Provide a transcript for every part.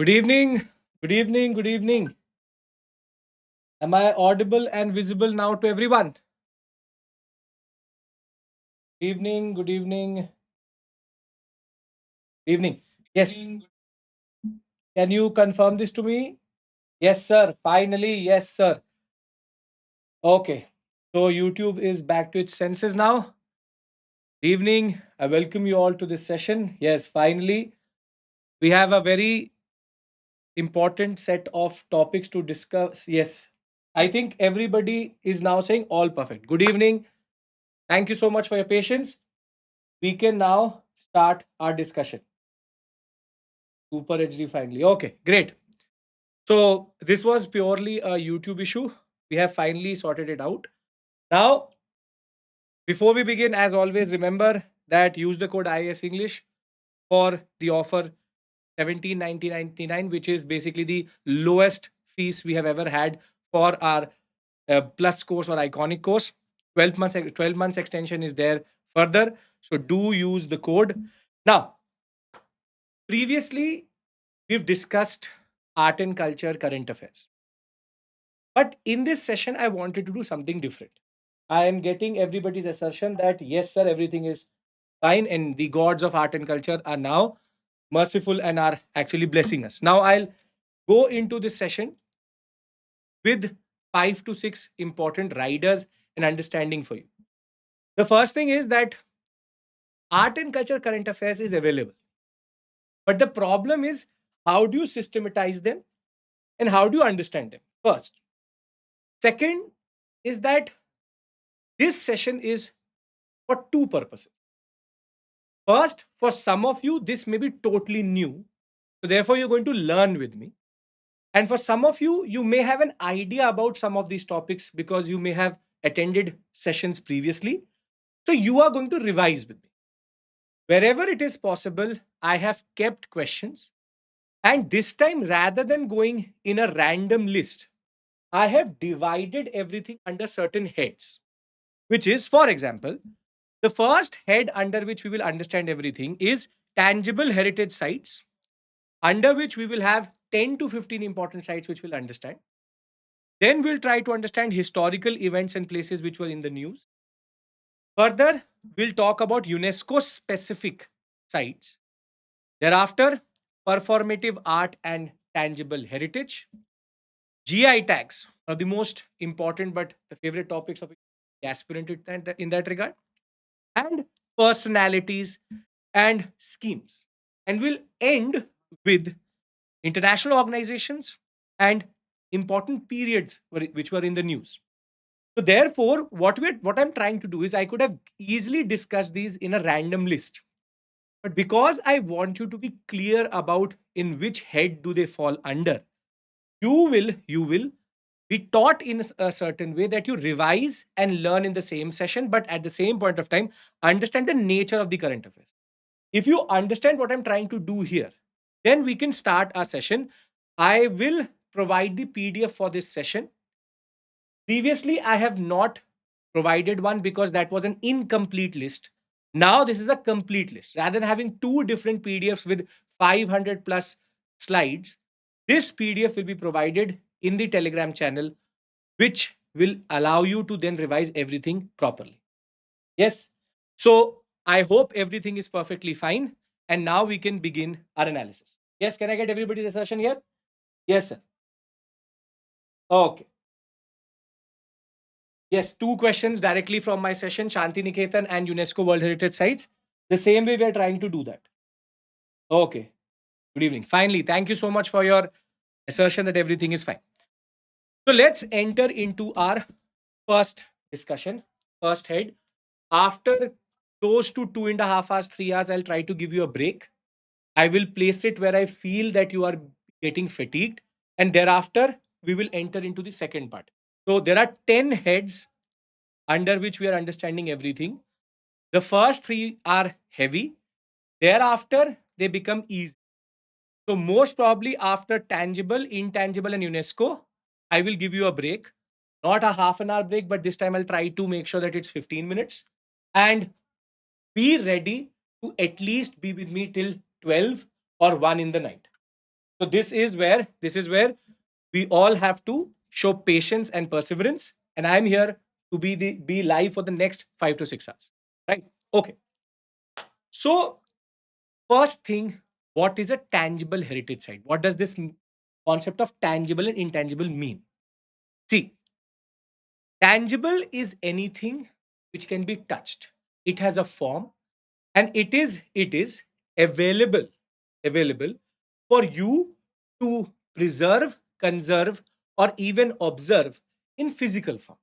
Good evening. Good evening. Good evening. Am I audible and visible now to everyone? Evening. Good evening. Evening. Yes. Can you confirm this to me? Yes, sir. Finally. Yes, sir. Okay. So YouTube is back to its senses now. Evening. I welcome you all to this session. Yes, finally. We have a very important set of topics to discuss. Yes. I think everybody is now saying all perfect. Good evening. Thank you so much for your patience. We can now start our discussion. Super HD finally. Okay, great. So this was purely a YouTube issue. We have finally sorted it out. Now, before we begin, as always, remember that use the code IAS English for the offer 1799.99, which is basically the lowest fees we have ever had for our plus course or iconic course. 12 months extension is there further. So do use the code. Now, previously we've discussed art and culture, current affairs. But in this session, I wanted to do something different. I am getting everybody's assertion that yes, sir, everything is fine, and the gods of art and culture are now merciful and are actually blessing us. Now, I'll go into this session with 5 to 6 important riders and understanding for you. The first thing is that art and culture current affairs is available. But the problem is, how do you systematize them and how do you understand them? First. Second is that this session is for two purposes. First, for some of you, this may be totally new. So, therefore, you're going to learn with me. And for some of you, you may have an idea about some of these topics because you may have attended sessions previously. So, you are going to revise with me. Wherever it is possible, I have kept questions. And this time, rather than going in a random list, I have divided everything under certain heads, which is, for example, the first head under which we will understand everything is tangible heritage sites, under which we will have 10 to 15 important sites which we'll understand. Then we'll try to understand historical events and places which were in the news. Further, we'll talk about UNESCO specific sites. Thereafter, performative art and tangible heritage. GI tags are the most important but the favorite topics of the aspirant in that regard. And personalities and schemes. And we'll end with international organizations and important periods which were in the news. So therefore, what I'm trying to do is I could have easily discussed these in a random list. But because I want you to be clear about in which head do they fall under, you will be taught in a certain way that you revise and learn in the same session, but at the same point of time, understand the nature of the current affairs. If you understand what I'm trying to do here, then we can start our session. I will provide the PDF for this session. Previously, I have not provided one because that was an incomplete list. Now, this is a complete list. Rather than having two different PDFs with 500 plus slides, this PDF will be provided in the Telegram channel, which will allow you to then revise everything properly. Yes. So I hope everything is perfectly fine. And now we can begin our analysis. Yes. Can I get everybody's assertion here? Yes, sir. Okay. Yes. Two questions directly from my session, Shanti Niketan and UNESCO World Heritage Sites. The same way we are trying to do that. Okay. Good evening. Finally, thank you so much for your assertion that everything is fine. So let's enter into our first discussion, first head. After close to 2.5 hours, 3 hours, I'll try to give you a break. I will place it where I feel that you are getting fatigued. And thereafter, we will enter into the second part. So there are 10 heads under which we are understanding everything. The first three are heavy. Thereafter, they become easy. So most probably after tangible, intangible, and UNESCO, I will give you a break. Not a half an hour break, but this time I'll try to make sure that it's 15 minutes. And be ready to at least be with me till 12 or 1 in the night. So this is where we all have to show patience and perseverance. And I'm here to be live for the next 5 to 6 hours. Right? Okay. So first thing, what is a tangible heritage site? What does this concept of tangible and intangible mean? See, tangible is anything which can be touched. It has a form, and it is available for you to preserve, conserve, or even observe in physical form.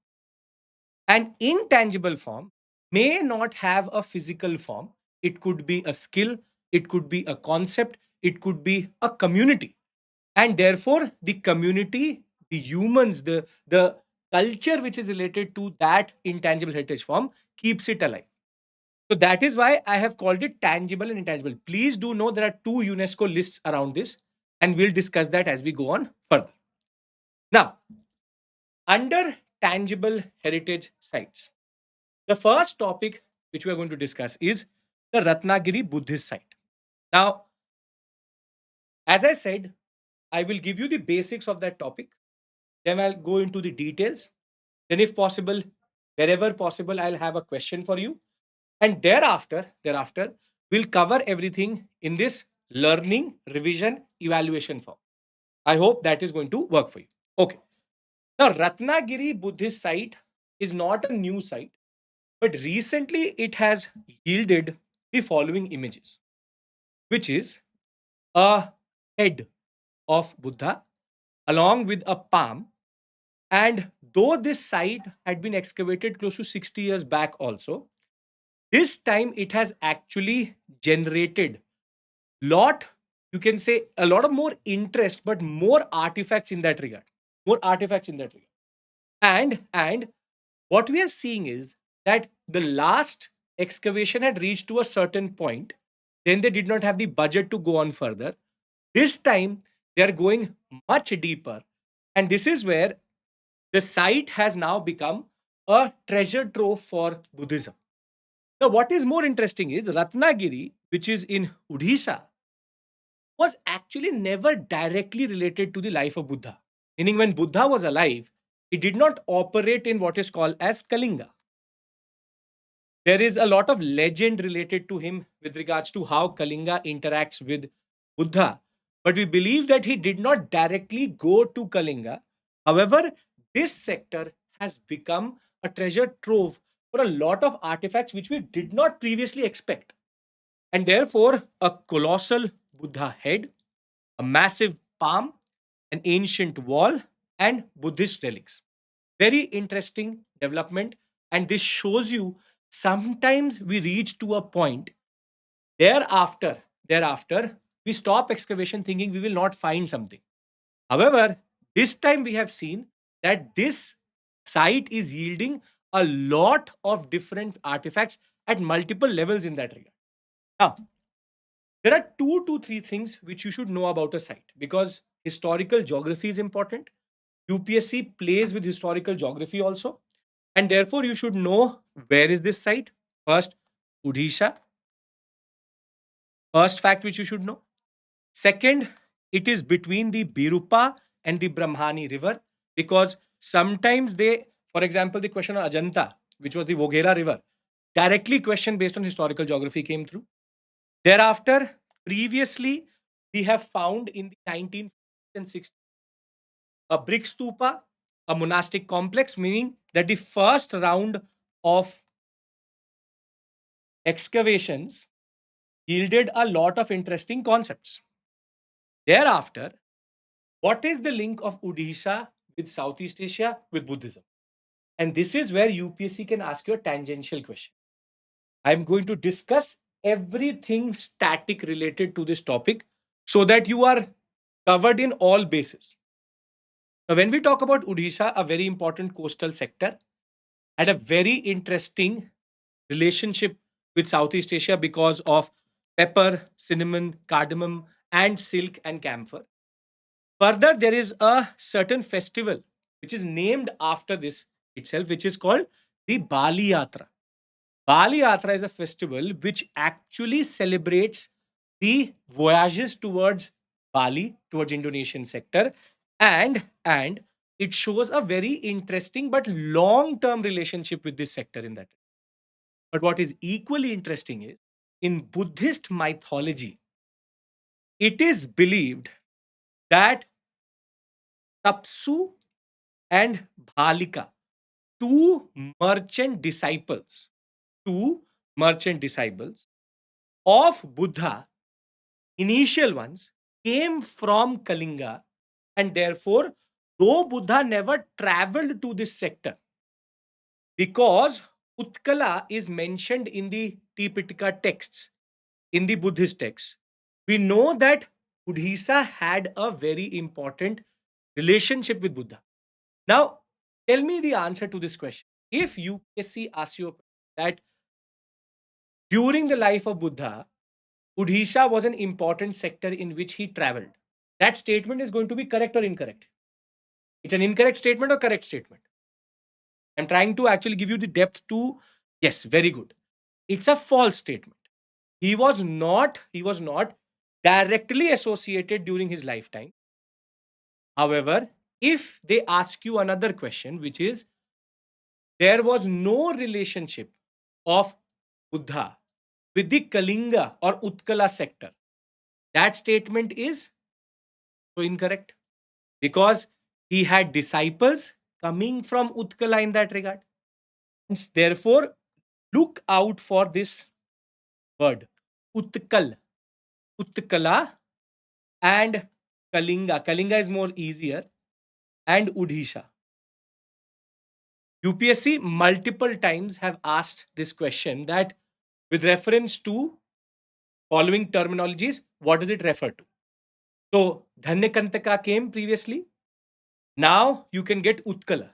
An intangible form may not have a physical form. It could be a skill, it could be a concept, it could be a community. And therefore, the community, the humans, the culture which is related to that intangible heritage form keeps it alive. So that is why I have called it tangible and intangible. Please do know there are two UNESCO lists around this, and we'll discuss that as we go on further. Now, under tangible heritage sites, the first topic which we are going to discuss is the Ratnagiri Buddhist site. Now, as I said, I will give you the basics of that topic, then I'll go into the details. Then, if possible, wherever possible, I'll have a question for you. And thereafter, we'll cover everything in this learning, revision, evaluation form. I hope that is going to work for you. Okay. Now, Ratnagiri Buddhist site is not a new site, but recently it has yielded the following images, which is a head of Buddha along with a palm. And though this site had been excavated close to 60 years back, also, this time it has actually generated lot, you can say, a lot of more interest, but more artifacts in that regard. More artifacts in that regard. And what we are seeing is that the last excavation had reached to a certain point. Then they did not have the budget to go on further. This time they are going much deeper. And this is where the site has now become a treasure trove for Buddhism. Now, what is more interesting is Ratnagiri, which is in Odisha, was actually never directly related to the life of Buddha. Meaning, when Buddha was alive, he did not operate in what is called as Kalinga. There is a lot of legend related to him with regards to how Kalinga interacts with Buddha. But we believe that he did not directly go to Kalinga. However, this sector has become a treasure trove for a lot of artifacts which we did not previously expect. And therefore, a colossal Buddha head, a massive palm, an ancient wall, and Buddhist relics. Very interesting development. And this shows you sometimes we reach to a point thereafter, we stop excavation thinking we will not find something. However, this time we have seen that this site is yielding a lot of different artifacts at multiple levels in that regard. Now, there are two to three things which you should know about a site, because historical geography is important. UPSC plays with historical geography also, and therefore you should know where is this site. First, Odisha. First fact which you should know. Second, it is between the Birupa and the Brahmani river, because sometimes they, for example, the question on Ajanta, which was the Voghera river, directly question based on historical geography came through. Thereafter, previously, we have found in the 1950s and 60s a brick stupa, a monastic complex, meaning that the first round of excavations yielded a lot of interesting concepts. Thereafter, what is the link of Odisha with Southeast Asia with Buddhism? And this is where UPSC can ask you a tangential question. I'm going to discuss everything static related to this topic so that you are covered in all bases. Now, when we talk about Odisha, a very important coastal sector, had a very interesting relationship with Southeast Asia because of pepper, cinnamon, cardamom, and silk and camphor. Further, there is a certain festival which is named after this itself, which is called the Bali Yatra. Bali Yatra is a festival which actually celebrates the voyages towards Bali towards Indonesian sector, and it shows a very interesting but long term relationship with this sector in that. But what is equally interesting is in Buddhist mythology, it is believed that Tapsu and Bhalika, two merchant disciples, two merchant disciples of Buddha, initial ones, came from Kalinga, and therefore, though Buddha never traveled to this sector, because Utkala is mentioned in the Tipitaka texts, in the Buddhist texts, we know that Buddhisa had a very important relationship with Buddha. Now, tell me the answer to this question. If UPSC asks you that during the life of Buddha, Odisha was an important sector in which he traveled, that statement is going to be correct or incorrect? It's an incorrect statement or correct statement? I'm trying to actually give you the depth to, yes, very good. It's a false statement. He was not directly associated during his lifetime. However, if they ask you another question, which is there was no relationship of Buddha with the Kalinga or Utkala sector, that statement is so incorrect because he had disciples coming from Utkala in that regard. Therefore, look out for this word Utkal, Utkala, and Kalinga. Kalinga is more easier, and Udisha. UPSC multiple times have asked this question that with reference to following terminologies, what does it refer to? So, Dhanyakantaka came previously. Now you can get Utkala.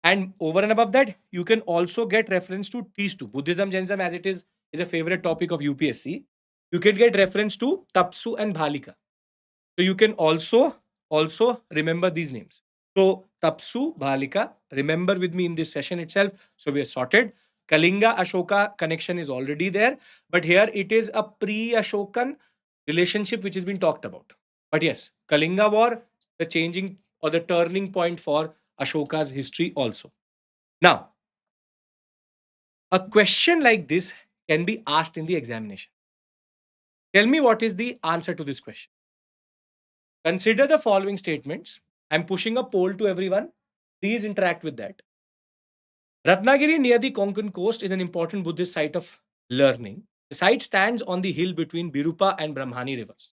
And over and above that, you can also get reference to these two. Buddhism, Jainism, as it is a favorite topic of UPSC. You can get reference to Tapsu and Bhalika. So you can also remember these names. So Tapsu, Bhalika, remember with me in this session itself. So we are sorted. Kalinga Ashoka connection is already there, but here it is a pre-Ashokan relationship which has been talked about. But yes, Kalinga War, the changing or the turning point for Ashoka's history also. Now, a question like this can be asked in the examination. Tell me what is the answer to this question. Consider the following statements. I'm pushing a poll to everyone. Please interact with that. Ratnagiri near the Konkan coast is an important Buddhist site of learning. The site stands on the hill between Birupa and Brahmani rivers.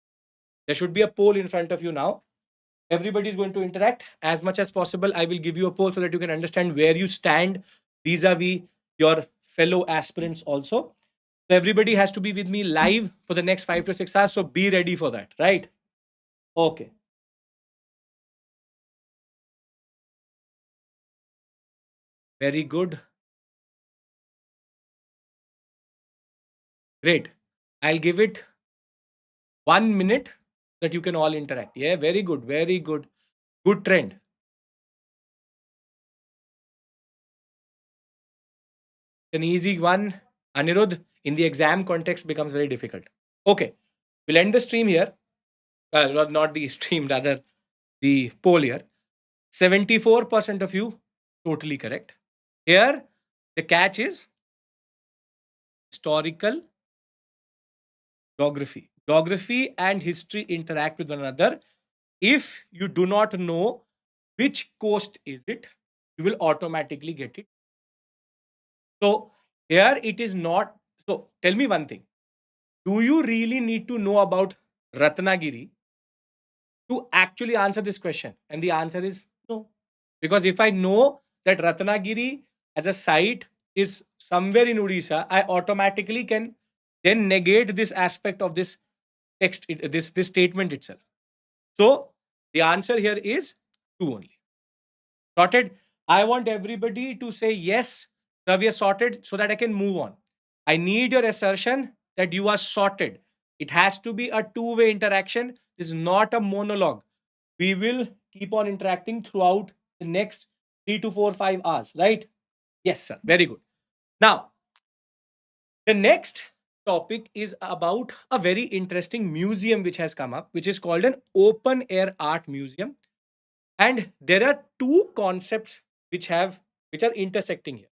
There should be a poll in front of you now. Everybody is going to interact as much as possible. I will give you a poll so that you can understand where you stand vis-a-vis your fellow aspirants also. So everybody has to be with me live for the next 5 to 6 hours. So be ready for that, right? Okay. Very good. Great. I'll give it 1 minute that you can all interact. Yeah, very good. Very good. Good trend. An easy one. Anirudh, in the exam context becomes very difficult. Okay. We'll end the stream here. Not the stream, rather the poll here. 74% of you totally correct. Here, the catch is historical geography. Geography and history interact with one another. If you do not know which coast is it, you will automatically get it. So here it is not. So tell me one thing. Do you really need to know about Ratnagiri to actually answer this question? And the answer is no. Because if I know that Ratnagiri as a site is somewhere in Odisha, I automatically can then negate this aspect of this text, this statement itself. So the answer here is two only. Sorted. I want everybody to say yes, sir, we are sorted so that I can move on. I need your assertion that you are sorted. It has to be a two-way interaction. This is not a monologue. We will keep on interacting throughout the next 3 to 4, 5 hours, right? Yes, sir. Very good. Now, the next topic is about a very interesting museum which has come up, which is called an open air art museum. And there are two concepts which are intersecting here.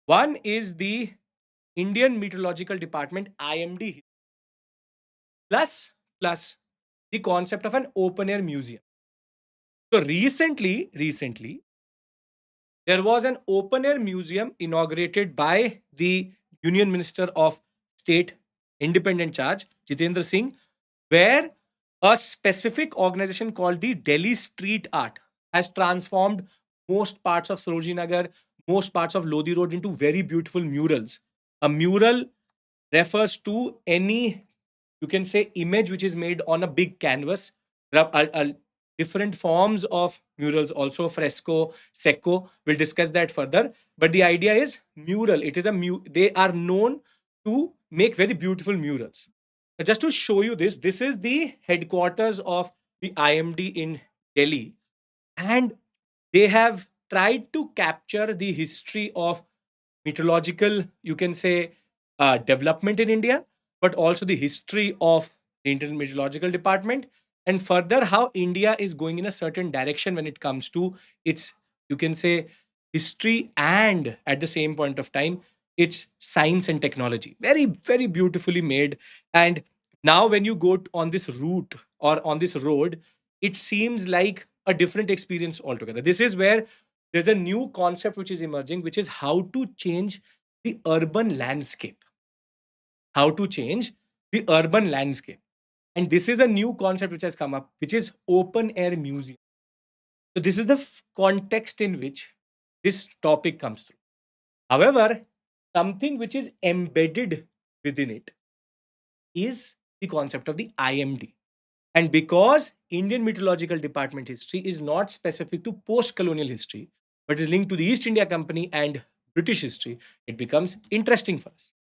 One is the Indian Meteorological Department IMD plus the concept of an open air museum. So recently there was an open air museum inaugurated by the Union Minister of State Independent Charge, Jitendra Singh, where a specific organization called the Delhi Street Art has transformed most parts of Sarojini Nagar, most parts of Lodi Road into very beautiful murals. A mural refers to any, you can say, image which is made on a big canvas. There are different forms of murals, also fresco, secco. We'll discuss that further. But the idea is mural. It is they are known to make very beautiful murals. Now, just to show you this, this is the headquarters of the IMD in Delhi, and they have tried to capture the history of meteorological, you can say, development in India, but also the history of the Indian Meteorological Department, and further how India is going in a certain direction when it comes to its, you can say, history, and at the same point of time, its science and technology. Very, very beautifully made. And now, when you go on this route or on this road, it seems like a different experience altogether. This is where there's a new concept which is emerging, which is how to change the urban landscape. How to change the urban landscape. And this is a new concept which has come up, which is open air museum. So this is the context in which this topic comes through. However, something which is embedded within it is the concept of the IMD. And because Indian Meteorological Department history is not specific to post colonial history, but is linked to the East India Company and British history, it becomes interesting for us.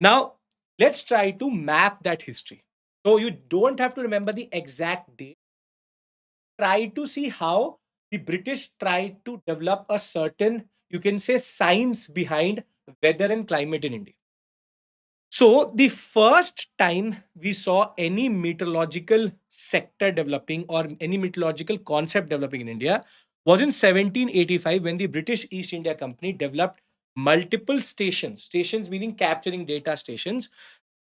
Now, let's try to map that history. So, you don't have to remember the exact date. Try to see how the British tried to develop a certain, you can say, science behind weather and climate in India. So, the first time we saw any meteorological sector developing or any meteorological concept developing in India was in 1785, when the British East India Company developed multiple stations, stations meaning capturing data stations,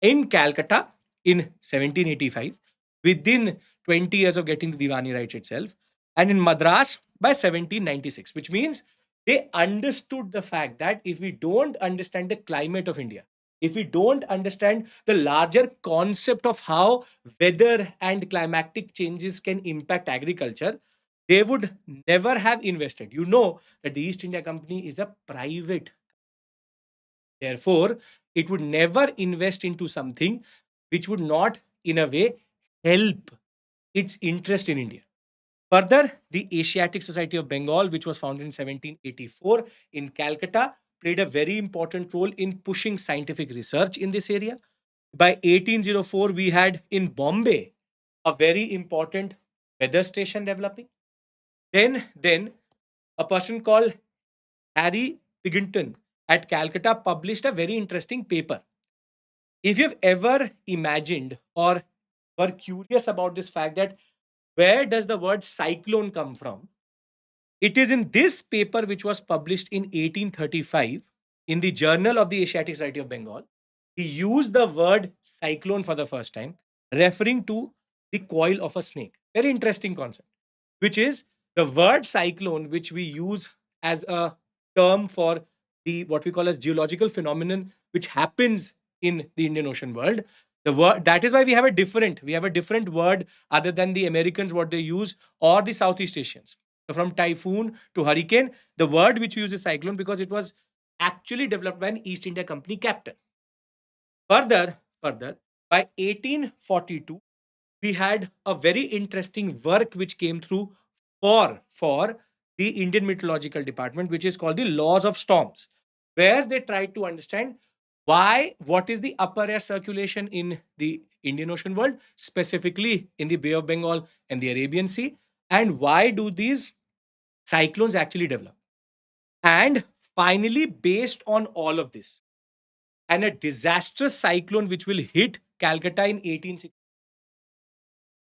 in Calcutta in 1785, within 20 years of getting the Diwani rights itself, and in Madras by 1796, which means they understood the fact that if we don't understand the climate of India, if we don't understand the larger concept of how weather and climatic changes can impact agriculture, they would never have invested. You know that the East India Company is a private. Therefore, it would never invest into something which would not, in a way, help its interest in India. Further, the Asiatic Society of Bengal, which was founded in 1784 in Calcutta, played a very important role in pushing scientific research in this area. By 1804, we had in Bombay a very important weather station developing. Then a person called Harry Pigginton at Calcutta published a very interesting paper. If you've ever imagined or were curious about this fact that where does the word cyclone come from, it is in this paper, which was published in 1835 in the Journal of the Asiatic Society of Bengal. He used the word cyclone for the first time, referring to the coil of a snake. Very interesting concept, which is the word cyclone, which we use as a term for the what we call as geological phenomenon, which happens in the Indian Ocean world. The word, that is why we have a different word other than the Americans what they use, or the Southeast Asians. So from typhoon to hurricane, the word which we use is cyclone because it was actually developed by an East India Company captain. Further, by 1842, we had a very interesting work which came through for the Indian Meteorological Department, which is called the Laws of Storms, where they tried to understand what is the upper air circulation in the Indian Ocean world, specifically in the Bay of Bengal and the Arabian Sea, and why do these cyclones actually develop. And finally, based on all of this, and a disastrous cyclone which will hit Calcutta in 1860.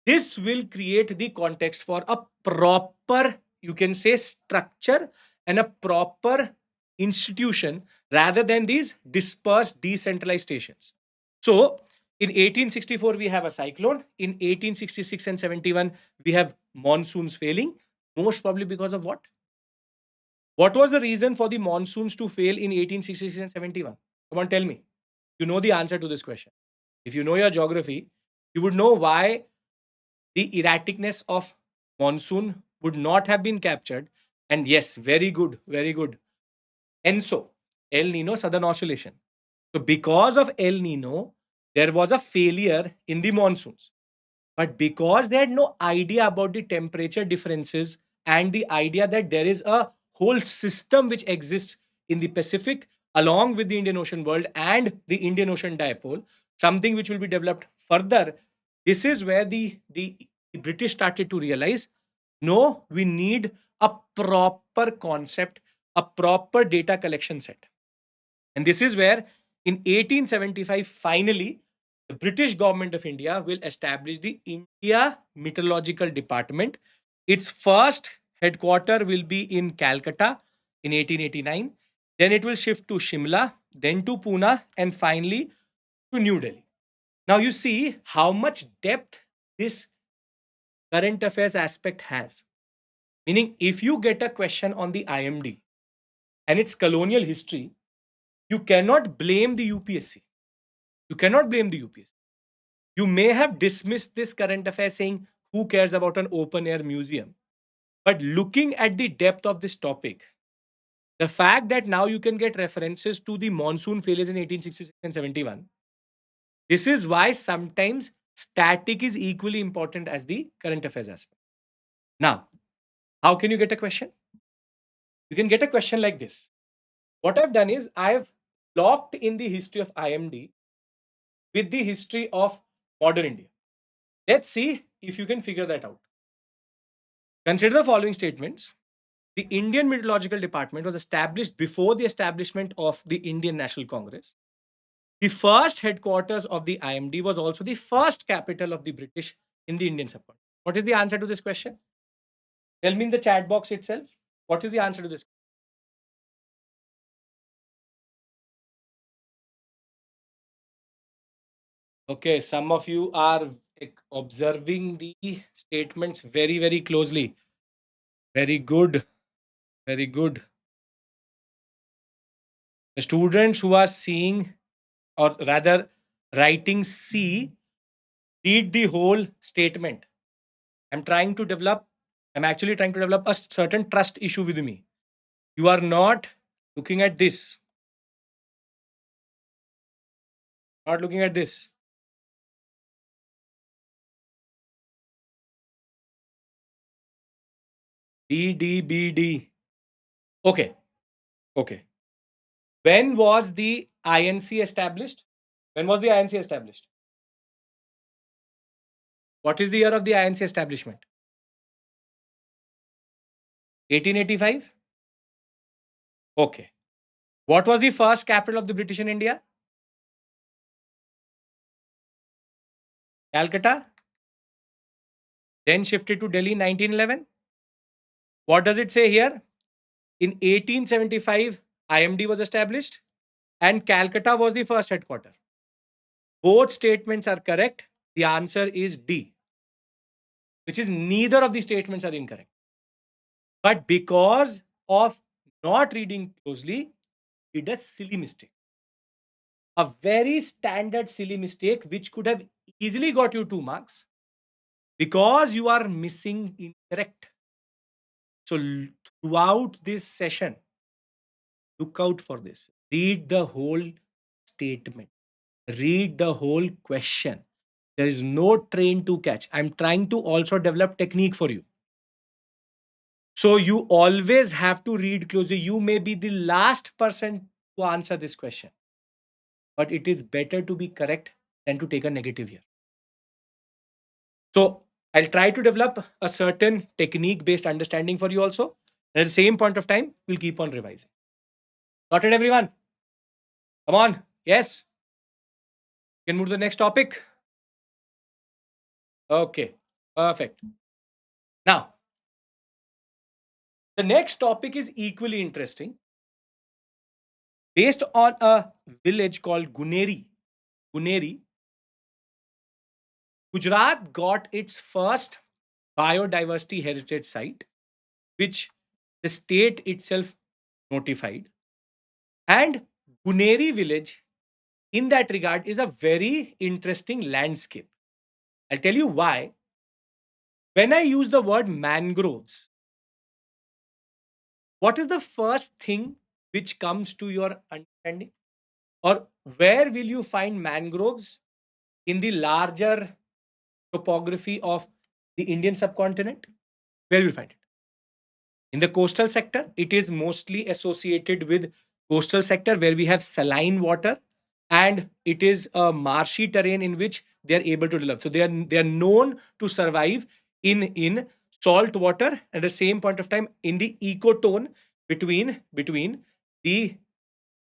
This will create the context for a proper, you can say, structure and a proper institution rather than these dispersed, decentralized stations. So, in 1864, we have a cyclone. In 1866 and 71, we have monsoons failing. Most probably because of what? What was the reason for the monsoons to fail in 1866 and 71? Come on, tell me. You know the answer to this question. If you know your geography, you would know why the erraticness of monsoon would not have been captured. And yes, very good, very good. ENSO, El Nino Southern Oscillation. So, because of El Nino, there was a failure in the monsoons. But because they had no idea about the temperature differences and the idea that there is a whole system which exists in the Pacific along with the Indian Ocean world and the Indian Ocean dipole, something which will be developed further, this is where the British started to realize no, we need a proper concept, a proper data collection set. And this is where in 1875, finally, the British government of India will establish the India Meteorological Department. Its first headquarter will be in Calcutta in 1889. Then it will shift to Shimla, then to Pune, and finally to New Delhi. Now you see how much depth this current affairs aspect has. Meaning, if you get a question on the IMD and its colonial history, you cannot blame the UPSC. You cannot blame the UPSC. You may have dismissed this current affair saying, who cares about an open air museum? But looking at the depth of this topic, the fact that now you can get references to the monsoon failures in 1866 and 71, this is why sometimes static is equally important as the current affairs aspect. Now, how can you get a question? You can get a question like this. What I've done is I've locked in the history of IMD with the history of modern India. Let's see if you can figure that out. Consider the following statements. The Indian Meteorological Department was established before the establishment of the Indian National Congress. The first headquarters of the IMD was also the first capital of the British in the Indian subcontinent. What is the answer to this question? Tell me in the chat box itself. What is the answer to this? Okay, some of you are observing the statements very, very closely. Very good. Very good. The students who are seeing, or rather writing C, read the whole statement. I'm trying to develop, I'm actually trying to develop a certain trust issue with me. You are not looking at this, not looking at this. DDBD. Okay, okay. When was the INC established? When was the INC established? What is the year of the INC establishment? 1885? Okay. What was the first capital of the British in India? Calcutta. Then shifted to Delhi in 1911. What does it say here? In 1875, IMD was established and Calcutta was the first headquarter. Both statements are correct. The answer is D, which is neither of the statements are incorrect. But because of not reading closely, did a silly mistake. A very standard silly mistake, which could have easily got you 2 marks because you are missing incorrect. So, throughout this session, look out for this. Read the whole statement, read the whole question. There is no train to catch. I'm trying to also develop technique for you. So you always have to read closely. You may be the last person to answer this question, but it is better to be correct than to take a negative here. So I'll try to develop a certain technique based understanding for you also. At the same point of time, we'll keep on revising. Got it, everyone? Come on. Yes, can move to the next topic. Okay, perfect. Now, the next topic is equally interesting. Based on a village called Guneri, Gujarat got its first biodiversity heritage site, which the state itself notified. And Guneri village, in that regard, is a very interesting landscape. I'll tell you why. When I use the word mangroves, what is the first thing which comes to your understanding? Or where will you find mangroves in the larger topography of the Indian subcontinent? Where will you find it? In the coastal sector, it is mostly associated with coastal sector where we have saline water, and it is a marshy terrain in which they are able to develop. So they are known to survive in salt water at the same point of time in the ecotone between the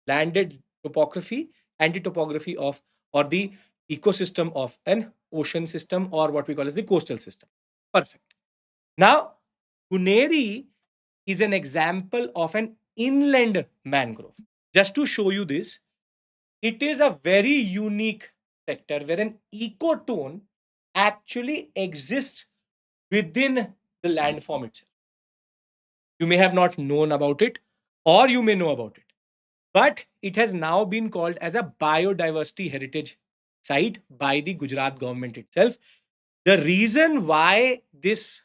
landed topography and the topography of, or the ecosystem of an ocean system, or what we call as the coastal system. Perfect. Now, Puneri is an example of an inland mangrove. Just to show you this, it is a very unique sector where an ecotone actually exists within the landform itself. You may have not known about it, or you may know about it, but it has now been called as a biodiversity heritage site by the Gujarat government itself. The reason why this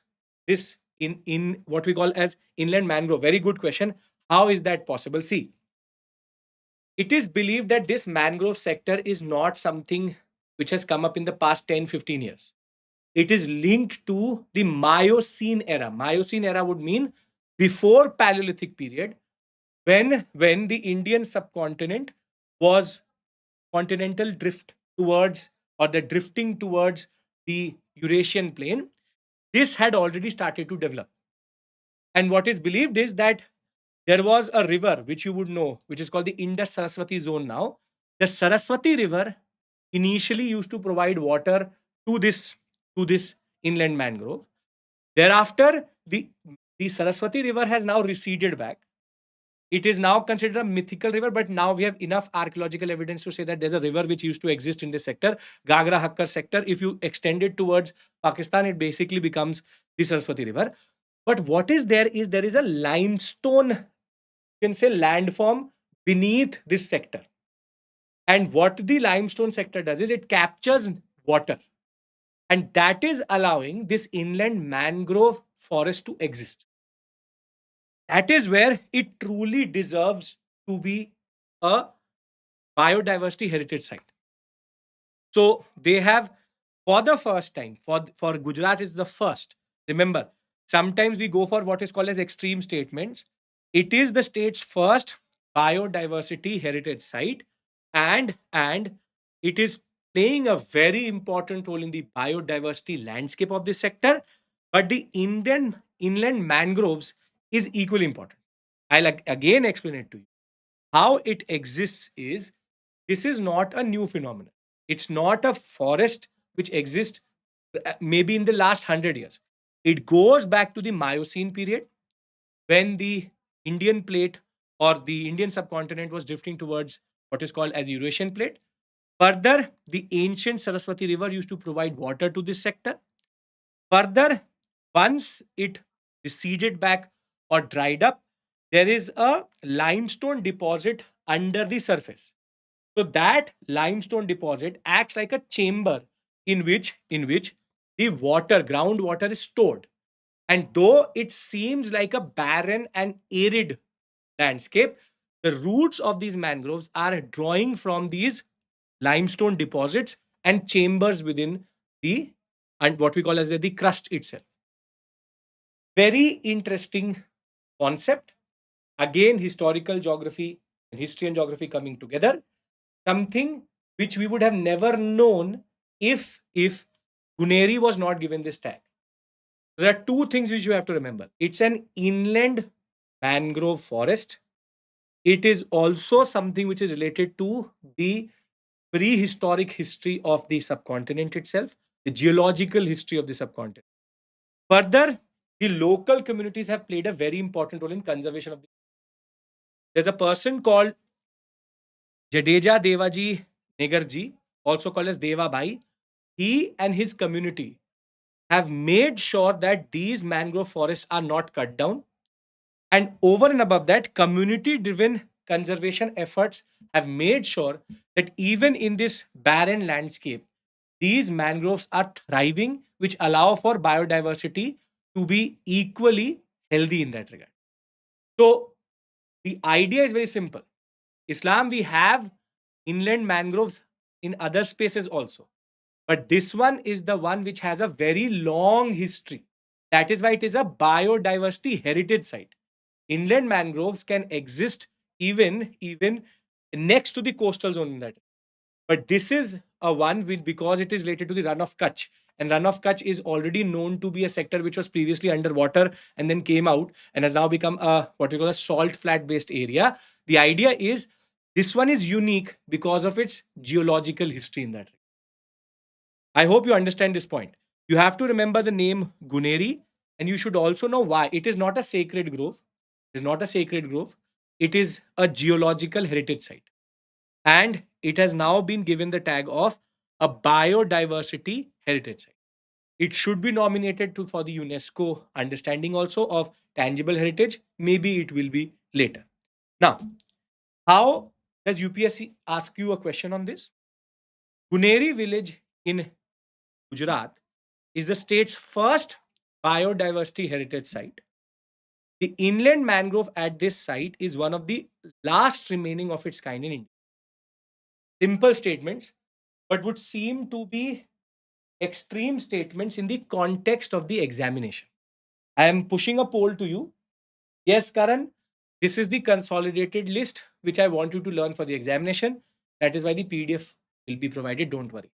in what we call as inland mangrove, very good question. How is that possible? See, it is believed that this mangrove sector is not something which has come up in the past 10-15 years. It is linked to the Miocene era. Miocene era would mean before Paleolithic period, when the Indian subcontinent was continental drift towards, or the drifting towards the Eurasian plain. This had already started to develop. And what is believed is that there was a river which you would know, which is called the Indus Saraswati zone now. The Saraswati River initially used to provide water to this inland mangrove. Thereafter, the Saraswati River has now receded back. It is now considered a mythical river, but now we have enough archaeological evidence to say that there's a river which used to exist in this sector, Gagra Hakkar sector. If you extend it towards Pakistan, it basically becomes the Saraswati River. But what is there is a limestone, you can say, landform beneath this sector. And what the limestone sector does is it captures water. And that is allowing this inland mangrove forest to exist. That is where it truly deserves to be a biodiversity heritage site. So they have, for the first time, for Gujarat is the first. Remember, sometimes we go for what is called as extreme statements. It is the state's first biodiversity heritage site, and it is playing a very important role in the biodiversity landscape of this sector. But the Indian inland mangroves is equally important. I'll again explain it to you. How it exists is, this is not a new phenomenon. It's not a forest which exists maybe in the last 100 years. It goes back to the Miocene period when the Indian plate or the Indian subcontinent was drifting towards what is called as Eurasian plate. Further, the ancient Saraswati River used to provide water to this sector. Further, once it receded back or dried up, there is a limestone deposit under the surface. So that limestone deposit acts like a chamber in which the groundwater is stored. And though it seems like a barren and arid landscape, the roots of these mangroves are drawing from these limestone deposits and chambers within the, and what we call as the crust itself. Very interesting concept. Again, historical geography and history and geography coming together. Something which we would have never known if Guneri was not given this tag. There are two things which you have to remember. It's an inland mangrove forest, It is also something which is related to the prehistoric history of the subcontinent itself, the geological history of the subcontinent. Further, the local communities have played a very important role in conservation of the. There's a person called Jadeja Devaji Negarji, also called as Deva Bhai. He and his community have made sure that these mangrove forests are not cut down. And over and above that, community driven conservation efforts have made sure that even in this barren landscape, these mangroves are thriving, which allow for biodiversity to be equally healthy in that regard. So, the idea is very simple. Islam, we have inland mangroves in other spaces also. But this one is the one which has a very long history. That is why it is a biodiversity heritage site. Inland mangroves can exist even next to the coastal zone in that. But this is a one with because it is related to the run of Kutch. And run of Kutch is already known to be a sector which was previously underwater and then came out and has now become a what we call a salt flat based area. The idea is this one is unique because of its geological history in that. I hope you understand this point. You have to remember the name Guneri, and you should also know why. It is not a sacred grove. It is not a sacred grove. It is a geological heritage site. And it has now been given the tag of a biodiversity heritage site. It should be nominated for the UNESCO understanding also of tangible heritage. Maybe it will be later. Now, how does UPSC ask you a question on this? Guneri village in Gujarat is the state's first biodiversity heritage site. The inland mangrove at this site is one of the last remaining of its kind in India. Simple statements, but would seem to be extreme statements in the context of the examination. I am pushing a poll to you. Yes, Karan, this is the consolidated list which I want you to learn for the examination. That is why the PDF will be provided. Don't worry.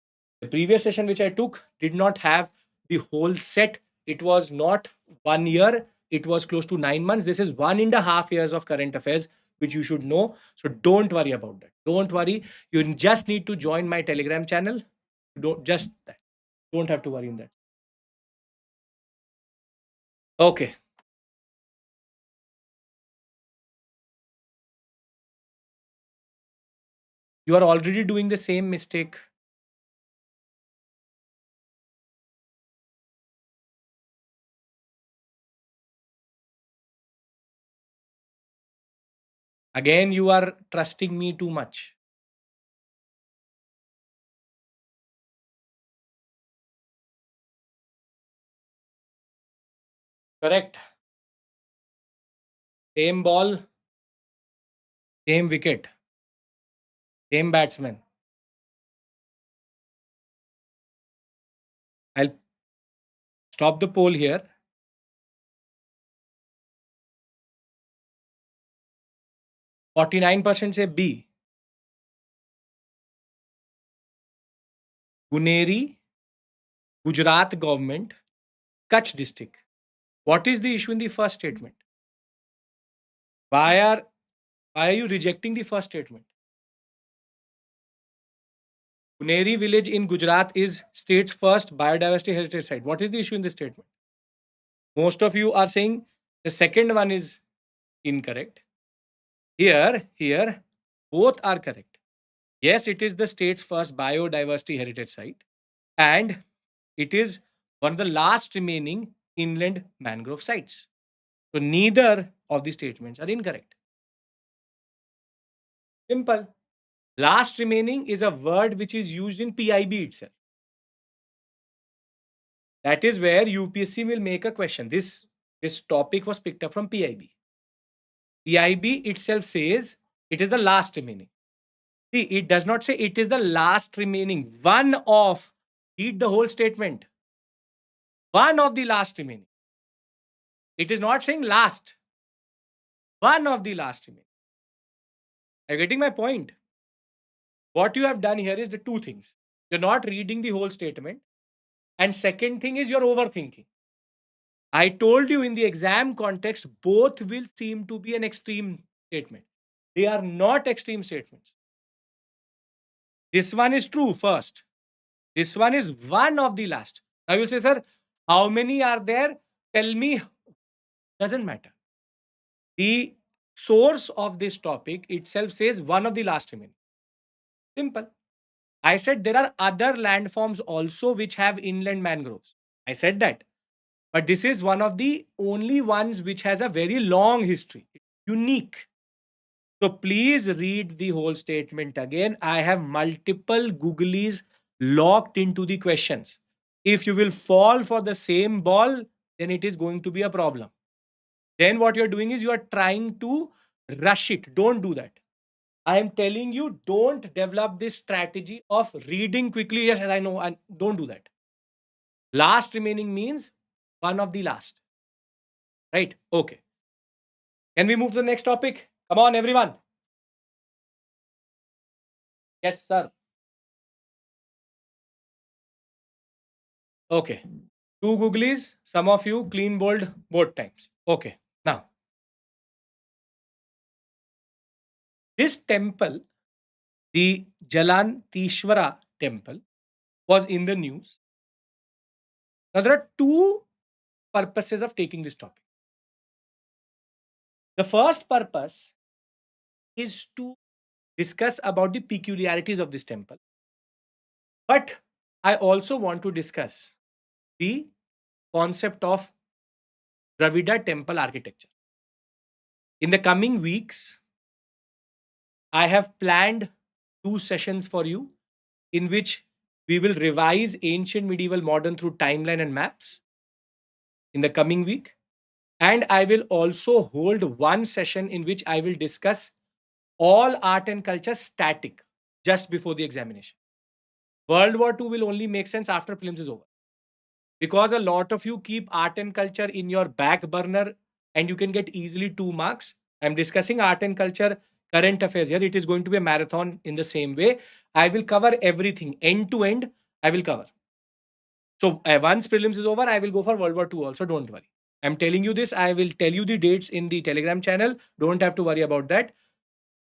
The previous session which I took did not have the whole set. It was not 1 year, it was close to 9 months. This is 1.5 years of current affairs, which you should know. So don't worry about that. Don't worry. You just need to join my Telegram channel. Don't just that. Don't have to worry in that. Okay. You are already doing the same mistake. Again, you are trusting me too much. Correct. Same ball, same wicket, same batsman. I'll stop the poll here. 49% say B. Guneri, Gujarat government, Kutch district. What is the issue in the first statement? Why are why are you rejecting the first statement? Guneri village in Gujarat is state's first biodiversity heritage site. What is the issue in this statement? Most of you are saying the second one is incorrect. Here, both are correct. Yes, it is the state's first biodiversity heritage site, and it is one of the last remaining inland mangrove sites. So neither of the statements are incorrect. Simple. Last remaining is a word which is used in PIB itself. That is where UPSC will make a question. This topic was picked up from PIB. PIB itself says it is the last remaining. See, it does not say it is the last remaining. One of, read the whole statement. One of the last remaining. It is not saying last. One of the last remaining. Are you getting my point? What you have done here is the two things. You're not reading the whole statement. And second thing is you're overthinking. I told you in the exam context, both will seem to be an extreme statement. They are not extreme statements. This one is true first. This one is one of the last. I will say, sir, how many are there? Tell me. Doesn't matter. The source of this topic itself says one of the last remaining. Simple. I said there are other landforms also which have inland mangroves. I said that. But this is one of the only ones which has a very long history. It's unique. So please read the whole statement again. I have multiple googlies locked into the questions. If you will fall for the same ball, then it is going to be a problem. Then what you're doing is you are trying to rush it. Don't do that. I am telling you, don't develop this strategy of reading quickly. Yes, I know, and don't do that. Last remaining means one of the last. Right? Okay. Can we move to the next topic? Come on, everyone. Yes, sir. Okay. Two googlies, some of you clean bold both times. Okay. Now, this temple, the Jalantishvara temple, was in the news. Now, there are two purposes of taking this topic. The first purpose is to discuss about the peculiarities of this temple. But I also want to discuss the concept of Dravida temple architecture. In the coming weeks, I have planned two sessions for you in which we will revise ancient, medieval, modern through timeline and maps in the coming week. And I will also hold one session in which I will discuss all art and culture static just before the examination. World War II will only make sense after prelims is over, because a lot of you keep art and culture in your back burner and you can get easily 2 marks. I'm discussing art and culture current affairs here. It is going to be a marathon in the same way. I will cover everything end to end. I will cover. So once prelims is over, I will go for World War II also. Don't worry. I'm telling you this. I will tell you the dates in the Telegram channel. Don't have to worry about that.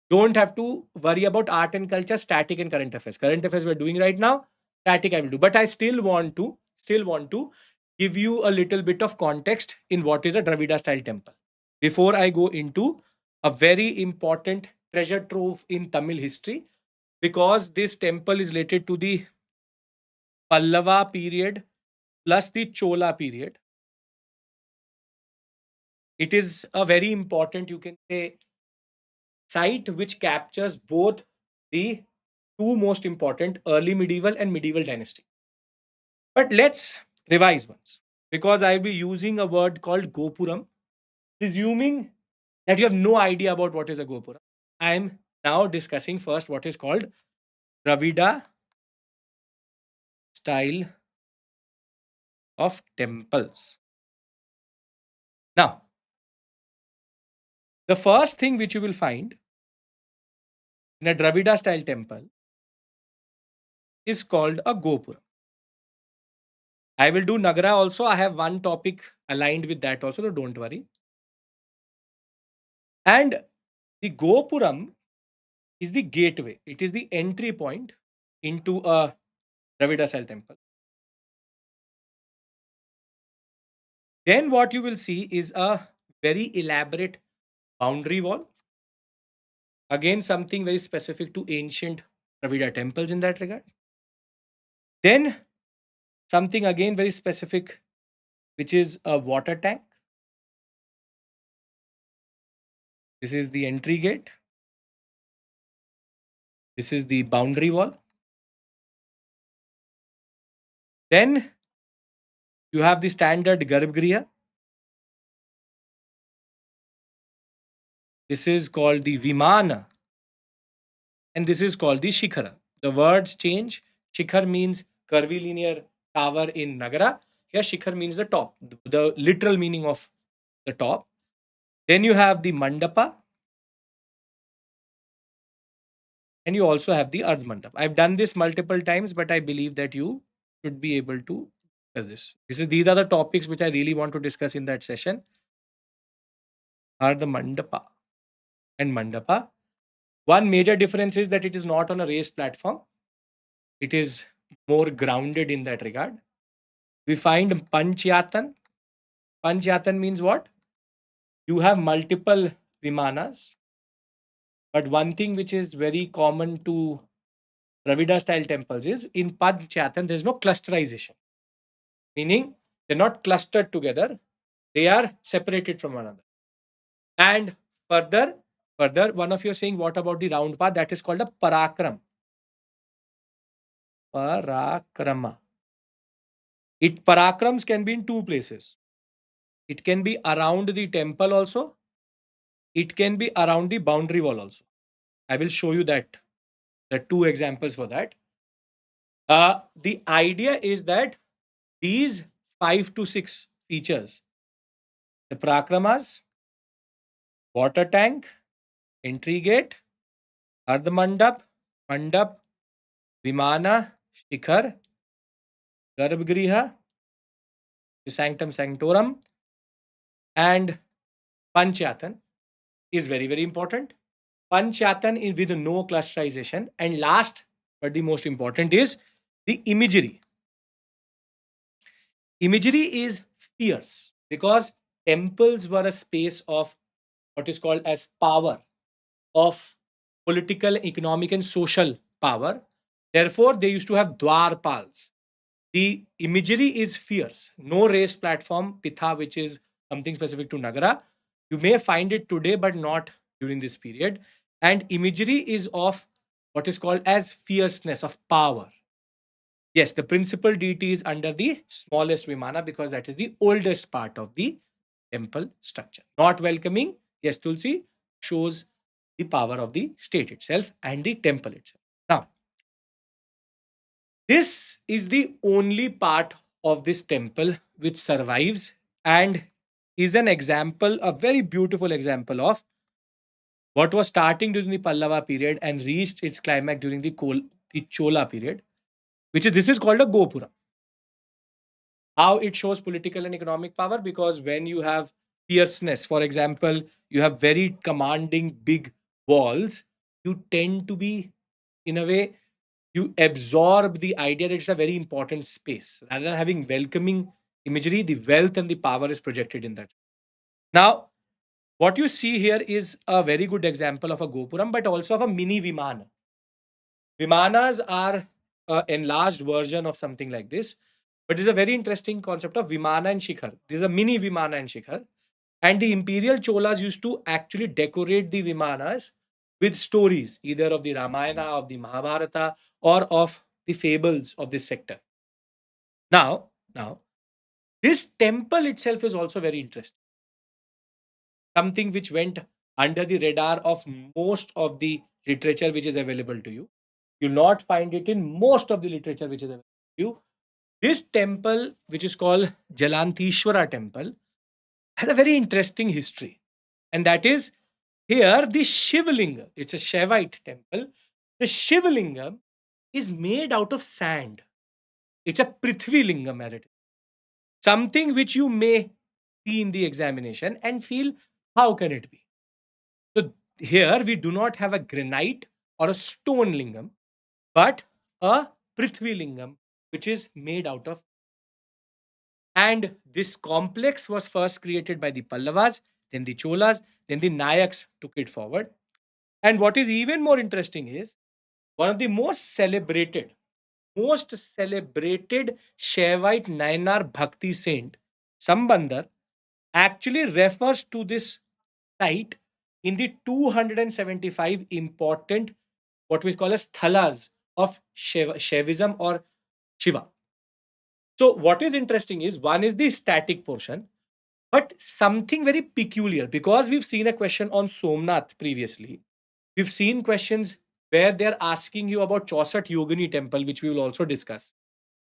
Don't have to worry about art and culture, static and current affairs. Current affairs we're doing right now. Static I will do. But I still want to give you a little bit of context in what is a Dravida style temple. Before I go into a very important treasure trove in Tamil history, because this temple is related to the Pallava period plus the Chola period. It is a very important, you can say, site which captures both the two most important early medieval and medieval dynasty. But let's revise once, because I'll be using a word called Gopuram, presuming that you have no idea about what is a Gopuram. I'm now discussing first what is called Dravida style of temples. Now, the first thing which you will find in a Dravida style temple is called a Gopuram. I will do Nagara also. I have one topic aligned with that also, so don't worry. And the Gopuram is the gateway. It is the entry point into a Dravida style temple. Then what you will see is a very elaborate boundary wall. Again, something very specific to ancient Dravida temples in that regard. Then something again very specific, which is a water tank. This is the entry gate. This is the boundary wall. Then you have the standard Garbhagriha. This is called the Vimana, and this is called the Shikhara. The words change. Shikhar means curvilinear tower in Nagara. Here, Shikhar means the top, the literal meaning of the top. Then you have the Mandapa, and you also have the Ardh Mandap. I've done this multiple times, but I believe that you should be able to discuss this. These are the topics which I really want to discuss in that session. Are the Mandapa and Mandapa. One major difference is that it is not on a raised platform. It is more grounded in that regard. We find Panchyatan. Panchyatan means what? You have multiple Vimanas, but one thing which is very common to Dravida style temples is in Panchayatan, there is no clusterization, meaning they're not clustered together, they are separated from one another. And further, one of you are saying, what about the round path? That is called a parakram. Parakrama. It parakrams can be in two places. It can be around the temple also. It can be around the boundary wall also. I will show you that. The two examples for that. The idea is that these 5 to 6 features, the prakramas, water tank, entry gate, ardhamandap, mandap, vimana, shikhar, garbhagriha, sanctum sanctorum, and panchayatan is very, very important. Panchayatan is with no clusterization. And last, but the most important is the imagery. Imagery is fierce because temples were a space of what is called as power, of political, economic, and social power. Therefore, they used to have dwarpals. The imagery is fierce. No raised platform, pitha, which is something specific to Nagara. You may find it today, but not during this period. And imagery is of what is called as fierceness, of power. Yes, the principal deity is under the smallest Vimana because that is the oldest part of the temple structure. Not welcoming, yes, Tulsi shows the power of the state itself and the temple itself. Now, this is the only part of this temple which survives and is an example, a very beautiful example of what was starting during the Pallava period and reached its climax during the Chola period, which is this is called a Gopura. How it shows political and economic power, because when you have fierceness, for example, you have very commanding big walls, you tend to be, in a way, you absorb the idea that it's a very important space. Rather than having welcoming imagery, the wealth and the power is projected in that. Now, what you see here is a very good example of a Gopuram, but also of a mini Vimana. Vimanas are an enlarged version of something like this, but there's a very interesting concept of Vimana and Shikhar. There's a mini Vimana and Shikhar. And the imperial Cholas used to actually decorate the Vimanas with stories, either of the Ramayana, of the Mahabharata, or of the fables of this sector. Now, this temple itself is also very interesting. Something which went under the radar of most of the literature which is available to you. You'll not find it in most of the literature which is available to you. This temple, which is called Jalantishwara temple, has a very interesting history. And that is here the Shivlingam, it's a Shaivite temple. The Shivlingam is made out of sand. It's a Prithvi Lingam, as it is. Something which you may see in the examination and feel, how can it be? So here we do not have a granite or a stone lingam, but a Prithvi Lingam, which is made out of. And this complex was first created by the Pallavas, then the Cholas, then the Nayaks took it forward. And what is even more interesting is one of the most celebrated Shaivite Nayanar Bhakti saint, Sambandar, actually refers to this site in the 275 important, what we call as thalas of Shaivism or Shiva. So, what is interesting is one is the static portion, but something very peculiar, because we've seen a question on Somnath previously. We've seen questions where they're asking you about Chausat Yogini temple, which we will also discuss.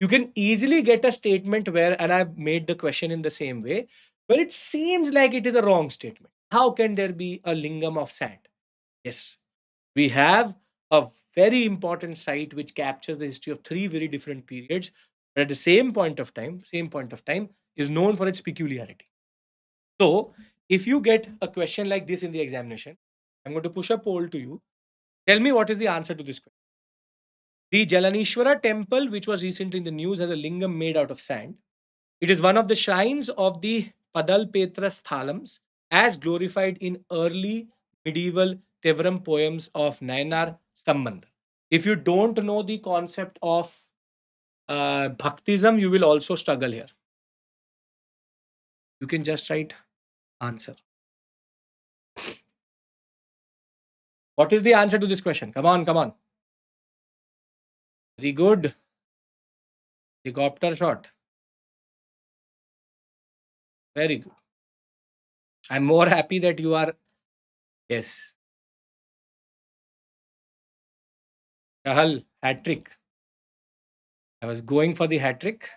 You can easily get a statement where, and I've made the question in the same way, where it seems like it is a wrong statement. How can there be a lingam of sand? Yes, we have a very important site which captures the history of three very different periods, but at the same point of time, is known for its peculiarity. So, if you get a question like this in the examination, I'm going to push a poll to you. Tell me what is the answer to this question. The Jalaneshwara temple, which was recently in the news, has a lingam made out of sand. It is one of the shrines of the Padalpetra Sthalams, as glorified in early medieval Tevaram poems of Nayanar Sambandha. If you don't know the concept of Bhaktism, you will also struggle here. You can just write answer. What is the answer to this question? Come on, come on. Very good. Helicopter shot. Very good. I'm more happy that you are. Yes. Chahal, hat trick. I was going for the hat trick,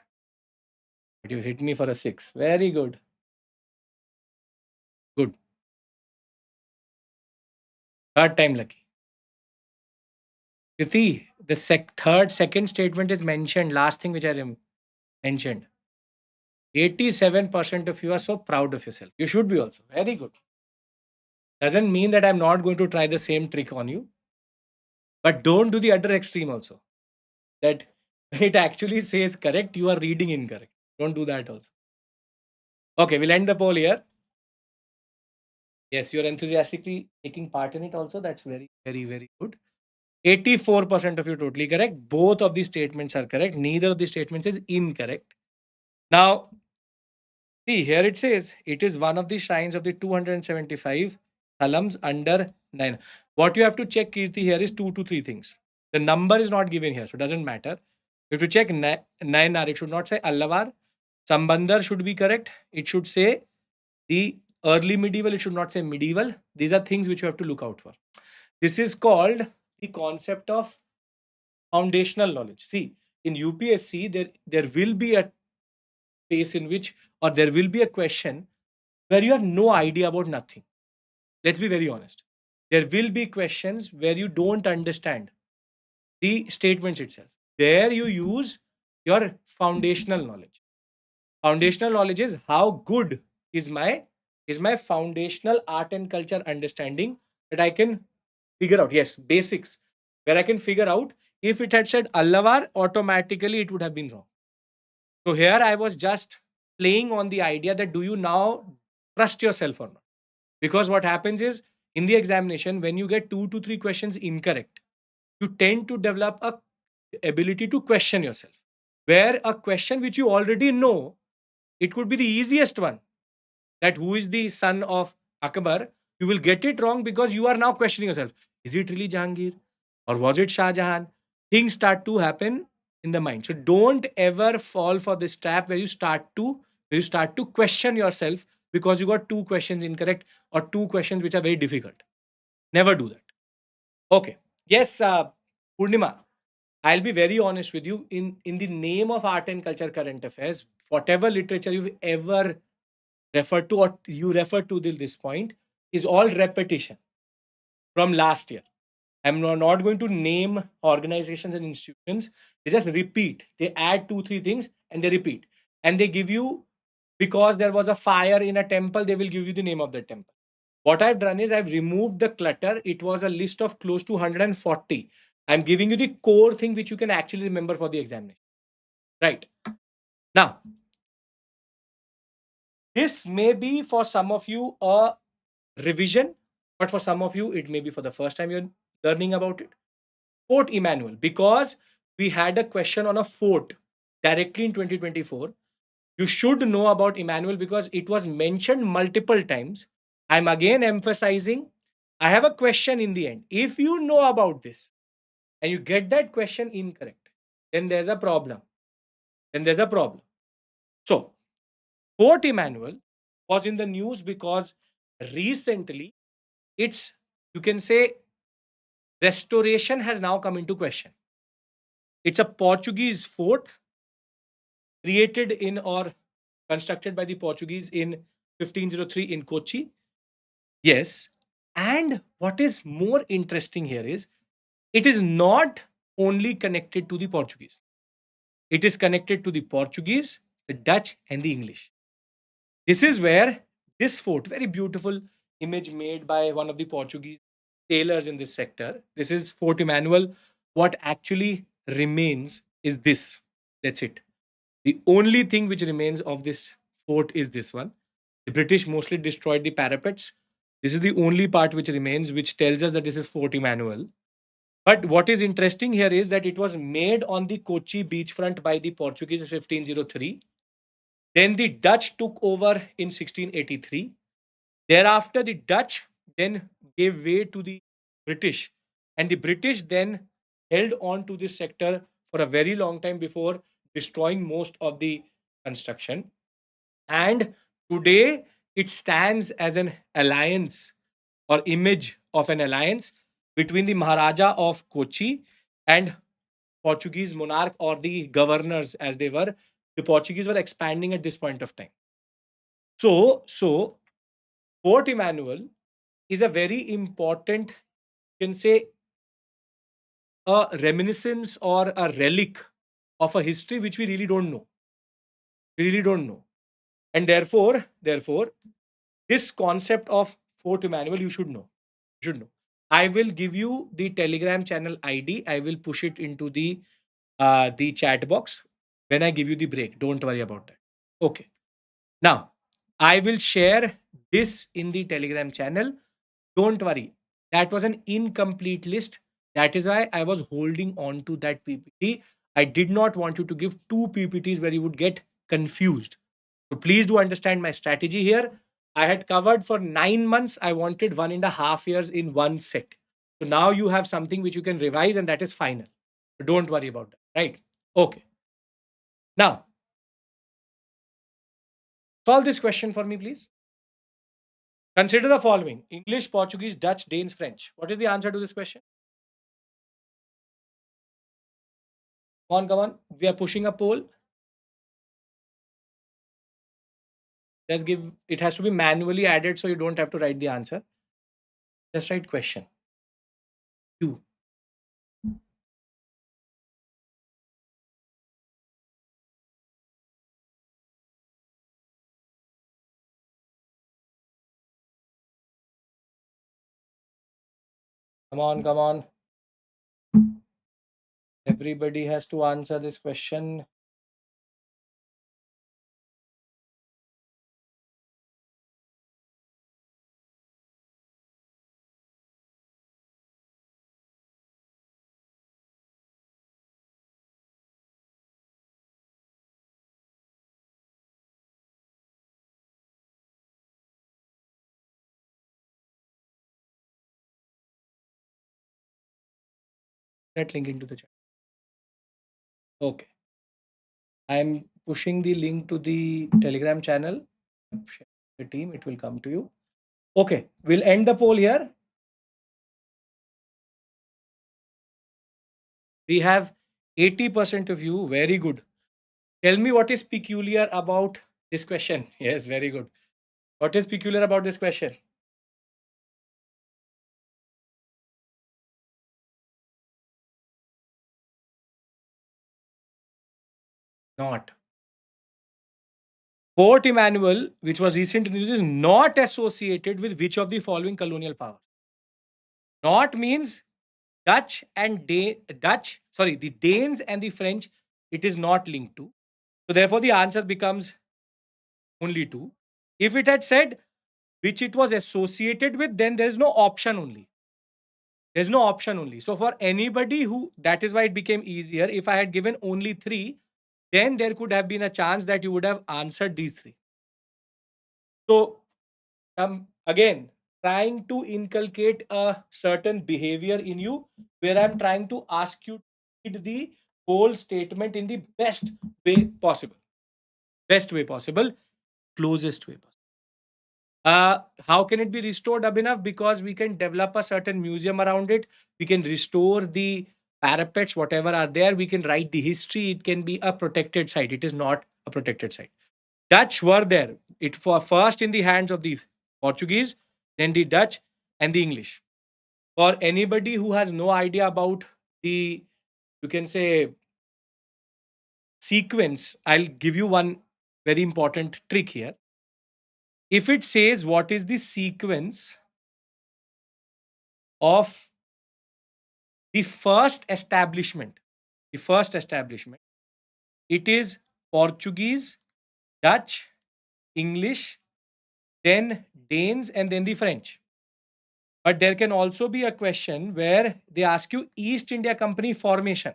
but you hit me for a six. Very good. Good. Third time lucky. Kriti, the second statement is mentioned. Last thing which I mentioned. 87% of you are so proud of yourself. You should be also. Very good. Doesn't mean that I'm not going to try the same trick on you, but don't do the other extreme also. That it actually says correct, you are reading incorrect. Don't do that also. Okay, we'll end the poll here. Yes, you're enthusiastically taking part in it also. That's very, very, very good. 84% of you totally correct. Both of these statements are correct. Neither of these statements is incorrect. Now, see, here it says it is one of the shrines of the 275 thalams under 9. What you have to check, Kirti, here is 2 to 3 things. The number is not given here, so it doesn't matter. If you check 9R, it should not say Allavar. Sambandar should be correct. It should say the early medieval, it should not say medieval. These are things which you have to look out for. This is called the concept of foundational knowledge. See, in UPSC, there will be a phase in which, or there will be a question where you have no idea about nothing. Let's be very honest. There will be questions where you don't understand the statements itself. There you use your foundational knowledge. Foundational knowledge is how good is my foundational art and culture understanding that I can figure out. Yes, basics where I can figure out. If it had said Allavar, automatically it would have been wrong. So here I was just playing on the idea that do you now trust yourself or not? Because what happens is in the examination, when you get 2 to 3 questions incorrect, you tend to develop a ability to question yourself. Where a question which you already know, it could be the easiest one, that who is the son of Akbar, you will get it wrong because you are now questioning yourself. Is it really Jahangir or was it Shah Jahan? Things start to happen in the mind. So don't ever fall for this trap where you start to question yourself because you got 2 questions incorrect or 2 questions which are very difficult. Never do that. Okay. Yes, Purnima, I'll be very honest with you. In the name of art and culture current affairs, whatever literature you've ever referred to or you referred to till this point is all repetition from last year. I'm not going to name organizations and institutions. They just repeat. They add 2 3 things and they repeat. And they give you, because there was a fire in a temple, they will give you the name of the temple. What I've done is I've removed the clutter. It was a list of close to 140. I'm giving you the core thing which you can actually remember for the examination. Right. Now, this may be for some of you a revision, but for some of you, it may be for the first time you're learning about it. Fort Emmanuel, because we had a question on a fort directly in 2024. You should know about Emmanuel because it was mentioned multiple times. I'm again emphasizing, I have a question in the end. If you know about this and you get that question incorrect, then there's a problem. So, Fort Emmanuel was in the news because recently it's, you can say, restoration has now come into question. It's a Portuguese fort created in or constructed by the Portuguese in 1503 in Kochi. Yes. And what is more interesting here is it is not only connected to the Portuguese, it is connected to the Portuguese, the Dutch, and the English. This is where this fort, very beautiful image made by one of the Portuguese tailors in this sector. This is Fort Emmanuel. What actually remains is this. That's it. The only thing which remains of this fort is this one. The British mostly destroyed the parapets. This is the only part which remains, which tells us that this is Fort Emmanuel. But what is interesting here is that it was made on the Kochi beachfront by the Portuguese in 1503. Then the Dutch took over in 1683. Thereafter, the Dutch then gave way to the British, and the British then held on to this sector for a very long time before destroying most of the construction. And today, it stands as an alliance or image of an alliance between the Maharaja of Kochi and Portuguese monarch or the governors as they were. The Portuguese were expanding at this point of time. So Fort Emmanuel is a very important, you can say, a reminiscence or a relic of a history which we really don't know. We really don't know. And therefore, this concept of Fort Emmanuel, you should know. You should know. I will give you the Telegram channel ID. I will push it into the chat box when I give you the break. Don't worry about that. Okay. Now, I will share this in the Telegram channel. Don't worry. That was an incomplete list. That is why I was holding on to that PPT. I did not want you to give two PPTs where you would get confused. So please do understand my strategy here. I had covered for 9 months. I wanted 1.5 years in one set. So now you have something which you can revise, and that is final. So don't worry about that. Right? Okay. Now, solve this question for me, please. Consider the following: English, Portuguese, Dutch, Danes, French. What is the answer to this question? Come on, come on. We are pushing a poll. Let's give it has to be manually added so you don't have to write the answer. Just write question. You. Come on, come on. Everybody has to answer this question. That link into the chat. Okay. I'm pushing the link to the Telegram channel. Share the team, it will come to you. Okay. We'll end the poll here. We have 80% of you. Very good. Tell me what is peculiar about this question. Yes, very good. What is peculiar about this question? Not. Fort Emmanuel, which was recently introduced, is not associated with which of the following colonial powers? Not means the Danes and the French, it is not linked to. So therefore, the answer becomes only two. If it had said which it was associated with, then there's no option only. There's no option only. So for anybody who, that is why it became easier. If I had given only three, then there could have been a chance that you would have answered these three. So again, trying to inculcate a certain behavior in you where I'm trying to ask you to read the whole statement in the best way possible. Best way possible, closest way possible. How can it be restored, Abhinav? Because we can develop a certain museum around it. We can restore the parapets, whatever are there. We can write the history. It can be a protected site. It is not a protected site. Dutch were there. It for first in the hands of the Portuguese, then the Dutch and the English. For anybody who has no idea about the, you can say, sequence, I'll give you one very important trick here. If it says what is the sequence of the first establishment. The first establishment. It is Portuguese, Dutch, English, then Danes, and then the French. But there can also be a question where they ask you East India Company formation.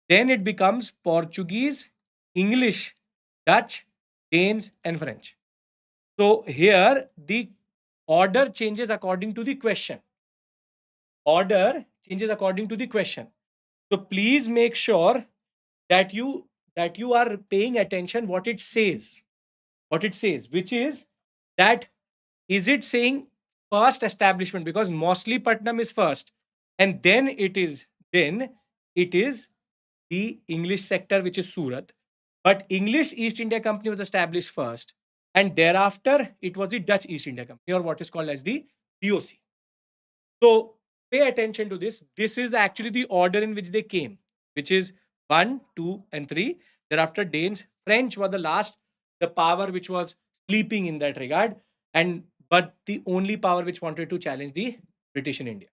Then it becomes Portuguese, English, Dutch, Danes, and French. So here the order changes according to the question. Order changes according to the question. So please make sure that you are paying attention what it says. What it says, which is that is it saying first establishment, because Mosli is first, and then it is the English sector, which is Surat. But English East India Company was established first, and thereafter it was the Dutch East India Company, or what is called as the DOC. So pay attention to this. This is actually the order in which they came, which is 1, 2, and 3. Thereafter, Danes. French were the last, the power which was sleeping in that regard, and but the only power which wanted to challenge the British in India.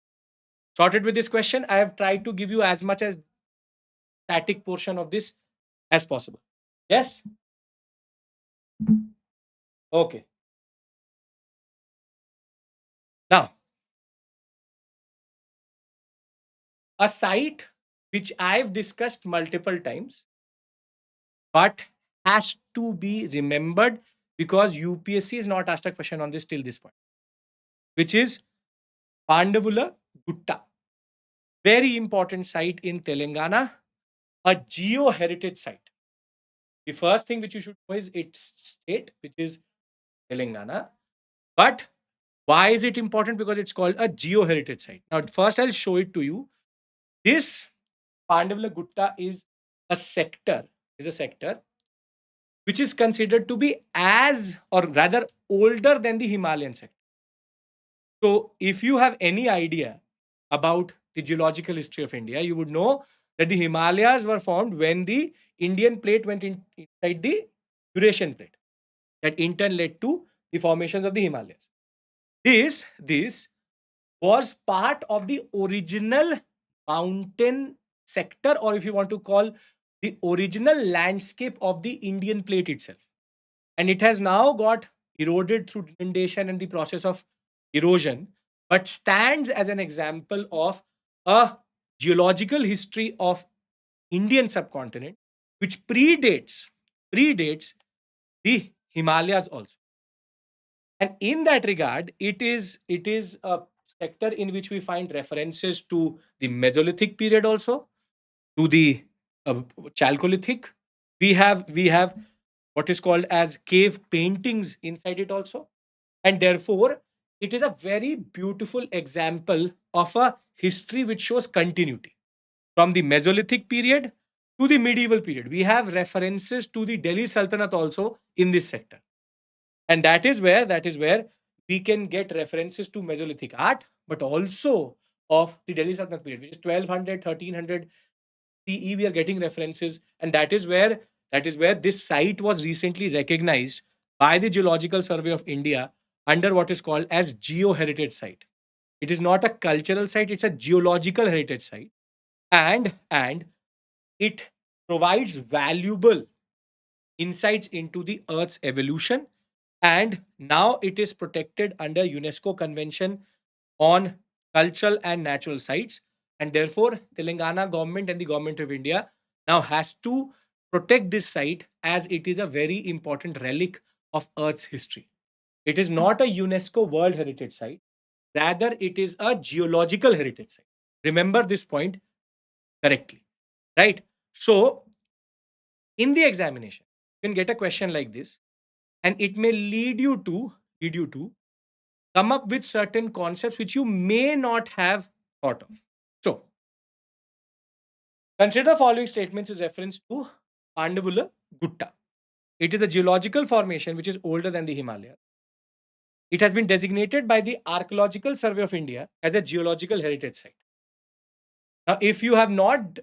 Sorted with this question, I have tried to give you as much as static portion of this as possible. Yes? Okay. Now, a site which I've discussed multiple times but has to be remembered because UPSC is not asked a question on this till this point, which is Pandavula Gutta. Very important site in Telangana, a geo heritage site. The first thing which you should know is its state, which is Telangana. But why is it important? Because it's called a geo heritage site. Now, first I'll show it to you. This Pandavula Gutta is a sector which is considered to be as or rather older than the Himalayan sector. So, if you have any idea about the geological history of India, you would know that the Himalayas were formed when the Indian plate went inside the Eurasian plate. That in turn led to the formations of the Himalayas. This was part of the original mountain sector, or if you want to call the original landscape of the Indian plate itself. And it has now got eroded through inundation and the process of erosion, but stands as an example of a geological history of Indian subcontinent which predates the Himalayas also. And in that regard, it is a sector in which we find references to the Mesolithic period also, to the Chalcolithic. We have what is called as cave paintings inside it also, and therefore it is a very beautiful example of a history which shows continuity from the Mesolithic period to the medieval period. We have references to the Delhi Sultanate also in this sector, and that is where we can get references to Mesolithic art, but also of the Delhi Sultanate period, which is 1200, 1300 CE. We are getting references, and that is where this site was recently recognized by the Geological Survey of India under what is called as geo heritage site. It is not a cultural site; it's a geological heritage site, and it provides valuable insights into the Earth's evolution. And now it is protected under UNESCO Convention on Cultural and Natural Sites. And therefore, Telangana government and the government of India now has to protect this site as it is a very important relic of Earth's history. It is not a UNESCO World Heritage Site, rather, it is a geological heritage site. Remember this point correctly, right? So, in the examination, you can get a question like this, and it may lead you to come up with certain concepts which you may not have thought of. So, consider the following statements with reference to Pandavula Gutta. It is a geological formation which is older than the Himalaya. It has been designated by the Archaeological Survey of India as a geological heritage site. Now, if you have not,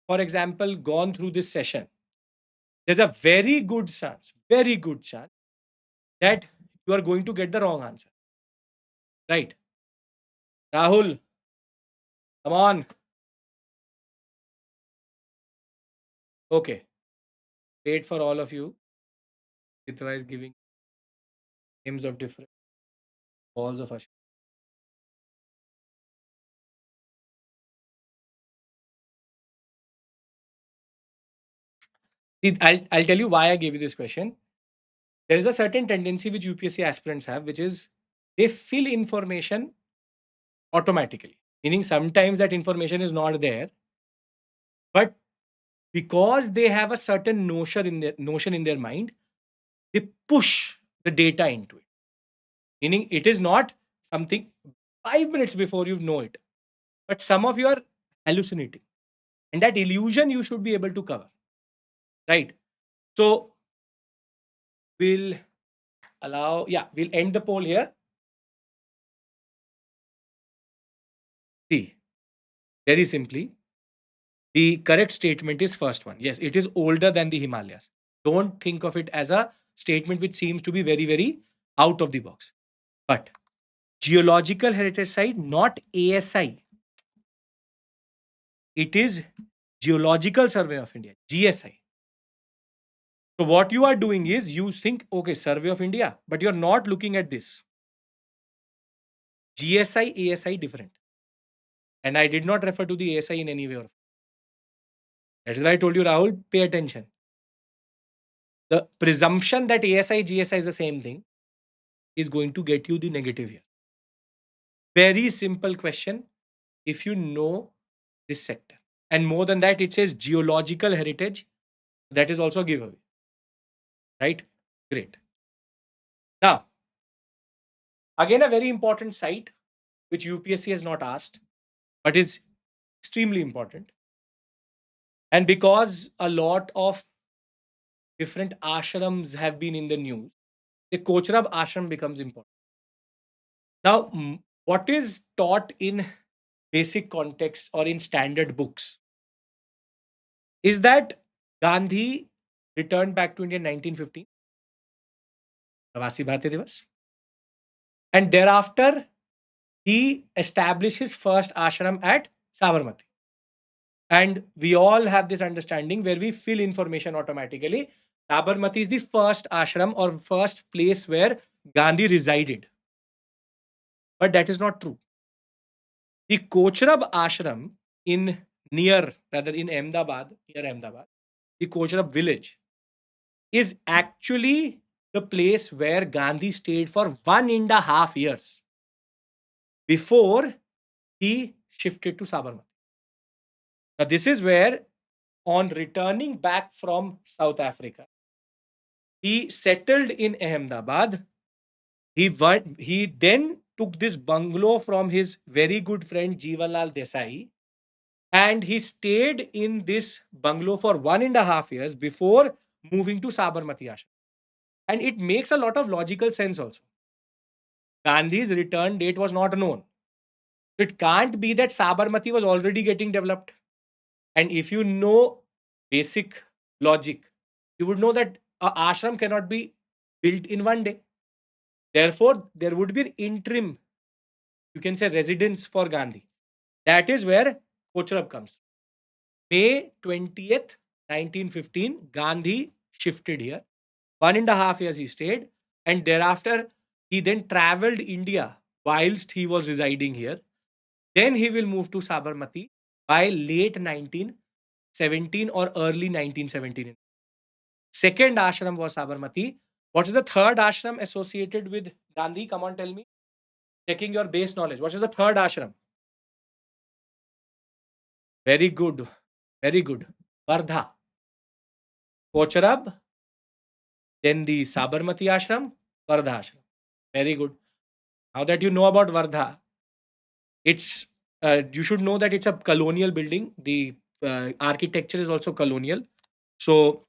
for example, gone through this session, there's a very good chance that you are going to get the wrong answer, right? Rahul, come on. Okay. Wait for all of you. Ritva is giving names of different balls of Ashwin. See, I'll tell you why I gave you this question. There is a certain tendency which UPSC aspirants have, which is they fill information automatically. Meaning sometimes that information is not there, but because they have a certain notion in their mind, they push the data into it. Meaning it is not something 5 minutes before you know it, but some of you are hallucinating. And that illusion you should be able to cover. Right. So we'll we'll end the poll here. See, very simply, the correct statement is first one. Yes, it is older than the Himalayas. Don't think of it as a statement which seems to be very, very out of the box. But geological heritage site, not ASI. It is Geological Survey of India, GSI. So what you are doing is you think, okay, Survey of India, but you're not looking at this. GSI, ASI different. And I did not refer to the ASI in any way. That is why I told you, Rahul, pay attention. The presumption that ASI, GSI is the same thing is going to get you the negative here. Very simple question. If you know this sector, and more than that, it says geological heritage, that is also a giveaway. Right? Great. Now, again, a very important site which UPSC has not asked, but is extremely important. And because a lot of different ashrams have been in the news, the Kochrab ashram becomes important. Now, what is taught in basic context or in standard books is that Gandhi returned back to India in 1915, Pravasi Bharatiya Divas, and thereafter he established his first ashram at Sabarmati. And we all have this understanding where we fill information automatically. Sabarmati is the first ashram or first place where Gandhi resided. But that is not true. The Kochrab ashram in Ahmedabad, near Ahmedabad, the Kochrab village is actually the place where Gandhi stayed for 1.5 years before he shifted to Sabarmati. Now, this is where, on returning back from South Africa, he settled in Ahmedabad. He then took this bungalow from his very good friend Jivanlal Desai, and he stayed in this bungalow for 1.5 years before moving to Sabarmati Ashram. And it makes a lot of logical sense also. Gandhi's return date was not known. It can't be that Sabarmati was already getting developed. And if you know basic logic, you would know that a ashram cannot be built in one day. Therefore, there would be an interim, you can say, residence for Gandhi. That is where Kochrab comes. May 20th, 1915, Gandhi shifted here. 1.5 years he stayed, and thereafter he then traveled India whilst he was residing here. Then he will move to Sabarmati by late 1917 or early 1917. Second ashram was Sabarmati. What is the third ashram associated with Gandhi? Come on, tell me. Checking your base knowledge. What is the third ashram? Very good. Very good. Vardha. Kocharab. Then the Sabarmati ashram. Vardha ashram. Very good. Now that you know about Vardha, it's you should know that it's a colonial building. The architecture is also colonial. So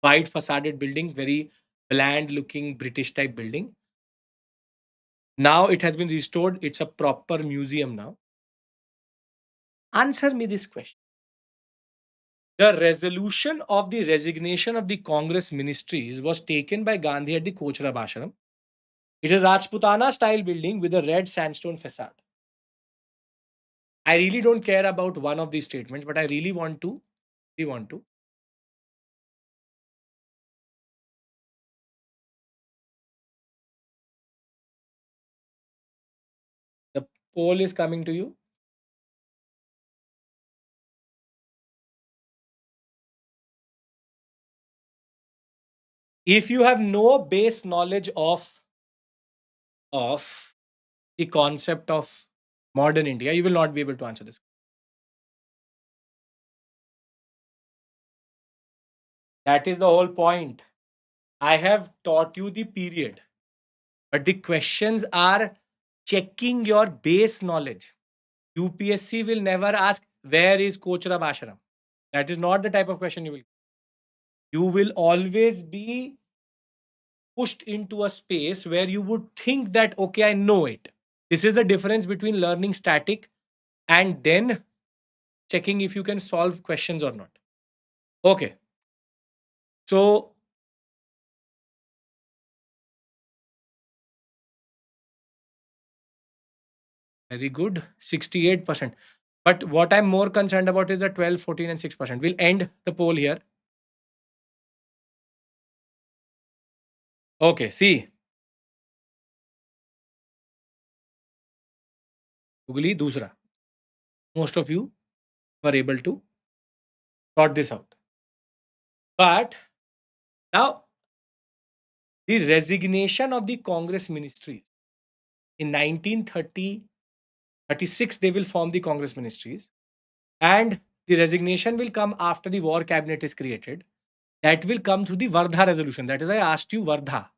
wide facaded building, very bland looking British type building. Now it has been restored. It's a proper museum now. Answer me this question. The resolution of the resignation of the Congress ministries was taken by Gandhi at the Kochrab Ashram. It is a Rajputana style building with a red sandstone facade. I really don't care about one of these statements, but I really want to. The poll is coming to you. If you have no base knowledge of the concept of modern India, you will not be able to answer this. That is the whole point. I have taught you the period, but the questions are checking your base knowledge. UPSC will never ask, where is Kochrab Ashram? That is not the type of question you will. You will always be pushed into a space where you would think that, okay, I know it. This is the difference between learning static and then checking if you can solve questions or not. Okay. So, very good. 68%. But what I'm more concerned about is the 12, 14, and 6%. We'll end the poll here. Okay. See, Ugly Dusra. Most of you were able to sort this out. But now, the resignation of the Congress ministries in 1930, 36, they will form the Congress ministries, and the resignation will come after the war cabinet is created. That will come through the Vardha resolution. That is why I asked you Vardha.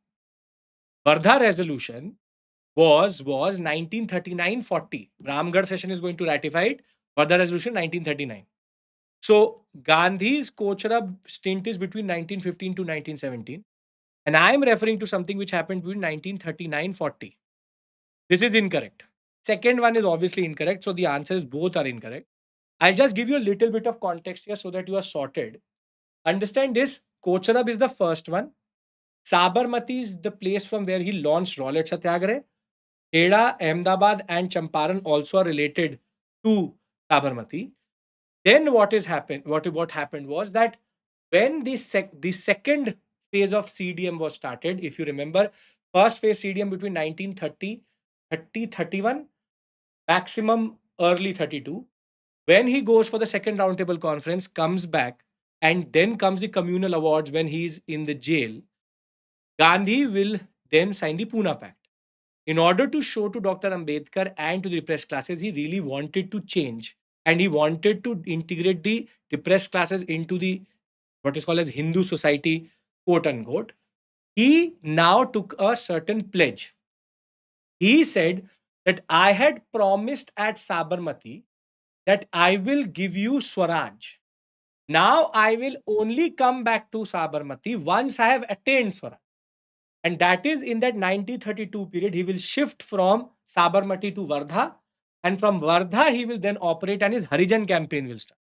Vardha resolution was 1939-40. Ramgarh session is going to ratify it. Vardha resolution 1939. So Gandhi's Kochrab stint is between 1915 to 1917. And I am referring to something which happened between 1939-40. This is incorrect. Second one is obviously incorrect. So the answers both are incorrect. I'll just give you a little bit of context here so that you are sorted. Understand this. Kocharab is the first one. Sabarmati is the place from where he launched Rowlatt Satyagraha. Kheda, Ahmedabad, and Champaran also are related to Sabarmati. Then what happened was that when the second phase of CDM was started, if you remember, first phase CDM between 1930, 31, maximum early 32. When he goes for the second roundtable conference, comes back, and then comes the communal awards when he's in the jail, Gandhi will then sign the Pune Pact. In order to show to Dr. Ambedkar and to the depressed classes, he really wanted to change, and he wanted to integrate the depressed classes into the what is called as Hindu society, quote unquote. He now took a certain pledge. He said that I had promised at Sabarmati that I will give you Swaraj. Now I will only come back to Sabarmati once I have attained Swaraj. And that is in that 1932 period, he will shift from Sabarmati to Wardha. And from Wardha, he will then operate and his Harijan campaign will start.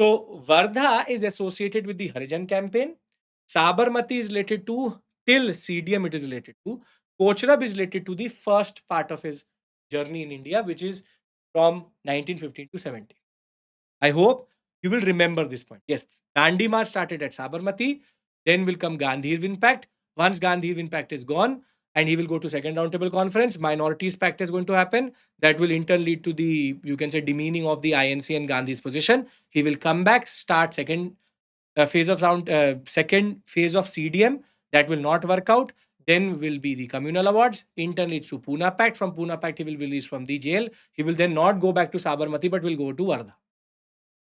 So Wardha is associated with the Harijan campaign. Sabarmati is related to, till CDM it is related to. Kochrab is related to the first part of his journey in India, which is from 1915 to 17. I hope you will remember this point. Yes, Dandi March started at Sabarmati, then will come Gandhi Irwin Pact. Once Gandhi Irwin Pact is gone, and he will go to second roundtable conference, Minorities Pact is going to happen. That will in turn lead to the, you can say, demeaning of the INC and Gandhi's position. He will come back, start second phase of CDM. That will not work out. Then will be the communal awards. In turn leads to Pune Pact. From Pune Pact, he will be released from the jail. He will then not go back to Sabarmati, but will go to Wardha.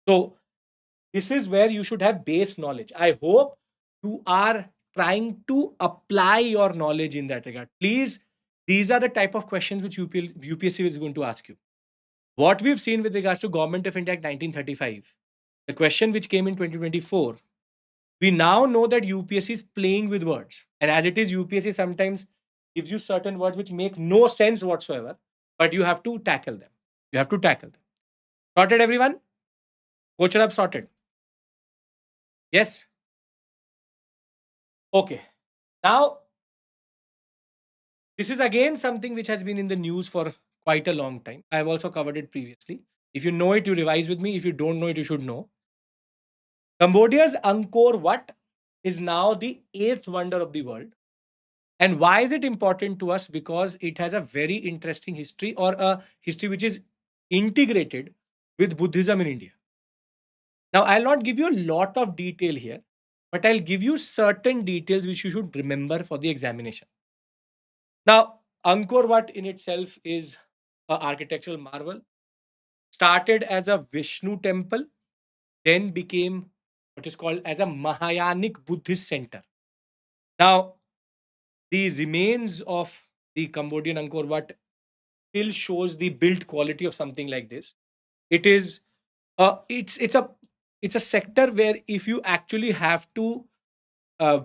So this is where you should have base knowledge. I hope you are trying to apply your knowledge in that regard. Please, these are the type of questions which UPSC is going to ask you. What we've seen with regards to Government of India Act 1935, the question which came in 2024, we now know that UPSC is playing with words. And as it is, UPSC sometimes gives you certain words which make no sense whatsoever, but you have to tackle them. You have to tackle them. Sorted, everyone? Coach up sorted. Yes? Okay. Now, this is again something which has been in the news for quite a long time. I have also covered it previously. If you know it, you revise with me. If you don't know it, you should know. Cambodia's Angkor Wat is now the eighth wonder of the world. And why is it important to us? Because it has a very interesting history, or a history which is integrated with Buddhism in India. Now, I'll not give you a lot of detail here, but I'll give you certain details which you should remember for the examination. Now, Angkor Wat in itself is an architectural marvel. Started as a Vishnu temple, then became what is called as a Mahayanic Buddhist center. Now, the remains of the Cambodian Angkor Wat still shows the built quality of something like this. It is it's a it's a sector where if you actually have to uh,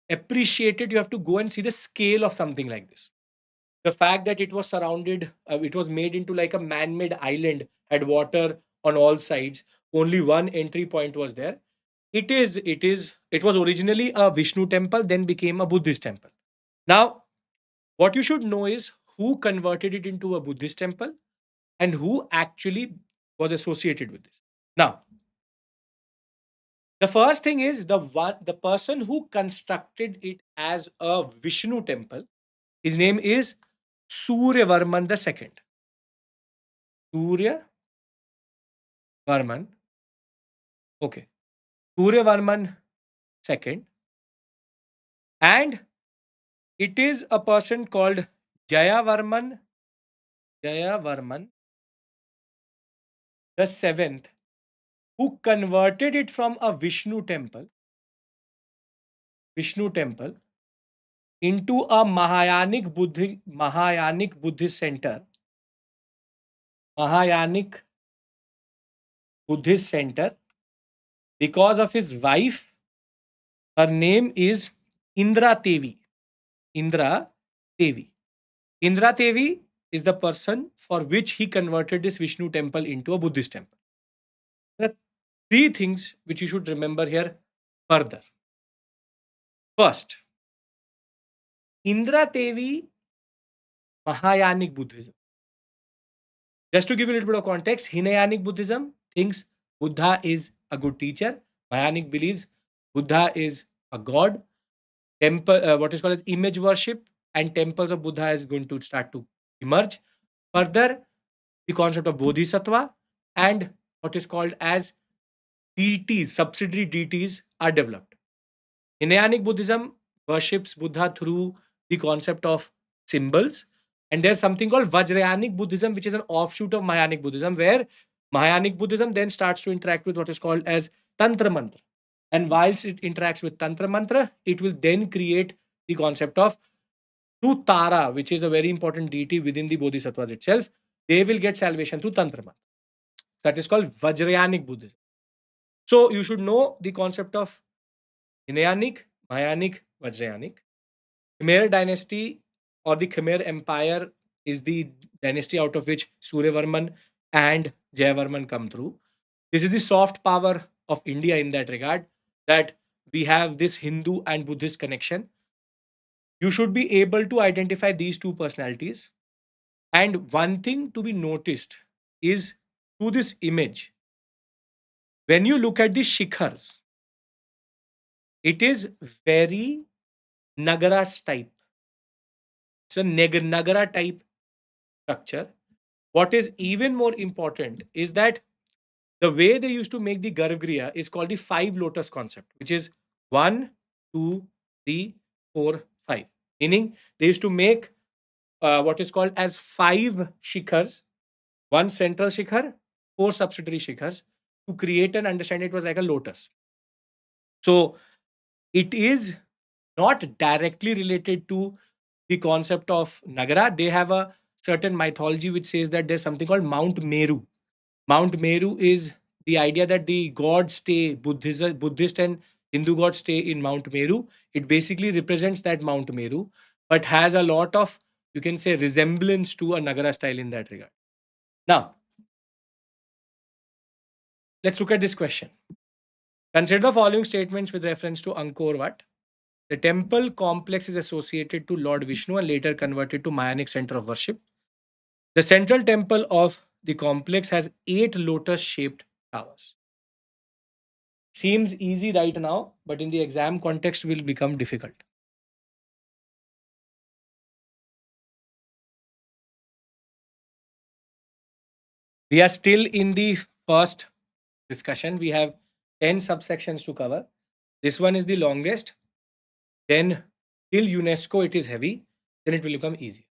appreciate it, you have to go and see the scale of something like this. The fact that it was surrounded, it was made into like a man-made island, had water on all sides. Only one entry point was there. It was originally a Vishnu temple, then became a Buddhist temple. Now, what you should know is who converted it into a Buddhist temple and who actually was associated with this. Now, the first thing is the person who constructed it as a Vishnu temple. His name is Suryavarman the second. Suryavarman. Okay. Suryavarman second. And it is a person called Jayavarman. Jayavarman the seventh, who converted it from a Vishnu temple into a Mahayanic Buddhist center. Mahayanic Buddhist center, because of his wife. Her name is Indra Devi. Indra Devi. Indra Devi is the person for which he converted this Vishnu temple into a Buddhist temple. There are three things which you should remember here further. First, Indra Devi, Mahayanic Buddhism. Just to give you a little bit of context, Hinayanic Buddhism thinks Buddha is a good teacher. Mahayanic believes Buddha is a god. Temple, what is called as image worship, and temples of Buddha is going to start to emerge. Further, the concept of Bodhisattva and what is called as deities, subsidiary deities are developed. Hinayanic Buddhism worships Buddha through the concept of symbols. And there's something called Vajrayanic Buddhism, which is an offshoot of Mahayanic Buddhism, where Mahayanic Buddhism then starts to interact with what is called as Tantra Mantra. And whilst it interacts with Tantra Mantra, it will then create the concept of through Tara, which is a very important deity within the Bodhisattvas itself. They will get salvation through Tantra Mantra. That is called Vajrayanic Buddhism. So you should know the concept of Hinayanic, Mahayanic, Vajrayanic. Khmer dynasty or the Khmer Empire is the dynasty out of which Suryavarman and Jayavarman come through. This is the soft power of India in that regard, that we have this Hindu and Buddhist connection. You should be able to identify these two personalities. And one thing to be noticed is through this image, when you look at the shikhars, it is very Nagara type. It's a Nagara type structure. What is even more important is that the way they used to make the Garbhagriha is called the five lotus concept, which is one, two, three, four, five. Meaning they used to make what is called as five shikhars, one central shikhar, four subsidiary shikhars, to create and understand it was like a lotus. So it is not directly related to the concept of Nagara. They have a certain mythology which says that there's something called Mount Meru. Mount Meru is the idea that the gods stay, Buddhist and Hindu gods stay in Mount Meru. It basically represents that Mount Meru, but has a lot of, you can say, resemblance to a Nagara style in that regard. Now, let's look at this question. Consider the following statements with reference to Angkor Wat. The temple complex is associated to Lord Vishnu and later converted to Mahayanic center of worship. The central temple of the complex has 8 lotus shaped towers. Seems easy right now, but in the exam context will become difficult. We are still in the first discussion. We have 10 subsections to cover. This one is the longest. Then, till UNESCO, it is heavy. Then it will become easy.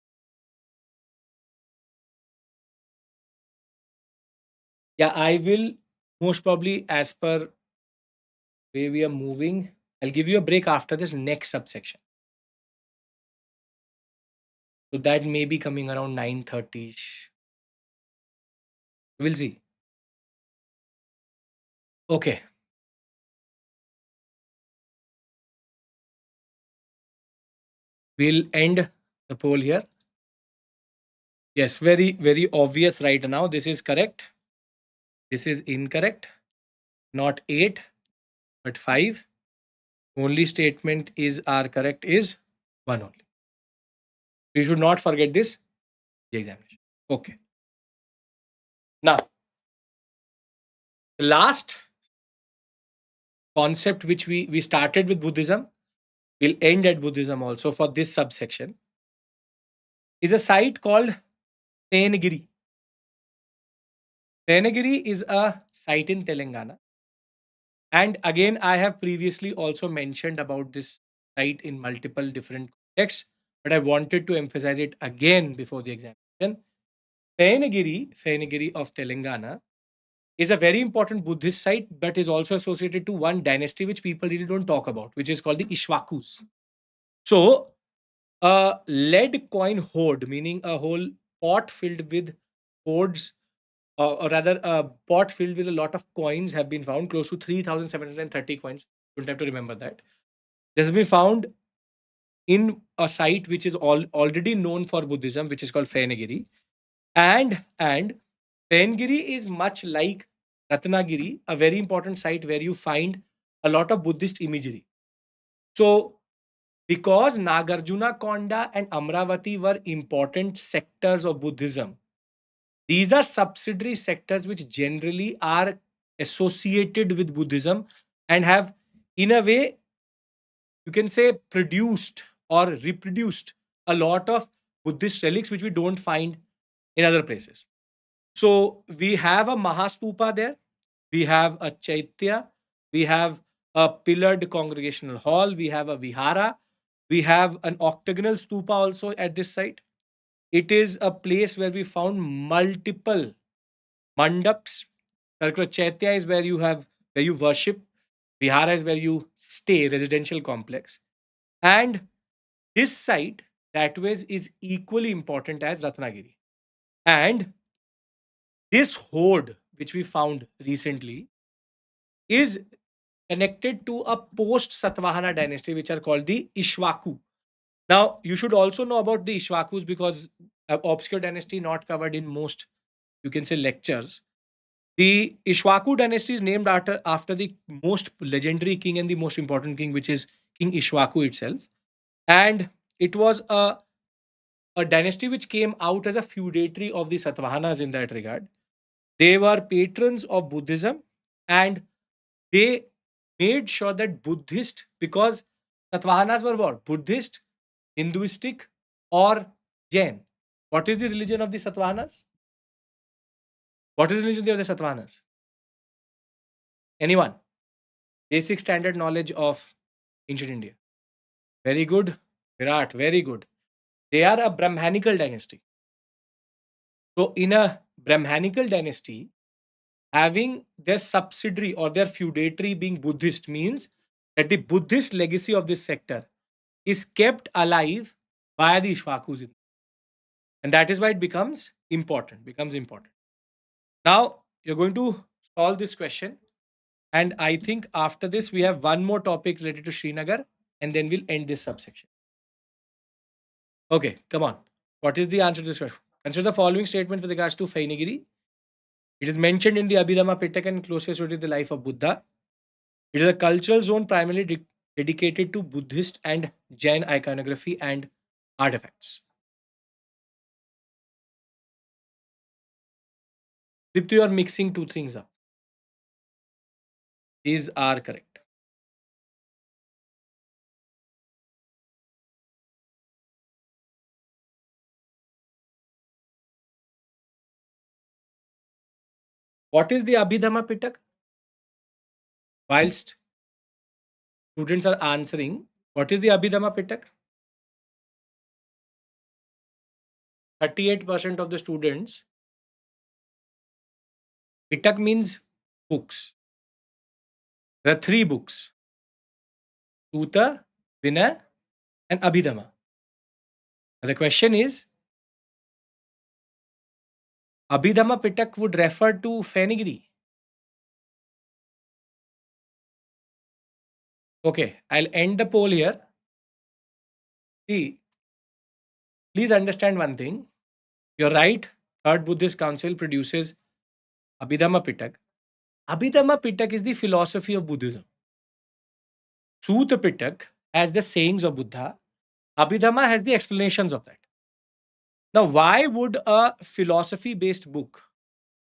Yeah, I will most probably, as per way we are moving, I'll give you a break after this next subsection. So that may be coming around 9:30. We'll see. Okay, we'll end the poll here. Yes, very, very obvious right now. This is correct. This is incorrect. Not 8, but 5. Only statement is are correct is 1 only. You should not forget this the examination. Okay. Now, the last concept which we started with Buddhism, will end at Buddhism also for this subsection, is a site called Tenagiri. Tenagiri is a site in Telangana. And again, I have previously also mentioned about this site in multiple different contexts, but I wanted to emphasize it again before the examination. Fenagiri of Telangana, is a very important Buddhist site, but is also associated to one dynasty which people really don't talk about, which is called the Ishwakus. So, a lead coin hoard, meaning a whole pot filled with hoards, or rather, a pot filled with a lot of coins have been found, close to 3,730 coins. You don't have to remember that. This has been found in a site which is already known for Buddhism, which is called Fenagiri. And Pengiri is much like Ratnagiri, a very important site where you find a lot of Buddhist imagery. So, because Nagarjuna Konda and Amravati were important sectors of Buddhism, these are subsidiary sectors which generally are associated with Buddhism and have, in a way, you can say, produced or reproduced a lot of Buddhist relics which we don't find in other places. So we have a Mahastupa there, we have a Chaitya, we have a pillared congregational hall, we have a Vihara, we have an octagonal stupa also at this site. It is a place where we found multiple mandaps. Chaitya is where you worship, Vihara is where you stay, residential complex. And this site, that ways, is equally important as Ratnagiri. And this hoard, which we found recently, is connected to a post Satvahana dynasty, which are called the Ishwaku. Now, you should also know about the Ishwakus because obscure dynasty not covered in most, you can say, lectures. The Ishwaku dynasty is named after the most legendary king and the most important king, which is King Ishwaku itself. And it was a dynasty which came out as a feudatory of the Satvahanas in that regard. They were patrons of Buddhism and they made sure that Buddhist, because Satvahanas were what? Buddhist, Hinduistic, or Jain. What is the religion of the Satvahanas? What is the religion of the Satvahanas? Anyone? Basic standard knowledge of ancient India. Very good. Virat, very good. They are a Brahmanical dynasty. So, in a Brahmanical dynasty, having their subsidiary or their feudatory being Buddhist means that the Buddhist legacy of this sector is kept alive by the Ishwakus. And that is why it becomes important. Now, you're going to solve this question. And I think after this, we have one more topic related to Srinagar, and then we'll end this subsection. Okay, come on. What is the answer to this question? Consider the following statement with regards to Fainagiri. It is mentioned in the Abhidhamma Pitaka and closely associated with the life of Buddha. It is a cultural zone primarily dedicated to Buddhist and Jain iconography and artifacts. Dipti, you are mixing two things up. Is are correct. What is the Abhidhamma Pitak? Whilst students are answering, what is the Abhidhamma Pitak? 38% of the students, Pitak means books. There are three books: Tuta, Vinay, and Abhidhamma. The question is, Abhidhamma Pitak would refer to Fenigiri. Okay, I'll end the poll here. See, please understand one thing. You're right. Third Buddhist Council produces Abhidhamma Pitak. Abhidhamma Pitak is the philosophy of Buddhism. Sutta Pitak has the sayings of Buddha. Abhidhamma has the explanations of that. Now, why would a philosophy based book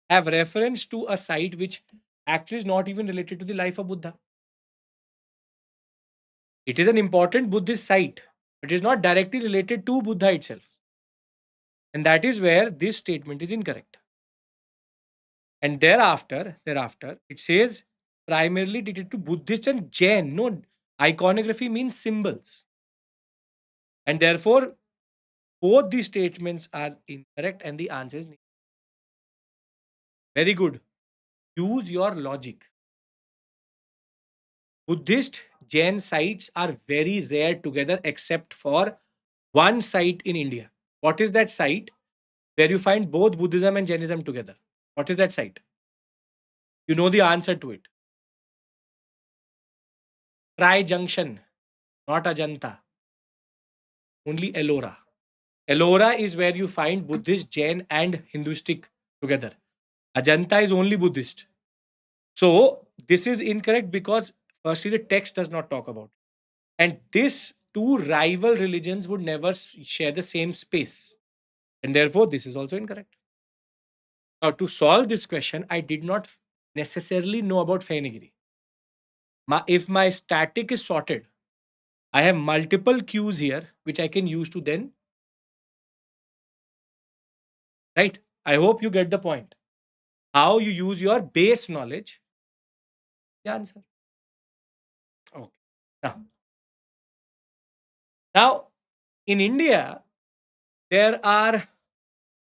have reference to a site which actually is not even related to the life of Buddha? It is an important Buddhist site, but it is not directly related to Buddha itself. And that is where this statement is incorrect. And thereafter, it says primarily related to Buddhist and Jain. No, iconography means symbols. And therefore, both these statements are incorrect, and the answer is very good. Use your logic. Buddhist Jain sites are very rare together except for one site in India. What is that site where you find both Buddhism and Jainism together? What is that site? You know the answer to it. Tri Junction, not Ajanta, only Ellora. Ellora is where you find Buddhist, Jain, and Hinduistic together. Ajanta is only Buddhist. So this is incorrect because firstly the text does not talk about it. And this two rival religions would never share the same space. And therefore this is also incorrect. Now to solve this question, I did not necessarily know about Fenigiri. If my static is sorted, I have multiple cues here which I can use to then, right? I hope you get the point. How you use your base knowledge, the answer. Okay. Now, now in India, there are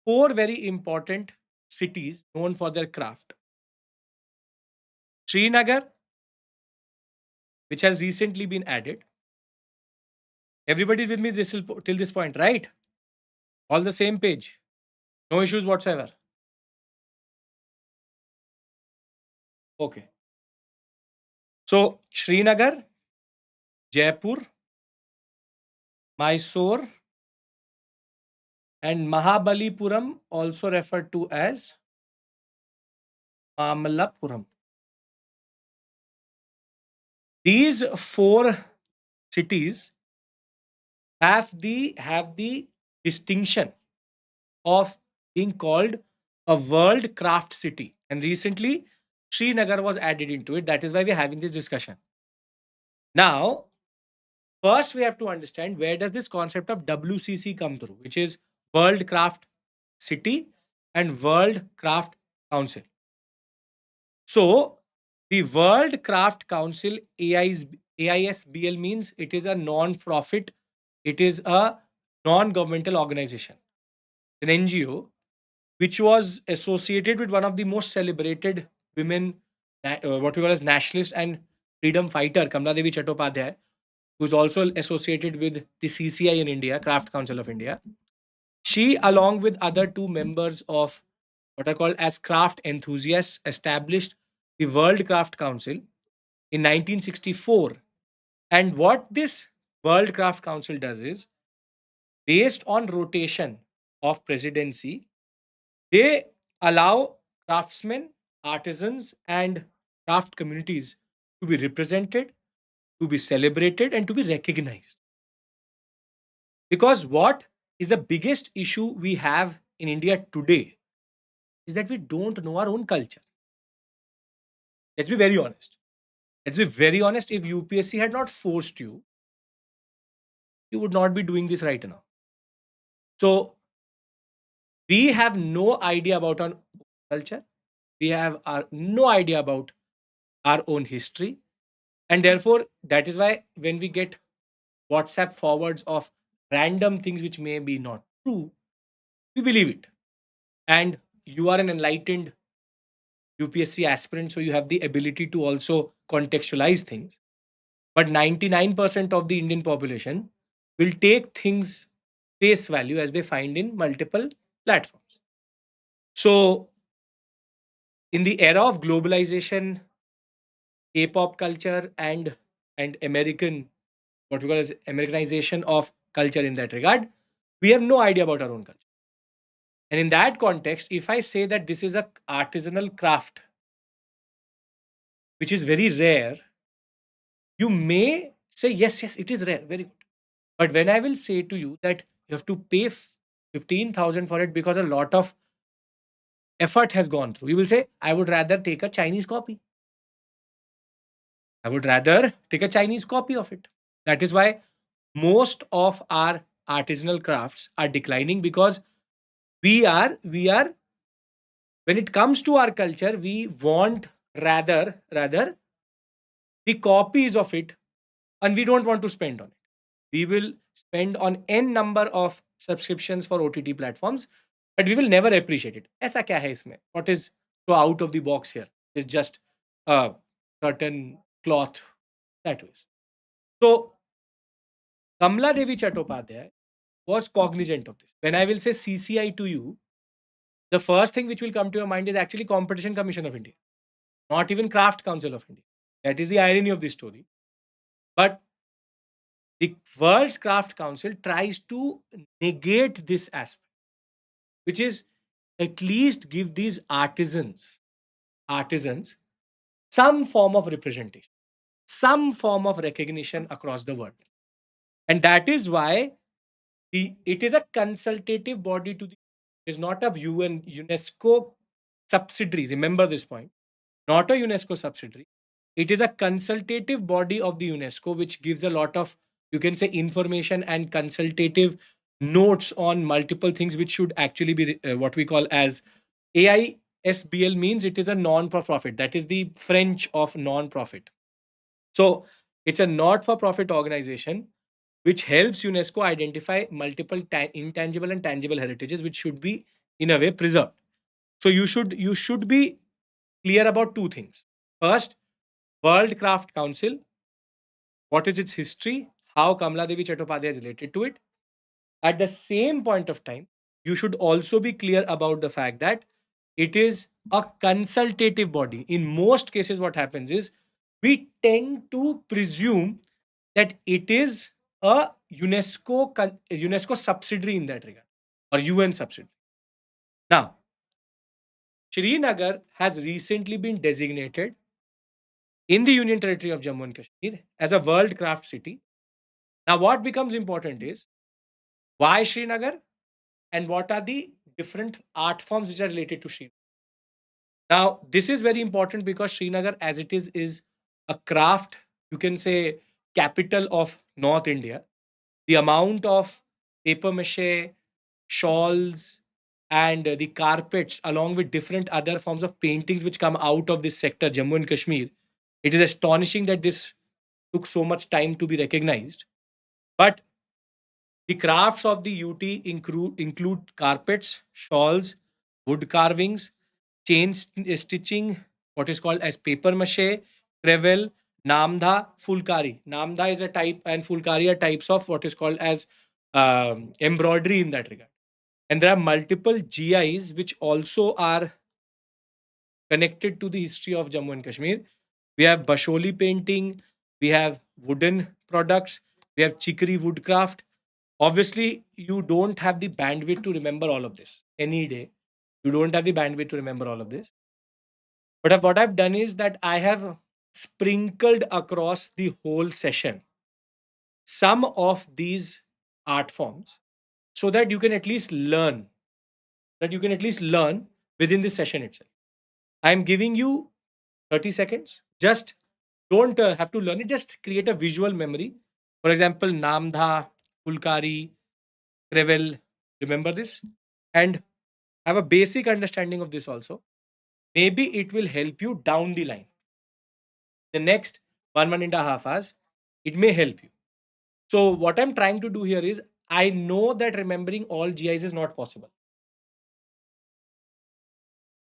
four very important cities known for their craft. Srinagar, which has recently been added. Everybody's with me till this point, right? All the same page. No issues whatsoever. Okay. So, Srinagar, Jaipur, Mysore, and Mahabalipuram, also referred to as Mamallapuram. These four cities have the distinction of being called a world craft city. And recently, Srinagar was added into it. That is why we're having this discussion. Now, first we have to understand where does this concept of WCC come through, which is World Craft City and World Craft Council. So, the World Craft Council AISBL means it is a non-profit, it is a non-governmental organization, an NGO which was associated with one of the most celebrated women, what we call as nationalist and freedom fighter, Kamla Devi Chattopadhyay, who is also associated with the CCI in India, Craft Council of India. She, along with other two members of what are called as craft enthusiasts, established the World Craft Council in 1964. And what this World Craft Council does is, based on rotation of presidency, they allow craftsmen, artisans, and craft communities to be represented, to be celebrated, and to be recognized. Because what is the biggest issue we have in India today is that we don't know our own culture. Let's be very honest. Let's be very honest. If UPSC had not forced you, you would not be doing this right now. So we have no idea about our culture. We have no idea about our own history. And therefore, that is why when we get WhatsApp forwards of random things which may be not true, we believe it. And you are an enlightened UPSC aspirant, so you have the ability to also contextualize things. But 99% of the Indian population will take things face value as they find in multiple platforms. So, in the era of globalization, K-pop culture and American, what we call as Americanization of culture in that regard, we have no idea about our own culture. And in that context, if I say that this is a artisanal craft which is very rare, you may say yes, yes, it is rare, very good. But when I will say to you that you have to pay 15,000 for it because a lot of effort has gone through, you will say, I would rather take a Chinese copy. I would rather take a Chinese copy of it. That is why most of our artisanal crafts are declining, because we are when it comes to our culture, we want rather the copies of it, and we don't want to spend on it. We will spend on n number of subscriptions for OTT platforms, but we will never appreciate it. ऐसा क्या है इसमें? What is so out of the box here? It's just a certain cloth that way. So Kamla Devi Chattopadhyay was cognizant of this. When I will say CCI to you, the first thing which will come to your mind is actually Competition Commission of India, not even Craft Council of India. That is the irony of this story. But the World's Craft Council tries to negate this aspect, which is at least give these artisans some form of representation, some form of recognition across the world. And that is why it is a consultative body to the, it is not a UNESCO subsidiary. Remember this point. Not a UNESCO subsidiary. It is a consultative body of the UNESCO, which gives a lot of, you can say, information and consultative notes on multiple things, which should actually be what we call as AISBL, means it is a non-profit. That is the French of non-profit. So it's a not-for-profit organization which helps UNESCO identify multiple intangible and tangible heritages, which should be in a way preserved. So you should be clear about two things. First, World Craft Council, what is its history, how Kamla Devi Chattopadhyay is related to it. At the same point of time, you should also be clear about the fact that it is a consultative body. In most cases, what happens is we tend to presume that it is a UNESCO subsidiary in that regard, or UN subsidiary. Now, Srinagar has recently been designated in the Union Territory of Jammu and Kashmir as a World Craft City. Now, what becomes important is why Srinagar and what are the different art forms which are related to Srinagar. Now, this is very important because Srinagar, as it is a craft, you can say, capital of North India. The amount of paper mache, shawls, and the carpets, along with different other forms of paintings which come out of this sector, Jammu and Kashmir, it is astonishing that this took so much time to be recognized. But the crafts of the UT include carpets, shawls, wood carvings, stitching, what is called as paper mache, crevel, namda, fulkari. Namda is a type, and fulkari are types of what is called as embroidery in that regard. And there are multiple GIs which also are connected to the history of Jammu and Kashmir. We have Basholi painting, we have wooden products, we have Chikri woodcraft. Obviously, you don't have the bandwidth to remember all of this any day. You don't have the bandwidth to remember all of this. But what I've done is that I have sprinkled across the whole session some of these art forms so that you can at least learn, within this session itself. I'm giving you 30 seconds. Just don't have to learn it. Just create a visual memory. For example, Namdha, Fulkari, Crevel. Remember this and have a basic understanding of this also. Maybe it will help you down the line. The next 1.5 hours, it may help you. So what I'm trying to do here is I know that remembering all GIs is not possible.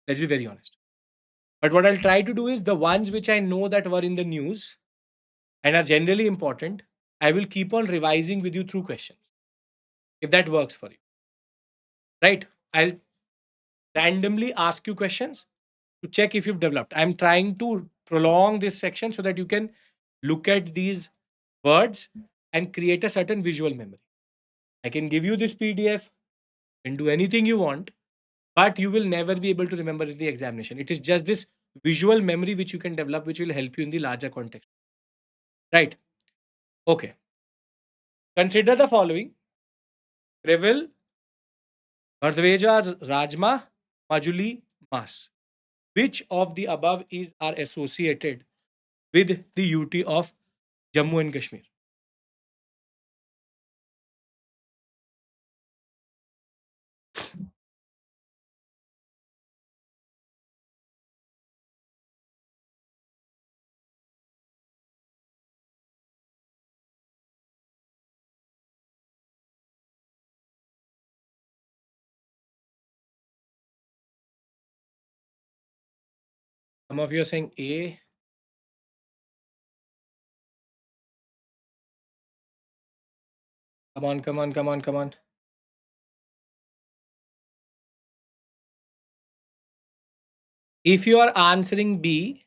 Let's be very honest. But what I'll try to do is the ones which I know that were in the news and are generally important, I will keep on revising with you through questions. If that works for you. Right? I'll randomly ask you questions to check if you've developed. I'm trying to prolong this section so that you can look at these words and create a certain visual memory. I can give you this PDF and do anything you want, but you will never be able to remember in the examination. It is just this visual memory which you can develop, which will help you in the larger context. Right? Okay. Consider the following: Krevil, Bhardwaja, Rajma, Majuli, Mas. Which of the above is are associated with the UT of Jammu and Kashmir? Some of you are saying A. Come on, come on, come on, come on. If you are answering B,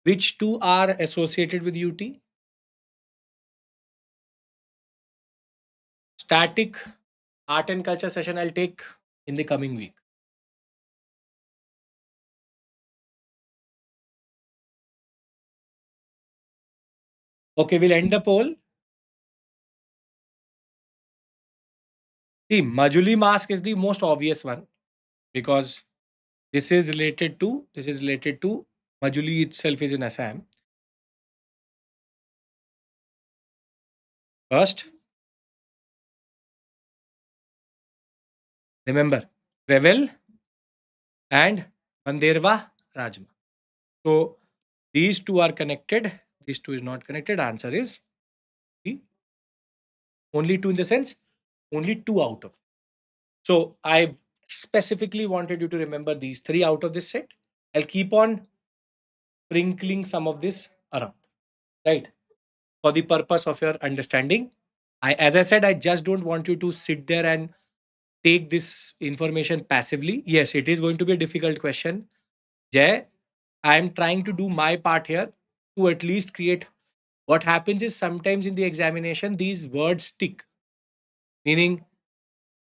which two are associated with UT? Static art and culture session I'll take in the coming week. Okay, we'll end the poll. See, Majuli mask is the most obvious one because this is related to Majuli itself is in Assam. First, remember Revel and Manderva Rajma. So these two are connected. These two is not connected. Answer is B. Only two in the sense, only two out of. So I specifically wanted you to remember these three out of this set. I'll keep on sprinkling some of this around, right? For the purpose of your understanding. As I said, I just don't want you to sit there and take this information passively. Yes, it is going to be a difficult question. Jay, I am trying to do my part here to at least create. What happens is sometimes in the examination, these words stick, meaning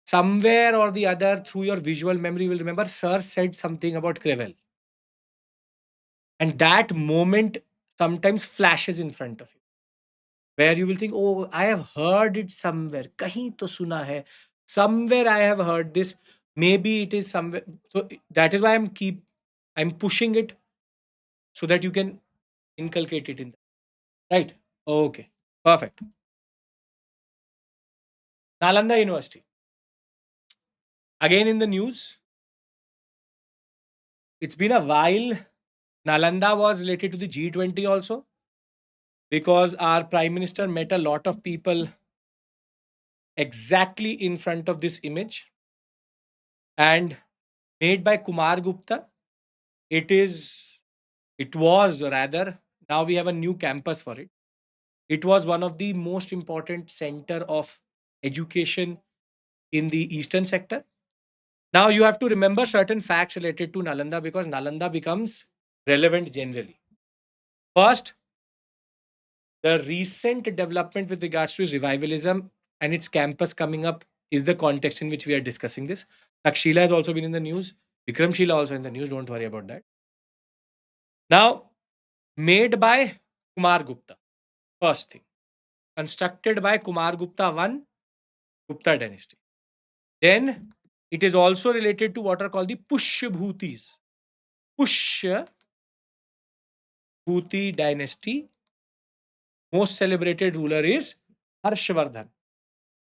somewhere or the other through your visual memory, you will remember Sir said something about Crevel. And that moment sometimes flashes in front of you, where you will think, oh, I have heard it somewhere. Kahin to suna hai. Somewhere I have heard this. Maybe it is somewhere. So that is why I'm pushing it so that you can inculcate it in. Right. Okay. Perfect. Nalanda University. Again in the news. It's been a while. Nalanda was related to the G20 also because our Prime Minister met a lot of people exactly in front of this image and made by Kumar Gupta. It is, it was rather, now we have a new campus for it. It was one of the most important center of education in the eastern sector. Now you have to remember certain facts related to Nalanda because Nalanda becomes relevant generally. First, the recent development with regards to revivalism and its campus coming up is the context in which we are discussing this. Takshila has also been in the news. Vikram Shila also in the news. Don't worry about that. Now, made by Kumar Gupta. First thing, constructed by Kumar Gupta I, Gupta dynasty. Then It is also related to what are called the Pushyabhutis. Pushyabhuti dynasty. Most celebrated ruler is Harshvardhan.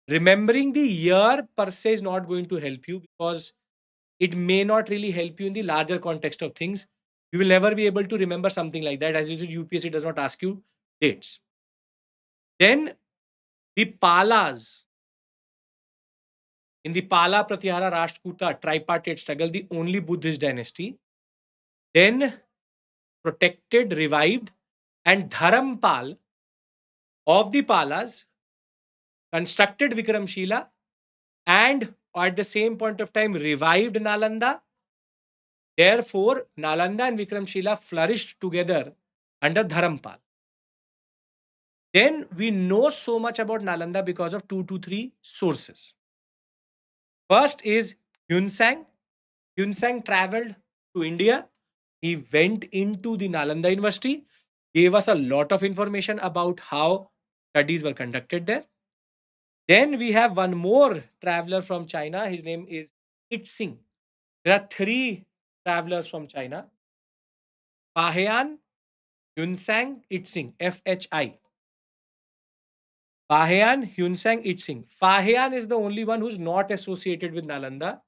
Remembering the year per se is not going to help you because it may not really help you in the larger context of things. You will never be able to remember something like that, as usual UPSC does not ask you dates. Then the Palas, in the Pala Pratyahara Rashtrakuta tripartite struggle, the only Buddhist dynasty, then protected, revived, and Dharampal of the Palas constructed Vikramshila and at the same point of time revived Nalanda. Therefore, Nalanda and Vikramshila flourished together under Dharampal. Then we know so much about Nalanda because of two to three sources. First is Yunsang. Yunsang traveled to India. He went into the Nalanda University, gave us a lot of information about how studies were conducted there. Then we have one more traveler from China. His name is Itzing. There are three travelers from China: Pahean, Yunsang, Itzing, FHI. Pahean, Yunsang, Itzing. Pahean is the only one who's not associated with Nalanda,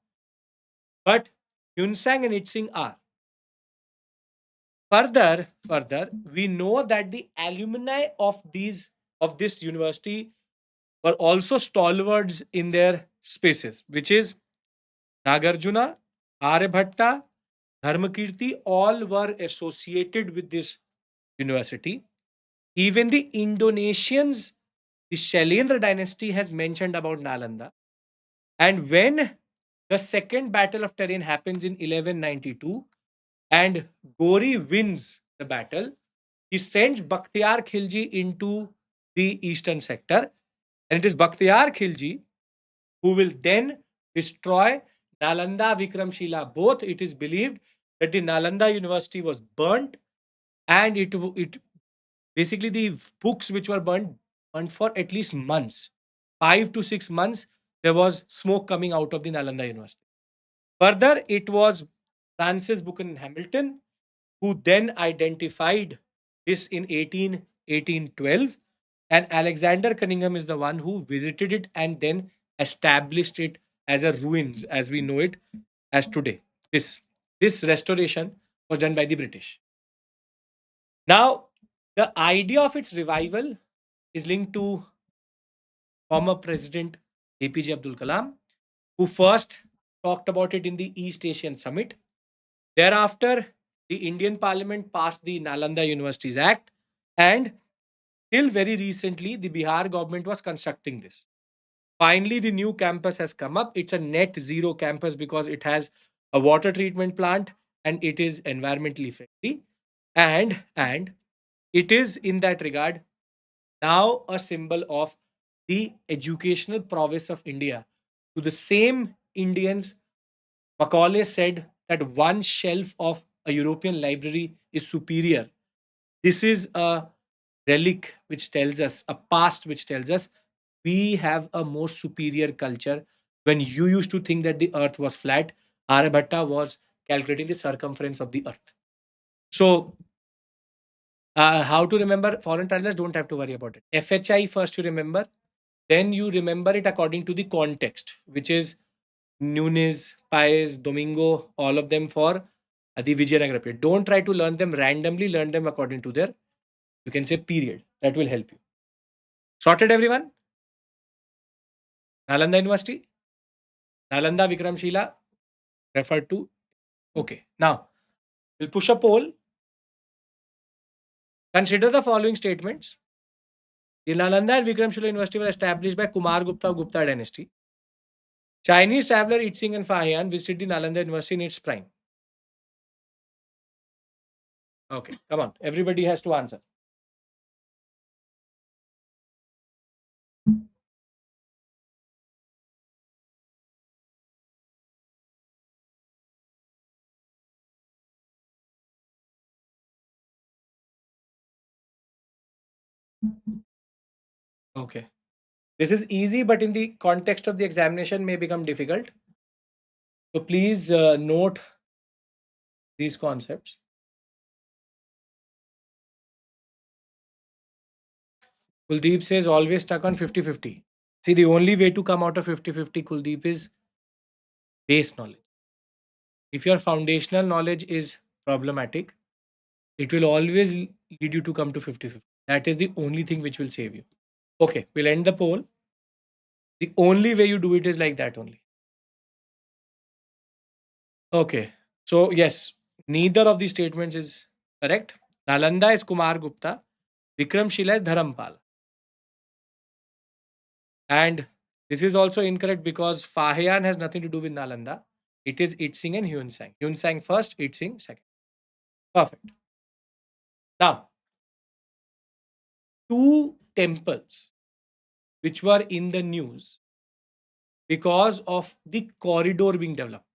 but Yunsang and Itzing are. Further, we know that the alumni of this university were also stalwarts in their spaces, which is Nagarjuna, Aryabhatta, Dharmakirti, all were associated with this university. Even the Indonesians, the Shailendra dynasty has mentioned about Nalanda. And when the second battle of Terrain happens in 1192 and Gori wins the battle, he sends Bakhtiar Khilji into the eastern sector. And it is Bakhtiar Khilji who will then destroy Nalanda, Vikramshila both. It is believed that the Nalanda University was burnt, and it basically the books which were burnt for at least months, 5 to 6 months. There was smoke coming out of the Nalanda University. Further, it was Francis Buchanan Hamilton who then identified this in 1812, and Alexander Cunningham is the one who visited it and then established it as a ruins as we know it as today. This restoration was done by the British. Now, the idea of its revival is linked to former President APJ Abdul Kalam, who first talked about it in the East Asian Summit. Thereafter, the Indian Parliament passed the Nalanda Universities Act, and till very recently, the Bihar government was constructing this. Finally, the new campus has come up. It's a net zero campus because it has a water treatment plant and it is environmentally friendly. And it is in that regard now a symbol of the educational prowess of India. To the same Indians, Macaulay said that one shelf of a European library is superior. This is a relic which tells us, a past which tells us we have a more superior culture. When you used to think that the earth was flat, Aryabhatta was calculating the circumference of the earth. So, how to remember foreign travelers? Don't have to worry about it. FHI first you remember, then you remember it according to the context, which is Nunes, Paez, Domingo, all of them for the Vijayanagara period. Don't try to learn them randomly, learn them according to their, you can say, period. That will help you. Sorted, everyone? Nalanda University, Nalanda Vikramshila, referred to. Okay, now we'll push a poll. Consider the following statements. The Nalanda and Vikramshila University were established by Kumar Gupta of Gupta dynasty. Chinese traveler Itzing and Fahian visited the Nalanda University in its prime. Okay, come on. Everybody has to answer. Okay. This is easy, but in the context of the examination may become difficult. So please note these concepts. Kuldeep says always stuck on 50-50. See, the only way to come out of 50-50, Kuldeep, is base knowledge. If your foundational knowledge is problematic, it will always lead you to come to 50-50. That is the only thing which will save you. Okay, we'll end the poll. The only way you do it is like that only. Okay. So, yes, neither of these statements is correct. Nalanda is Kumar Gupta, Vikramshila is Dharampal. And this is also incorrect because Fahian has nothing to do with Nalanda. It is Itzing and Hyunsang. Hyunsang first, Itzing second. Perfect. Now, two temples which were in the news because of the corridor being developed,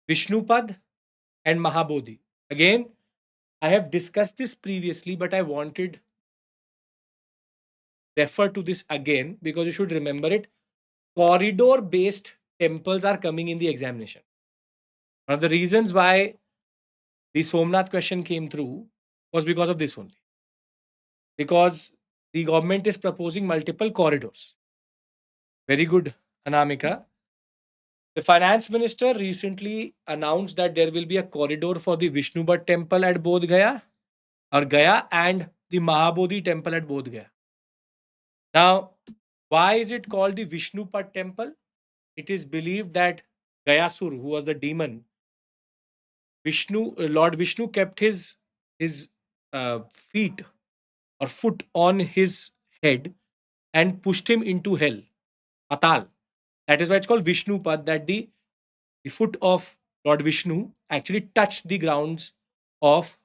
Vishnupad and Mahabodhi. Again, I have discussed this previously, but I wanted refer to this again because you should remember it. Corridor based temples are coming in the examination. One of the reasons why the Somnath question came through was because of this only. Because the government is proposing multiple corridors. Very good, Anamika. The finance minister recently announced that there will be a corridor for the Vishnu temple at Bodh Gaya or Gaya and the Mahabodhi temple at Bodh Gaya. Now, why is it called the Vishnupat temple? It is believed that Gayasur, who was the demon, Lord Vishnu kept his feet or foot on his head and pushed him into hell, Patal. That is why it's called Vishnupad, that the foot of Lord Vishnu actually touched the grounds of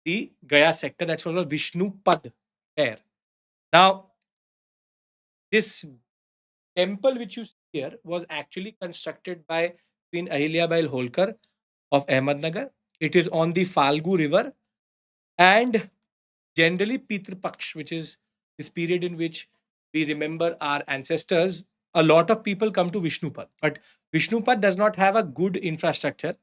the Gaya sector. That's called Vishnupad there. Now, this temple which you see here was actually constructed by Queen Ahilyabai Holkar of Ahmednagar. It is on the Falgu River and generally Pitru Paksh, which is this period in which we remember our ancestors. A lot of people come to Vishnupad, but Vishnupad does not have a good infrastructure.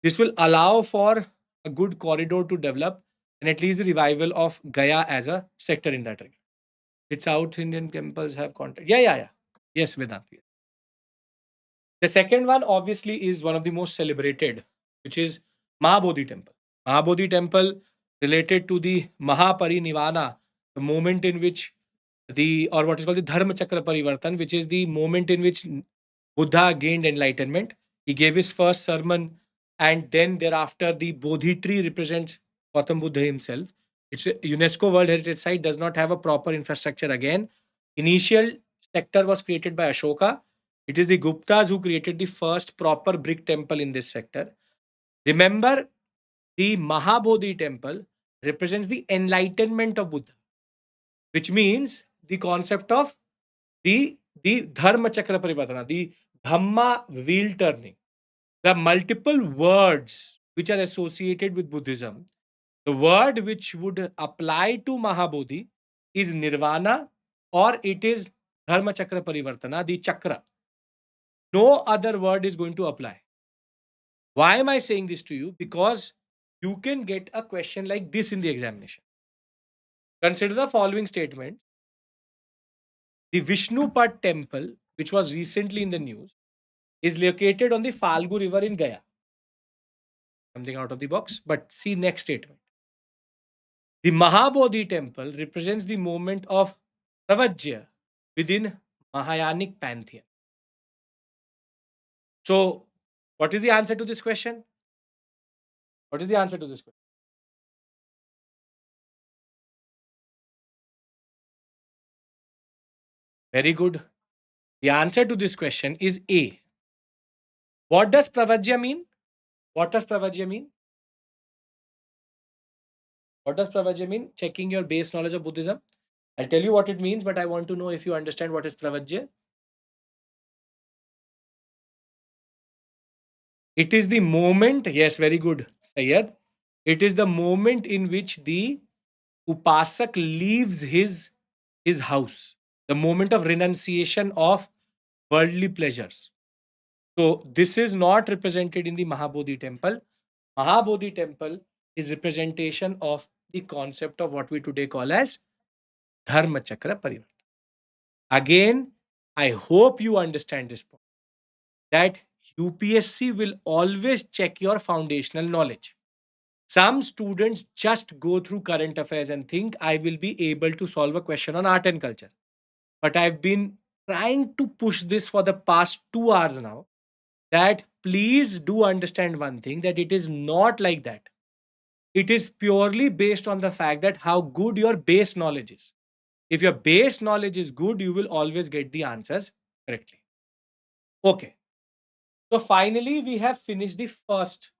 This will allow for a good corridor to develop and at least the revival of Gaya as a sector in that regard. Did South Indian temples have contact? Yeah, yeah, yeah. Yes, Vedant. The second one, obviously, is one of the most celebrated, which is Mahabodhi temple. Mahabodhi temple related to the Mahaparinivana, the moment in which or what is called the Dharma Chakra Parivartan, which is the moment in which Buddha gained enlightenment. He gave his first sermon, and then thereafter, the Bodhi tree represents Gautam Buddha himself. It's a UNESCO World Heritage Site, does not have a proper infrastructure again. Initial sector was created by Ashoka. It is the Guptas who created the first proper brick temple in this sector. Remember, the Mahabodhi temple represents the enlightenment of Buddha, which means the concept of the Dharma Chakra Parivartana, the Dhamma wheel turning. There are multiple words which are associated with Buddhism. The word which would apply to Mahabodhi is Nirvana or it is Dharma Chakra Parivartana, the chakra. No other word is going to apply. Why am I saying this to you? Because you can get a question like this in the examination. Consider the following statement. The Vishnupad temple, which was recently in the news, is located on the Falgu River in Gaya. Something out of the box, but see next statement. The Mahabodhi temple represents the movement of Pravajya within Mahayanic pantheon. So, what is the answer to this question? What is the answer to this question? Very good. The answer to this question is A. What does Pravajya mean? What does Pravajya mean? What does Pravajya mean? Checking your base knowledge of Buddhism. I'll tell you what it means, but I want to know if you understand what is Pravajya. It is the moment, yes, very good, Sayyad. It is the moment in which the Upasak leaves his house, the moment of renunciation of worldly pleasures. So this is not represented in the Mahabodhi temple. Mahabodhi temple is representation of the concept of what we today call as Dharma Chakra Parivartan. Again, I hope you understand this point that UPSC will always check your foundational knowledge. Some students just go through current affairs and think I will be able to solve a question on art and culture. But I've been trying to push this for the past 2 hours now that please do understand one thing that it is not like that. It is purely based on the fact that how good your base knowledge is. If your base knowledge is good, you will always get the answers correctly. Okay. So finally, we have finished the first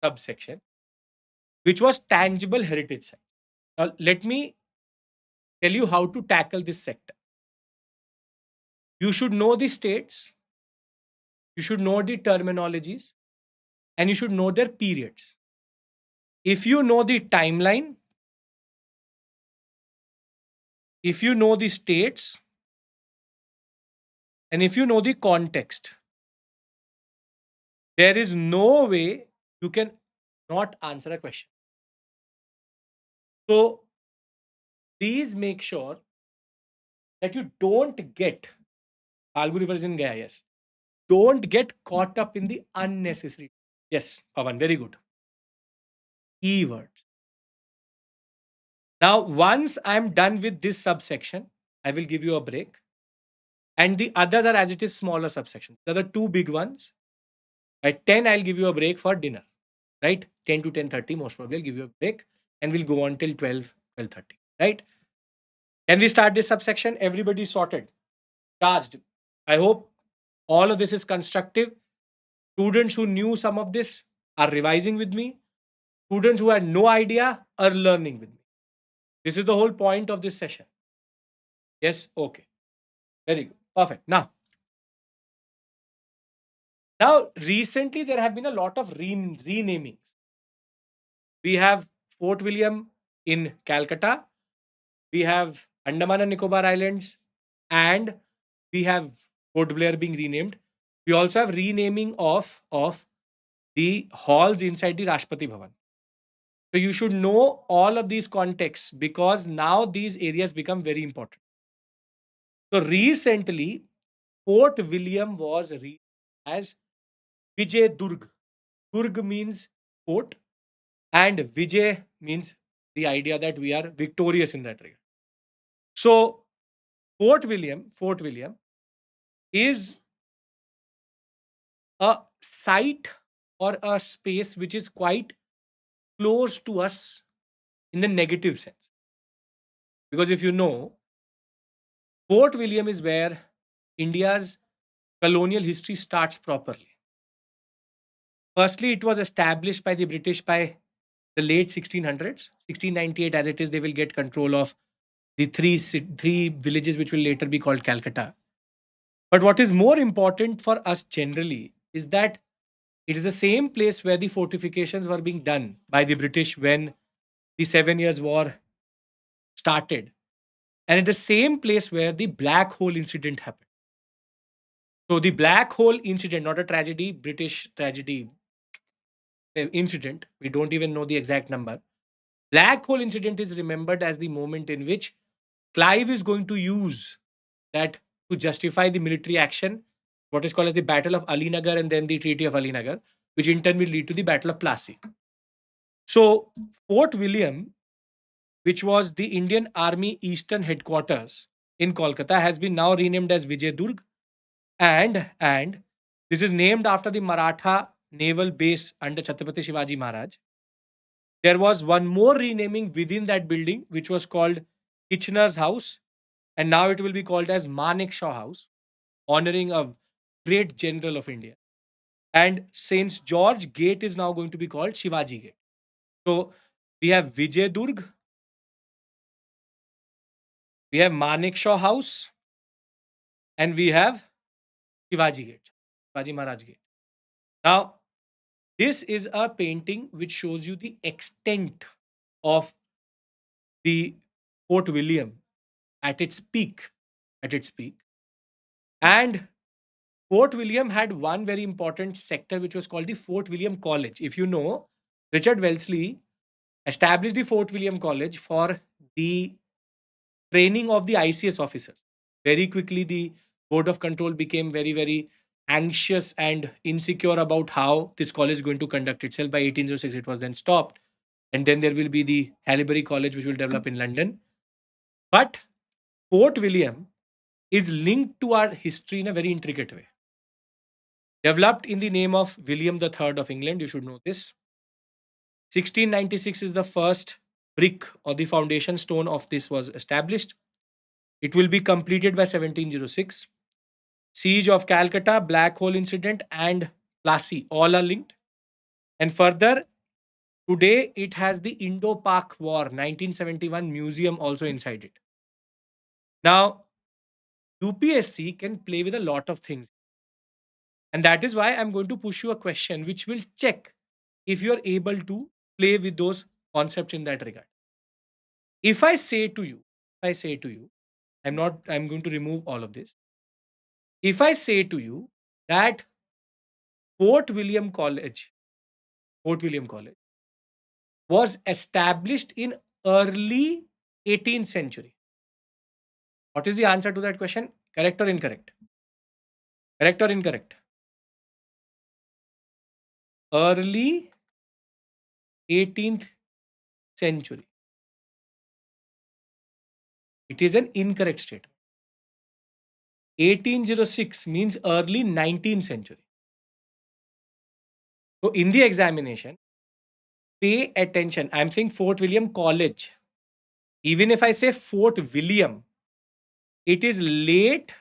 subsection, which was tangible heritage site. Now, let me tell you how to tackle this sector. You should know the states, you should know the terminologies, and you should know their periods. If you know the timeline, if you know the states, and if you know the context, there is no way you can not answer a question. So please make sure that you don't get Algu River is in Gaya, yes. Don't get caught up in the unnecessary. Yes, Pavan, very good. Keywords. Now, once I'm done with this subsection, I will give you a break. And the others are as it is smaller subsections. There are two big ones. At 10, I'll give you a break for dinner. Right? 10 to 10:30, most probably I'll give you a break. And we'll go on till 12, 12:30. Right? Can we start this subsection? Everybody sorted. Charged. I hope all of this is constructive. Students who knew some of this are revising with me. Students who had no idea are learning with me. This is the whole point of this session. Yes? Okay. Very good. Perfect. Now, recently there have been a lot of renamings. We have Fort William in Calcutta. We have Andaman and Nicobar Islands, and we have Port Blair being renamed. We also have renaming of the halls inside the Rashtrapati Bhavan. So you should know all of these contexts because now these areas become very important. So recently, Fort William was renamed as Vijay Durg. Durg means fort, and Vijay means the idea that we are victorious in that regard. So Fort William is a site or a space which is quite close to us in the negative sense. Because if you know, Fort William is where India's colonial history starts properly. Firstly, it was established by the British by the late 1600s. 1698, as it is, they will get control of the three villages which will later be called Calcutta. But what is more important for us generally is that it is the same place where the fortifications were being done by the British when the Seven Years' War started, and at the same place where the Black Hole incident happened. So, the Black Hole incident, not a tragedy, British tragedy incident, we don't even know the exact number. Black Hole incident is remembered as the moment in which Clive is going to use that to justify the military action, what is called as the Battle of Alinagar and then the Treaty of Alinagar, which in turn will lead to the Battle of Plassey. So, Fort William, which was the Indian Army Eastern Headquarters in Kolkata, has been now renamed as Vijay Durg, and this is named after the Maratha naval base under Chhatrapati Shivaji Maharaj. There was one more renaming within that building, which was called Kitchener's House, and now it will be called as Manek Shaw House, honoring a great general of India. And St. George Gate is now going to be called Shivaji Gate. So we have Vijay Durg, we have Manek Shaw House, and we have Shivaji Gate, Shivaji Maharaj Gate. Now, this is a painting which shows you the extent of the Fort William at its peak, at its peak. And Fort William had one very important sector which was called the Fort William College. If you know, Richard Wellesley established the Fort William College for the training of the ICS officers. Very quickly, the Board of Control became very, very anxious and insecure about how this college is going to conduct itself. By 1806, it was then stopped. And then there will be the Haileybury College, which will develop in London. But Fort William is linked to our history in a very intricate way. Developed in the name of William III of England, you should know this. 1696 is the first brick or the foundation stone of this was established. It will be completed by 1706. Siege of Calcutta, Black Hole Incident, and Plassey all are linked. And further, today it has the Indo-Pak War 1971 museum also inside it. Now, UPSC can play with a lot of things. And that is why I'm going to push you a question which will check if you are able to play with those concepts in that regard. If I say to you, I'm going to remove all of this. If I say to you that Fort William College, Fort William College was established in early 18th century. What is the answer to that question? Correct or incorrect? Correct or incorrect? Early 18th century. It is an incorrect statement. 1806 means early 19th century. So in the examination, pay attention. I'm saying Fort William College. Even if I say Fort William, it is late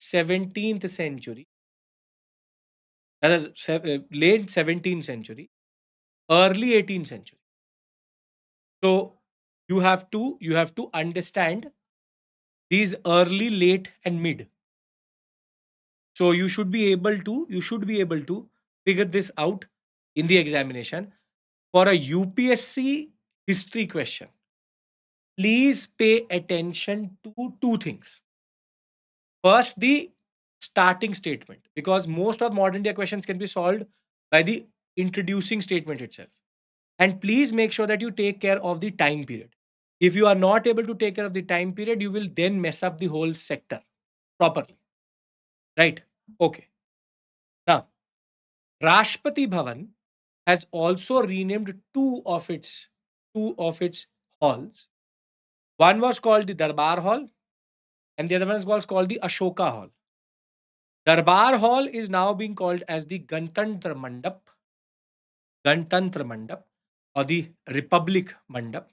17th century, rather late 17th century, early 18th century. So you have to understand these early, late, and mid. So you should be able to figure this out in the examination for a UPSC history question. Please pay attention to two things. First, the starting statement, because most of modern day questions can be solved by the introducing statement itself. And please make sure that you take care of the time period. If you are not able to take care of the time period, you will then mess up the whole sector properly. Right? Okay. Now, Rashtrapati Bhavan has also renamed two of its halls. One was called the Darbar Hall, and the other one was called the Ashoka Hall. Darbar Hall is now being called as the Gantantra Mandap, or the Republic Mandap.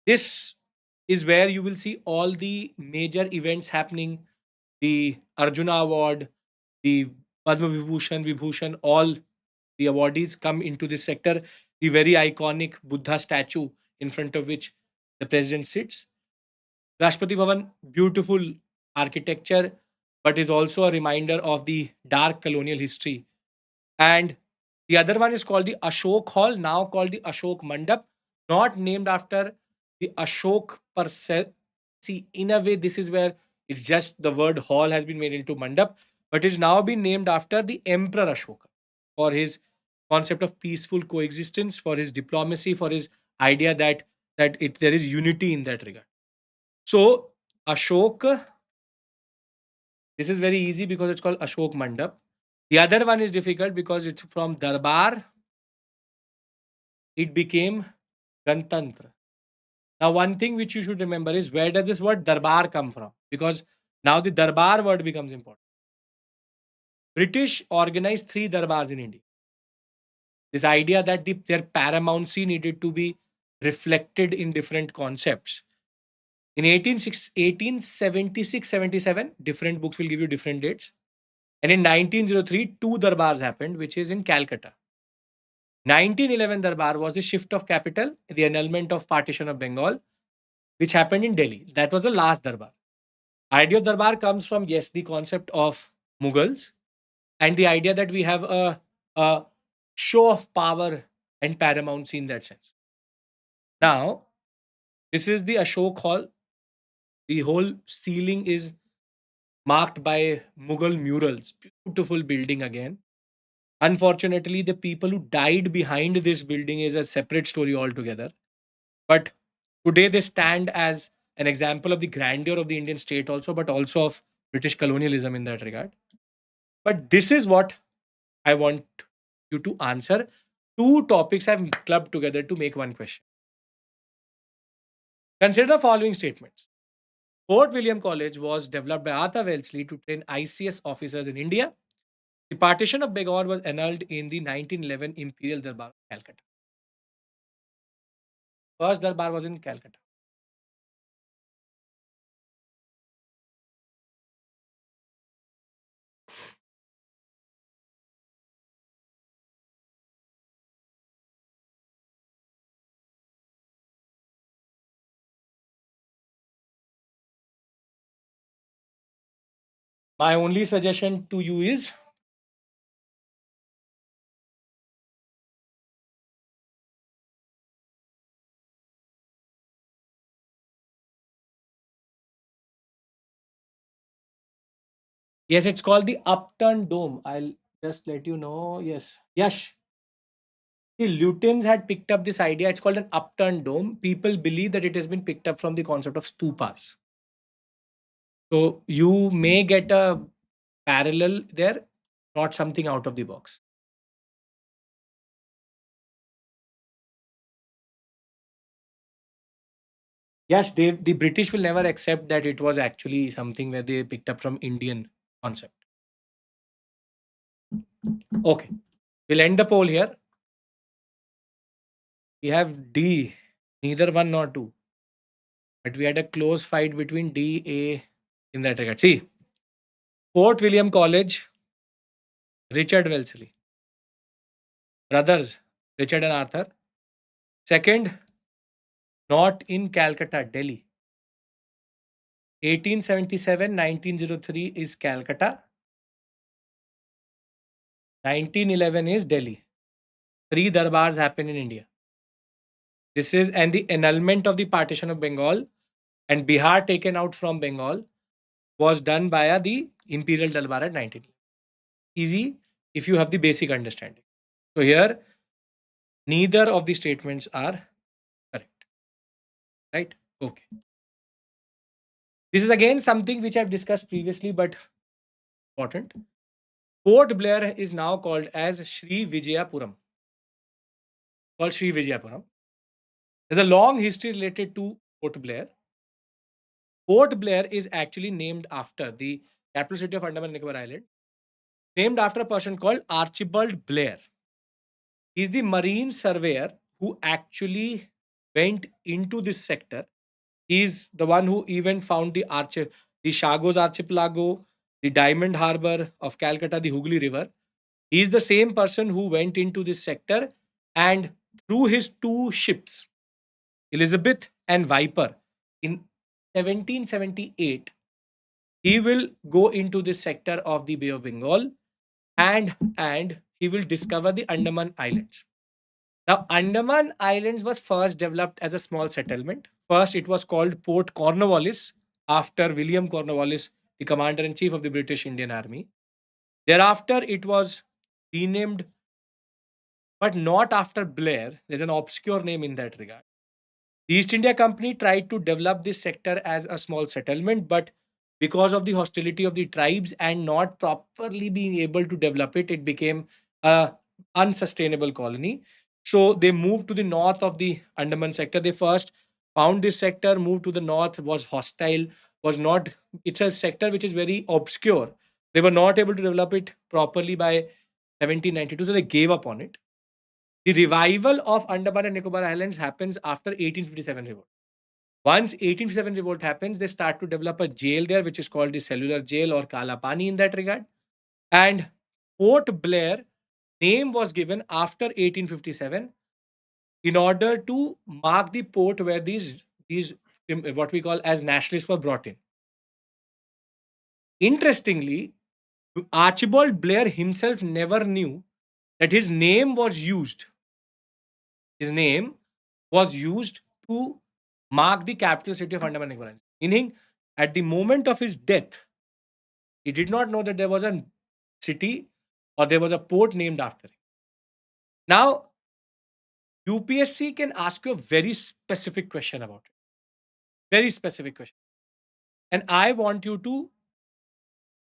This is where you will see all the major events happening, the Arjuna Award, the Padma Vibhushan, all the awardees come into this sector. The very iconic Buddha statue in front of which the president sits. Rashtrapati Bhavan, beautiful architecture, but is also a reminder of the dark colonial history. And the other one is called the Ashok Hall, now called the Ashok Mandap, not named after the Ashok per se. See, in a way, this is where it's just the word hall has been made into Mandap, but it's now been named after the Emperor Ashoka for his concept of peaceful coexistence, for his diplomacy, for his idea that there is unity in that regard. So, Ashok, this is very easy because it's called Ashok Mandap. The other one is difficult because it's from Darbar, it became Gantantra. Now, one thing which you should remember is, where does this word Darbar come from? Because now the Darbar word becomes important. British organized three Darbars in India. This idea that their paramountcy needed to be reflected in different concepts. In 1876-77, different books will give you different dates. And in 1903, two Darbars happened, which is in Calcutta. 1911 Darbar was the shift of capital, the annulment of partition of Bengal, which happened in Delhi. That was the last Darbar. Idea of Darbar comes from, yes, the concept of Mughals and the idea that we have a show of power and paramountcy in that sense. Now, this is the Ashok Hall. The whole ceiling is marked by Mughal murals. Beautiful building again. Unfortunately, the people who died behind this building is a separate story altogether. But today they stand as an example of the grandeur of the Indian state, also, but also of British colonialism in that regard. But this is what I want you to answer. Two topics I've clubbed together to make one question. Consider the following statements. Fort William College was developed by Arthur Wellesley to train ICS officers in India. The partition of Bengal was annulled in the 1911 Imperial Darbar of Calcutta. First Darbar was in Calcutta. My only suggestion to you is yes, it's called the Upturned Dome. I'll just let you know. Yes. Yes. The Lutins had picked up this idea. It's called an upturned dome. People believe that it has been picked up from the concept of stupas. So you may get a parallel there, not something out of the box. Yes, the British will never accept that it was actually something where they picked up from Indian concept. Okay, we'll end the poll here. We have D, neither one nor two, but we had a close fight between D, A in that regard. See, Fort William College, Richard Wellesley, brothers, Richard and Arthur. Second, not in Calcutta, Delhi. 1877, 1903 is Calcutta. 1911 is Delhi. Three darbars happen in India. This is and the annulment of the partition of Bengal and Bihar taken out from Bengal was done via the Imperial Darbar at 19. Easy if you have the basic understanding. So here, neither of the statements are correct. Right? Okay. This is again something which I've discussed previously, but important. Port Blair is now called as Sri Vijayapuram. Called Sri Vijayapuram. There's a long history related to Port Blair. Port Blair is actually named after the capital city of Andaman and Nicobar Island, named after a person called Archibald Blair. He's the marine surveyor who actually went into this sector. He's the one who even found the Chagos Archipelago, the Diamond Harbor of Calcutta, the Hooghly River. He's the same person who went into this sector and through his two ships, Elizabeth and Viper, in 1778, he will go into this sector of the Bay of Bengal and he will discover the Andaman Islands. Now, Andaman Islands was first developed as a small settlement. First, it was called Port Cornwallis after William Cornwallis, the commander in chief of the British Indian Army. Thereafter, it was renamed, but not after Blair. There's an obscure name in that regard. The East India Company tried to develop this sector as a small settlement, but because of the hostility of the tribes and not properly being able to develop it, it became a unsustainable colony. So they moved to the north of the Andaman sector. They first found this sector, moved to the north, was hostile, was not. It's a sector which is very obscure. They were not able to develop it properly by 1792, so they gave up on it. The revival of Andaman and Nicobar Islands happens after 1857 revolt. Once 1857 revolt happens, they start to develop a jail there, which is called the Cellular Jail or Kala Pani in that regard. And Port Blair name was given after 1857 in order to mark the port where these what we call as nationalists were brought in. Interestingly, Archibald Blair himself never knew that his name was used to mark the capital city of Andaman and Nicobar Islands. Meaning, at the moment of his death, He did not know that there was a city or there was a port named after him. Now, UPSC can ask you a very specific question about it. Very specific question. And I want you to,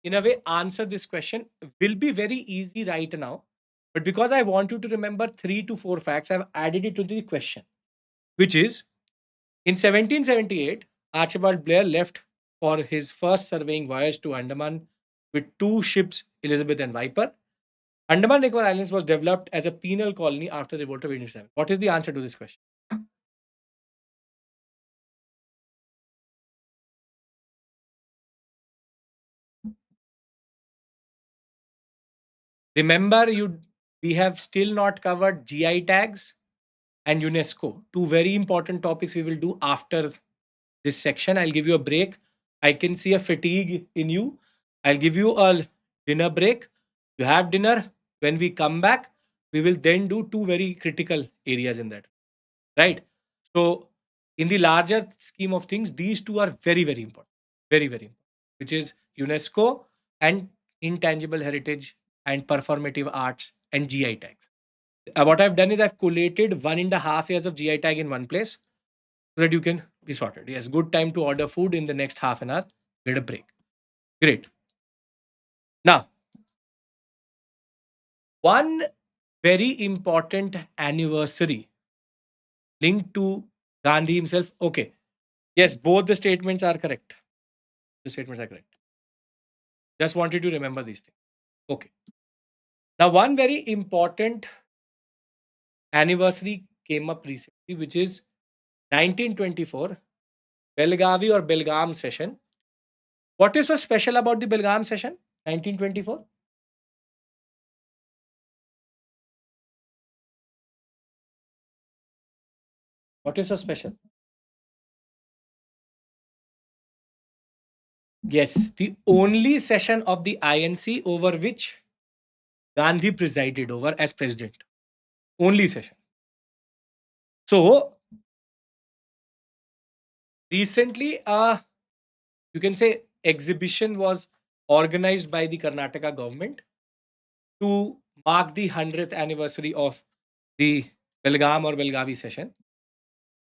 in a way, answer this question. Will be very easy right now. But because I want you to remember 3 to 4 facts, I've added it to the question, which is in 1778, Archibald Blair left for his first surveying voyage to Andaman with two ships, Elizabeth and Viper. Andaman Nicobar Islands was developed as a penal colony after the revolt of 1807. What is the answer to this question? Remember, we have still not covered GI tags and UNESCO. Two very important topics we will do after this section. I'll give you a break. I can see a fatigue in you. I'll give you a dinner break. You have dinner. When we come back, we will then do two very critical areas in that. Right? So, in the larger scheme of things, these two are very, very important. Very, very important. Which is UNESCO and intangible heritage and performative arts and GI tags. What I've done is I've collated 1.5 years of GI tag in one place so that you can be sorted. Yes, good time to order food in the next half an hour. Get a break. Great. Now, one very important anniversary linked to Gandhi himself. Okay. Yes, both the statements are correct. The statements are correct. Just wanted to remember these things. Okay. Now, one very important anniversary came up recently, which is 1924 Belgavi or Belgaum session. What is so special about the Belgaum session 1924? What is so special? Yes, the only session of the INC over which Gandhi presided over as president. Only session. So recently, you can say exhibition was organized by the Karnataka government to mark the 100th anniversary of the Belgaum or Belgavi session.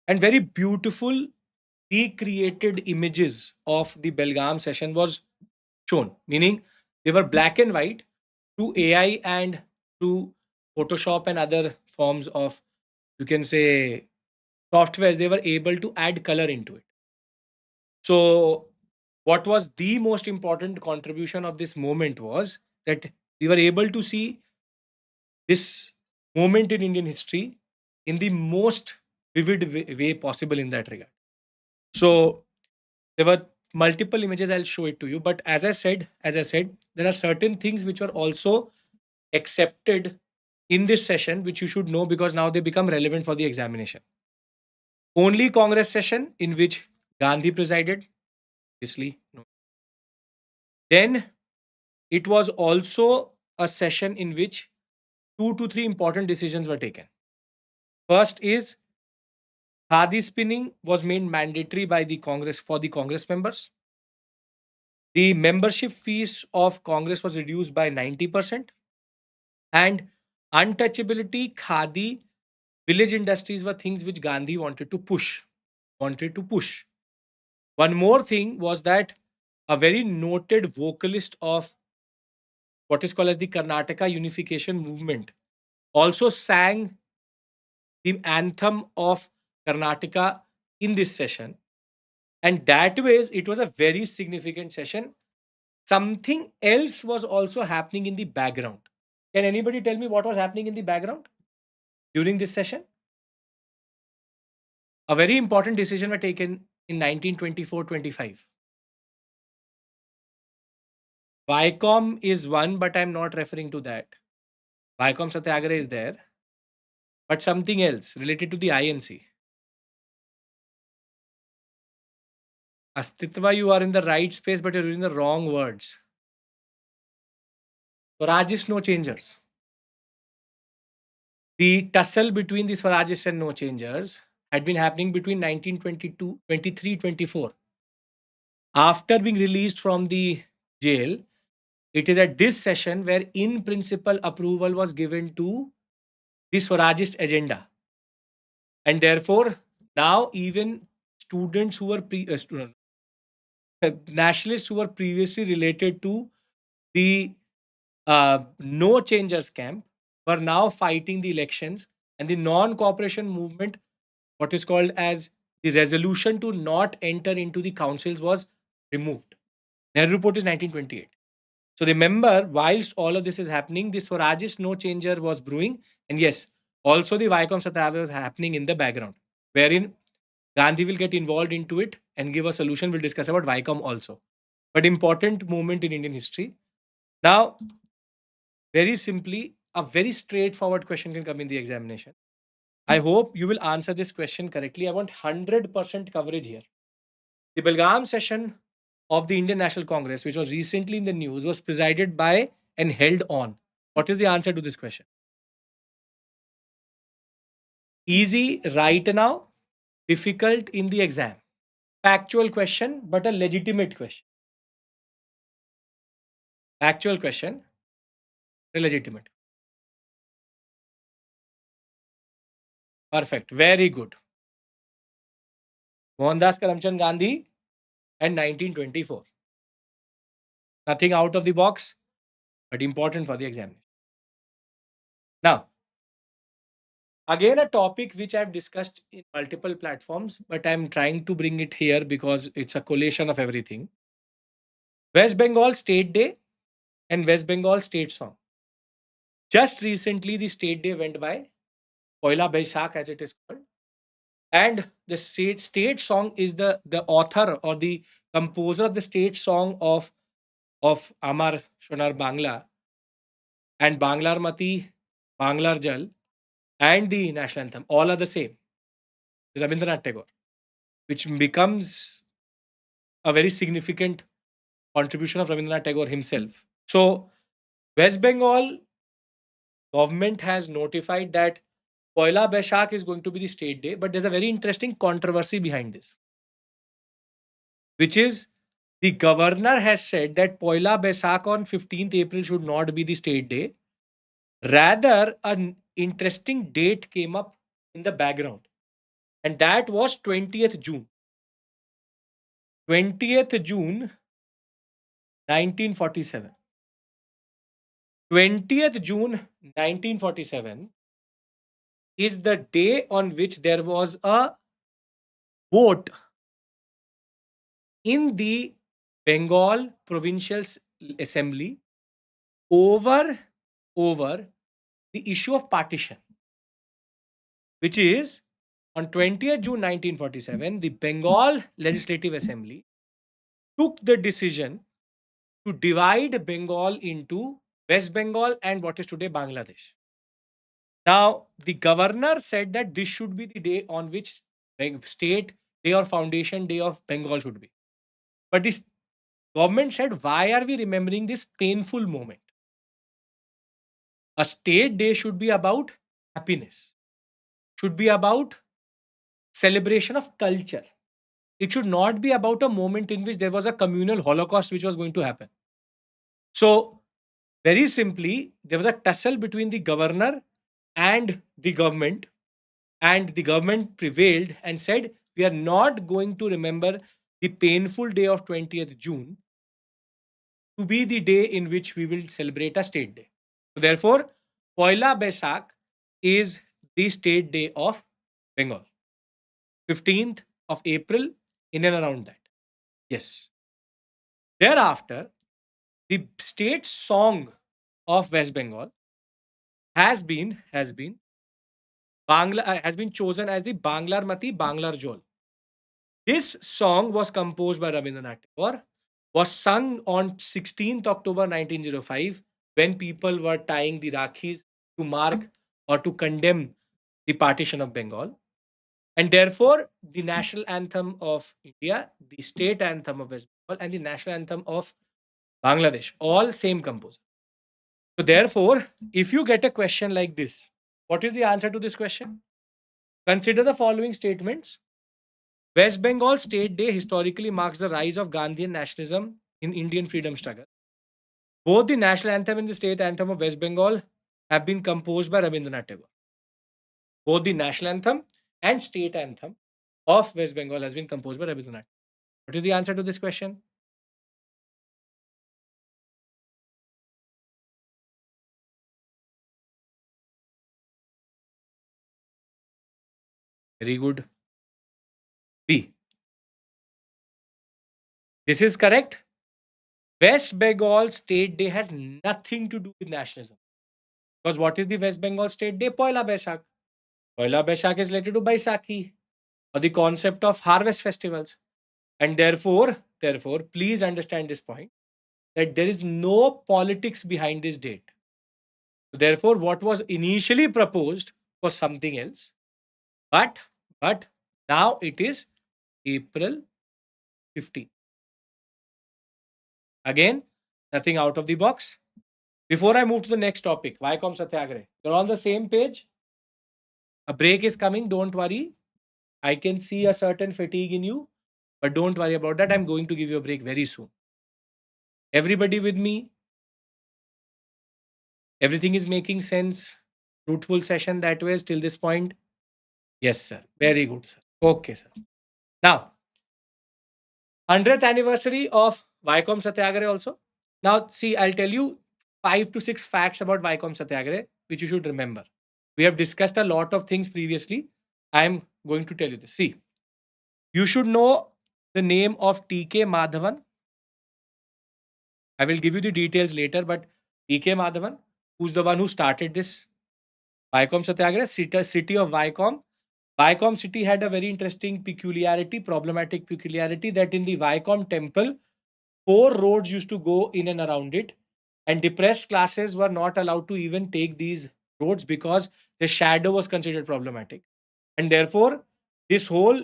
And very beautiful recreated images of the Belgaum session was shown, meaning they were black and white through AI and through Photoshop and other forms of, you can say, softwares. They were able to add color into it. So, what was the most important contribution of this moment was that we were able to see this moment in Indian history in the most vivid way possible in that regard. So, there were multiple images. I'll show it to you. But as I said, there are certain things which were also accepted in this session, which you should know because now they become relevant for the examination. Only Congress session in which Gandhi presided, obviously. No. Then it was also a session in which 2 to 3 important decisions were taken. First is Khadi spinning was made mandatory by the Congress for the Congress members. The membership fees of Congress was reduced by 90%. And untouchability, khadi, village industries were things which Gandhi wanted to push. Wanted to push. One more thing was that a very noted vocalist of what is called as the Karnataka Unification Movement also sang the anthem of Karnataka in this session. And that ways, it was a very significant session. Something else was also happening in the background. Can anybody tell me what was happening in the background during this session? A very important decision were taken in 1924-25. Vicom is one, but I'm not referring to that. Vicom Satyagraha is there, but something else related to the INC. Astitva, you are in the right space, but you're using the wrong words. Swarajist no changers. The tussle between the Swarajists and no changers had been happening between 1922, 23, 24. After being released from the jail, It is at this session where in principle approval was given to the Swarajist agenda. And therefore, now even students who were nationalists who were previously related to the no changers camp were now fighting the elections, and the non-cooperation movement, what is called as the resolution to not enter into the councils, was removed. Nehru report is 1928. So remember, whilst all of this is happening, the Swarajist no changer was brewing, and yes, also the Vaikom Satyavaya was happening in the background, wherein Gandhi will get involved into it and give a solution. We'll discuss about Vaikom also. But important moment in Indian history. Now, very simply, a very straightforward question can come in the examination. I hope you will answer this question correctly. I want 100% coverage here. The Belgaum session of the Indian National Congress, which was recently in the news, was presided by and held on. What is the answer to this question? Easy right now, difficult in the exam. Factual question, but a legitimate question. Actual question, legitimate. Perfect. Very good. Mohandas Karamchand Gandhi and 1924. Nothing out of the box, but important for the examination. Now, again, a topic which I've discussed in multiple platforms, but I'm trying to bring it here because it's a collation of everything. West Bengal State Day and West Bengal State Song. Just recently, the State Day went by, Poila Baishak as it is called. And the state song is the author or the composer of the state song of Amar Shonar Bangla and Banglar Mati, Banglar Jal, and the national anthem. All are the same. Rabindranath Tagore, which becomes a very significant contribution of Rabindranath Tagore himself. So, West Bengal government has notified that Poila Baishak is going to be the state day, but there's a very interesting controversy behind this, which is the governor has said that Poila Baishak on 15th April should not be the state day. Rather, an interesting date came up in the background, and that was 20th June. 20th June 1947. 20th June 1947 is the day on which there was a vote in the Bengal Provincial Assembly over over the issue of partition, which is on 20th June 1947, the Bengal Legislative Assembly took the decision to divide Bengal into West Bengal and what is today Bangladesh. Now, the governor said that this should be the day on which state day or foundation day of Bengal should be. But this government said, why are we remembering this painful moment? A state day should be about happiness, should be about celebration of culture. It should not be about a moment in which there was a communal holocaust which was going to happen. So, very simply, there was a tussle between the governor and the government, and the government prevailed and said, we are not going to remember the painful day of 20th June to be the day in which we will celebrate a state day. So, therefore, Poila Baishak is the state day of Bengal. 15th of April, in and around that. Yes. Thereafter, the state song of West Bengal has been chosen as the Banglar Mati Banglar Jol. This song was composed by Rabindranath Tagore, was sung on 16th October 1905 when people were tying the Rakhis to mark or to condemn the partition of Bengal. And therefore, the national anthem of India, the state anthem of West Bengal, and the national anthem of Bangladesh, all same composer. So therefore, if you get a question like this, what is the answer to this question? Consider the following statements. West Bengal State Day historically marks the rise of Gandhian nationalism in Indian freedom struggle. Both the national anthem and the state anthem of West Bengal have been composed by Rabindranath Tagore. Both the national anthem and state anthem of West Bengal has been composed by Rabindranath. What is the answer to this question? Very good. B. This is correct. West Bengal State Day has nothing to do with nationalism. Because what is the West Bengal State Day? Poila Baishak. Poila Baishak is related to Baisakhi or the concept of harvest festivals. And therefore, please understand this point that there is no politics behind this date. Therefore, what was initially proposed was something else. But but now it is April 15th. Again, nothing out of the box. Before I move to the next topic, Viacom Satyagrah, you're on the same page. A break is coming. Don't worry. I can see a certain fatigue in you, but don't worry about that. I'm going to give you a break very soon. Everybody with me? Everything is making sense. Fruitful session that way till this point. Yes, sir. Very good, sir. Okay, sir. Now, 100th anniversary of Viacom Satyagrah also. Now, see, I'll tell you 5 to 6 facts about Viacom Satyagrah, which you should remember. We have discussed a lot of things previously. I'm going to tell you this. See, you should know the name of T.K. Madhavan. I will give you the details later, but T.K. Madhavan, who's the one who started this Viacom Satyagrah, city of Viacom. Viacom city had a very interesting peculiarity, problematic peculiarity that in the Viacom temple, 4 roads used to go in and around it, and depressed classes were not allowed to even take these roads because the shadow was considered problematic. And therefore, this whole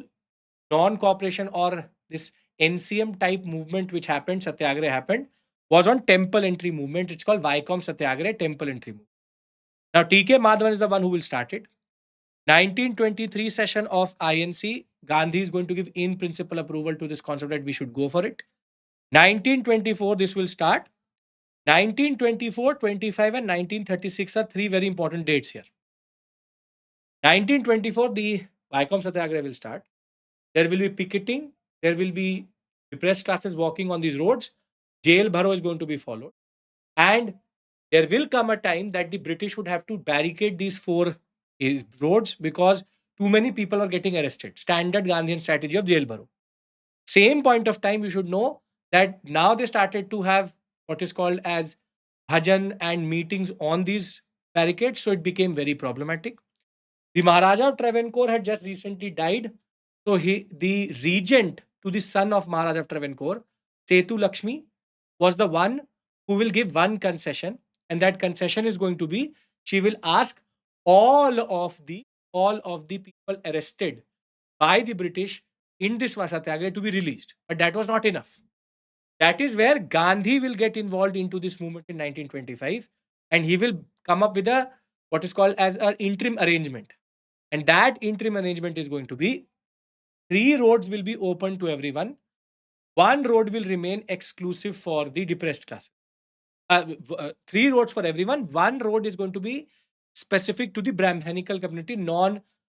non-cooperation or this NCM type movement which happened, Satyagraha happened, was on temple entry movement. It's called Viacom Satyagraha Temple Entry Movement. Now, TK Madhavan is the one who will start it. 1923 session of INC, Gandhi is going to give in principle approval to this concept that we should go for it. 1924, this will start. 1924, 25, and 1936 are three very important dates here. 1924, the Viacom Satyagraha will start. There will be picketing. There will be depressed classes walking on these roads. Jail bharo is going to be followed. And there will come a time that the British would have to barricade these 4 roads because too many people are getting arrested. Standard Gandhian strategy of jail bharo. Same point of time, you should know that now they started to have what is called as bhajan and meetings on these barricades. So it became very problematic. The Maharaja of Travancore had just recently died. So the regent to the son of Maharaja of Travancore, Setu Lakshmi, was the one who will give one concession, and that concession is going to be she will ask all of the all of the people arrested by the British in this Satyagraha to be released. But that was not enough. That is where Gandhi will get involved into this movement in 1925, and he will come up with a what is called as an interim arrangement. And that interim arrangement is going to be 3 roads will be open to everyone. 1 road will remain exclusive for the depressed class. 3 roads for everyone. 1 road is going to be specific to the Brahmanical community,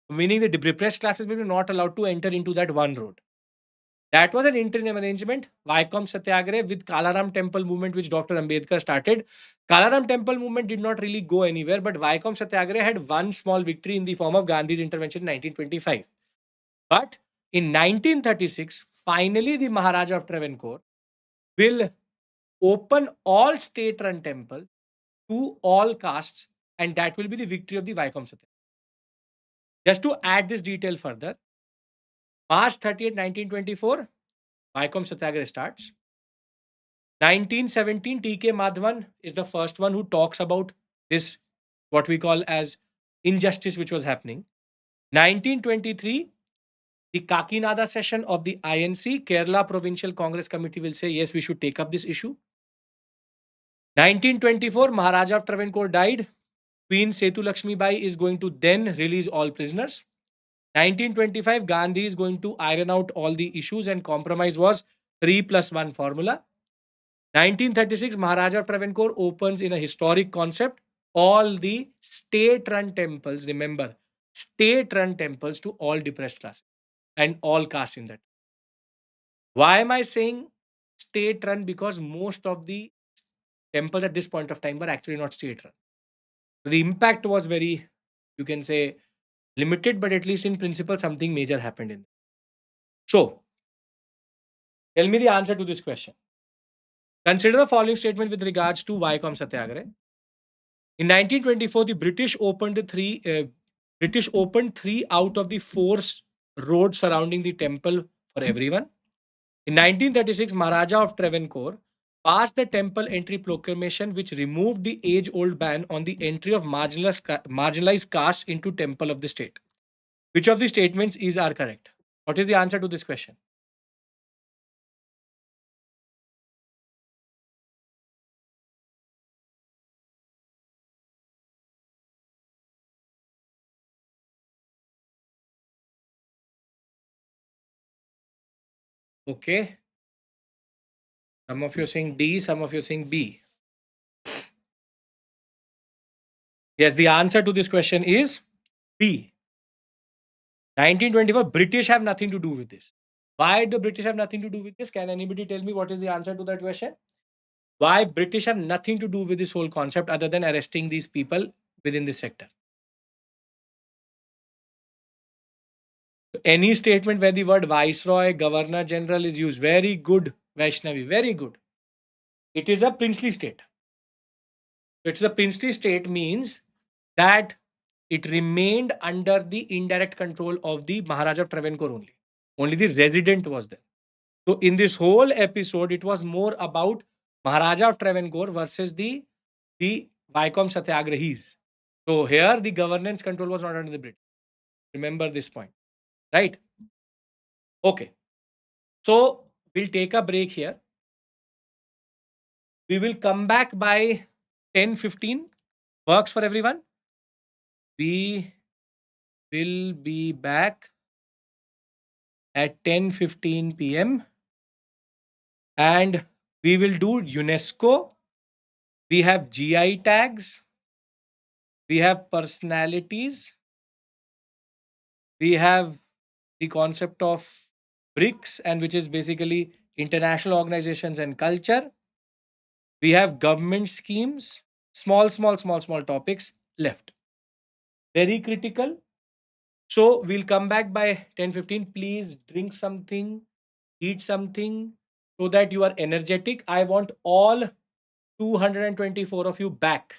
meaning the depressed classes will be not allowed to enter into that 1 road. That was an interim arrangement. Vaikom Satyagraha with Kalaram Temple movement, which Dr. Ambedkar started. Kalaram Temple movement did not really go anywhere, but Vaikom Satyagraha had one small victory in the form of Gandhi's intervention in 1925. But in 1936, finally, the Maharaja of Travancore will open all state-run temples to all castes, and that will be the victory of the Vaikom Satyagraha. Just to add this detail further, March 30th, 1924, Vaikom Satyagraha starts. 1917, T.K. Madhavan is the first one who talks about this, what we call as injustice which was happening. 1923, the Kakinada session of the INC, Kerala Provincial Congress Committee will say, yes, we should take up this issue. 1924, Maharaja of Travancore died. Queen Setu Lakshmi Bai is going to then release all prisoners. 1925, Gandhi is going to iron out all the issues and compromise was 3+1 formula. 1936, Maharaja of Travancore opens in a historic concept all the state-run temples. Remember, state-run temples to all depressed classes and all castes in that. Why am I saying state-run? Because most of the temples at this point of time were actually not state-run. The impact was very, you can say, limited, but at least in principle, something major happened in. So, tell me the answer to this question. Consider the following statement with regards to Vycom Satyagraha. In 1924, the British opened three out of the four roads surrounding the temple for everyone. In 1936, Maharaja of Travancore passed the temple entry proclamation, which removed the age-old ban on the entry of marginalized castes into temple of the state. Which of the statements are correct? What is the answer to this question? Okay. Some of you are saying D, some of you are saying B. Yes, the answer to this question is B. 1924, British have nothing to do with this. Why the British have nothing to do with this? Can anybody tell me what is the answer to that question? Why British have nothing to do with this whole concept other than arresting these people within this sector? Any statement where the word viceroy, governor general is used, very good, Vaishnavi, very good. It is a princely state. It's a princely state means that it remained under the indirect control of the Maharaja of Travancore only. Only the resident was there. So in this whole episode, it was more about Maharaja of Travancore versus the Vycom Satyagrahis. So here the governance control was not under the British. Remember this point, right? Okay. So we'll take a break here. We will come back by 10:15. Works for everyone. We will be back at 10:15 p.m. and we will do UNESCO. We have GI tags. We have personalities. We have the concept of BRICS, and which is basically international organizations and culture. We have government schemes, small topics left. Very critical. So we'll come back by 10:15. Please drink something, eat something so that you are energetic. I want all 224 of you back.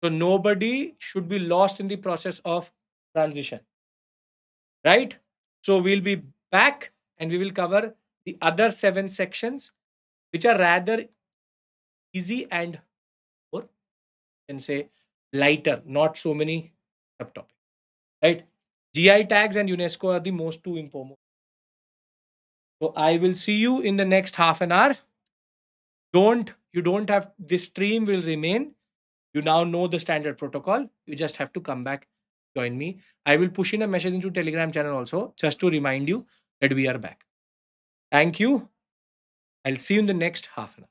So nobody should be lost in the process of transition. Right? So we'll be back and we will cover the other seven sections, which are rather easy and more, can say, lighter, not so many subtopics. Right? GI tags and UNESCO are the most two important. So I will see you in the next half an hour. You don't have, this stream will remain. You now know the standard protocol. You just have to come back, join me. I will push in a message into Telegram channel also, just to remind you that we are back. Thank you. I'll see you in the next half an hour.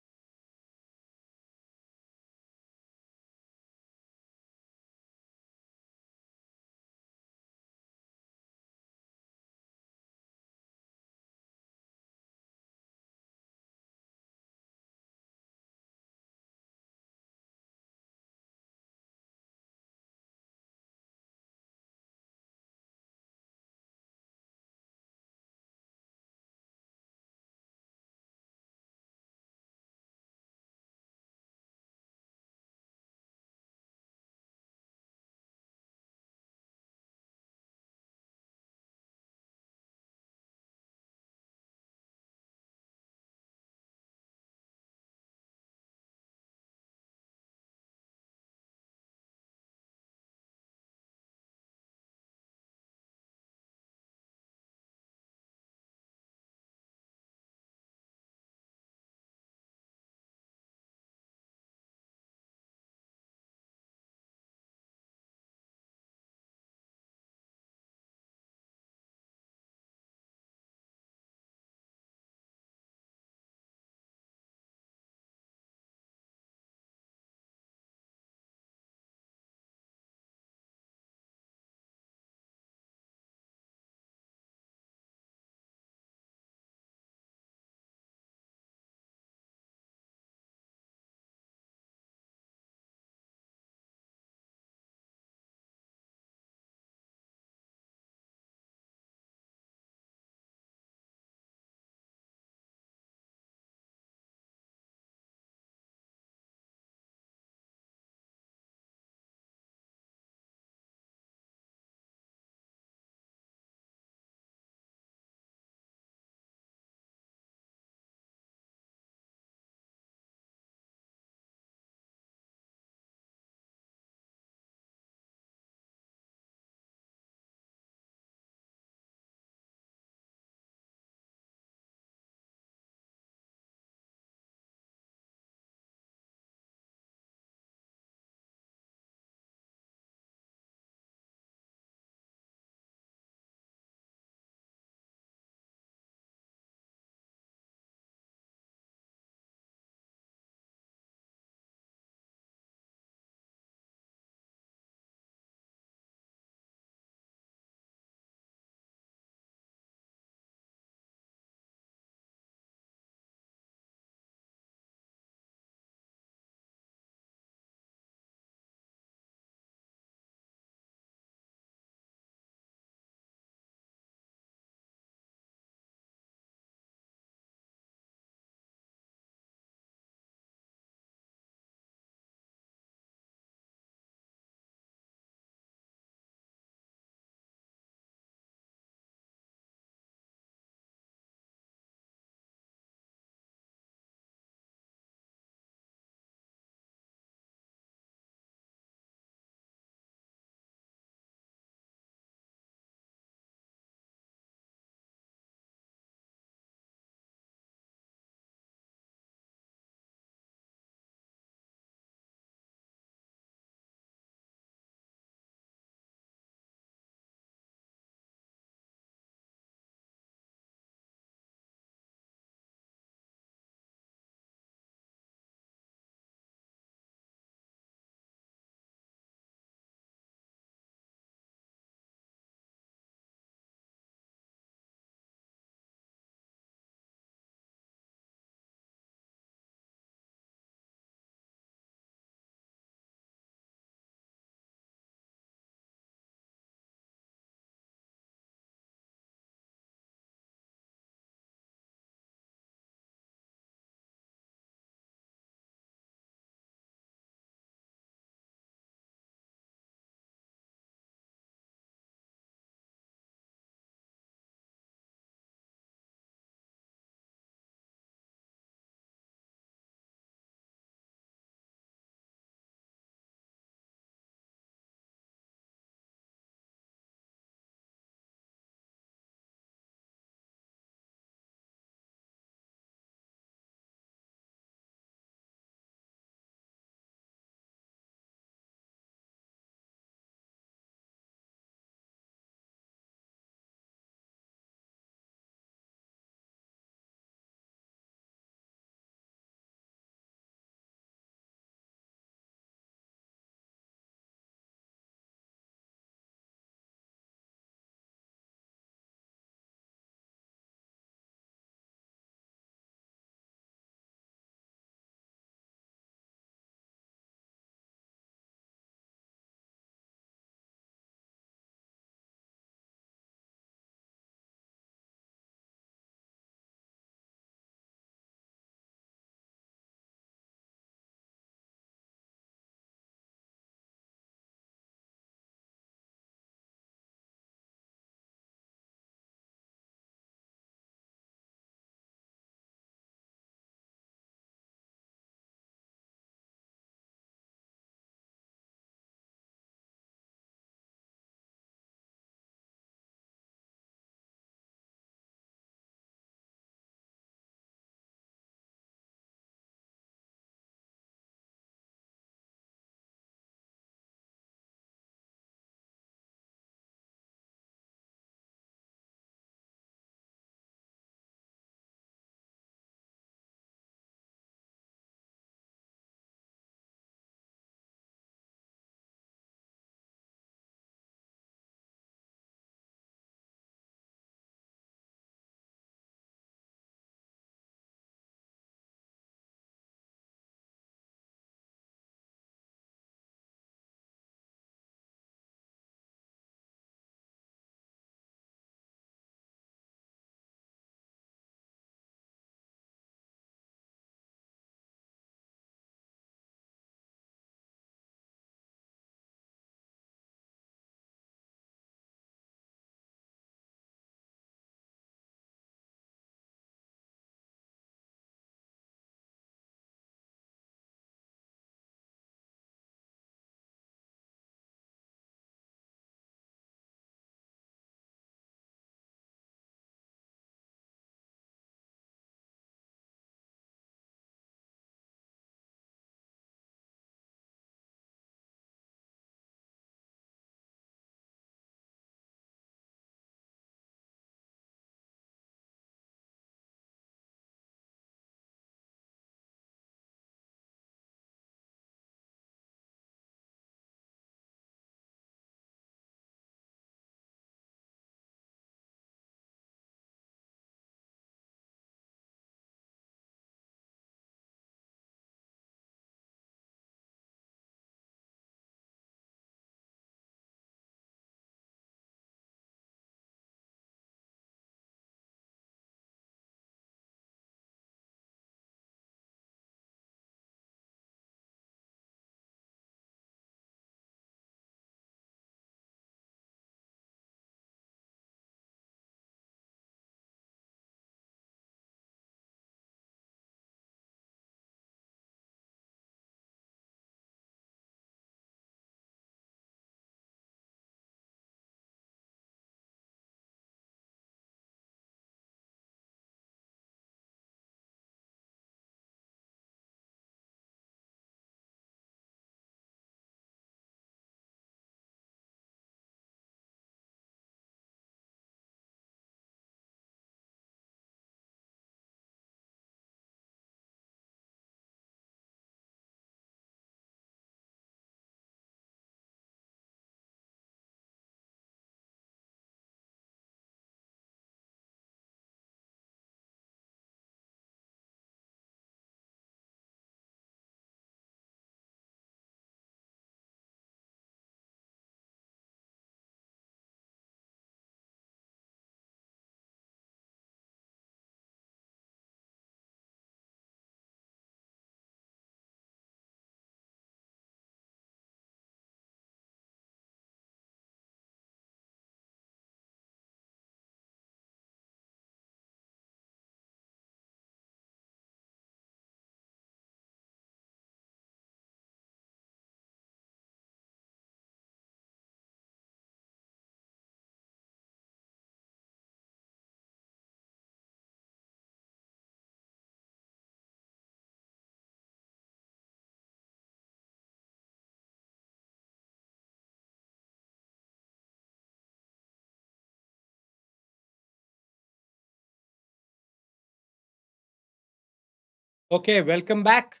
Okay, welcome back.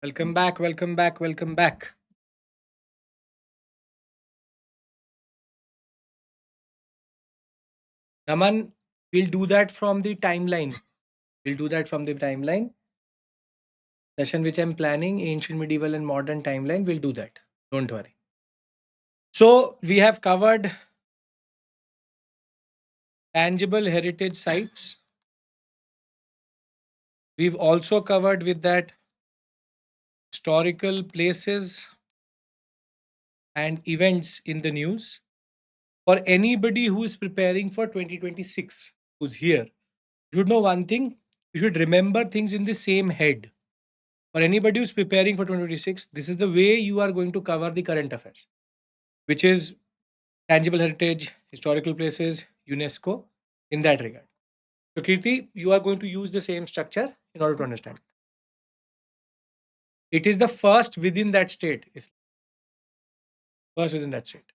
Welcome back. Welcome back. Welcome back. Naman, we'll do that from the timeline. We'll do that from the timeline. Session which I'm planning, ancient, medieval, and modern timeline. We'll do that. Don't worry. So we have covered tangible heritage sites. We've also covered with that historical places and events in the news. For anybody who is preparing for 2026, who's here, you should know one thing. You should remember things in the same head. For anybody who's preparing for 2026, this is the way you are going to cover the current affairs, which is tangible heritage, historical places, UNESCO, in that regard. So, Kirti, you are going to use the same structure in order to understand. It is the first within that state. Is first within that state.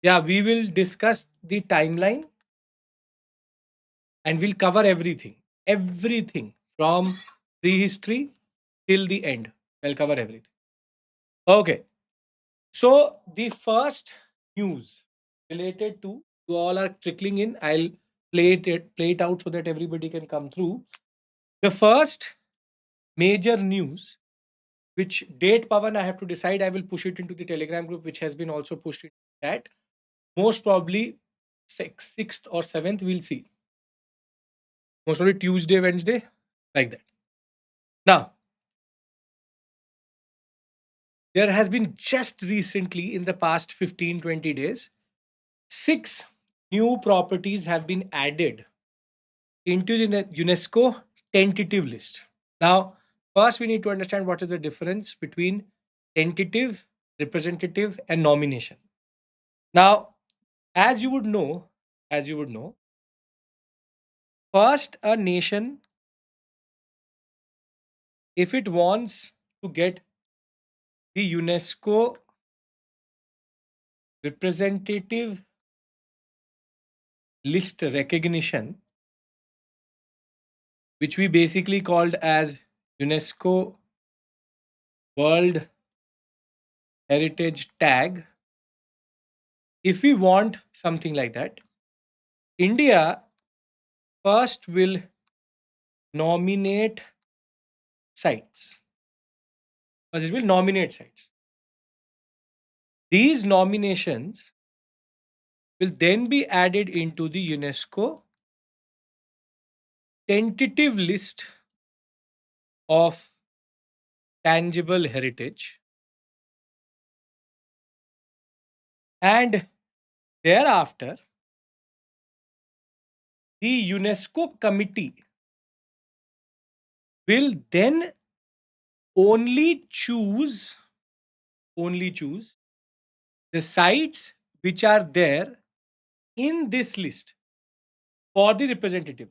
Yeah, we will discuss the timeline and we'll cover everything. Everything from prehistory till the end. I'll cover everything. Okay. So the first news related to you all are trickling in. I'll play it out so that everybody can come through. The first major news, which date Pavan I have to decide. I will push it into the Telegram group, which has been also pushed into that. Most probably sixth or seventh. We'll see. Most probably Tuesday, Wednesday, like that. Now there has been just recently in the past 15-20 days, six new properties have been added into the UNESCO tentative list. Now, first we need to understand what is the difference between tentative, representative, and nomination. Now, as you would know, as you would know, first a nation, if it wants to get the UNESCO representative list recognition, which we basically called as UNESCO World Heritage Tag, if we want something like that, India first will nominate sites. First, it will nominate sites. These nominations will then be added into the UNESCO tentative list of tangible heritage. And thereafter, the UNESCO committee will then only choose only choose the sites which are there in this list for the representative,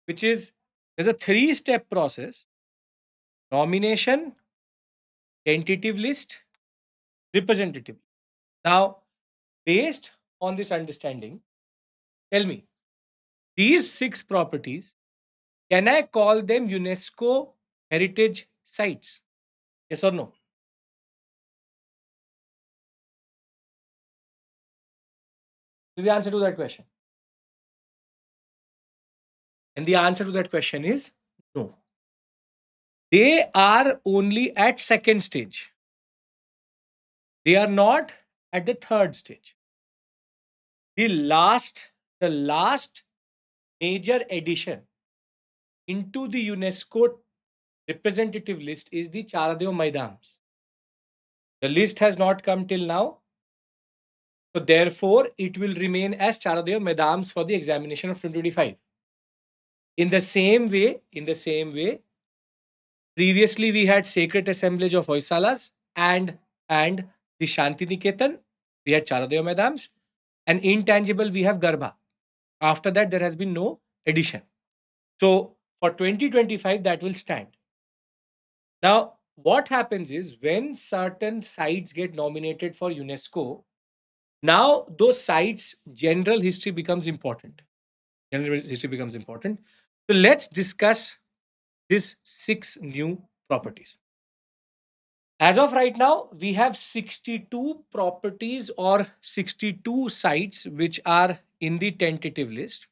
which is there's a three-step process: nomination, tentative list, representative. Now, based on this understanding, tell me, these six properties, can I call them UNESCO heritage sites? Yes or no? So the answer to that question. And the answer to that question is no. They are only at second stage. They are not at the third stage. The last, the last major addition into the UNESCO representative list is the Charadev Maidans. The list has not come till now. So therefore, it will remain as Charadev Maidans for the examination of 2025. In the same way, previously we had Sacred Assemblage of Hoysalas and the Shanti Niketan. We had Charadev Maidans. And intangible, we have Garbha. After that, there has been no addition. So for 2025, that will stand. Now, what happens is when certain sites get nominated for UNESCO, Now, those sites, general history becomes important. General history becomes important. So let's discuss these six new properties. As of right now, we have 62 properties or 62 sites which are in the tentative list.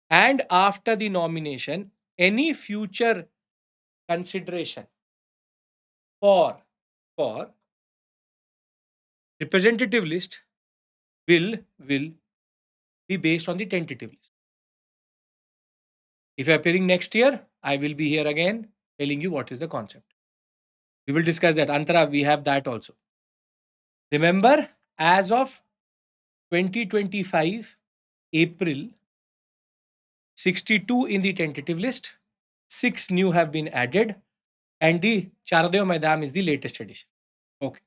And after the nomination, any future consideration for for representative list will be based on the tentative list. If you're appearing next year, I will be here again telling you what is the concept. We will discuss that. Antara, we have that also. Remember, as of 2025 April, 62 in the tentative list, 6 new have been added, and the Chardeo Maidam is the latest addition. Okay.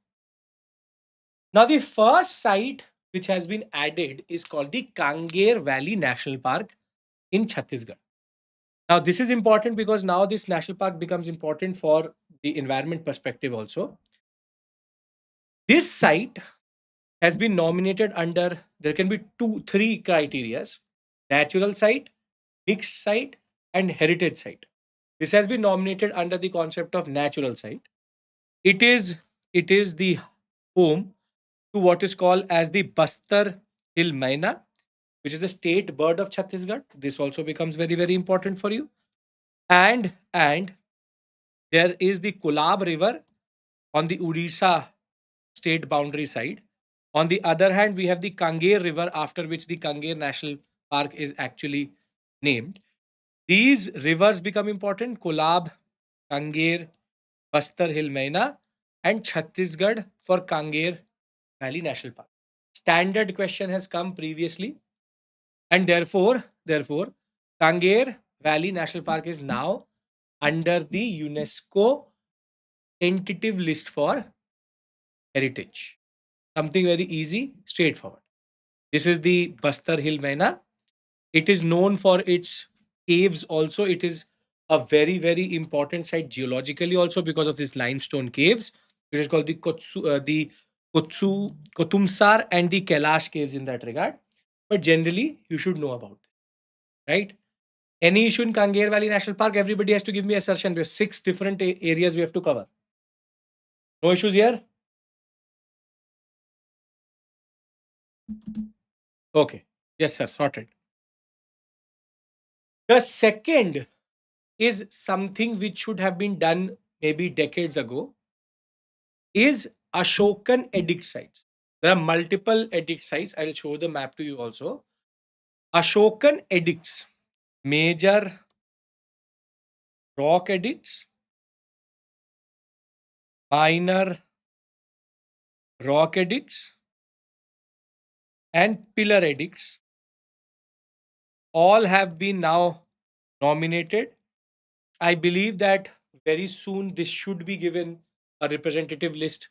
Now, the first site which has been added is called the Kanger Valley National Park in Chhattisgarh. Now, this is important because now this national park becomes important for the environment perspective also. This site has been nominated under, there can be three criterias: natural site, mixed site, and heritage site. This has been nominated under the concept of natural site. It is it is the home to what is called as the Bastar Hill Maina, which is a state bird of Chhattisgarh. This also becomes very, very important for you. And there is the Kolab River on the Odisha state boundary side. On the other hand, we have the Kanger River, after which the Kanger National Park is actually named. These rivers become important: Kolab, Kanger, Bastar Hill Maina, and Chhattisgarh for Kanger Valley National Park. Standard question has come previously, and therefore, Kanger Valley National Park is now under the UNESCO tentative list for heritage. Something very easy, straightforward. This is the Bastar Hill Maina. It is known for its caves also. It is a very, very important site geologically also because of these limestone caves, which is called the Kotumsar and the Kailash caves in that regard. But generally, you should know about it, right? Any issue in Kanger Valley National Park, everybody has to give me assertion. There's six different areas we have to cover. No issues here? Okay. Yes, sir. Sorted. The second is something which should have been done maybe decades ago, is Ashokan edict sites. There are multiple edict sites. I'll show the map to you also. Ashokan edicts, major rock edicts, minor rock edicts, and pillar edicts all have been now nominated. I believe that very soon this should be given a representative list,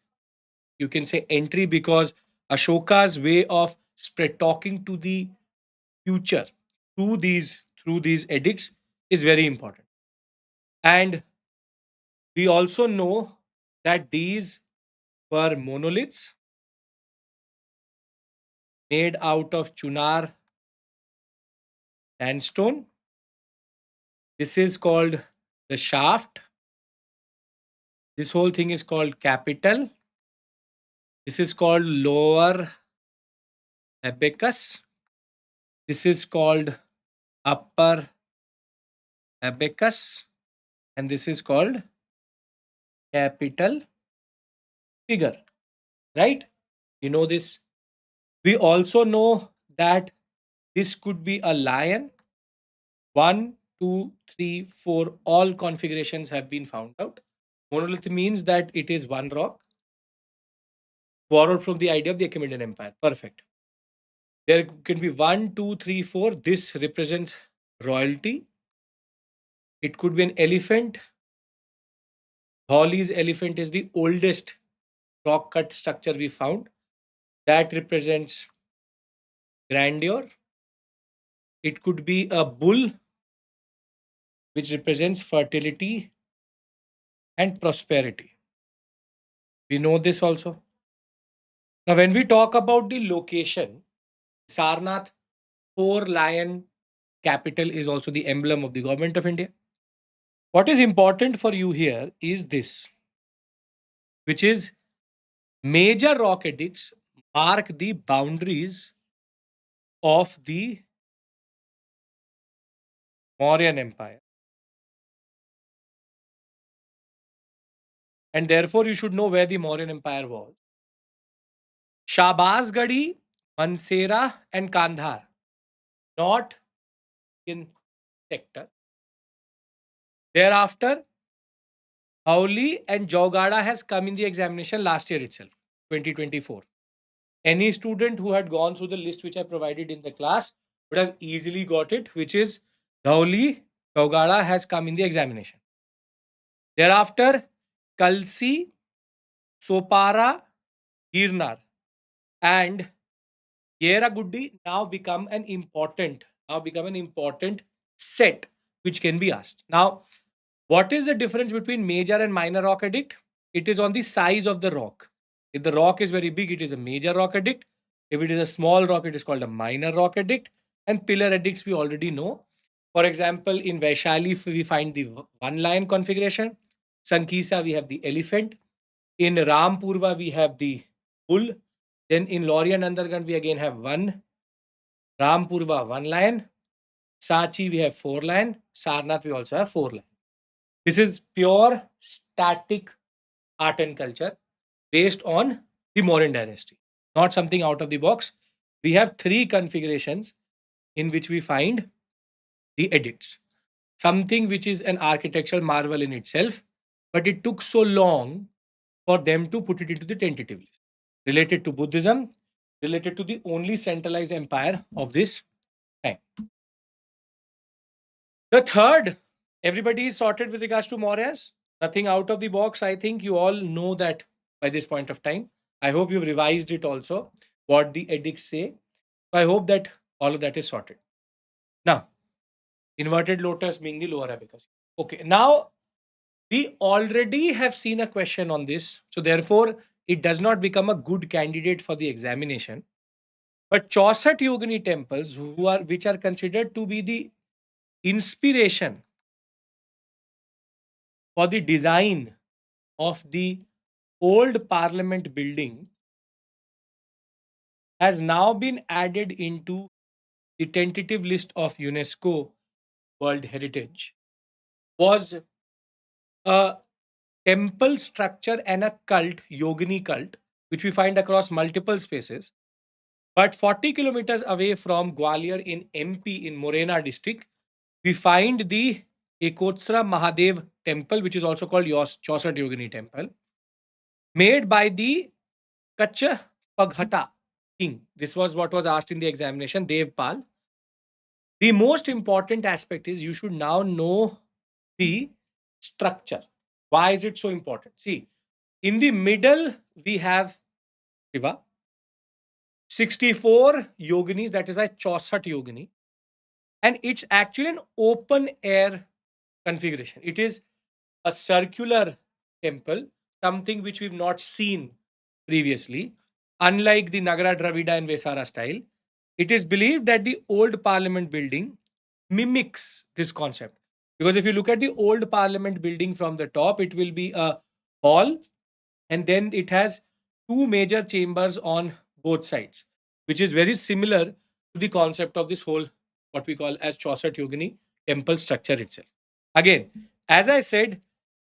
you can say entry, because Ashoka's way of spread talking to the future through these edicts is very important. And we also know that these were monoliths made out of chunar sandstone. This is called the shaft. This whole thing is called capital. This is called lower abacus. This is called upper abacus. And this is called capital figure. Right? You know this. We also know that this could be a lion. One, two, three, four, all configurations have been found out. Monolith means that it is one rock, borrowed from the idea of the Achaemenid Empire. Perfect. There can be one, two, three, four. This represents royalty. It could be an elephant. Hawley's elephant is the oldest rock cut structure we found. That represents grandeur. It could be a bull, which represents fertility and prosperity. We know this also. Now, when we talk about the location, Sarnath, four lion capital, is also the emblem of the government of India. What is important for you here is this, which is major rock edicts mark the boundaries of the Mauryan Empire. And therefore, you should know where the Mauryan Empire was. Shahbazgadi, Mansera, and Kandhar, not in sector. Thereafter, Howli and Jaugada has come in the examination last year itself, 2024. Any student who had gone through the list which I provided in the class would have easily got it, which is Dhauli, Jaugada has come in the examination. Thereafter, Kalsi, Sopara, Girnar, and Yeraguddi now become an important set which can be asked. Now, what is the difference between major and minor rock addict? It is on the size of the rock. If the rock is very big, it is a major rock addict. If it is a small rock, it is called a minor rock addict. And pillar addicts we already know. For example, in Vaishali, we find the one lion configuration. Sankisa, we have the elephant. In Rampurva, we have the bull. Then in Lori and Andargan, we again have one Rampurva, one lion. Sachi, we have four lion. Sarnath, we also have four lion. This is pure static art and culture based on the Mauryan dynasty, not something out of the box. We have three configurations in which we find the edicts, something which is an architectural marvel in itself, but it took so long for them to put it into the tentative list. Related to Buddhism, related to the only centralized empire of this time. The third, everybody is sorted with regards to Mauryas. Nothing out of the box. I think you all know that by this point of time. I hope you've revised it also, what the edicts say. I hope that all of that is sorted. Now, inverted lotus being the lower abacus. Okay, now we already have seen a question on this. So therefore, it does not become a good candidate for the examination. But Chaucer Yogini temples, which are considered to be the inspiration for the design of the old parliament building, has now been added into the tentative list of UNESCO World Heritage. Was a temple structure and a cult, Yogini cult, which we find across multiple spaces. But 40 kilometers away from Gwalior in MP in Morena district, we find the Ekotsra Mahadev temple, which is also called Chaucer Yogini temple, made by the Kachcha Paghata king. This was what was asked in the examination, Devpal. The most important aspect is you should now know the structure. Why is it so important? See, in the middle, we have Shiva, 64 yoginis, that is why Chaussat yogini, and it's actually an open air configuration. It is a circular temple, something which we've not seen previously. Unlike the Nagara Dravida and Vesara style, it is believed that the old parliament building mimics this concept. Because if you look at the old parliament building from the top, it will be a hall, and then it has two major chambers on both sides, which is very similar to the concept of this whole, what we call as Chaucer Yogini temple structure itself. Again, as I said,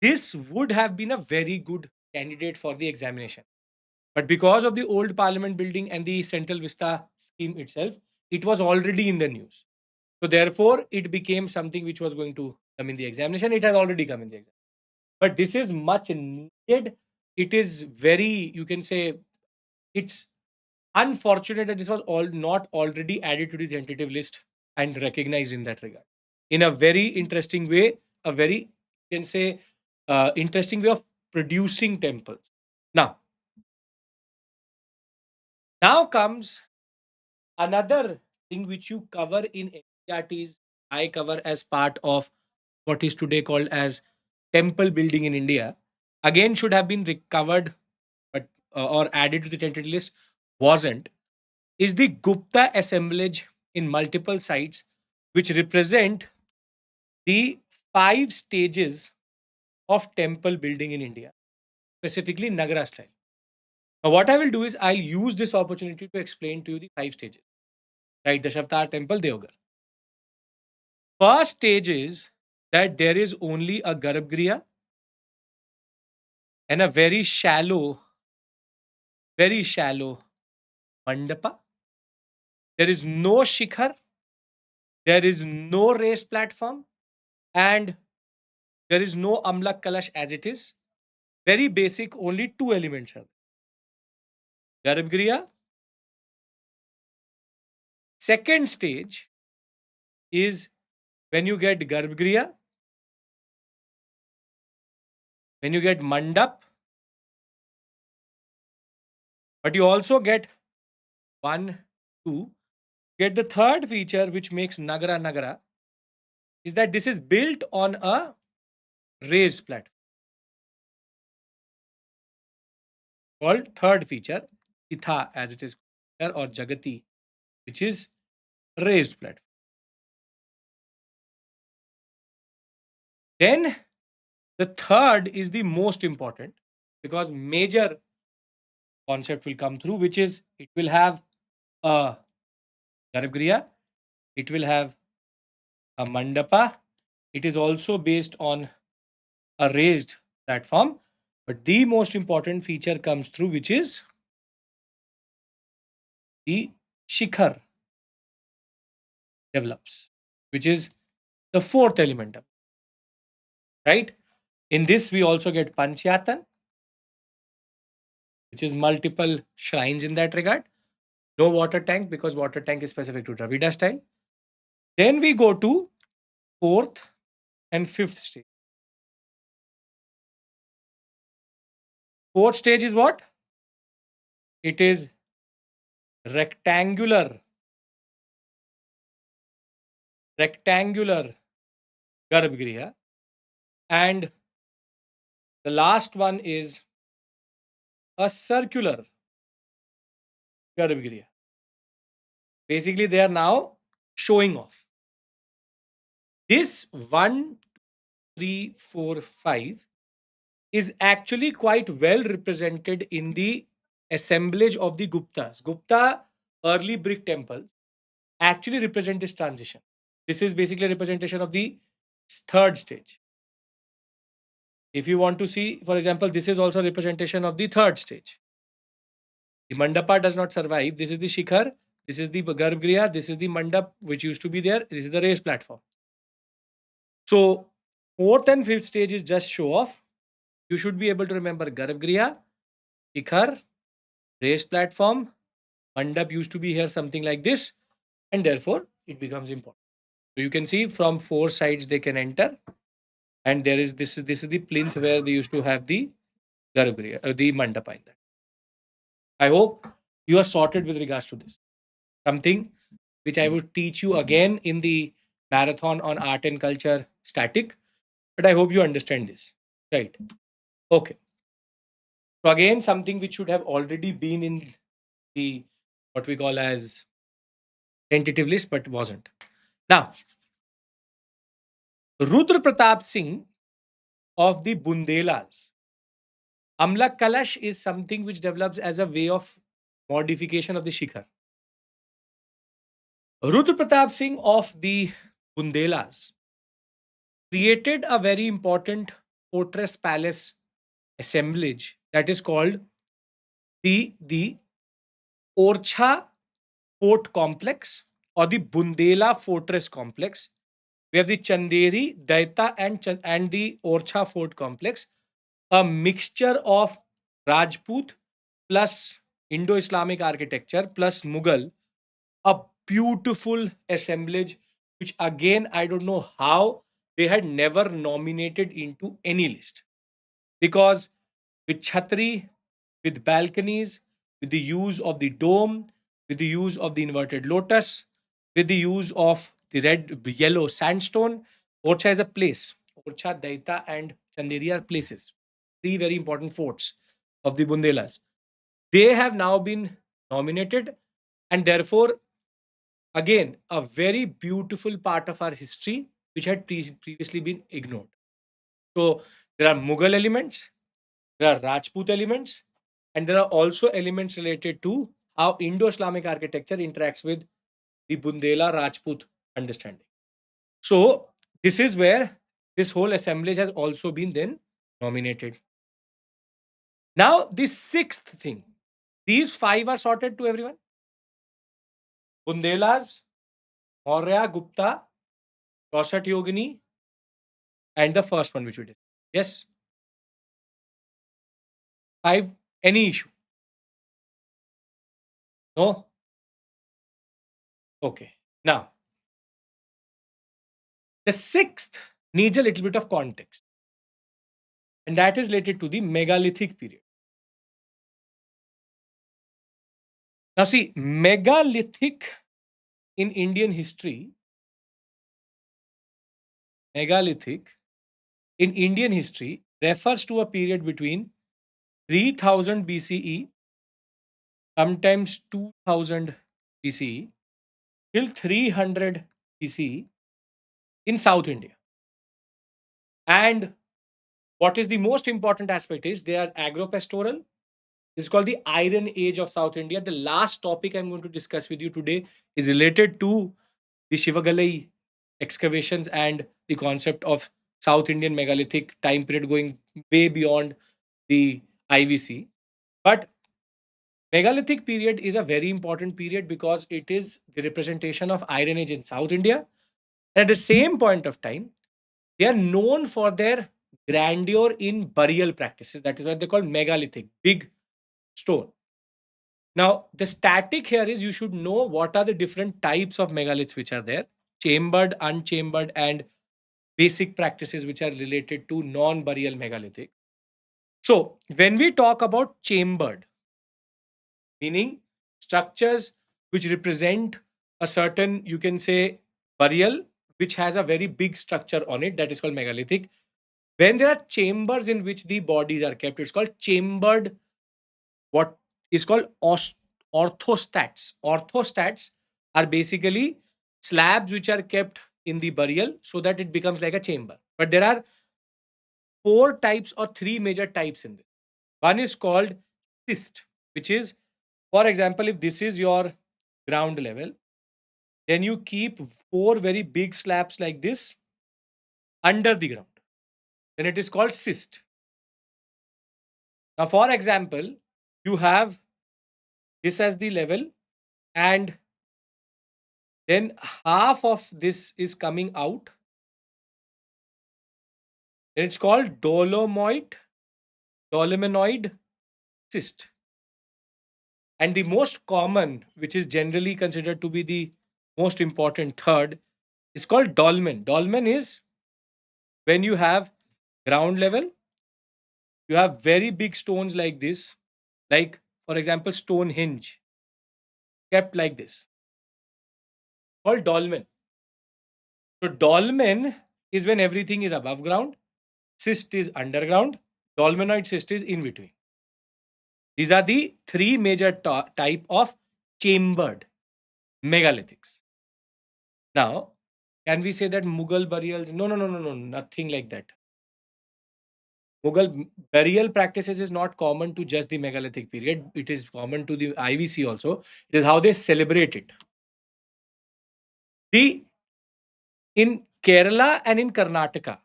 this would have been a very good candidate for the examination. But because of the old parliament building and the central vista scheme itself, it was already in the news. So therefore, it became something which was going to come in the examination. It has already come in the exam. But this is much needed. It is very, you can say, it's unfortunate that this was all not already added to the tentative list and recognized in that regard. In a very interesting way, a very, you can say, interesting way of producing temples. Now, now comes another thing which you cover in NCERTs, I cover as part of what is today called as temple building in India. Again, should have been recovered, but or added to the tentative list wasn't, is the Gupta assemblage in multiple sites, which represent the five stages of temple building in India, specifically Nagara style. Now, what I will do is I'll use this opportunity to explain to you the five stages. Right, Dashavtar temple, Deoghar. First stage is that there is only a Garbhagriha and a very shallow mandapa. There is no shikhar, there is no raised platform, and there is no amlak kalash as it is. Very basic, only two elements are there. Garbhagriha. Second stage is when you get Garbhagriha, when you get mandap, but you also get one, two. Get the third feature which makes Nagara Nagara is that this is built on a raised platform called third feature, Itha as it is called, or Jagati, which is raised platform. Then the third is the most important because major concept will come through, which is it will have a Garbhagriha, it will have a mandapa, it is also based on a raised platform, but the most important feature comes through, which is the shikhar develops, which is the fourth element of, right? In this, we also get Panchayatan, which is multiple shrines in that regard. No water tank because water tank is specific to Dravida style. Then we go to fourth and fifth stage. Fourth stage is what? It is rectangular, rectangular Garbhagriha. And the last one is a circular Garbhagriha. Basically, they are now showing off. This 1, 3, 4, 5 is actually quite well represented in the assemblage of the Guptas. Gupta early brick temples actually represent this transition. This is basically a representation of the third stage. If you want to see, for example, this is also a representation of the third stage. The mandapa does not survive. This is the shikhar. This is the garbhagriha. This is the mandap which used to be there. This is the raised platform. So fourth and fifth stage is just show off. You should be able to remember garbhagriha, shikhar, raised platform, mandap used to be here something like this, and therefore it becomes important. So you can see from four sides they can enter, and there is this is the plinth where they used to have the garbhagriha, the mandapa in that. I hope you are sorted with regards to this. Something which I would teach you again in the marathon on art and culture static, but I hope you understand this. Right. Okay. So again, something which should have already been in the what we call as tentative list, but wasn't. Now, Rudra Pratap Singh of the Bundelas. Amla Kalash is something which develops as a way of modification of the Shikhar. Rudra Pratap Singh of the Bundelas created a very important fortress palace assemblage that is called the Orcha Fort Complex or the Bundela Fortress Complex. We have the Chanderi, Daita, and the Orcha Fort Complex, a mixture of Rajput plus Indo Islamic architecture plus Mughal, a beautiful assemblage, which again, I don't know how they had never nominated into any list because with Chhatri, with balconies, with the use of the dome, with the use of the inverted lotus, with the use of the red, yellow sandstone. Orcha is a place. Orcha, Daita, and Chanderi are places. Three very important forts of the Bundelas. They have now been nominated, and therefore, again, a very beautiful part of our history which had previously been ignored. So, there are Mughal elements, there are Rajput elements, and there are also elements related to how Indo Islamic architecture interacts with the Bundela Rajput understanding. So, this is where this whole assemblage has also been then nominated. Now, the sixth thing, these five are sorted to everyone: Bundelas, Maurya, Gupta, Chaussat Yogini, and the first one which we did. Yes, five. Any issue? No? Okay. Now, the sixth needs a little bit of context, and that is related to the megalithic period. Now, see, megalithic in Indian history, megalithic in Indian history refers to a period between 3000 BCE, sometimes 2000 BCE, till 300 BCE in South India. And what is the most important aspect is they are agro-pastoral. This is called the Iron Age of South India. The last topic I'm going to discuss with you today is related to the Shivagalai excavations and the concept of South Indian megalithic time period going way beyond the IVC. But megalithic period is a very important period because it is the representation of Iron Age in South India. And at the same point of time, they are known for their grandeur in burial practices. That is why they're called megalithic, big stone. Now, the static here is you should know what are the different types of megaliths which are there: chambered, unchambered, and basic practices which are related to non burial megalithic. So, when we talk about chambered, meaning structures which represent a certain, you can say, burial, which has a very big structure on it, that is called megalithic. When there are chambers in which the bodies are kept, it's called chambered, what is called orthostats. Orthostats are basically slabs which are kept in the burial so that it becomes like a chamber. But there are four types or three major types in this. One is called cyst, which is, for example, if this is your ground level, then you keep four very big slabs like this under the ground. Then it is called cyst. Now, for example, you have this as the level, and then half of this is coming out. Then it's called dolomenoid cyst. And the most common, which is generally considered to be the most important third, is called dolmen. Dolmen is when you have ground level, you have very big stones like this, like for example, Stonehenge, kept like this, called dolmen. So dolmen is when everything is above ground, cyst is underground, dolmenoid cyst is in between. These are the three major type of chambered megalithics. Now, can we say that Mughal burials? No, no, no, no, no, nothing like that. Mughal burial practices is not common to just the megalithic period. It is common to the IVC also. It is how they celebrate it. The in Kerala and in Karnataka,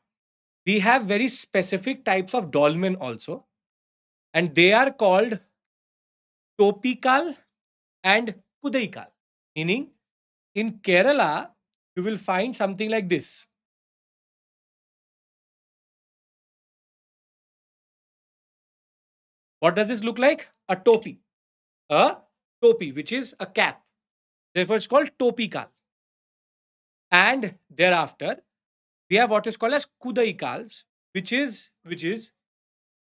we have very specific types of dolmen also, and they are called topikal and kudaikal. Meaning, in Kerala, you will find something like this. What does this look like? A topi. A topi, which is a cap. Therefore, it's called topikal. And thereafter, we have what is called as kudaikals, which is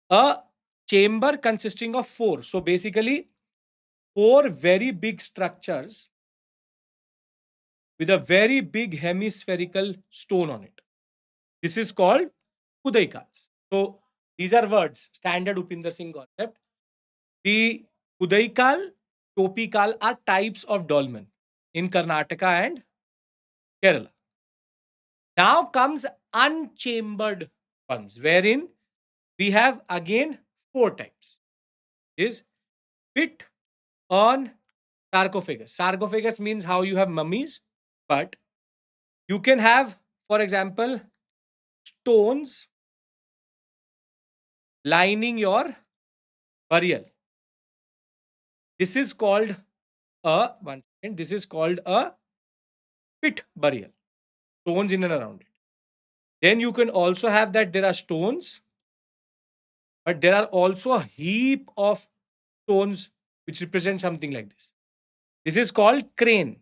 a chamber consisting of four. So basically, four very big structures with a very big hemispherical stone on it. This is called kudaikals. So these are words, standard Upinder Singh concept. The Kudaikal, Topikal are types of dolmen in Karnataka and Kerala. Now comes unchambered ones, wherein we have again four types. Is pit on sarcophagus. Sarcophagus means how you have mummies, but you can have, for example, stones lining your burial. This is called a one second. This is called a pit burial. Stones in and around it. Then you can also have that there are stones, but there are also a heap of stones which represent something like this. This is called crane.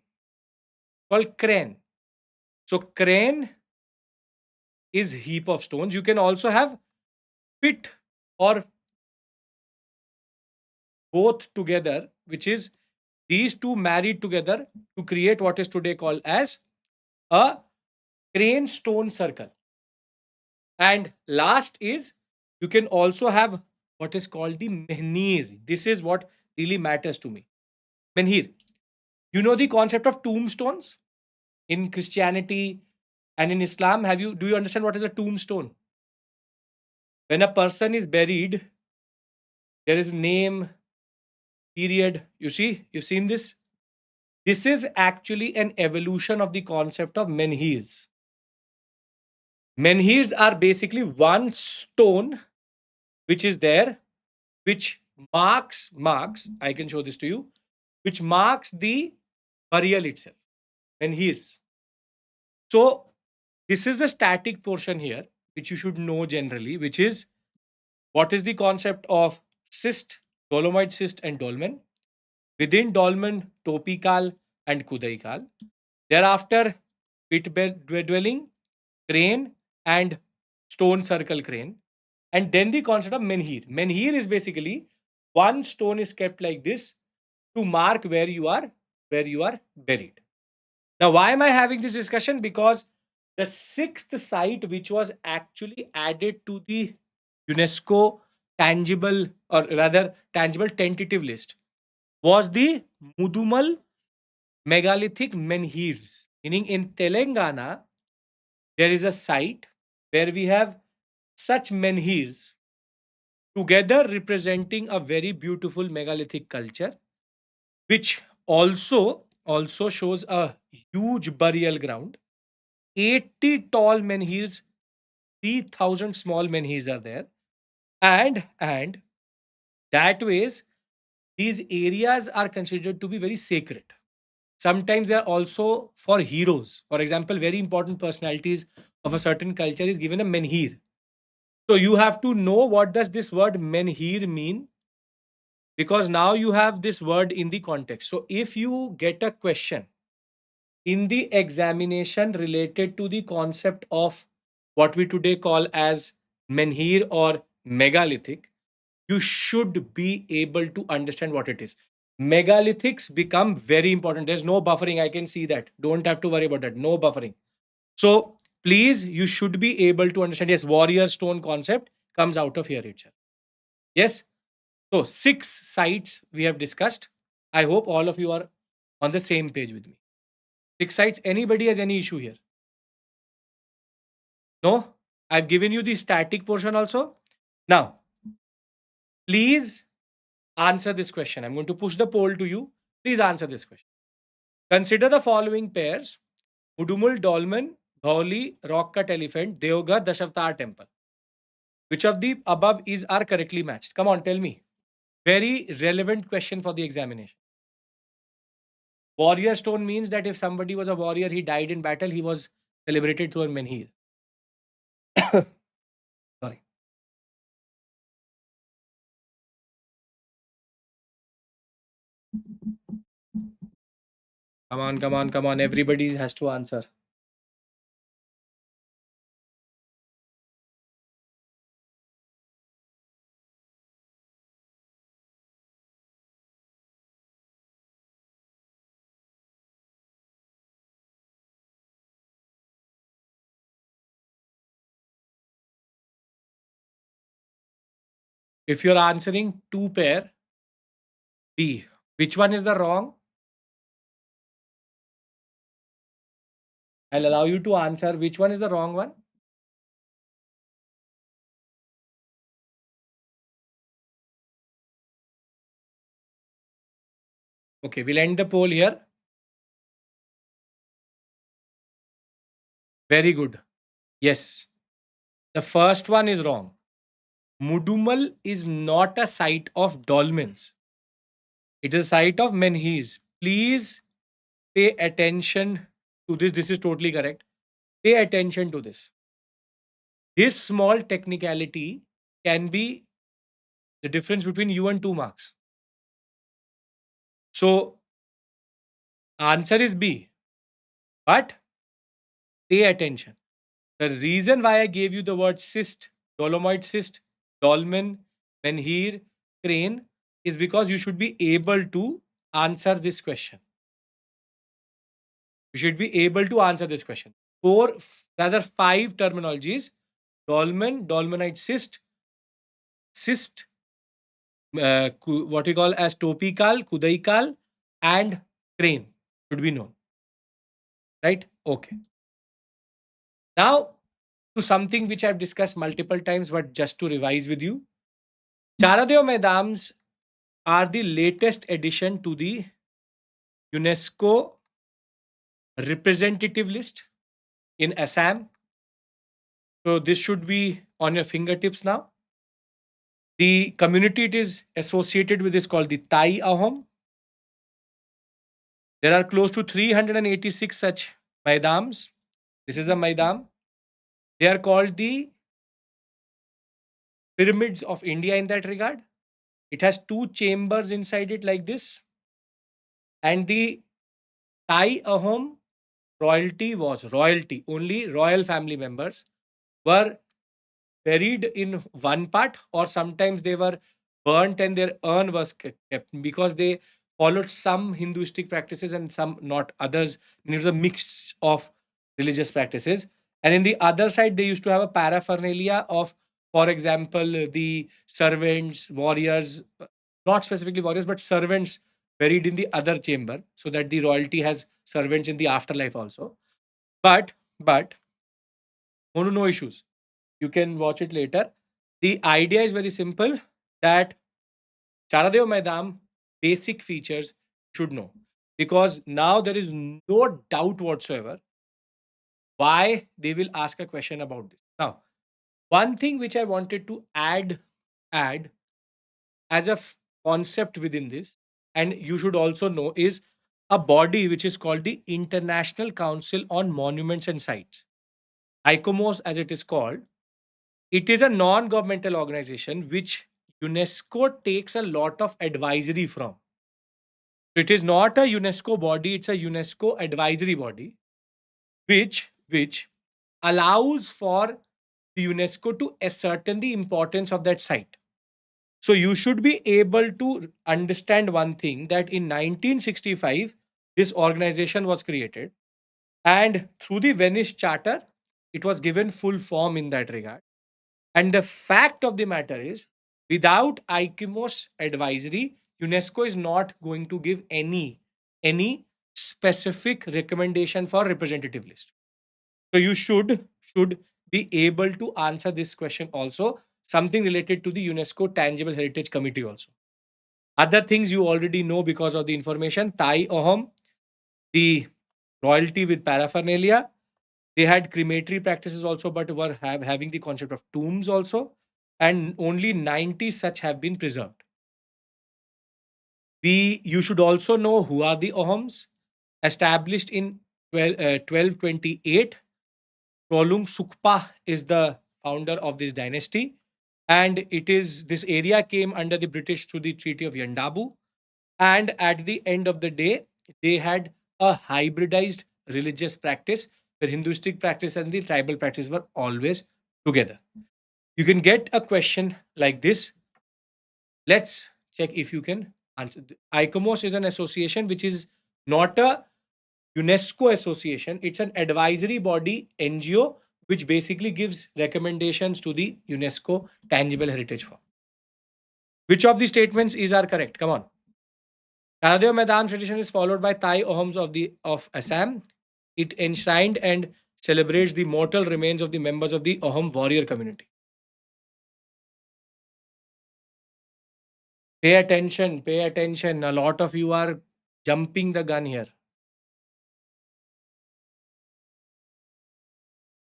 Called crane. So crane is heap of stones. You can also have pit or both together, which is these two married together to create what is today called as a crane stone circle. And last is you can also have what is called the menhir. This is what really matters to me. Menhir. You know the concept of tombstones in Christianity and in Islam. Do you understand what is a tombstone? When a person is buried, there is name, period. You see, you've seen this. This is actually an evolution of the concept of menhirs. Menhirs are basically one stone which is there, which marks. I can show this to you, which marks the burial itself. Menhirs. So this is the static portion here, which you should know generally, which is what is the concept of cyst, dolomite cyst, and dolmen. Within dolmen, topikal and kudaikal. Thereafter, dwelling, crane, and stone circle crane. And then the concept of menhir. Menhir is basically one stone is kept like this to mark where you are buried. Now, why am I having this discussion? Because the sixth site, which was actually added to the UNESCO tangible or rather tangible tentative list, was the Mudumal megalithic menhirs. Meaning in Telangana, there is a site where we have such menhirs together representing a very beautiful megalithic culture, which also shows a huge burial ground. 80 tall menhirs, 3,000 small menhirs are there, and that ways these areas are considered to be very sacred. Sometimes they are also for heroes. For example, very important personalities of a certain culture is given a menhir. So you have to know what does this word menhir mean, because now you have this word in the context. So if you get a question in the examination related to the concept of what we today call as menhir or megalithic, you should be able to understand what it is. Megalithics become very important. There's no buffering. I can see that. Don't have to worry about that. No buffering. So please, you should be able to understand. Yes, warrior stone concept comes out of here itself. Yes. So six sites we have discussed. I hope all of you are on the same page with me. Six sites. Anybody has any issue here? No? I've given you the static portion also. Now, please answer this question. I'm going to push the poll to you. Please answer this question. Consider the following pairs: Udumul Dolmen, Dhauli, Rock Cut Elephant, Deoghar, Dashavtar Temple. Which of the above is are correctly matched? Come on, tell me. Very relevant question for the examination. Warrior stone means that if somebody was a warrior, he died in battle, he was celebrated through a menhir. Sorry. Come on. Everybody has to answer. If you're answering two pair, B. Which one is the wrong? I'll allow you to answer. Which one is the wrong one? Okay, we'll end the poll here. Very good. Yes. The first one is wrong. Mudumal is not a site of dolmens. It is a site of menhirs. Please pay attention to this. This is totally correct. Pay attention to this. This small technicality can be the difference between you and 2 marks. So, answer is B. But pay attention. The reason why I gave you the word cyst, dolomoid cyst, dolmen, menhir, crane is because you should be able to answer this question. You should be able to answer this question. Rather five terminologies: dolmen, dolmenite cyst, cyst, what we call as topical, kudaikal, and crane should be known. Right? Okay. Now, to something which I've discussed multiple times, but just to revise with you, Charadev Maidans are the latest addition to the UNESCO representative list in Assam. So this should be on your fingertips now. The community it is associated with is called the Tai Ahom. There are close to 386 such Maidams. This is a Maidam. They are called the pyramids of India in that regard. It has two chambers inside it like this. And the Tai Ahom royalty. Only royal family members were buried in one part, or sometimes they were burnt and their urn was kept because they followed some Hinduistic practices and some not others. And it was a mix of religious practices. And in the other side, they used to have a paraphernalia of, for example, the servants, warriors, not specifically warriors, but servants buried in the other chamber, so that the royalty has servants in the afterlife also. But no issues. You can watch it later. The idea is very simple, that Charadev Maidam basic features should know, because now there is no doubt whatsoever why they will ask a question about this. Now, one thing which I wanted to add as a concept within this, and you should also know, is a body which is called the International Council on Monuments and Sites, ICOMOS as it is called. It is a non-governmental organization which UNESCO takes a lot of advisory from. It is not a UNESCO body, it's a UNESCO advisory body, which allows for the UNESCO to ascertain the importance of that site. So you should be able to understand one thing, that in 1965 this organization was created, and through the Venice Charter it was given full form in that regard. And the fact of the matter is, without ICOMOS advisory, UNESCO is not going to give any specific recommendation for representative list. So you should be able to answer this question also, something related to the UNESCO Tangible Heritage Committee also. Other things you already know because of the information. Tai Ohom, the royalty with paraphernalia. They had crematory practices also, but were having the concept of tombs also, and only 90 such have been preserved. You should also know who are the Ohoms. Established in 1228, Rolung Sukpa is the founder of this dynasty, and this area came under the British through the Treaty of Yandabu. And at the end of the day, they had a hybridized religious practice where Hinduistic practice and the tribal practice were always together. You can get a question like this. Let's check if you can answer. ICOMOS is an association which is not a UNESCO association, it's an advisory body, NGO, which basically gives recommendations to the UNESCO Tangible Heritage Form. Which of the statements is are correct? Come on. Sharadeo Madam tradition is followed by Thai Ahoms of Assam. It enshrined and celebrates the mortal remains of the members of the Ahom warrior community. Pay attention, pay attention. A lot of you are jumping the gun here.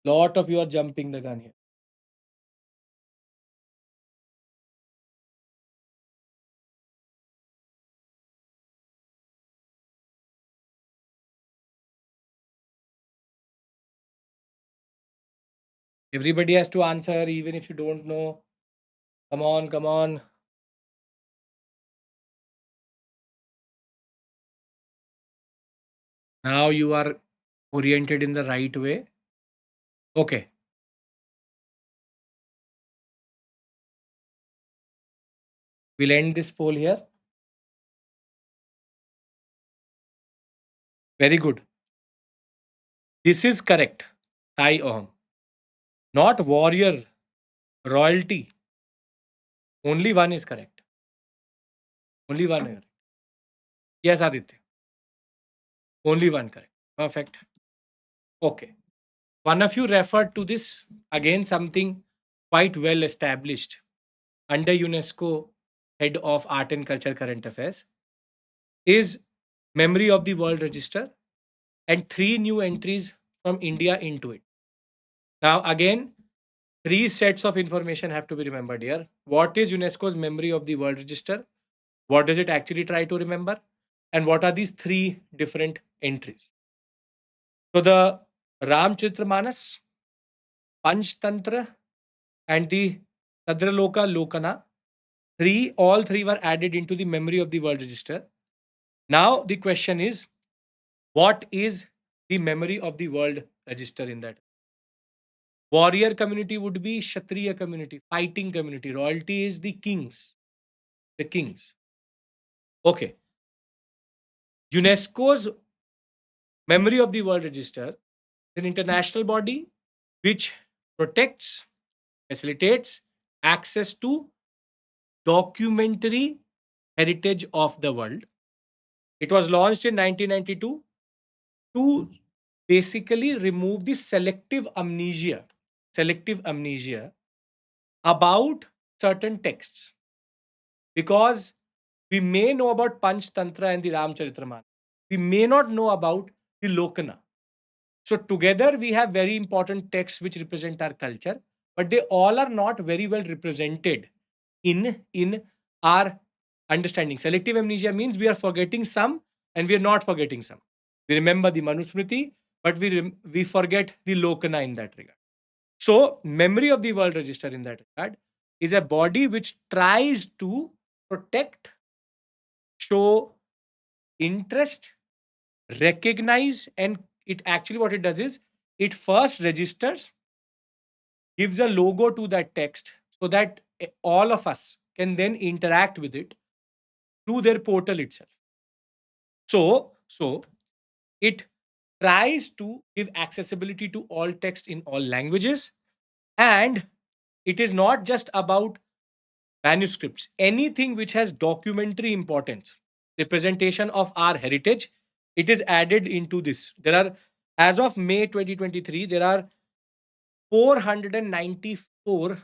Lot of you are jumping the gun here. Everybody has to answer, even if you don't know. Come on, come on. Now you are oriented in the right way. Okay, we'll end this poll here. Very good. This is correct. Thai Ahom. Not warrior, royalty. Only one is correct. Only one. Correct. Yes, Aditya. Only one correct. Perfect. Okay. One of you referred to this again, something quite well established under UNESCO head of art and culture current affairs is memory of the world register and three new entries from India into it. Now again, three sets of information have to be remembered here. What is UNESCO's memory of the world register? What does it actually try to remember? And what are these three different entries? So the Ramchatramanas, Panchtantra, and the Sadraloka Lokana, all three were added into the memory of the world register. Now the question is, what is the memory of the world register in that? Warrior community would be Kshatriya community, fighting community. Royalty is the kings. The kings. Okay. UNESCO's memory of the world register is an international body which protects, facilitates access to documentary heritage of the world. It was launched in 1992 to basically remove the selective amnesia about certain texts, because we may know about Panchtantra and the Ramcharitraman. We may not know about the Lokana. So together we have very important texts which represent our culture, but they all are not very well represented in our understanding. Selective amnesia means we are forgetting some and we are not forgetting some. We remember the Manusmriti, but we forget the Lokana in that regard. So, memory of the world register in that regard is a body which tries to protect, show interest, recognize, and it actually what it does is it first registers, gives a logo to that text so that all of us can then interact with it through their portal itself. So it tries to give accessibility to all text in all languages, and it is not just about manuscripts. Anything which has documentary importance, representation of our heritage, it is added into this. There are, as of May 2023, there are 494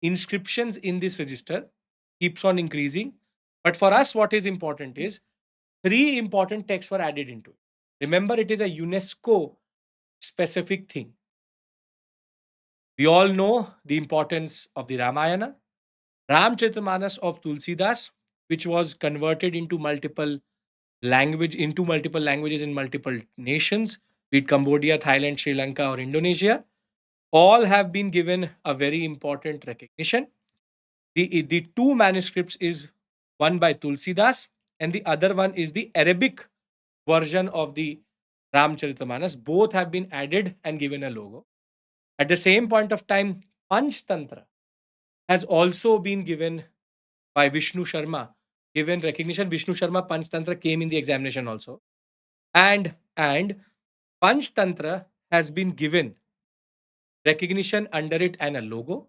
inscriptions in this register, keeps on increasing. But for us, what is important is three important texts were added into it. Remember, it is a UNESCO specific thing. We all know the importance of the Ramayana, Ramcharitamanas of Tulsidas, which was converted into multiple languages in multiple nations, be it Cambodia, Thailand, Sri Lanka, or Indonesia. All have been given a very important recognition. The two manuscripts is one by Tulsidas and the other one is the Arabic version of the Ramcharitamanas. Both have been added and given a logo. At the same point of time, Panchtantra has also been given by Vishnu Sharma, given recognition. Vishnu Sharma Panchtantra came in the examination also. And Panchtantra has been given recognition under it and a logo.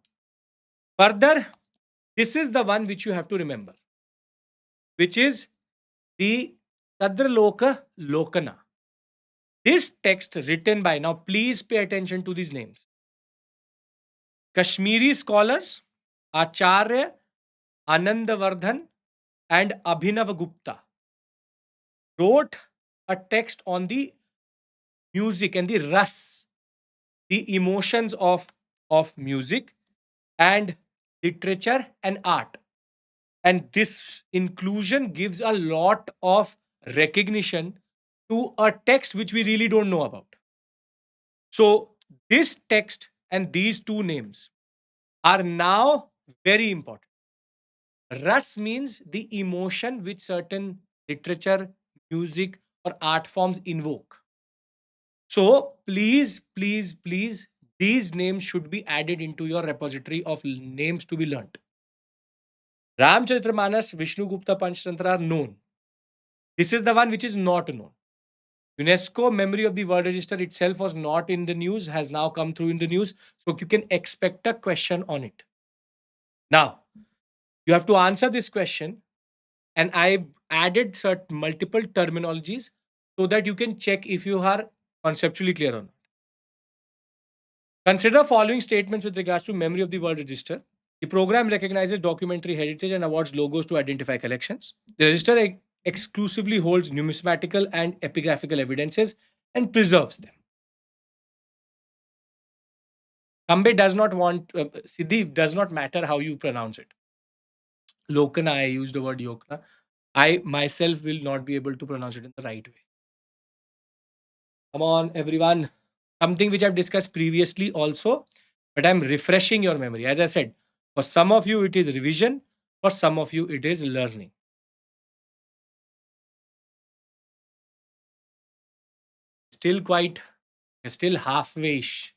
Further, this is the one which you have to remember, which is the Tadraloka Lokana. This text written by, now please pay attention to these names, Kashmiri scholars Acharya Anandavardhan and Abhinav Gupta wrote a text on the music and the ras, the emotions of music and literature and art. And this inclusion gives a lot of recognition to a text which we really don't know about. So, this text and these two names are now very important. Ras means the emotion which certain literature, music, or art forms invoke. So, please, please, please, these names should be added into your repository of names to be learnt. Ramcharitramanas, Vishnu Gupta Panchtantra are known. This is the one which is not known. UNESCO Memory of the World Register itself was not in the news, has now come through in the news. So you can expect a question on it. Now, you have to answer this question, and I've added certain multiple terminologies so that you can check if you are conceptually clear or not. Consider following statements with regards to Memory of the World Register. The program recognizes documentary heritage and awards logos to identify collections. The register exclusively holds numismatical and epigraphical evidences and preserves them. Kambe does not want, Siddhi does not matter how you pronounce it. Lokana, I used the word Yokana. I myself will not be able to pronounce it in the right way. Come on, everyone. Something which I've discussed previously also, but I'm refreshing your memory. As I said, for some of you, it is revision. For some of you, it is learning. Still quite, still halfway-ish.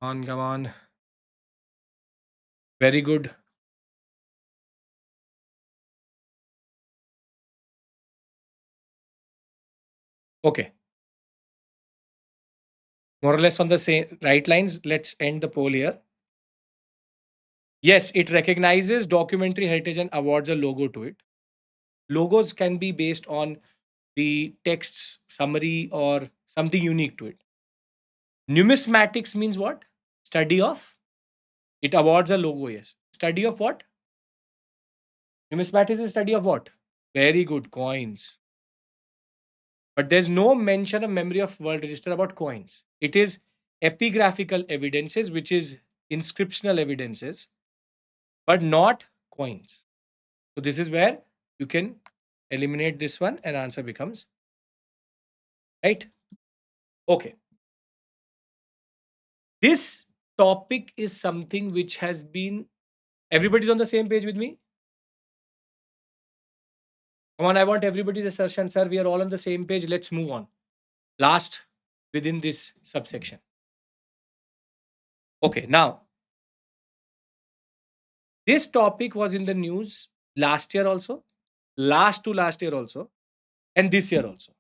Come on. Very good. Okay. More or less on the same right lines. Let's end the poll here. Yes, it recognizes documentary heritage and awards a logo to it. Logos can be based on the text's summary or something unique to it. Numismatics means what? Study of? It awards a logo, yes. Study of what? Numismatics is study of what? Very good, coins. But there's no mention of memory of world register about coins. It is epigraphical evidences, which is inscriptional evidences, but not coins. So this is where you can eliminate this one and answer becomes right. Okay. This topic is something which has been, everybody's on the same page with me. Come on, I want everybody's assertion, sir. We are all on the same page. Let's move on. Last within this subsection. Okay, now this topic was in the news last year also, last to last year also, and this year also.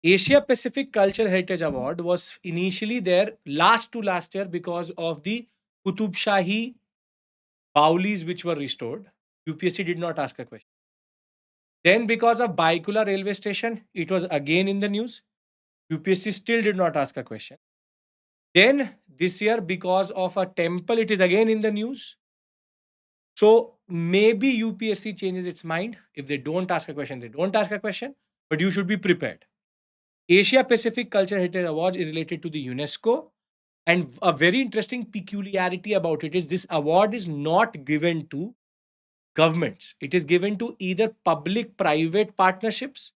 Asia Pacific Culture Heritage Award was initially there last to last year because of the Qutub Shahi Baulis which were restored. UPSC did not ask a question. Then because of Baikula railway station, it was again in the news. UPSC still did not ask a question. Then this year, because of a temple, it is again in the news. So maybe UPSC changes its mind. If they don't ask a question, they don't ask a question. But you should be prepared. Asia Pacific Culture Heritage Award is related to the UNESCO. And a very interesting peculiarity about it is this award is not given to governments. It is given to either public private partnerships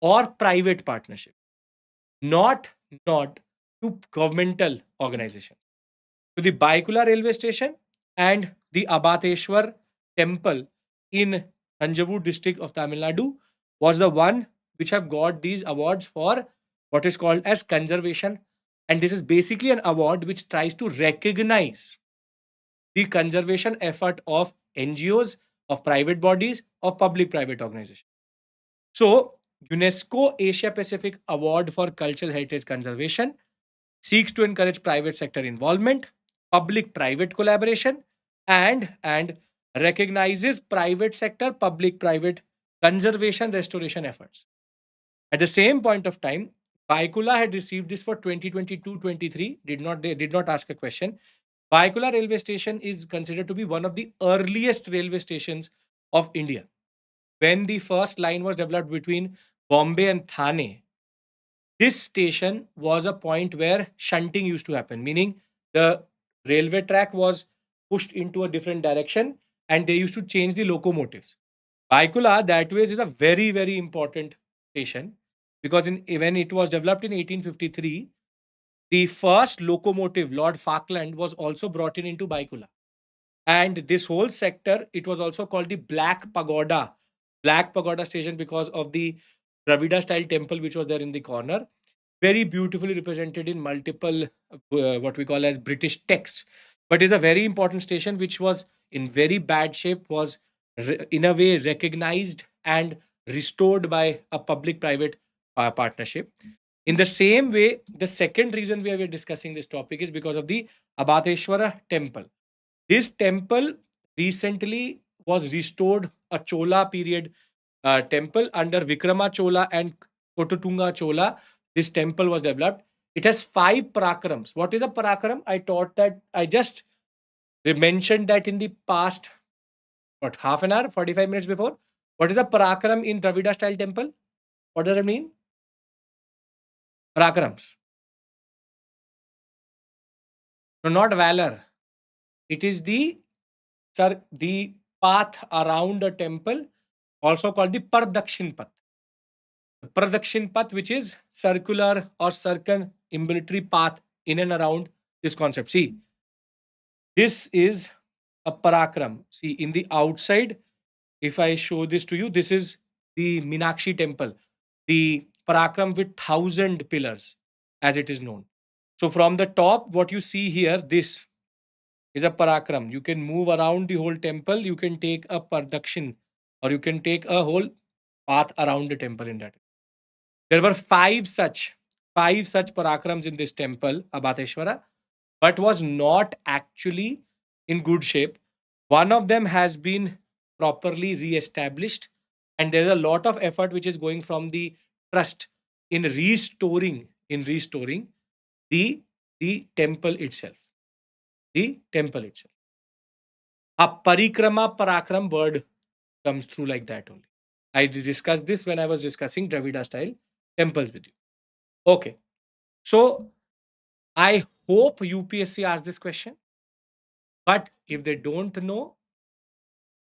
or private partnership, not to governmental organization. So the Baikula railway station and the Abateshwar temple in Tanjavur district of Tamil Nadu was the one which have got these awards for what is called as conservation. And this is basically an award which tries to recognize the conservation effort of NGOs, of private bodies, of public private organizations. So, UNESCO Asia Pacific Award for Cultural Heritage Conservation seeks to encourage private sector involvement, public private collaboration, and recognizes private sector, public private conservation restoration efforts. At the same point of time, Baikula had received this for 2022-23. They did not ask a question. Baikula railway station is considered to be one of the earliest railway stations of India. When the first line was developed between Bombay and Thane, this station was a point where shunting used to happen, meaning the railway track was pushed into a different direction and they used to change the locomotives. Baikula, that ways, is a very, very important station because when it was developed in 1853, the first locomotive, Lord Falkland, was also brought in into Baikula. And this whole sector, it was also called the Black Pagoda station because of the Dravida style temple which was there in the corner. Very beautifully represented in multiple what we call as British texts. But is a very important station which was in very bad shape, was in a way recognized and restored by a public private partnership. In the same way, the second reason we are discussing this topic is because of the Abateshwara temple. This temple recently was restored, a Chola period temple under Vikrama Chola and Kototunga Chola. This temple was developed. It has five parakrams. What is a parakram? I taught that. I just mentioned that in the past, what, half an hour, 45 minutes before. What is a parakram in Dravida style temple? What does it mean? Parakrams. No, not valor. It is the path around a temple, also called the Pardakshin Path. Pradakshin path, which is circular or circumambulatory path in and around this concept. See, this is a parakram. See, in the outside, if I show this to you, this is the Minakshi temple, the parakram with 1,000 pillars, as it is known. So from the top, what you see here, this is a parakram. You can move around the whole temple. You can take a pardakshin, or you can take a whole path around the temple in that. There were five such parakrams in this temple, Abateshwara, but was not actually in good shape. One of them has been properly re-established, and there's a lot of effort which is going from the trust in restoring the the temple itself. The temple itself. A parikrama parakram word comes through like that only. I discussed this when I was discussing Dravida style temples with you. Okay. So I hope UPSC asks this question, but if they don't know,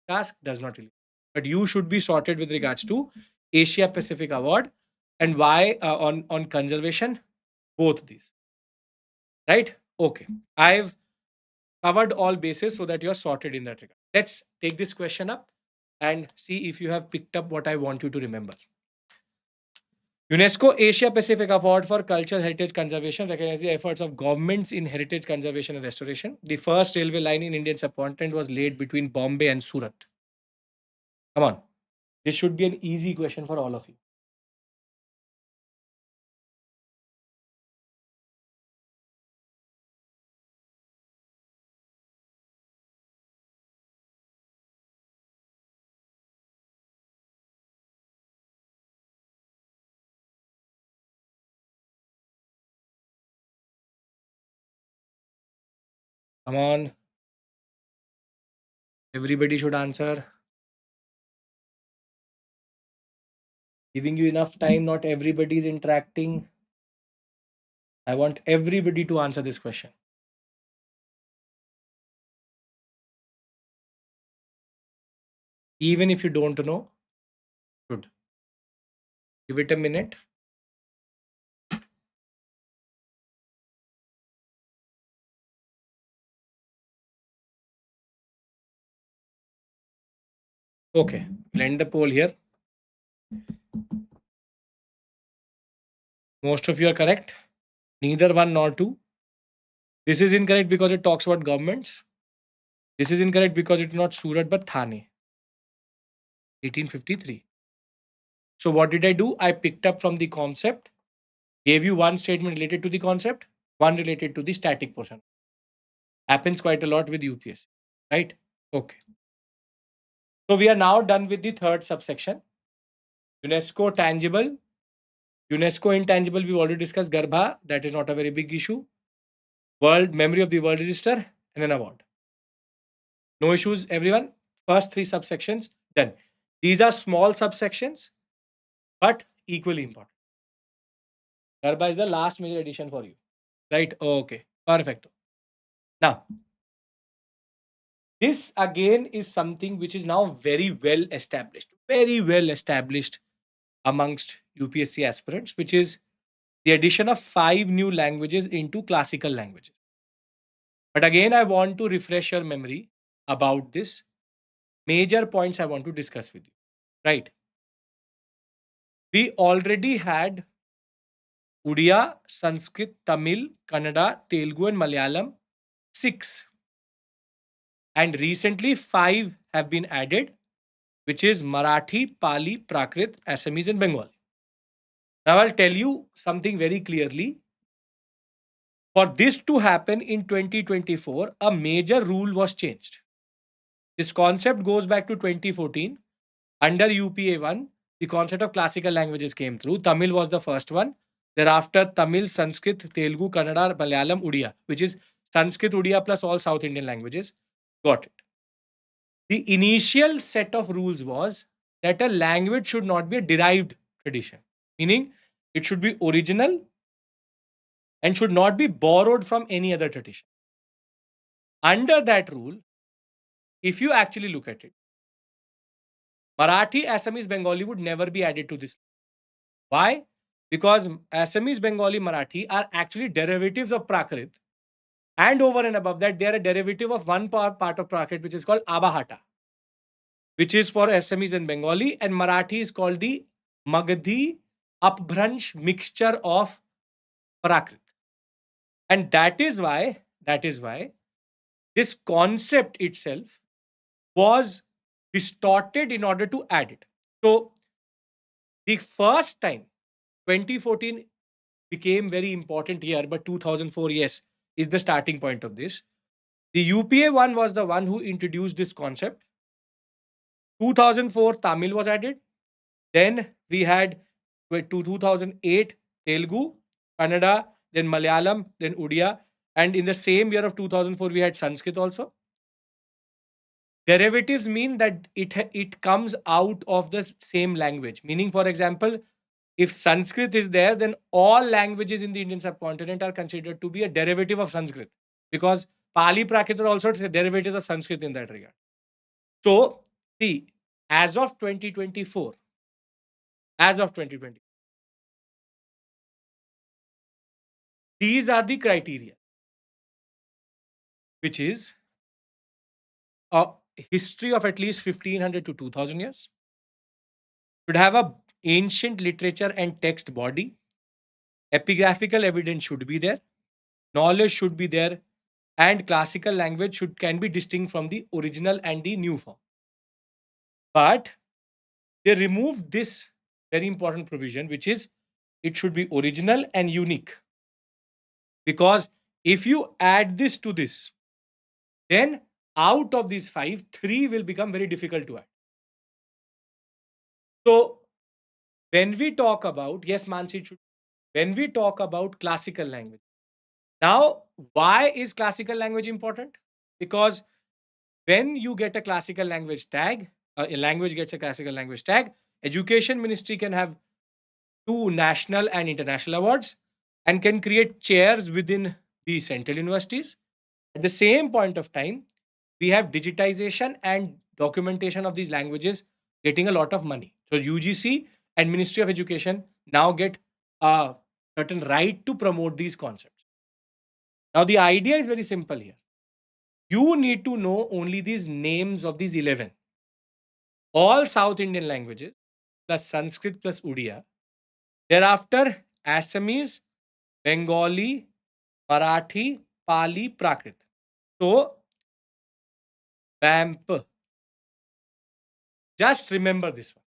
task does not really. But you should be sorted with regards to Asia Pacific Award and why on conservation, both these, right? Okay, I've covered all bases so that you're sorted in that regard. Let's take this question up and see if you have picked up what I want you to remember. UNESCO Asia Pacific Award for Cultural Heritage Conservation recognizes the efforts of governments in heritage conservation and restoration. The first railway line in Indian subcontinent was laid between Bombay and Surat. Come on. This should be an easy question for all of you. Come on. Everybody should answer. Giving you enough time, not everybody is interacting. I want everybody to answer this question. Even if you don't know, good. Give it a minute. Okay, blend the poll here. Most of you are correct. Neither one nor two. This is incorrect because it talks about governments. This is incorrect because it's not Surat but Thane. 1853. So what did I do? I picked up from the concept, gave you one statement related to the concept, one related to the static portion. Happens quite a lot with UPS. right? Okay. So we are now done with the third subsection. UNESCO tangible, UNESCO intangible. We've already discussed Garbha. That is not a very big issue. World Memory of the World Register and an award. No issues, everyone. First three subsections done. These are small subsections, but equally important. Garbha is the last major addition for you, right? Okay, perfect. Now, this again is something which is now very well established amongst UPSC aspirants, which is the addition of 5 new languages into classical languages. But again, I want to refresh your memory about this. Major points I want to discuss with you. Right. We already had Odia, Sanskrit, Tamil, Kannada, Telugu, and Malayalam. Six. And recently, five have been added, which is Marathi, Pali, Prakrit, Assamese, and Bengali. Now, I'll tell you something very clearly. For this to happen in 2024, a major rule was changed. This concept goes back to 2014. Under UPA1, the concept of classical languages came through. Tamil was the first one. Thereafter, Tamil, Sanskrit, Telugu, Kannada, Malayalam, Odia, which is Sanskrit, Odia plus all South Indian languages. Got it. The initial set of rules was that a language should not be a derived tradition, meaning it should be original and should not be borrowed from any other tradition. Under that rule, if you actually look at it, Marathi, Assamese, Bengali would never be added to this. Why? Because Assamese, Bengali, Marathi are actually derivatives of Prakrit. And over and above that, they are a derivative of one part of Prakrit, which is called Abahata, which is for Assamese and Bengali. And Marathi is called the Magadhi Upbranch mixture of Prakrit. And that is why this concept itself was distorted in order to add it. So the first time, 2014 became very important year, but 2004, yes, is the starting point of this. The UPA one was the one who introduced this concept. 2004, Tamil was added. Then we had to 2008, Telugu, Kannada, then Malayalam, then Odia. And in the same year of 2004, we had Sanskrit also. Derivatives mean that it comes out of the same language. Meaning, for example, if Sanskrit is there, then all languages in the Indian subcontinent are considered to be a derivative of Sanskrit, because Pali, Prakrit are also derivatives of Sanskrit in that regard. So, see, as of 2024, as of 2020, these are the criteria, which is a history of at least 1500 to 2000 years, should have a ancient literature and text body, epigraphical evidence should be there, knowledge should be there, and classical language can be distinct from the original and the new form. But they removed this very important provision, which is it should be original and unique. Because if you add this to this, then out of these five, three will become very difficult to add. So when we talk about, yes, Mansi, when we talk about classical language, now why is classical language important? Because when you get a classical language tag, a language gets a classical language tag, education ministry can have two national and international awards and can create chairs within the central universities. At the same point of time, we have digitization and documentation of these languages getting a lot of money. So UGC and Ministry of Education now get a certain right to promote these concepts. Now the idea is very simple here. You need to know only these names of these 11. All South Indian languages plus Sanskrit plus Odia. Thereafter, Assamese, Bengali, Marathi, Pali, Prakrit. So, BAMP. Just remember this one,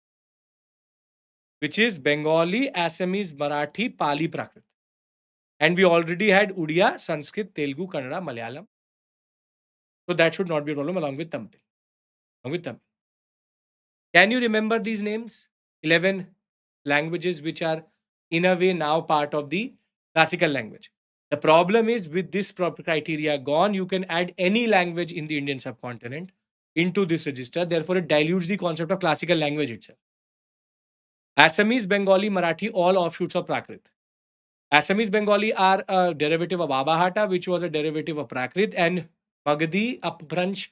which is Bengali, Assamese, Marathi, Pali, Prakrit. And we already had Odia, Sanskrit, Telugu, Kannada, Malayalam. So that should not be a problem along with Tamil. Along with Tamil. Can you remember these names? 11 languages which are in a way now part of the classical language. The problem is with this criteria gone, you can add any language in the Indian subcontinent into this register. Therefore, it dilutes the concept of classical language itself. Assamese, Bengali, Marathi, all offshoots of Prakrit. Assamese Bengali are a derivative of Abahata, which was a derivative of Prakrit, and Magadi upbranch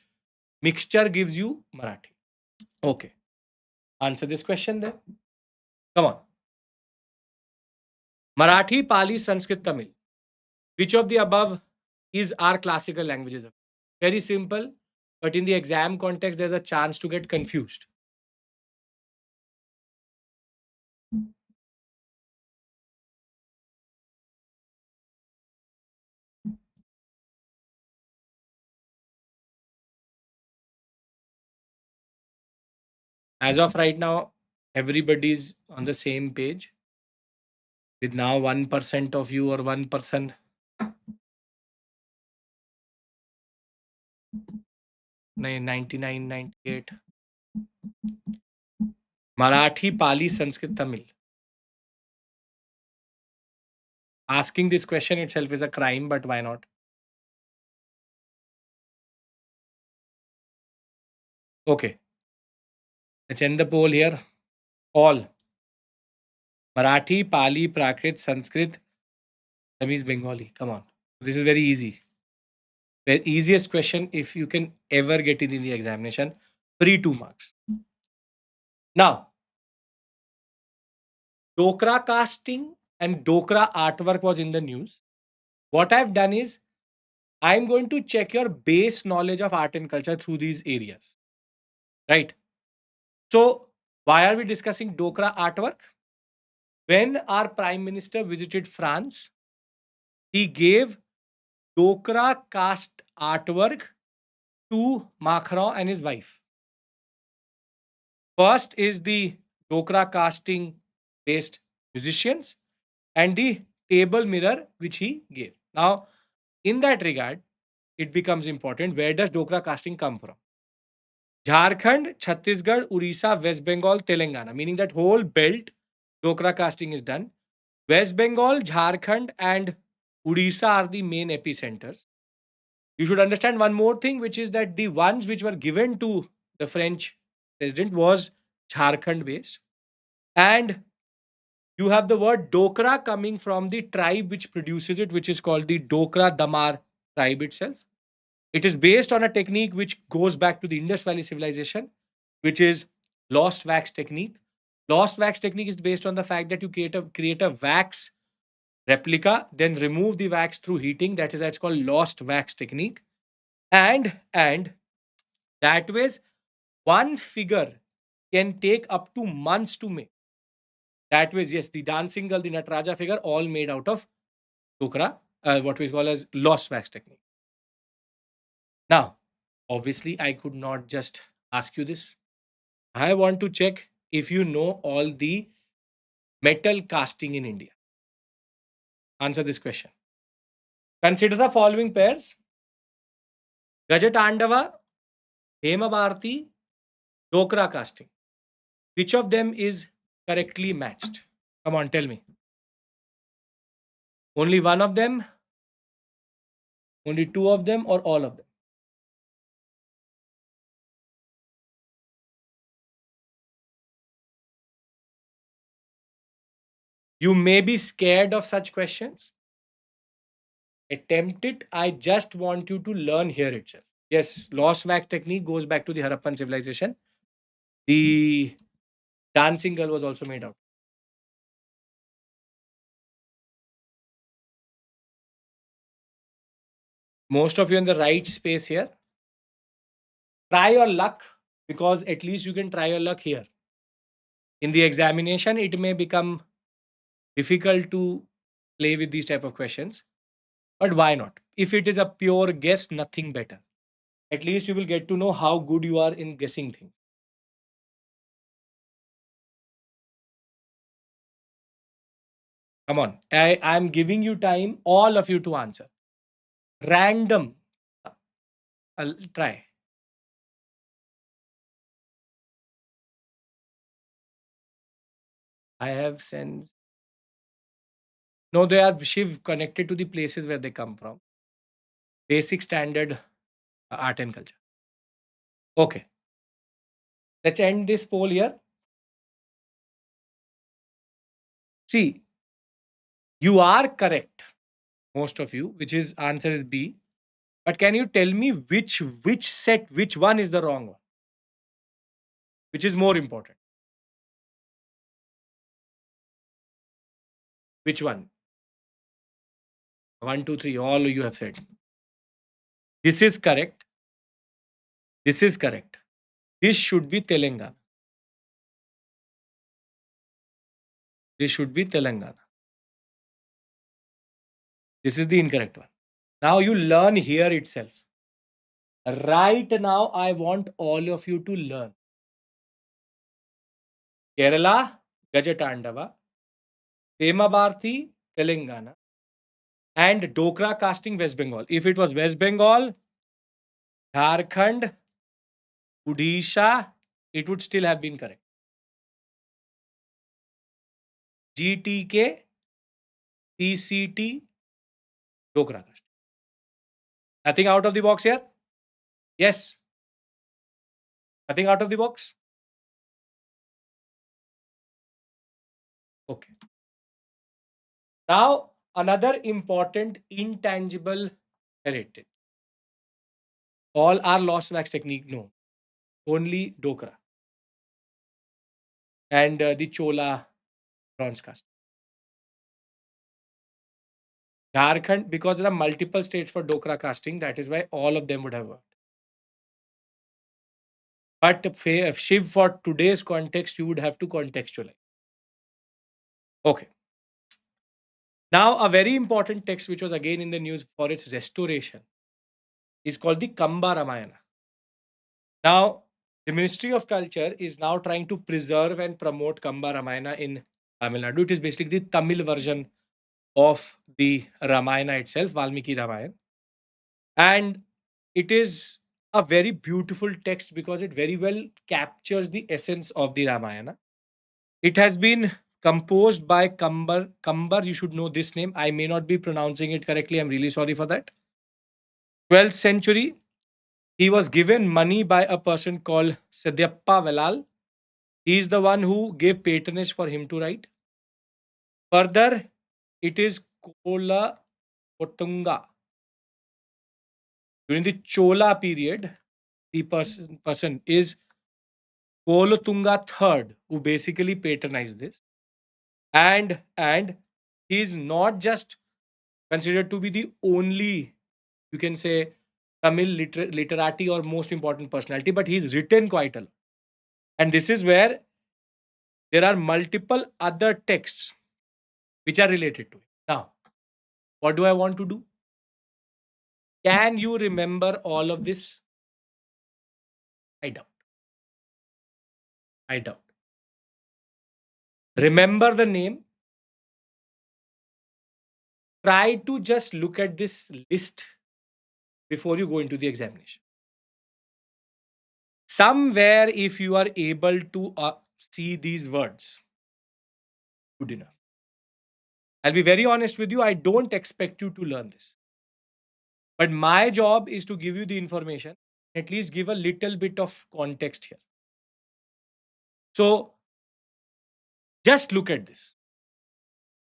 mixture gives you Marathi. Okay. Answer this question then. Come on. Marathi, Pali, Sanskrit, Tamil. Which of the above is our classical languages? Very simple, but in the exam context, there's a chance to get confused. As of right now, everybody's on the same page with now 1% of you or 1%. 99, 98. Marathi, Pali, Sanskrit, Tamil. Asking this question itself is a crime, but why not? Okay, let's end the poll here. All Marathi, Pali, Prakrit, Sanskrit, Tamil, Bengali. Come on. This is very easy. The easiest question if you can ever get it in the examination. Free 2 marks. Now, Dokra casting and Dokra artwork was in the news. What I've done is I'm going to check your base knowledge of art and culture through these areas. Right? So, why are we discussing Dokra artwork? When our Prime Minister visited France, he gave Dokra cast artwork to Macron and his wife. First is the Dokra casting based musicians and the table mirror which he gave. Now, in that regard, it becomes important where does Dokra casting come from? Jharkhand, Chhattisgarh, Orissa, West Bengal, Telangana, meaning that whole belt Dokra casting is done. West Bengal, Jharkhand, and Odisha are the main epicenters. You should understand one more thing, which is that the ones which were given to the French president was Jharkhand based. And you have the word Dokra coming from the tribe which produces it, which is called the Dokra Damar tribe itself. It is based on a technique which goes back to the Indus Valley civilization, which is lost wax technique. Lost wax technique is based on the fact that you create a wax replica, then remove the wax through heating. That's called lost wax technique. And that ways one figure can take up to months to make. That ways, yes, the dancing girl, the Nataraja figure, all made out of Dokra, what we call as lost wax technique. Now, obviously, I could not just ask you this. I want to check if you know all the metal casting in India. Answer this question. Consider the following pairs: Gajatandava, Hemabharati, Dokra casting. Which of them is correctly matched? Come on, tell me. Only one of them, only two of them, or all of them? You may be scared of such questions. Attempt it. I just want you to learn here itself. Yes, lost wax technique goes back to the Harappan civilization. The dancing girl was also made out. Most of you in the right space here. Try your luck because at least you can try your luck here. In the examination, it may become difficult to play with these type of questions, but why not? If it is a pure guess, nothing better. At least you will get to know how good you are in guessing things. Come on, I'm giving you time, all of you to answer. Random. I'll try. I have sense. No, they are Shiv connected to the places where they come from. Basic standard art and culture. Okay, let's end this poll here. See, you are correct, most of you, which is answer is B. But can you tell me which one is the wrong one? Which is more important? Which one? One, two, three. All you have said. This is correct. This is correct. This should be Telangana. This should be Telangana. This is the incorrect one. Now you learn here itself. Right now, I want all of you to learn. Kerala, Gajatandava, Hemabharti, Telangana, and Dokra casting West Bengal. If it was West Bengal, Jharkhand, Odisha, it would still have been correct. GTK, PCT, Dokra casting. Nothing out of the box here? Yes. Nothing out of the box? Okay. Now, another important intangible heritage. All are lost wax technique? No. Only Dokra and the Chola bronze cast. Jharkhand, because there are multiple states for Dokra casting, that is why all of them would have worked. But Shiv, for today's context, you would have to contextualize. Okay. Now, a very important text, which was again in the news for its restoration, is called the Kamba Ramayana. Now, the Ministry of Culture is now trying to preserve and promote Kamba Ramayana in Tamil Nadu. It is basically the Tamil version of the Ramayana itself, Valmiki Ramayana. And it is a very beautiful text because it very well captures the essence of the Ramayana. It has been composed by Kambar. Kambar, you should know this name. I may not be pronouncing it correctly. I'm really sorry for that. 12th century, he was given money by a person called Sadyappa Velal. He is the one who gave patronage for him to write. Further, it is Kola Otunga. During the Chola period, the person is Kolotunga III, who basically patronized this. And he is not just considered to be the only, you can say, Tamil literati or most important personality, but he's written quite a lot. And this is where there are multiple other texts which are related to it. Now, what do I want to do? Can you remember all of this? I doubt. I doubt. Remember the name. Try to just look at this list before you go into the examination. Somewhere, if you are able to see these words, good enough. I'll be very honest with you, I don't expect you to learn this. But my job is to give you the information, at least give a little bit of context here. So, just look at this.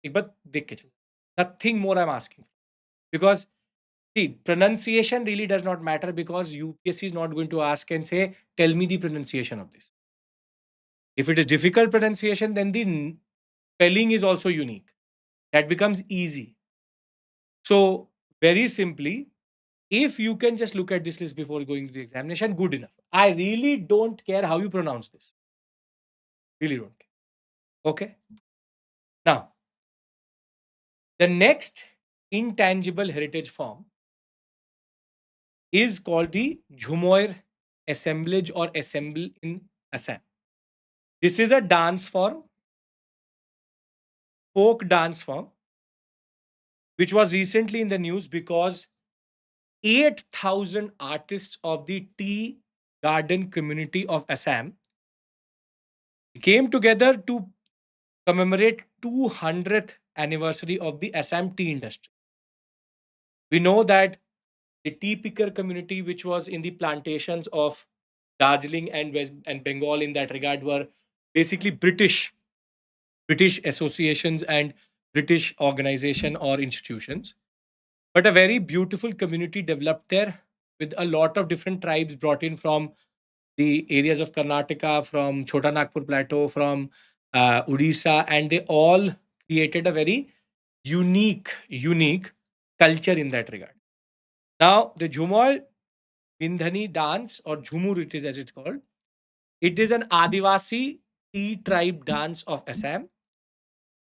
एक बार देख के चलो. Nothing more I'm asking. Because see, pronunciation really does not matter because UPSC is not going to ask and say, tell me the pronunciation of this. If it is difficult pronunciation, then the spelling is also unique. That becomes easy. So, very simply, if you can just look at this list before going to the examination, good enough. I really don't care how you pronounce this. Really don't care. Okay. Now, the next intangible heritage form is called the Jhumoir assemblage or assemble in Assam. This is a dance form, folk dance form, which was recently in the news because 8,000 artists of the tea garden community of Assam came together to commemorate 200th anniversary of the Assam tea industry. We know that the tea picker community, which was in the plantations of Darjeeling and West and Bengal in that regard, were basically British associations and British organization or institutions. But a very beautiful community developed there with a lot of different tribes brought in from the areas of Karnataka, from Chota Nagpur Plateau, from Odisha, and they all created a very unique culture in that regard. Now, the Jhumal Bindhani dance, or Jhumur it is as it's called, it is an Adivasi tea tribe dance of Assam.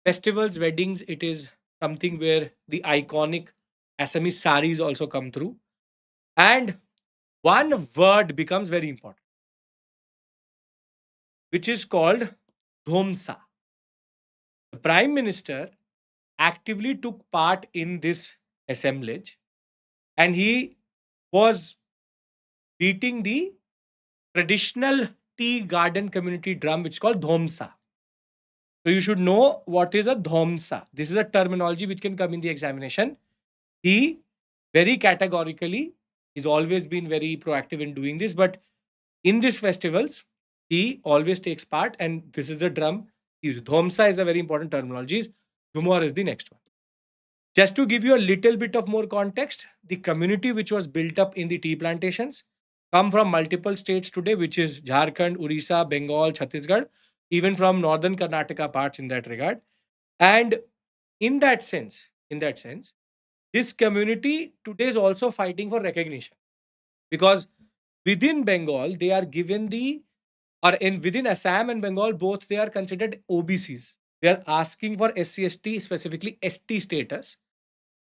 Festivals, weddings, it is something where the iconic Assamese saris also come through. And one word becomes very important, which is called Dhomsa. The Prime Minister actively took part in this assemblage, and he was beating the traditional tea garden community drum, which is called Dhomsa. So you should know what is a Dhomsa. This is a terminology which can come in the examination. He very categorically, he's always been very proactive in doing this, but in these festivals, he always takes part, and this is the drum. Dhomsa is a very important terminology. Dhumar is the next one. Just to give you a little bit of more context, the community which was built up in the tea plantations come from multiple states today, which is Jharkhand, Orissa, Bengal, Chhattisgarh, even from northern Karnataka parts in that regard. And in that sense, this community today is also fighting for recognition, because within Bengal they are given the, or in within Assam and Bengal both, they are considered OBCs. They are asking for SC/ST, specifically ST status,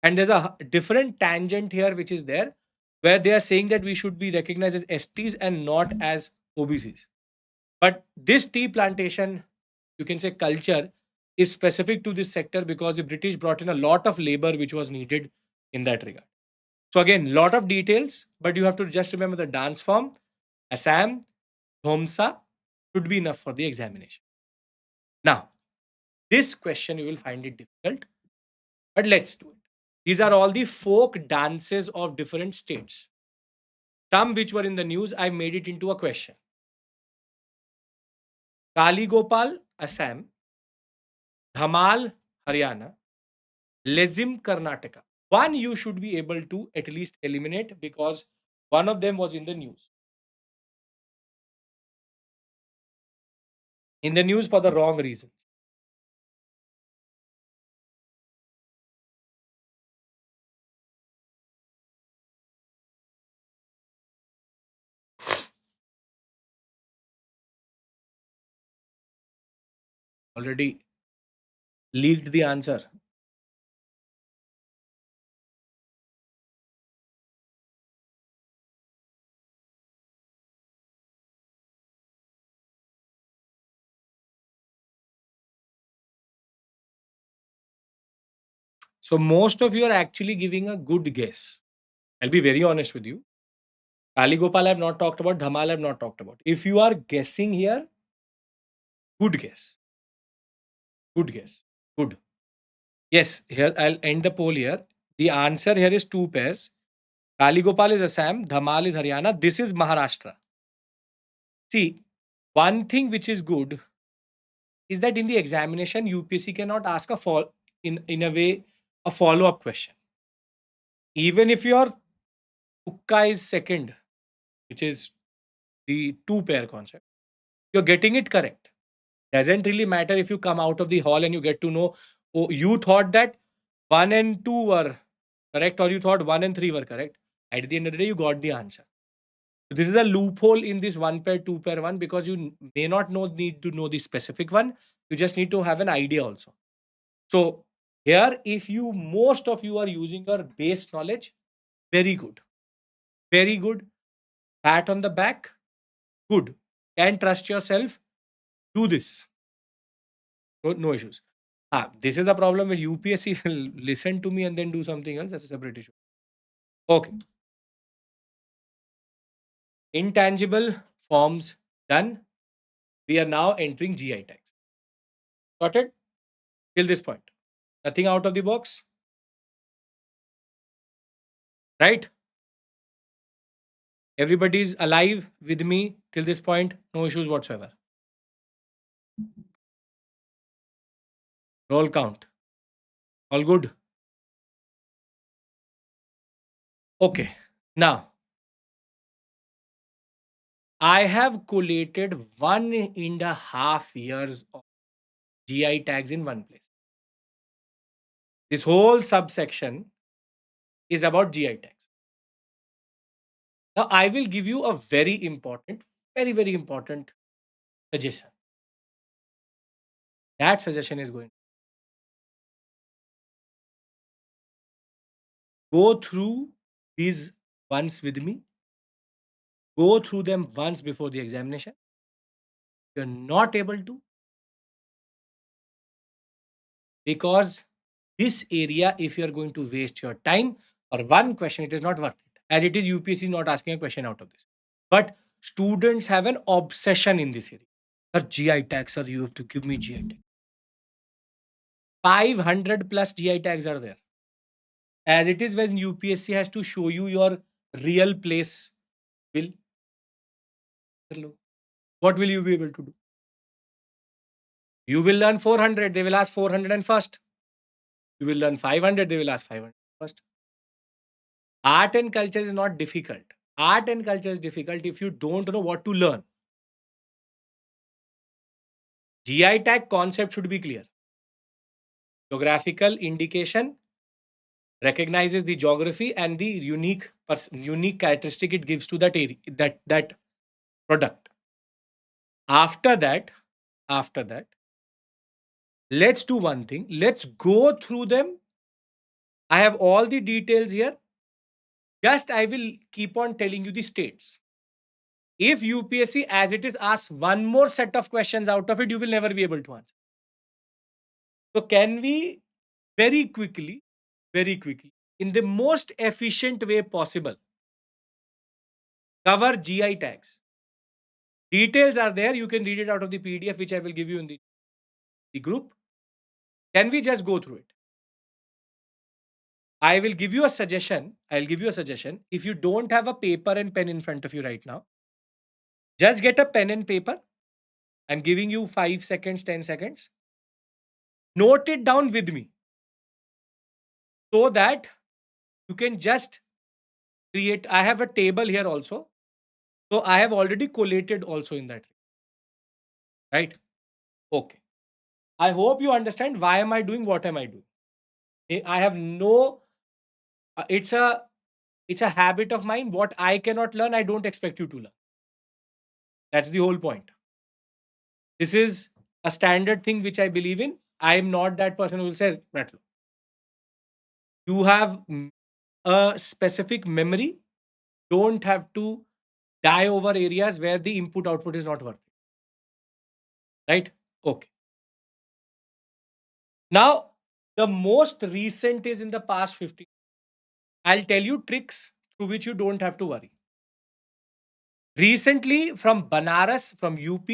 and there's a different tangent here which is there, where they are saying that we should be recognized as STs and not as OBCs. But this tea plantation, you can say culture, is specific to this sector because the British brought in a lot of labor which was needed in that regard. So again, lot of details, but you have to just remember the dance form, Assam, Dhomsa, should be enough for the examination. Now, this question you will find it difficult, but let's do it. These are all the folk dances of different states. Some which were in the news, I made it into a question. Kali Gopal, Assam, Dhamal, Haryana, Lezim, Karnataka. One you should be able to at least eliminate because one of them was in the news. In the news for the wrong reasons. Already leaked the answer. So most of you are actually giving a good guess. I'll be very honest with you. Kali Gopal I have not talked about, Dhamal I have not talked about. If you are guessing here, good guess. Good guess. Good. Yes, here I'll end the poll here. The answer here is two pairs. Kali Gopal is Assam, Dhamal is Haryana. This is Maharashtra. See, one thing which is good is that in the examination, UPSC cannot ask a in a way a follow-up question. Even if your Ukka is second, which is the two pair concept, you're getting it correct. Doesn't really matter if you come out of the hall and you get to know, oh, you thought that 1 and 2 were correct, or you thought 1 and 3 were correct. At the end of the day, you got the answer. So this is a loophole in this one pair, two pair one, because you may not need to know the specific one. You just need to have an idea also. So here, if you most of you are using your base knowledge, very good, very good. Pat on the back, good. Can trust yourself. Do this. No issues. This is the problem with UPSC will listen to me and then do something else. That's a separate issue. Okay. Intangible forms done. We are now entering GI tags. Got it? Till this point. Nothing out of the box, right? Everybody's alive with me till this point. No issues whatsoever. Roll count. All good. Okay. Now, I have collated 1.5 years of GI tags in one place. This whole subsection is about GI tags. Now, I will give you a very important, very, very important suggestion. That suggestion is going to go through these once with me, go through them once before the examination. You're not able to, because this area, if you're going to waste your time for one question, it is not worth it. As it is, UPSC is not asking a question out of this. But students have an obsession in this area. Sir, GI tags, sir, you have to give me GI tag. 500 plus GI tags are there. As it is, when UPSC has to show you your real place, will what will you be able to do? You will learn 400, they will ask 400 and first. You will learn 500, they will ask 500 first. Art and culture is not difficult. Art and culture is difficult if you don't know what to learn. GI tag concept should be clear. Geographical indication recognizes the geography and the unique characteristic it gives to that area, that product. After that, after that, let's do one thing. Let's go through them. I have all the details here. Just I will keep on telling you the states. If UPSC as it is asks one more set of questions out of it, you will never be able to answer. So can we very quickly, in the most efficient way possible, cover GI tags? Details are there. You can read it out of the PDF, which I will give you in the group. Can we just go through it? I will give you a suggestion. I'll give you a suggestion. If you don't have a paper and pen in front of you right now, just get a pen and paper. I'm giving you 5 seconds, 10 seconds. Note it down with me so that you can just create. I have a table here also. So I have already collated also in that. Right? Okay. I hope you understand why am I doing what am I doing. I have no. It's a habit of mine. What I cannot learn, I don't expect you to learn. That's the whole point. This is a standard thing which I believe in. I am not that person who will say, Ratlo, you have a specific memory. Don't have to die over areas where the input output is not worth it. Right? Okay. Now, the most recent is in the past 50. I'll tell you tricks through which you don't have to worry. Recently, from Banaras, from UP,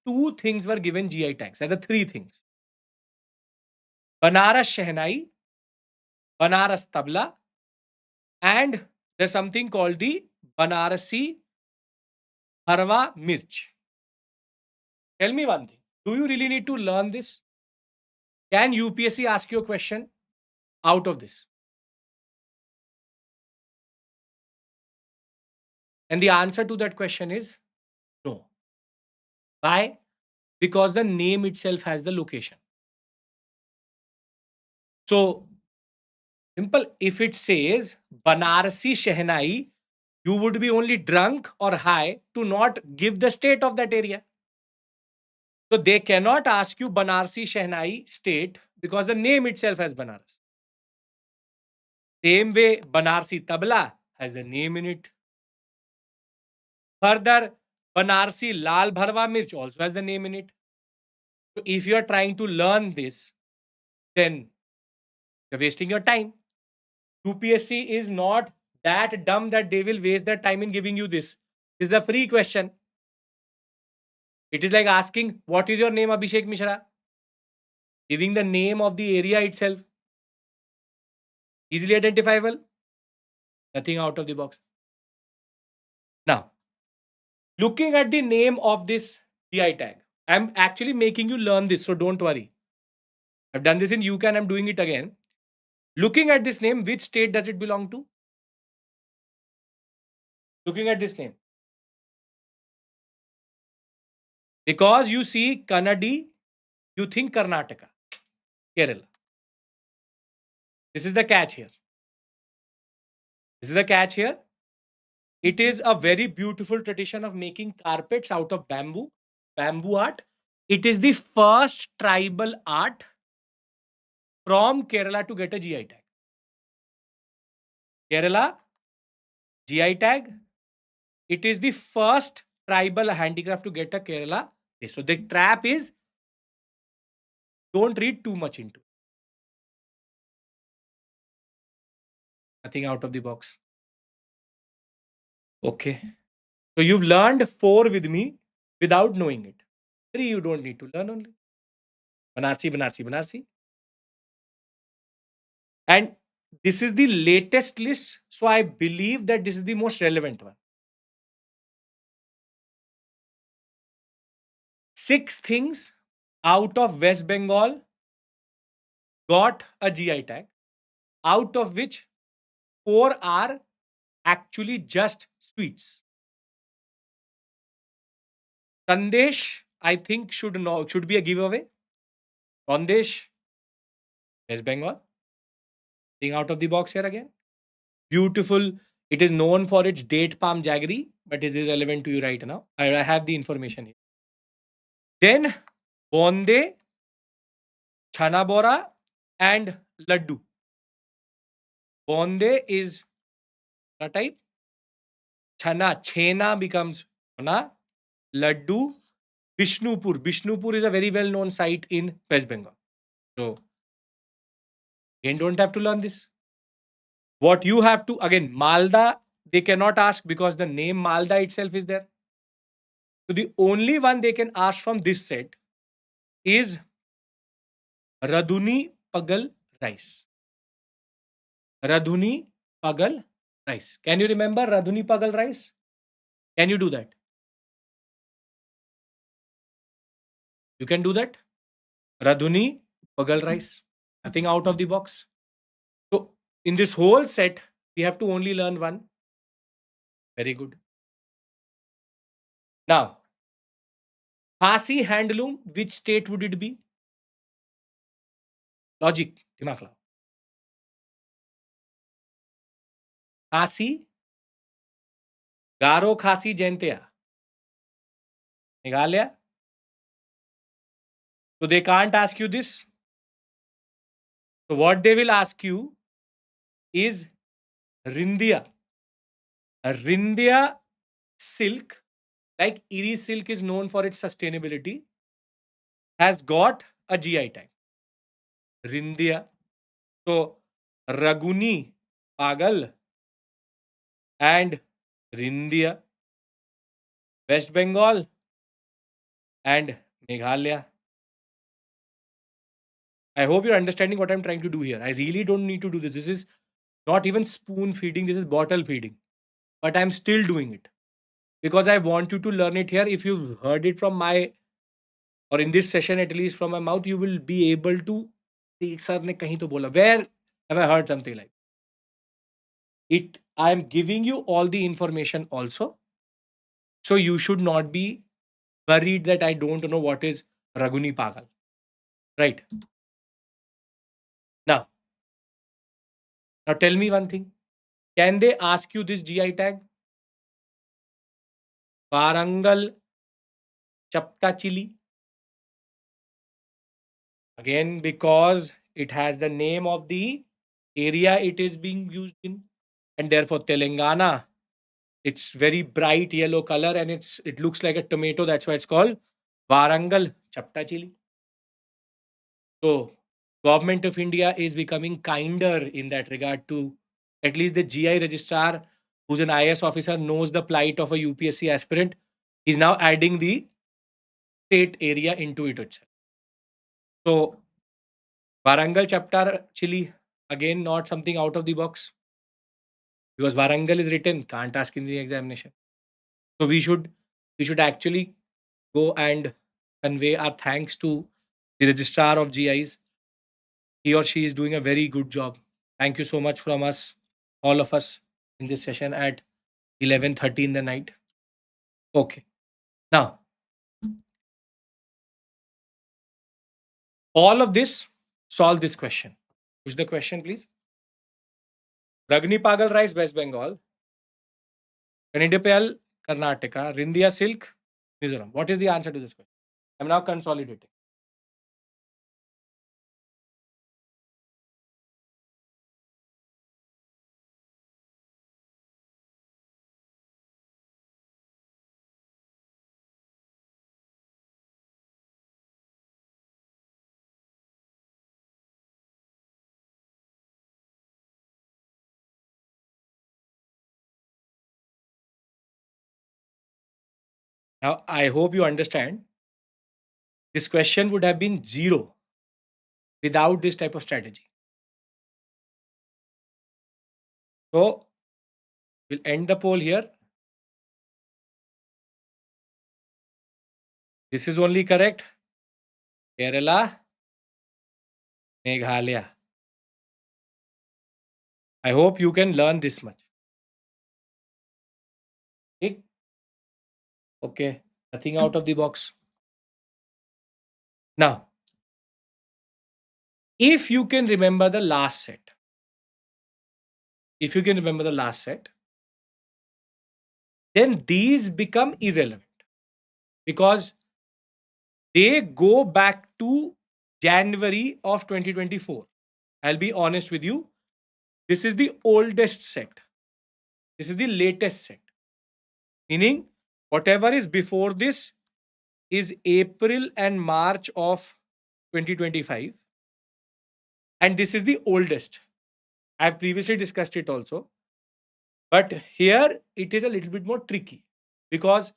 two things were given GI tags. There are three things. Banaras Shehnai, Banaras Tabla, and there's something called the Banarasi Harwa Mirch. Tell me one thing. Do you really need to learn this? Can UPSC ask you a question out of this? And the answer to that question is no. Why? Because the name itself has the location. So, simple. If it says Banarasi Shehnai, you would be only drunk or high to not give the state of that area. So they cannot ask you Banarsi Shehnai state because the name itself has Banaras. Same way, Banarsi Tabla has the name in it. Further, Banarsi Lal Bharwa Mirch also has the name in it. So if you are trying to learn this, then you're wasting your time. UPSC is not that dumb that they will waste their time in giving you this. This is a free question. It is like asking, what is your name, Abhishek Mishra? Giving the name of the area itself. Easily identifiable. Nothing out of the box. Now, looking at the name of this GI tag, I'm actually making you learn this, so don't worry. I've done this in UK and I'm doing it again. Looking at this name, which state does it belong to? Looking at this name. Because you see Kannadi, you think Karnataka, Kerala. This is the catch here. This is the catch here. It is a very beautiful tradition of making carpets out of bamboo, bamboo art. It is the first tribal art from Kerala to get a GI tag. Kerala, GI tag. It is the first tribal handicraft to get a Kerala. So the trap is, don't read too much into it. Nothing out of the box. Okay. So you've learned 4 with me without knowing it. 3 you don't need to learn only. Banarsi, Banarsi, Banarsi. And this is the latest list. So I believe that this is the most relevant one. 6 things out of West Bengal got a GI tag, out of which 4 are actually just sweets. Sandesh, I think, should be a giveaway. Sandesh, West Bengal. Thing out of the box here again. Beautiful. It is known for its date palm jaggery, but is irrelevant to you right now. I have the information here. Then Bonde, Chana Bora, and Laddu. Bonde is a type. Chena becomes Chana. Laddu, Bishnupur. Bishnupur is a very well known site in West Bengal. So, again, don't have to learn this. What you have to, again, Malda, they cannot ask because the name Malda itself is there. So, the only one they can ask from this set is Radhuni Pagal rice. Radhuni Pagal rice. Can you remember Radhuni Pagal rice? Can you do that? You can do that? Radhuni Pagal rice. Nothing out of the box. So, in this whole set, we have to only learn one. Very good. Now, Khasi handloom, which state would it be? Logic, दिमाग लाओ. Khasi, Garo Khasi Jaintia, Meghalaya. So they can't ask you this. So what they will ask you is Rindia. A Rindia silk, like Iri silk is known for its sustainability, has got a GI tag. Rindia. So Raguni, Pagal, and Rindia, West Bengal, and Meghalaya. I hope you're understanding what I'm trying to do here. I really don't need to do this. This is not even spoon feeding, this is bottle feeding. But I'm still doing it because I want you to learn it here. If you've heard it from my, or in this session at least from my mouth, you will be able to see, sir ne kahin to bola. Where have I heard something like it? I'm giving you all the information also. So you should not be worried that I don't know what is Raguni Pagal. Right. Now, now tell me one thing. Can they ask you this GI tag? Varangal Chapta Chili. Again, because it has the name of the area it is being used in, and therefore Telangana. It's very bright yellow color and it looks like a tomato. That's why it's called Varangal Chapta Chili. So, Government of India is becoming kinder in that regard to at least the GI registrar who's an IS officer, knows the plight of a UPSC aspirant. He's now adding the state area into it itself. So Warangal chapter Chile, again, not something out of the box because Warangal is written, can't ask in the examination. So we should actually go and convey our thanks to the registrar of GIs. He or she is doing a very good job. Thank you so much from us, all of us, in this session at 11:30 in the night. Okay. Now, all of this, solve this question. Push the question, please. Ragni Pagal rice, West Bengal. Kanidapal, Karnataka. Rindia silk, Mizoram. What is the answer to this question? I'm now consolidating. Now, I hope you understand this question would have been zero without this type of strategy. So, we'll end the poll here. This is only correct. Kerala, Meghalaya. I hope you can learn this much. Okay? Okay. Nothing out of the box. Now, if you can remember the last set, if you can remember the last set, then these become irrelevant because they go back to January of 2024. I'll be honest with you. This is the oldest set. This is the latest set. Meaning, whatever is before this is April and March of 2025. And this is the oldest. I've previously discussed it also. But here it is a little bit more tricky because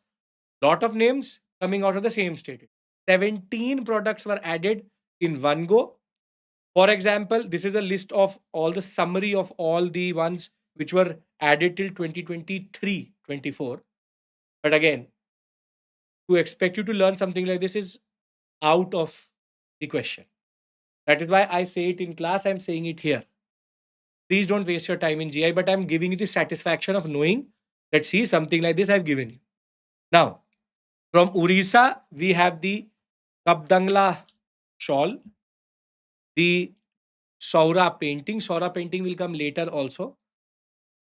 lot of names coming out of the same state. 17 products were added in one go. For example, this is a list of all the summary of all the ones which were added till 2023-24. But again, to expect you to learn something like this is out of the question. That is why I say it in class, I'm saying it here. Please don't waste your time in GI, but I'm giving you the satisfaction of knowing that see something like this I've given you. Now, from Orissa, we have the Kabdangla shawl, the Saura painting. Saura painting will come later also.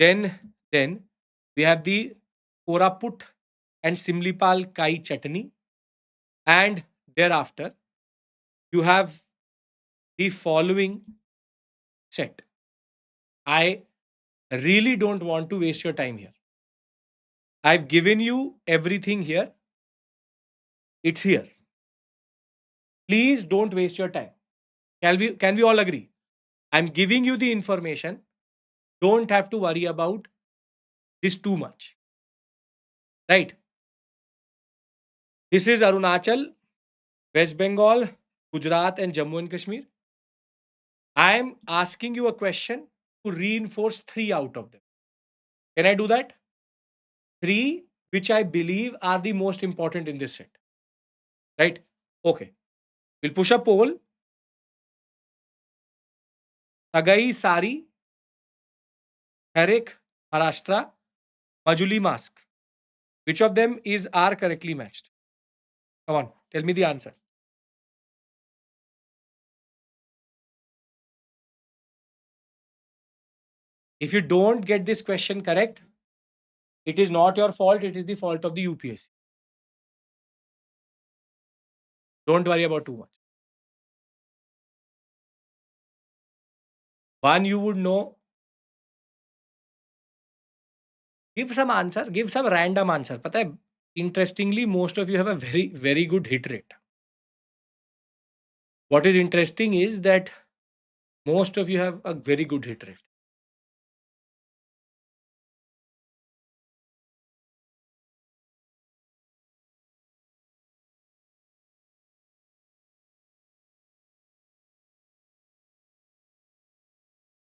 Then we have the Koraput and Simlipal Kai chutney. And thereafter, you have the following set. I really don't want to waste your time here. I've given you everything here. It's here. Please don't waste your time. Can we all agree? I'm giving you the information. Don't have to worry about this too much. Right? This is Arunachal, West Bengal, Gujarat, and Jammu and Kashmir. I am asking you a question to reinforce three out of them. Can I do that? Three, which I believe are the most important in this set. Right? Okay. We'll push a poll. Sagai Sari, Herrick, Maharashtra, Majuli Mask. Which of them is are correctly matched? Come on, tell me the answer. If you don't get this question correct, it is not your fault, it is the fault of the UPSC. Don't worry about too much. One you would know. Give some answer, give some random answer. पता है, interestingly, most of you have a very, very good hit rate. What is interesting is that most of you have a very good hit rate.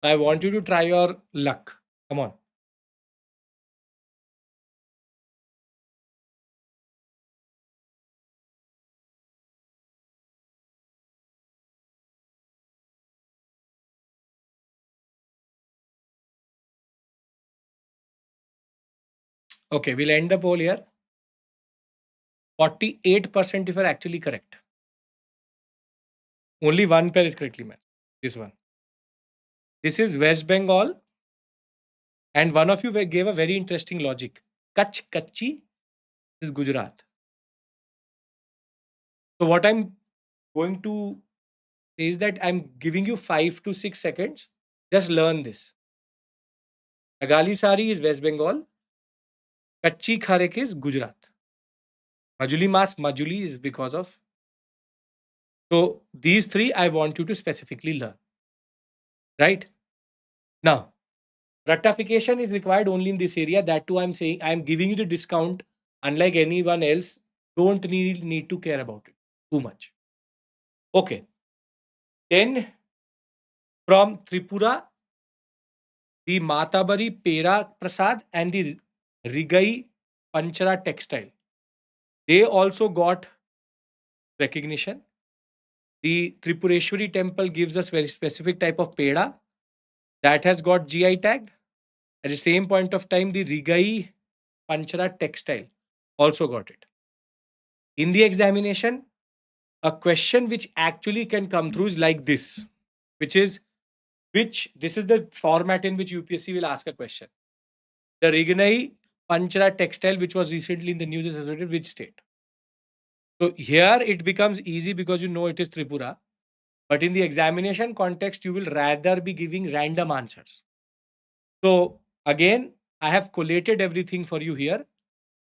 I want you to try your luck. Come on. Okay, we'll end the poll here. 48% if you're actually correct. Only one pair is correctly matched. This one. This is West Bengal, and one of you gave a very interesting logic. Kach Kachi is Gujarat. So what I'm going to say is that I'm giving you 5 to 6 seconds. Just learn this. Agali Sari is West Bengal. Kachi Kharek is Gujarat. Majuli Mas Majuli is because of. So these three I want you to specifically learn. Right? Now, rectification is required only in this area. That too, I'm saying I'm giving you the discount. Unlike anyone else, don't need to care about it too much. Okay. Then from Tripura, the Matabari Pera Prasad and the Rigai Panchara Textile. They also got recognition. The Tripureshwari temple gives us very specific type of peda that has got GI tagged. At the same point of time, the Rigai Panchara textile also got it. In the examination, a question which actually can come through is like this, which this is the format in which UPSC will ask a question. The Rigai Panchara textile, which was recently in the news, is associated with which state? So here it becomes easy because you know it is Tripura. But in the examination context, you will rather be giving random answers. So again, I have collated everything for you here.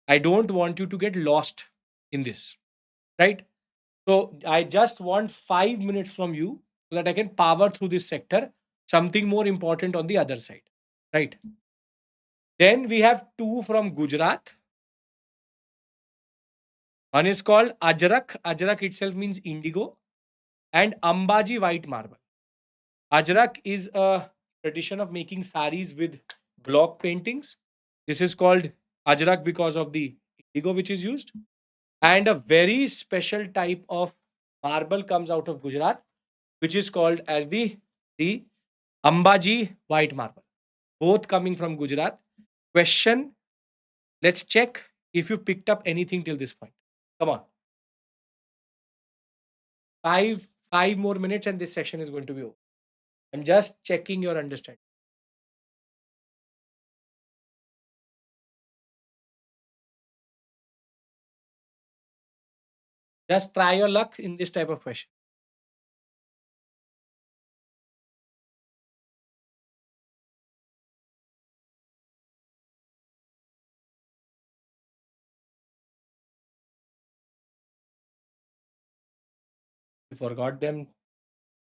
I don't want you to get lost in this, right? So I just want 5 minutes from you so that I can power through this sector. Something more important on the other side, right? Then we have two from Gujarat. One is called Ajrak. Ajrak itself means indigo, and Ambaji white marble. Ajrak is a tradition of making saris with block paintings. This is called Ajrak because of the indigo which is used. And a very special type of marble comes out of Gujarat, which is called as the Ambaji white marble. Both coming from Gujarat. Question, let's check if you picked up anything till this point. Come on. Five more minutes and this session is going to be over. I'm just checking your understanding. Just try your luck in this type of question. You forgot them,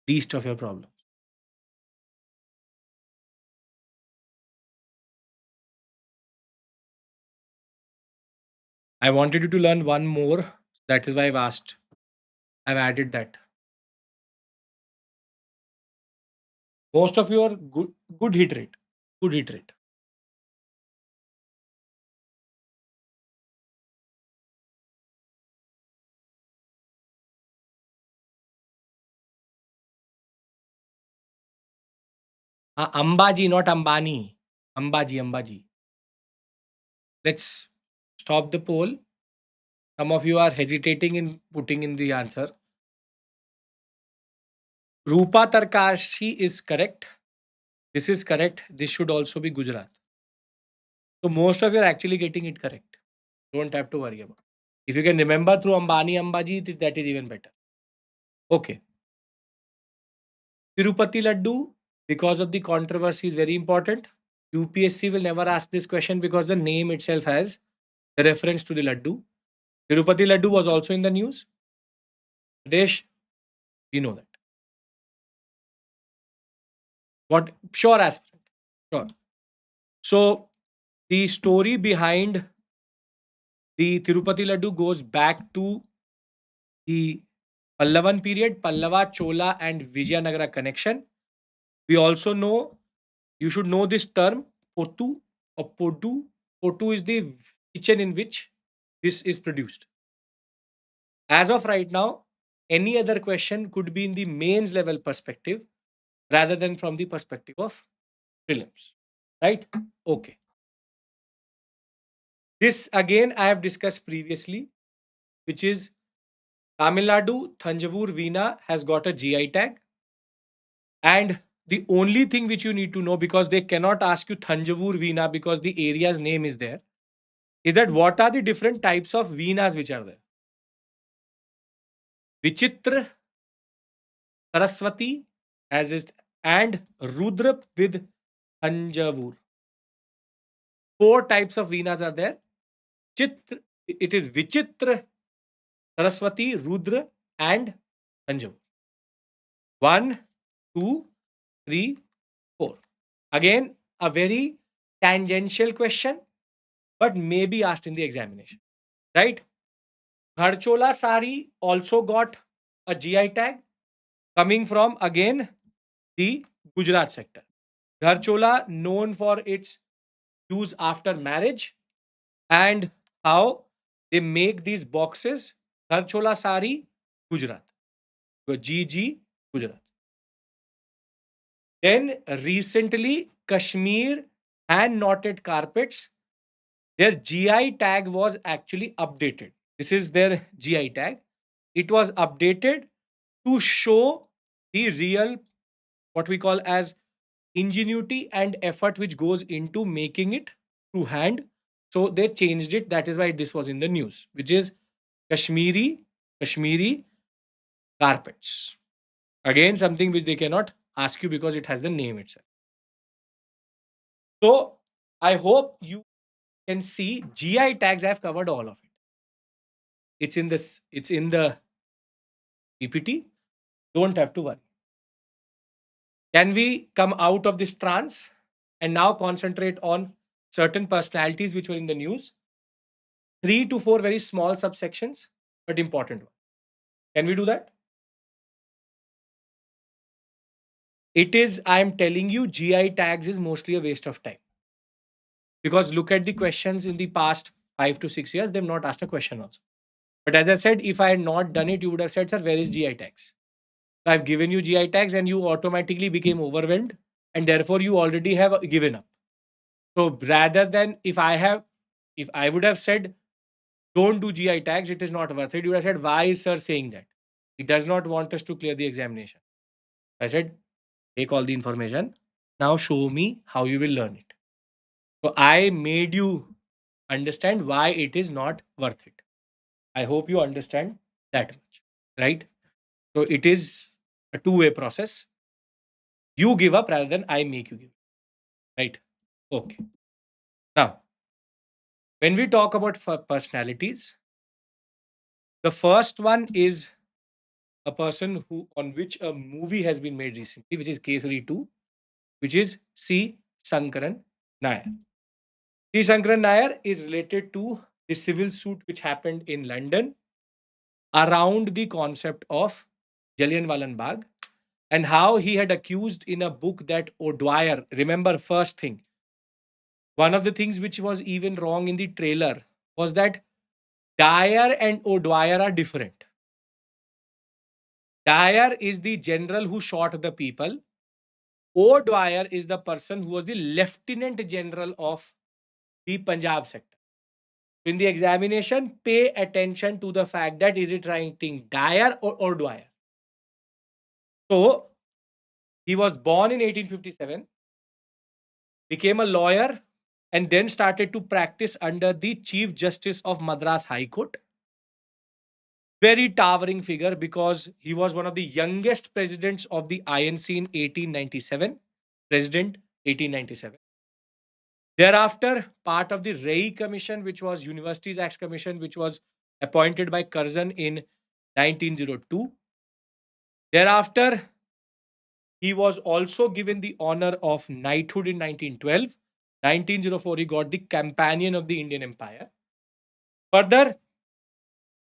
least of your problem. I wanted you to learn one more. That is why I've asked. I've added that. Most of you are good hit rate. Good hit rate. Ambaji, not Ambani. Ambaji. Let's stop the poll. Some of you are hesitating in putting in the answer. Rupa Tarkashi is correct. This is correct. This should also be Gujarat. So most of you are actually getting it correct. Don't have to worry about it. If you can remember through Ambani, Ambaji, that is even better. Okay. Tirupati Laddu, because of the controversy, is very important. UPSC will never ask this question because the name itself has a reference to the Laddu. Tirupati Laddu was also in the news. Pradesh, we know that. What? Sure, aspirant. Sure. So the story behind the Tirupati Laddu goes back to the Pallavan period, Pallava, Chola, and Vijayanagara connection. We also know You should know this term, potu or potu. Potu is the kitchen in which this is produced. As of right now, any other question could be in the mains level perspective rather than from the perspective of prelims. Right? Okay. This again I have discussed previously, which is Tamil Nadu Thanjavur Veena has got a GI tag. And the only thing which you need to know, because they cannot ask you Thanjavur Veena because the area's name is there, is that what are the different types of Veenas which are there? Vichitra, Saraswati, as is, and Rudra with Thanjavur. Four types of Veenas are there. It is Vichitra, Saraswati, Rudra, and Thanjavur. One, two, three, four. Again, a very tangential question, but may be asked in the examination. Right? Gharchola sari also got a GI tag coming from again the Gujarat sector. Gharchola known for its use after marriage and how they make these boxes. Gharchola sari, Gujarat. So GG, Gujarat. Then recently, Kashmir hand knotted carpets, their GI tag was actually updated. This is their GI tag. It was updated to show the real, what we call as ingenuity and effort which goes into making it through hand. So they changed it. That is why this was in the news, which is Kashmiri carpets. Again, something which they cannot ask you because it has the name itself. So I hope you can see GI tags. I've covered all of it. It's in this. It's in the PPT. Don't have to worry. Can we come out of this trance and now concentrate on certain personalities which were in the news? Three to four very small subsections, but important one. Can we do that? It is, I am telling you, GI tags is mostly a waste of time. Because look at the questions in the past 5 to 6 years, they've not asked a question also. But as I said, if I had not done it, you would have said, sir, where is GI tags? So I've given you GI tags and you automatically became overwhelmed and therefore you already have given up. So rather than if I would have said, don't do GI tags, it is not worth it. You would have said, why is sir saying that? He does not want us to clear the examination. I said, take all the information. Now show me how you will learn it. So I made you understand why it is not worth it. I hope you understand that much. Right? So it is a two-way process. You give up rather than I make you give. Right? Okay. Now, when we talk about personalities, the first one is a person who on which a movie has been made recently, which is Kesari 2, which is C. Sankaran Nair. C. Sankaran Nair is related to the civil suit which happened in London around the concept of Jallianwala Bagh and how he had accused in a book that O'Dwyer, remember first thing, one of the things which was even wrong in the trailer was that Dyer and O'Dwyer are different. Dyer is the general who shot the people. O'Dwyer is the person who was the lieutenant general of the Punjab sector. In the examination, pay attention to the fact that is it writing Dyer or O'Dwyer. So he was born in 1857, became a lawyer, and then started to practice under the Chief Justice of Madras High Court. Very towering figure because he was one of the youngest presidents of the INC in 1897. President 1897. Thereafter, part of the Ray Commission, which was Universities Acts Commission, which was appointed by Curzon in 1902. Thereafter, he was also given the honor of knighthood in 1912. 1904, he got the Companion of the Indian Empire. Further,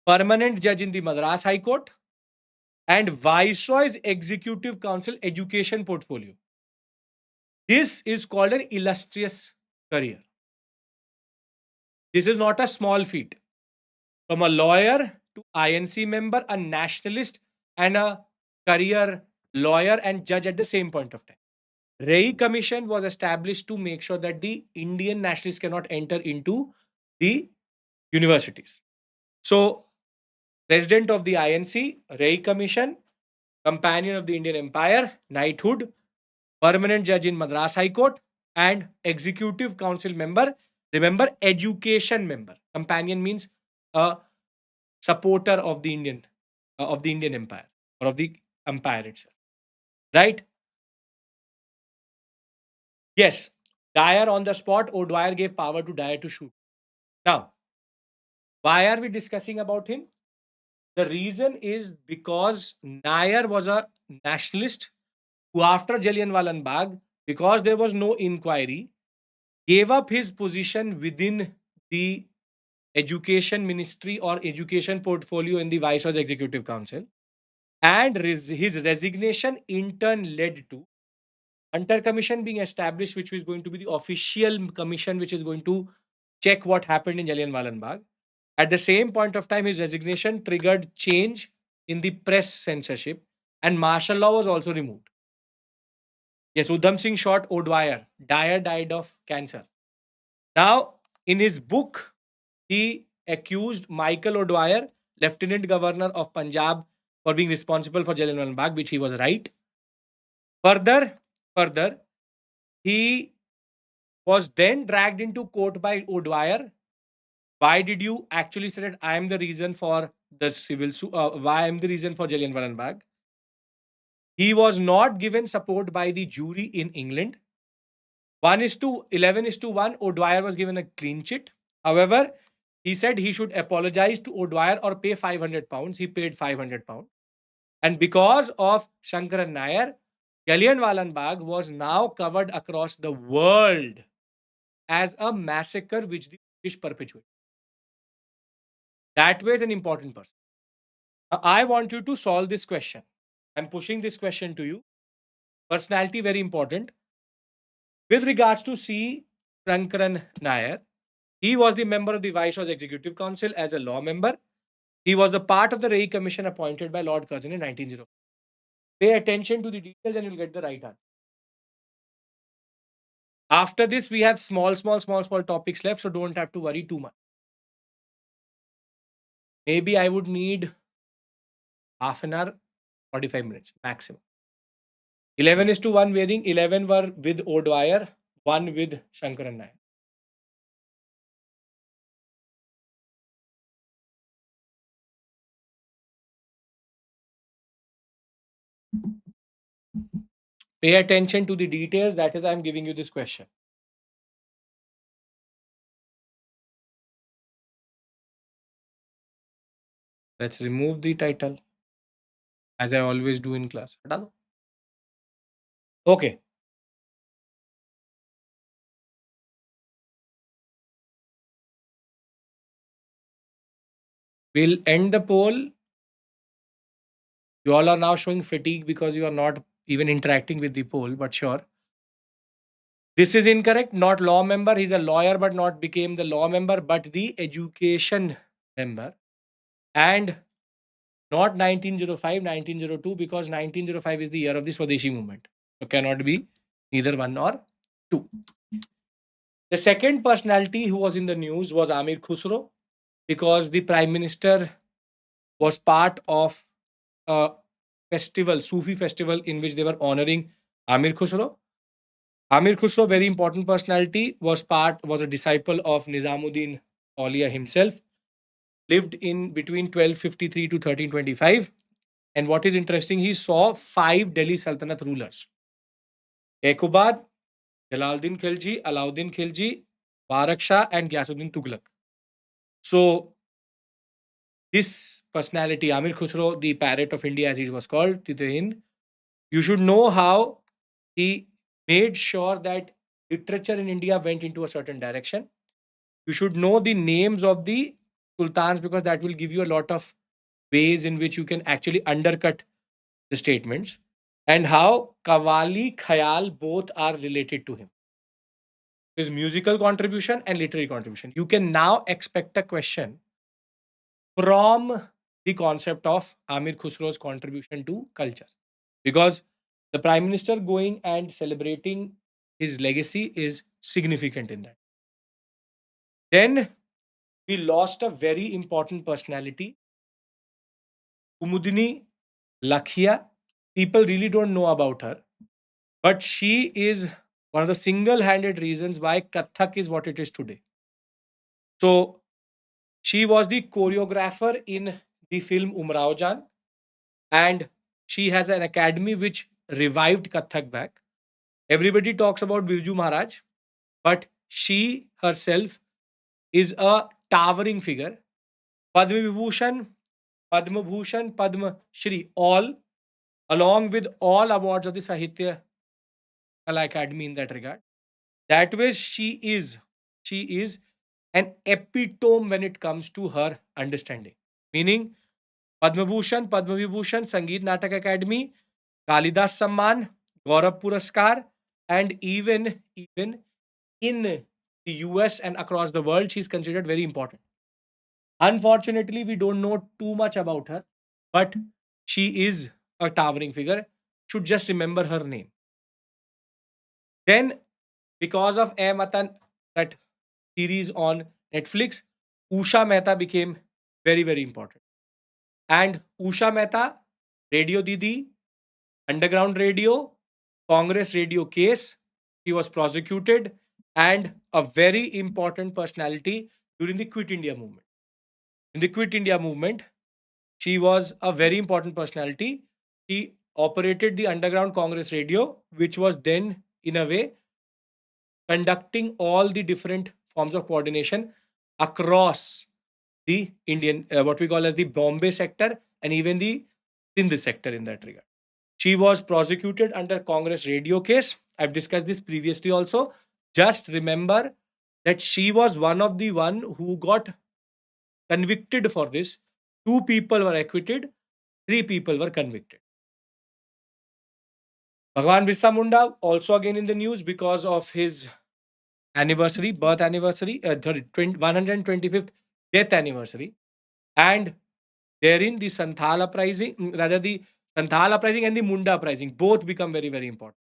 permanent judge in the Madras High Court and Viceroy's Executive Council Education Portfolio. This is called an illustrious career. This is not a small feat. From a lawyer to INC member, a nationalist, and a career lawyer and judge at the same point of time. Ray Commission was established to make sure that the Indian nationalists cannot enter into the universities. So, President of the INC, Ray Commission, Companion of the Indian Empire, Knighthood, Permanent Judge in Madras High Court, and Executive Council member. Remember, education member. Companion means a supporter of the Indian Empire or of the empire itself. Right? Yes. Dyer on the spot, O'Dwyer gave power to Dyer to shoot. Now, why are we discussing about him? The reason is because Nair was a nationalist who, after Jallianwala Bagh, because there was no inquiry, gave up his position within the education ministry or education portfolio in the Viceroy's Executive Council. And his resignation in turn led to Hunter Commission being established, which is going to be the official commission which is going to check what happened in Jallianwala Bagh. At the same point of time, his resignation triggered change in the press censorship, and martial law was also removed. Yes, Udham Singh shot O'Dwyer. Dyer died of cancer. Now, in his book, he accused Michael O'Dwyer, Lieutenant Governor of Punjab, for being responsible for Jallianwala Bagh, which he was right. Further, he was then dragged into court by O'Dwyer. Why did you actually say that I am the reason for the civil suit? Why I am the reason for Jallianwala Bagh? He was not given support by the jury in England. 1 is to 11 is to 1. O'Dwyer was given a clean chit. However, he said he should apologize to O'Dwyer or pay £500. He paid £500. And because of Shankaran Nair, Jallianwala Bagh was now covered across the world as a massacre which the British perpetuated. That way is an important person. Now, I want you to solve this question. I'm pushing this question to you. Personality very important. With regards to C. Shankaran Nair, he was the member of the Viceroy's Executive Council as a law member. He was a part of the Ray Commission appointed by Lord Curzon in 1905. Pay attention to the details and you'll get the right answer. After this, we have small topics left, so don't have to worry too much. Maybe I would need half an hour, 45 minutes maximum. 11 is to 1 wearing, 11 were with O'Dwyer, 1 with Shankaran Nair. Pay attention to the details. That is, I'm giving you this question. Let's remove the title as I always do in class. Okay. We'll end the poll. You all are now showing fatigue because you are not even interacting with the poll, but sure. This is incorrect. Not law member. He's a lawyer, but not became the law member, but the education member. And not 1905, 1902, because 1905 is the year of the Swadeshi movement. So cannot be either one or two. The second personality who was in the news was Amir Khusro, because the Prime Minister was part of a festival, Sufi festival, in which they were honoring Amir Khusro. Amir Khusro, very important personality, was a disciple of Nizamuddin Aulia himself. Lived in between 1253 to 1325. And what is interesting, he saw 5 Delhi Sultanate rulers: Ekubad, Jalaluddin Khilji, Alauddin Khilji, Barak Shah, and Gyasuddin Tughlaq. So, this personality, Amir Khusro, the parrot of India, as he was called, to the Hind, you should know how he made sure that literature in India went into a certain direction. You should know the names of the sultans because that will give you a lot of ways in which you can actually undercut the statements. and how Kawali Khayal both are related to him. His musical contribution and literary contribution. You can now expect a question from the concept of Amir Khusro's contribution to culture. Because the Prime Minister going and celebrating his legacy is significant in that. Then we lost a very important personality, Kumudini Lakhia. People really don't know about her, but she is one of the single handed reasons why Kathak is what it is today. So, she was the choreographer in the film Umrao Jan, and she has an academy which revived Kathak back. Everybody talks about Birju Maharaj, but she herself is a towering figure. Padma Vibhushan, Padma Bhushan, Padma Shri, all along with all awards of the Sahitya Kala Academy in that regard. That way, she is an epitome when it comes to her understanding. Meaning, Padma Bhushan, Padma Vibhushan, Sangeet Natak Academy, Kalidas Samman, Gaurav Puraskar, and even in the US and across the world, she's considered very important. Unfortunately, we don't know too much about her, but she is a towering figure. Should just remember her name. Then, because of A Matan, that series on Netflix, Usha Mehta became very, very important. And Usha Mehta, Radio Didi, Underground Radio, Congress Radio case, he was prosecuted, and a very important personality during the Quit India movement. In the Quit India movement, she was a very important personality. He operated the underground Congress radio, which was then, in a way, conducting all the different forms of coordination across the Indian, what we call as the Bombay sector and even the Sindh sector in that regard. She was prosecuted under Congress radio case. I've discussed this previously also. Just remember that she was one of the one who got convicted for this. Two people were acquitted, three people were convicted. Bhagwan Birsa Munda also again in the news because of his anniversary, birth anniversary, sorry, 125th death anniversary. And therein the Santhal uprising, rather the Santhal uprising and the Munda uprising, both become very, very important.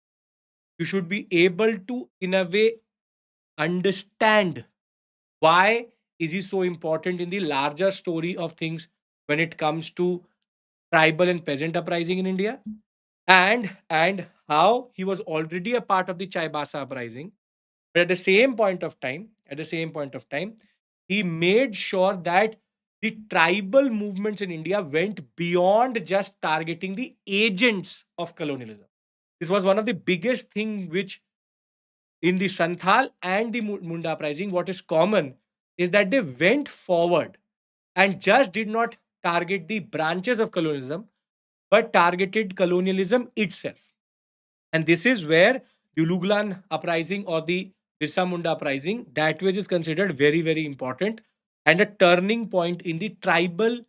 You should be able to, in a way, understand why is he so important in the larger story of things when it comes to tribal and peasant uprising in India, and how he was already a part of the Chaibasa uprising. But at the same point of time, he made sure that the tribal movements in India went beyond just targeting the agents of colonialism. This was one of the biggest thing which in the Santhal and the Munda uprising, what is common is that they went forward and just did not target the branches of colonialism, but targeted colonialism itself. And this is where the Uluglan uprising or the Birsa Munda uprising, that which is considered very, very important and a turning point in the tribal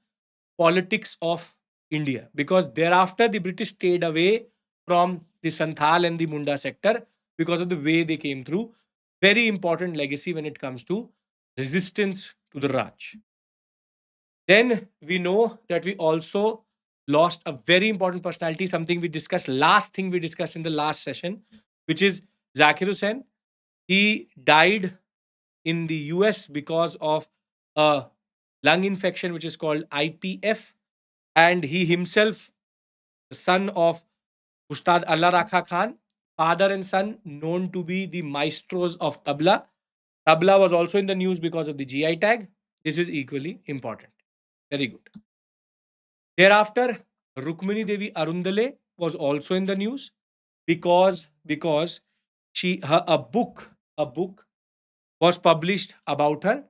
politics of India. Because thereafter, the British stayed away from the Santhal and the Munda sector because of the way they came through. Very important legacy when it comes to resistance to the Raj. Then we know that we also lost a very important personality, something we discussed, last thing we discussed in the last session, which is Zakir Hussain. He died in the US because of a lung infection, which is called IPF. And he himself, the son of Ustad Allah Rakha Khan, father and son known to be the maestros of tabla. Tabla was also in the news because of the GI tag. This is equally important. Very good. Thereafter, Rukmini Devi Arundale was also in the news because she her a book was published about her.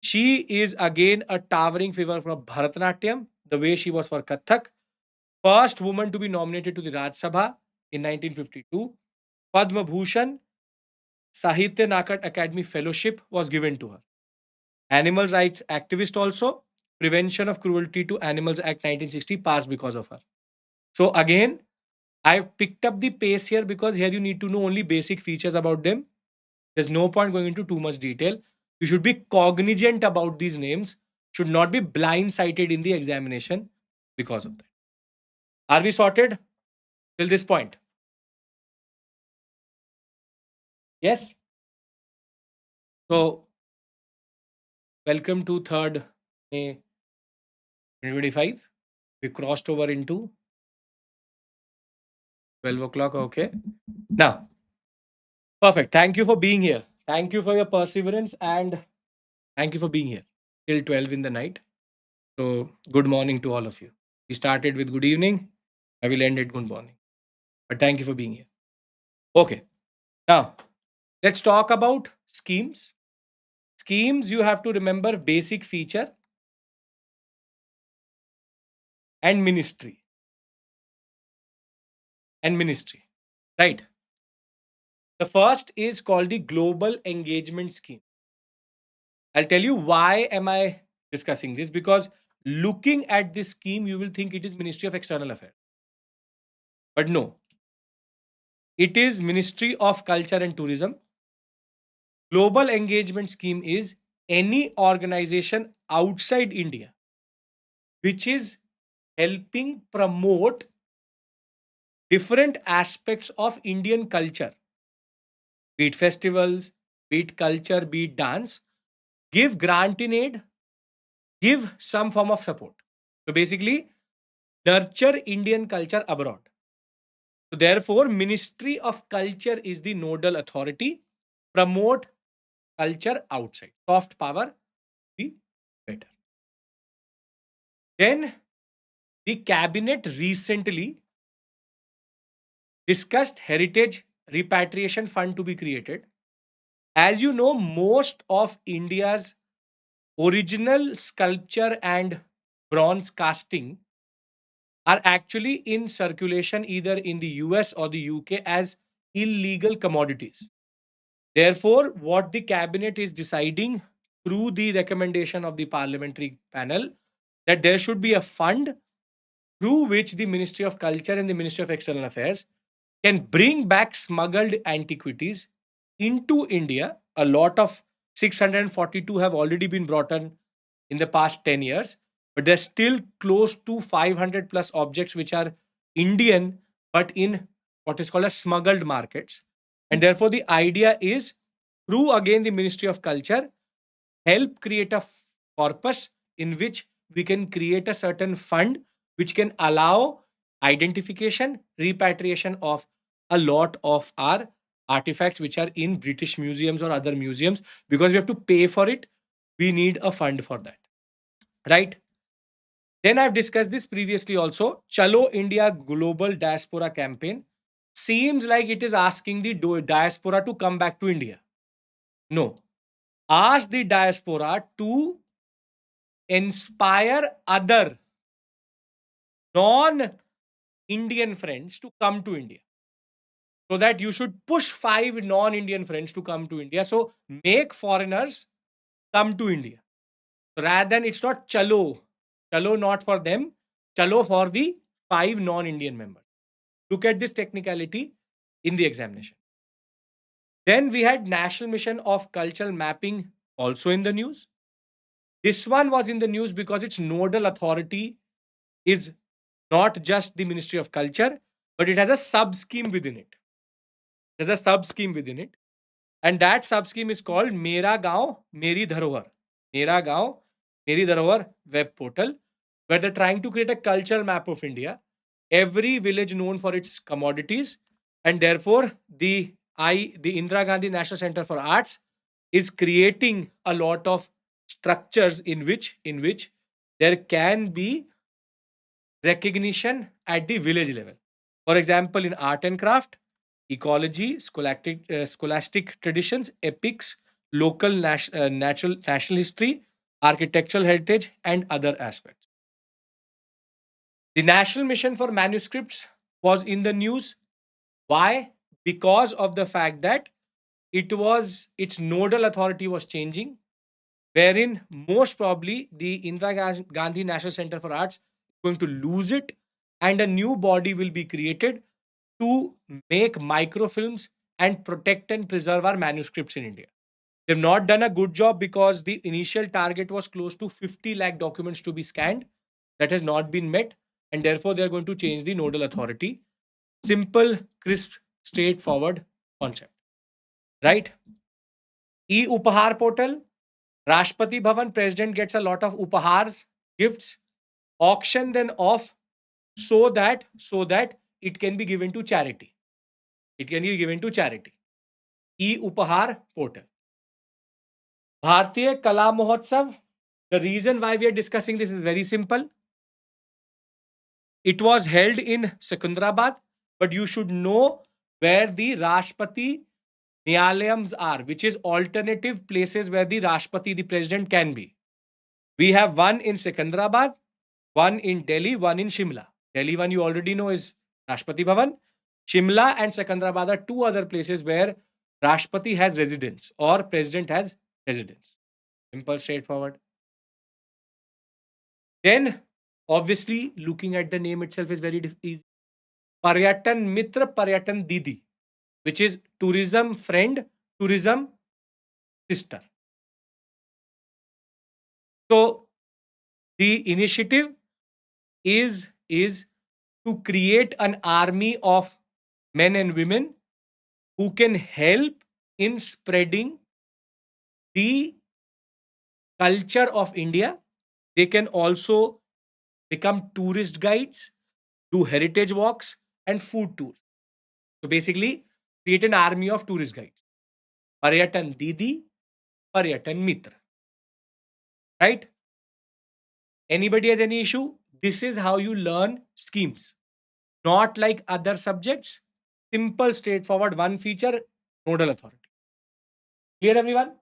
She is again a towering figure for Bharatanatyam, the way she was for Kathak. First woman to be nominated to the Raj Sabha in 1952. Padma Bhushan Sahitya Nakat Academy Fellowship was given to her. Animal rights activist also. Prevention of Cruelty to Animals Act 1960 passed because of her. So again, I've picked up the pace here because here you need to know only basic features about them. There's no point going into too much detail. You should be cognizant about these names, should not be blindsided in the examination because of that. Are we sorted till this point? Yes. So, welcome to 3rd May 2025. We crossed over into 12 o'clock. Okay. Now, perfect. Thank you for being here. Thank you for your perseverance and thank you for being here till 12 in the night. So, good morning to all of you. We started with good evening. I will end at good morning. But thank you for being here. Okay. Now, let's talk about schemes. Schemes, you have to remember basic feature and ministry. And ministry. Right. The first is called the Global Engagement Scheme. I'll tell you why am I discussing this, because looking at this scheme, you will think it is Ministry of External Affairs. But no, it is Ministry of Culture and Tourism. Global Engagement Scheme is any organization outside India which is helping promote different aspects of Indian culture, be it festivals, be it culture, be it dance, give grant in aid, give some form of support. So basically, nurture Indian culture abroad. So therefore, Ministry of Culture is the nodal authority. Promote culture outside. Soft power, be better. Then the cabinet recently discussed heritage repatriation fund to be created. As you know, most of India's original sculpture and bronze casting are actually in circulation either in the US or the UK as illegal commodities. Therefore, what the cabinet is deciding through the recommendation of the parliamentary panel, that there should be a fund through which the Ministry of Culture and the Ministry of External Affairs can bring back smuggled antiquities into India. A lot of 642 have already been brought in the past 10 years, but there's still close to 500 plus objects which are Indian but in what is called as smuggled markets. And therefore, the idea is through again the Ministry of Culture help create a corpus in which we can create a certain fund which can allow identification, repatriation of a lot of our artifacts which are in British museums or other museums. Because we have to pay for it, we need a fund for that, right? Then I've discussed this previously also. Chalo India Global Diaspora Campaign seems like it is asking the diaspora to come back to India. No, ask the diaspora to inspire other non Indian friends to come to India. So that you should push 5 non-Indian friends to come to India. So make foreigners come to India. Rather than it's not chalo, chalo not for them, chalo for the 5 non-Indian members. Look at this technicality in the examination. Then we had National Mission of Cultural Mapping also in the news. This one was in the news because its nodal authority is not just the Ministry of Culture, but it has a sub scheme within it. There's a sub scheme within it. And that sub scheme is called Mera Gaon, Meri Dharohar. Mera Gaon, Meri Dharohar web portal, where they're trying to create a cultural map of India. Every village known for its commodities. And therefore, the Indira Gandhi National Center for Arts is creating a lot of structures in which there can be recognition at the village level. For example, in art and craft, ecology, scholastic traditions, epics, local national history, architectural heritage, and other aspects. The National Mission for Manuscripts was in the news. Why? Because of the fact that its nodal authority was changing, wherein most probably the Indira Gandhi National Center for Arts is going to lose it, and a new body will be created to make microfilms and protect and preserve our manuscripts in India. They've not done a good job because the initial target was close to 50 lakh documents to be scanned. That has not been met, and therefore they are going to change the nodal authority. Simple, crisp, straightforward concept, right? E-Upahar portal, Rashtrapati Bhavan, president gets a lot of upahars, gifts, auction then off so that it can be given to charity. It can be given to charity. E-Upahar portal. Bharatiya Kala Mahotsav. The reason why we are discussing this is very simple. It was held in Secunderabad, but you should know where the Rashtrapati Nyalayams are, which is alternative places where the Rashtrapati, the president, can be. We have one in Secunderabad, one in Delhi, one in Shimla. Delhi one you already know is Rashtrapati Bhavan. Shimla and Secunderabad are two other places where Rashtrapati has residence or president has residence. Simple, straightforward. Then, obviously, looking at the name itself is very easy. Paryatan Mitra, Paryatan Didi, which is tourism friend, tourism sister. So, the initiative is to create an army of men and women who can help in spreading the culture of India. They can also become tourist guides, do heritage walks, and food tours. So basically, create an army of tourist guides. Paryatan Didi, Paryatan Mitra. Right? Anybody has any issue? This is how you learn schemes. Not like other subjects. Simple, straightforward, one feature, nodal authority. Clear, everyone?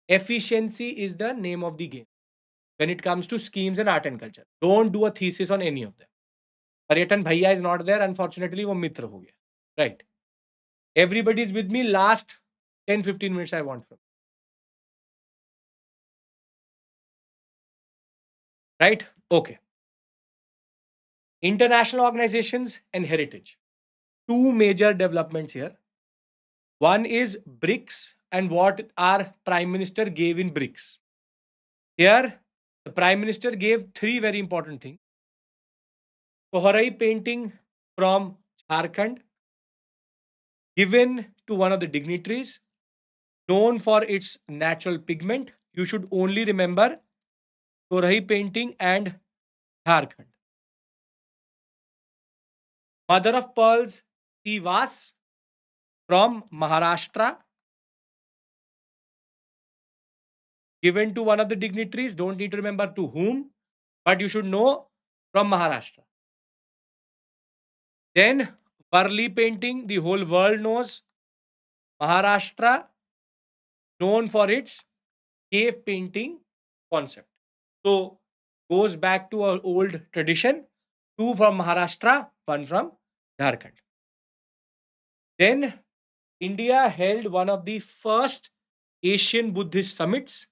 Efficiency is the name of the game when it comes to schemes and art and culture. Don't do a thesis on any of them. Paryatan Bhaiya is not there. Unfortunately, वो मित्र हो गया. Right. Everybody is with me. Last 10-15 minutes I want from. Right? Okay. International organizations and heritage. Two major developments here. One is BRICS and what our Prime Minister gave in BRICS. Here, the Prime Minister gave three very important things. Koharai painting from Jharkhand, given to one of the dignitaries, known for its natural pigment. You should only remember Koharai painting and Jharkhand. Mother of pearls, Tivas from Maharashtra, given to one of the dignitaries. Don't need to remember to whom, but you should know from Maharashtra. Then Varli painting, the whole world knows. Maharashtra, known for its cave painting concept. So goes back to our old tradition. Two from Maharashtra, one from Jharkhand. Then India held one of the first Asian Buddhist summits,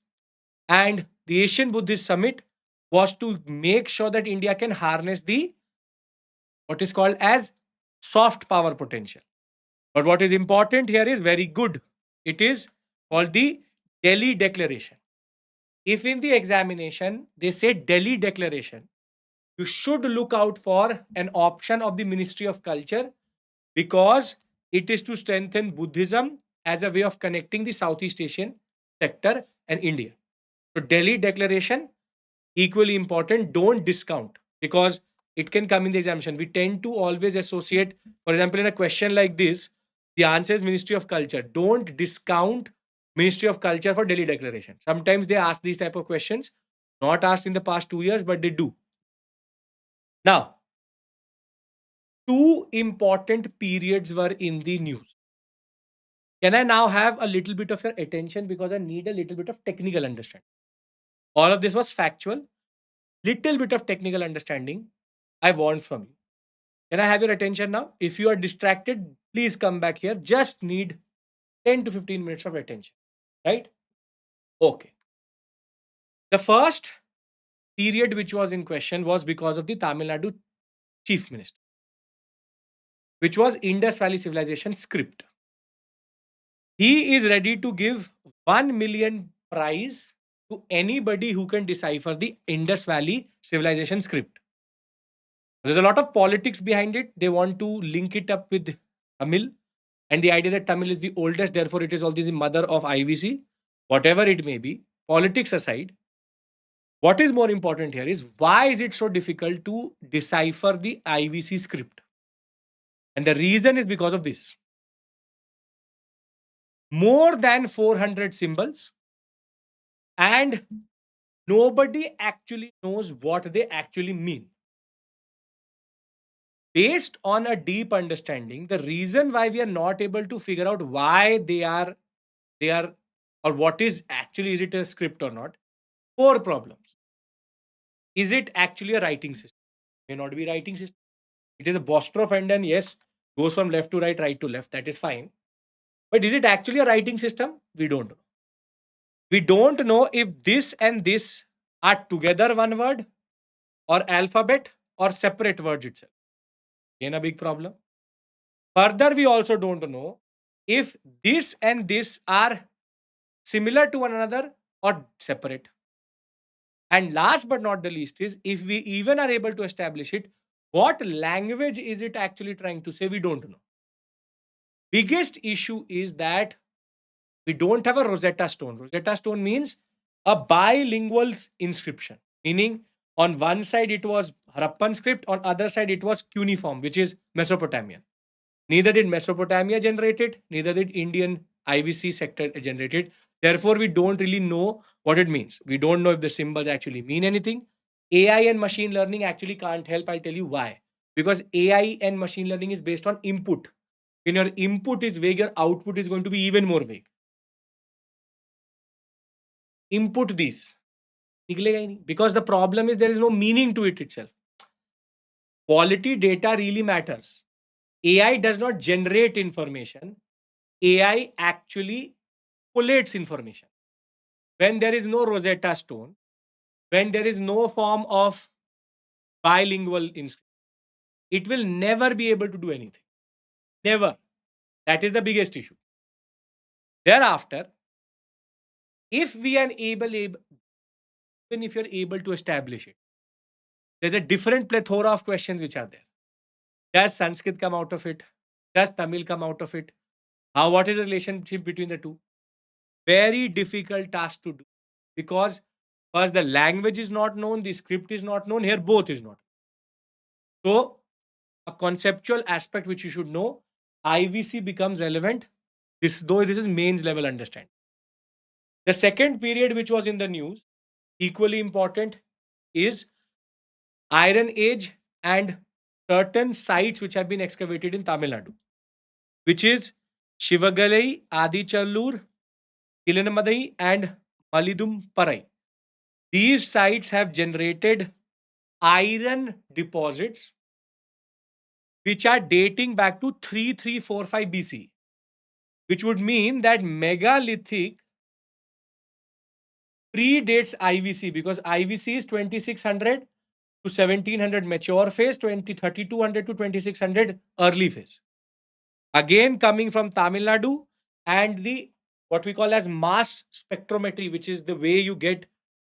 and the Asian Buddhist Summit was to make sure that India can harness the what is called as soft power potential. But what is important here is very good. It is called the Delhi Declaration. If in the examination they say Delhi Declaration, you should look out for an option of the Ministry of Culture because it is to strengthen Buddhism as a way of connecting the Southeast Asian sector and India. So Delhi Declaration, equally important. Don't discount because it can come in the examination. We tend to always associate, for example, in a question like this, the answer is Ministry of Culture. Don't discount Ministry of Culture for Delhi Declaration. Sometimes they ask these type of questions, not asked in the past 2 years, but they do. Now, two important periods were in the news. Can I now have a little bit of your attention because I need a little bit of technical understanding? All of this was factual. Little bit of technical understanding I want from you. Can I have your attention now? If you are distracted, please come back here. Just need 10 to 15 minutes of attention. Right? Okay. The first period which was in question was because of the Tamil Nadu chief minister. which was Indus Valley Civilization script. He is ready to give 1 million prize to anybody who can decipher the Indus Valley Civilization script. There's a lot of politics behind it. They want to link it up with Tamil and the idea that Tamil is the oldest, therefore it is also the mother of IVC. Whatever it may be, politics aside, what is more important here is why is it so difficult to decipher the IVC script? And the reason is because of this. More than 400 symbols, and nobody actually knows what they actually mean. Based on a deep understanding, the reason why we are not able to figure out why they are or what is actually, is it a script or not? Four problems. Is it actually a writing system? May not be writing system. It is a Bostroph and yes, goes from left to right to left. That is fine. But is it actually a writing system? We don't know. We don't know if this and this are together one word or alphabet or separate words itself. Again, a big problem. Further, we also don't know if this and this are similar to one another or separate. And last but not the least is if we even are able to establish it, what language is it actually trying to say? We don't know. Biggest issue is that we don't have a Rosetta Stone. Rosetta Stone means a bilingual inscription, meaning on one side it was Harappan script, on other side it was cuneiform, which is Mesopotamian. Neither did Mesopotamia generate it, neither did Indian IVC sector generate it. Therefore, we don't really know what it means. We don't know if the symbols actually mean anything. AI and machine learning actually can't help. I'll tell you why. Because AI and machine learning is based on input. When your input is vague, your output is going to be even more vague. Input these. निकलेगा ही नहीं. Because the problem is there is no meaning to it itself. Quality data really matters. AI does not generate information. AI actually collates information. When there is no Rosetta Stone, when there is no form of bilingual inscription, it will never be able to do anything. Never. That is the biggest issue. Thereafter, if we are even if you're able to establish it, there's a different plethora of questions which are there. Does Sanskrit come out of it? Does Tamil come out of it? How, what is the relationship between the two? Very difficult task to do because first the language is not known, the script is not known, here both is not. So a conceptual aspect which you should know, IVC becomes relevant, this though this is mains level understanding. The second period which was in the news, equally important, is Iron Age and certain sites which have been excavated in Tamil Nadu, which is Shivagalai, Adichalur, Kilanamadai, and Malidum Parai. These sites have generated iron deposits which are dating back to 3345 BC, which would mean that megalithic predates IVC because IVC is 2600 to 1700 mature phase, 3200 to 2600 early phase. Again, coming from Tamil Nadu and the what we call as mass spectrometry, which is the way you get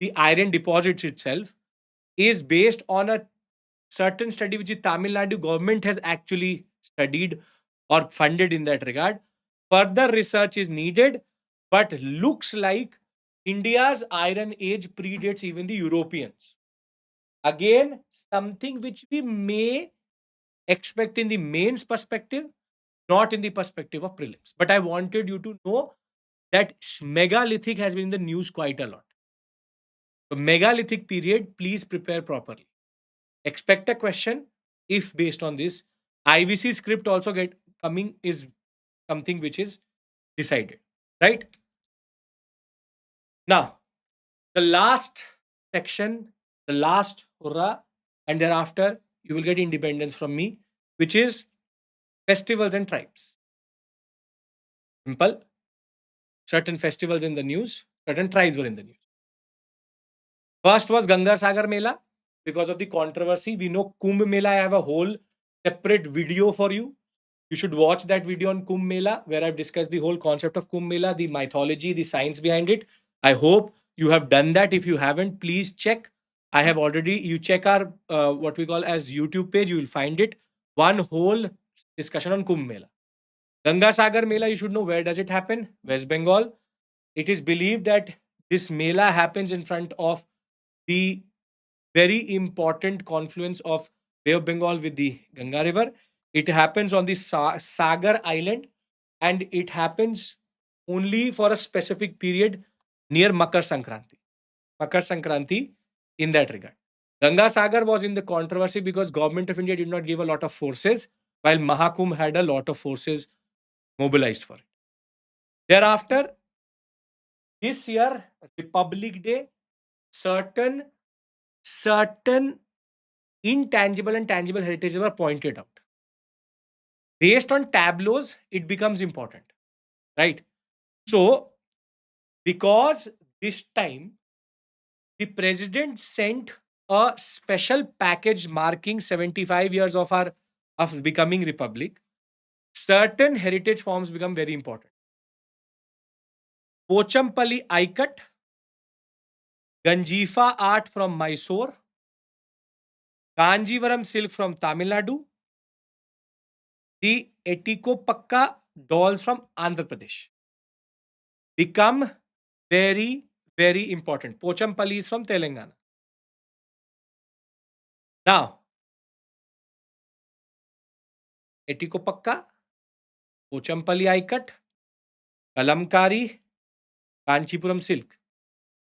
the iron deposits itself, is based on a certain study which the Tamil Nadu government has actually studied or funded in that regard. Further research is needed, but looks like India's iron age predates even the Europeans. Again, something which we may expect in the mains perspective, not in the perspective of prelims. But I wanted you to know that megalithic has been in the news quite a lot. So megalithic period, please prepare properly. Expect a question if based on this. IVC script also get coming is something which is decided. Right? Now, the last section, the last hurrah, and thereafter you will get independence from me, which is festivals and tribes. Simple. Certain festivals in the news, certain tribes were in the news. First was Ganga Sagar Mela. Because of the controversy, we know Kumbh Mela. I have a whole separate video for you. You should watch that video on Kumbh Mela where I've discussed the whole concept of Kumbh Mela, the mythology, the science behind it. I hope you have done that. If you haven't, please check. I have already. You check our what we call as YouTube page. You will find it. One whole discussion on Kumbh Mela. Ganga Sagar Mela. You should know where does it happen? West Bengal. It is believed that this Mela happens in front of the very important confluence of Bay of Bengal with the Ganga River. It happens on the Sagar Island, and it happens only for a specific period near Makar Sankranti. Makar Sankranti in that regard. Ganga Sagar was in the controversy because government of India did not give a lot of forces, while Mahakumbh had a lot of forces mobilized for it. Thereafter, this year, Republic Day, certain certain intangible and tangible heritage were pointed out. Based on tableaus, it becomes important, right? So, because this time the president sent a special package marking 75 years of our of becoming republic, certain heritage forms become very important. Pochampally Ikat, Ganjifa art from Mysore, Kanjivaram silk from Tamil Nadu, the Etikopakka dolls from Andhra Pradesh become very, very important. Pochampalli is from Telangana. Now, Etikopakka, Pochampalli Ikat, Kalamkari, Kanchipuram silk.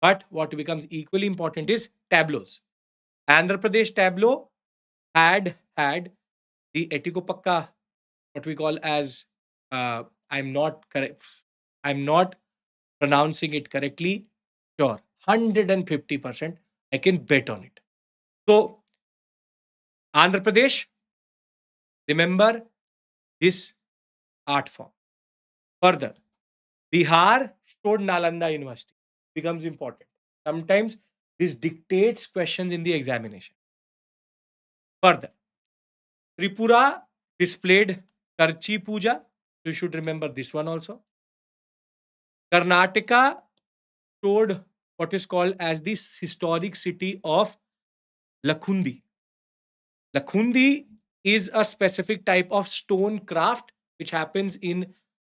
But what becomes equally important is tableaus. Andhra Pradesh tableau had the Etikopakka, what we call as I'm not correct. I'm not pronouncing it correctly. Sure, 150%. I can bet on it. So, Andhra Pradesh, remember this art form. Further, Bihar showed Nalanda University. Becomes important. Sometimes this dictates questions in the examination. Further, Tripura displayed Karchi Puja. You should remember this one also. Karnataka showed what is called as the historic city of Lakhundi. Lakhundi is a specific type of stone craft which happens in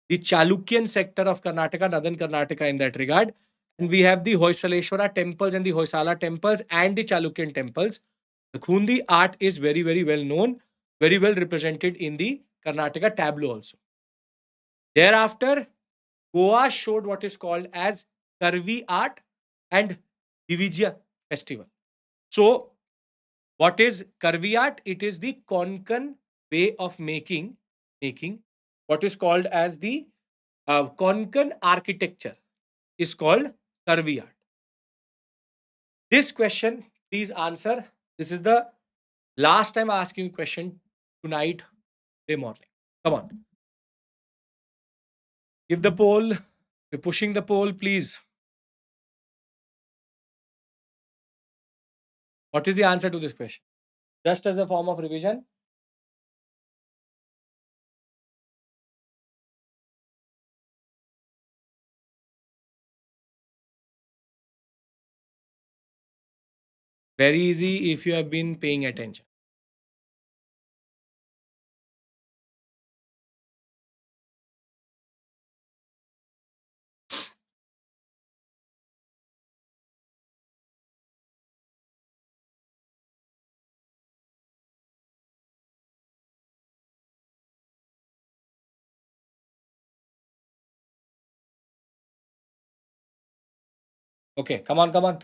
the Chalukyan sector of Karnataka, northern Karnataka in that regard. And we have the Hoysaleshwara temples and the Hoysala temples and the Chalukyan temples. The Khundi art is very, very well known, very well represented in the Karnataka tableau also. Thereafter, Goa showed what is called as Karvi art and Divijaya festival. So, what is Karvi art? It is the Konkan way of making what is called as the Konkan architecture is called Karvi art. This question, please answer. This is the last time asking you a question tonight, today morning. Come on. Give the poll. We're pushing the poll, please. What is the answer to this question? Just as a form of revision. Very easy if you have been paying attention. Okay, come on, come on.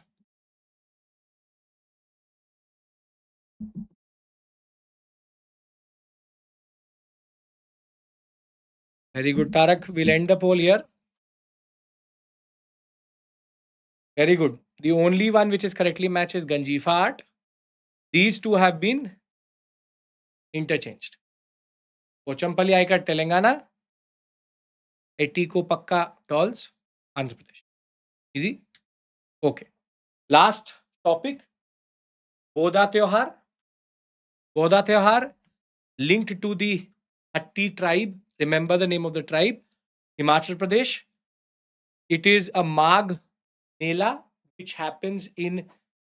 Very good, Tarak. We'll end the poll here. Very good. The only one which is correctly matched is Ganjifa art. These two have been interchanged. Pochampalli Aikat, Telangana. Etiko Pakka dolls, Andhra Pradesh. Easy? Okay. Last topic. Boda Tyohar. Boda Tyohar linked to the Hatti tribe. Remember the name of the tribe? Himachal Pradesh. It is a Magh Mela which happens in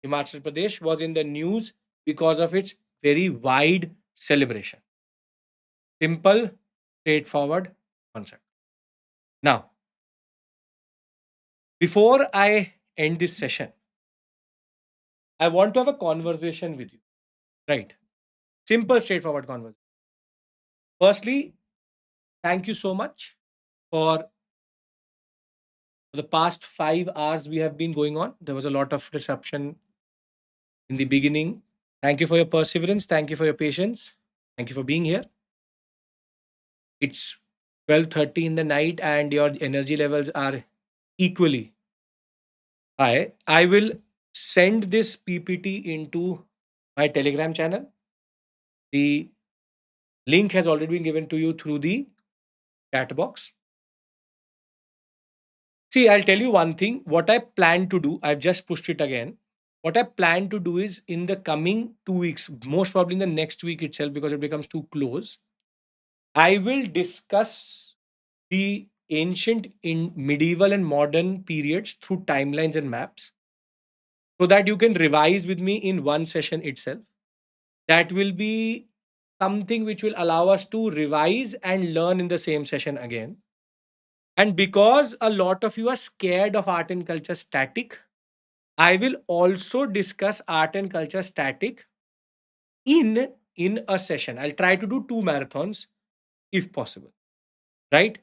Himachal Pradesh, was in the news because of its very wide celebration. Simple, straightforward concept. Now, before I end this session, I want to have a conversation with you. Right. Simple, straightforward conversation. Firstly, thank you so much for the past 5 hours we have been going on. There was a lot of disruption in the beginning. Thank you for your perseverance. Thank you for your patience. Thank you for being here. It's 12:30 in the night and your energy levels are equally high. I will send this PPT into my Telegram channel. The link has already been given to you through the chat box. See, I'll tell you one thing. What I plan to do, I've just pushed it again. What I plan to do is in the coming 2 weeks, most probably in the next week itself, because it becomes too close, I will discuss the ancient, in medieval and modern periods through timelines and maps so that you can revise with me in one session itself. That will be something which will allow us to revise and learn in the same session again. And because a lot of you are scared of art and culture static, I will also discuss art and culture static in a session. I'll try to do two marathons if possible. Right?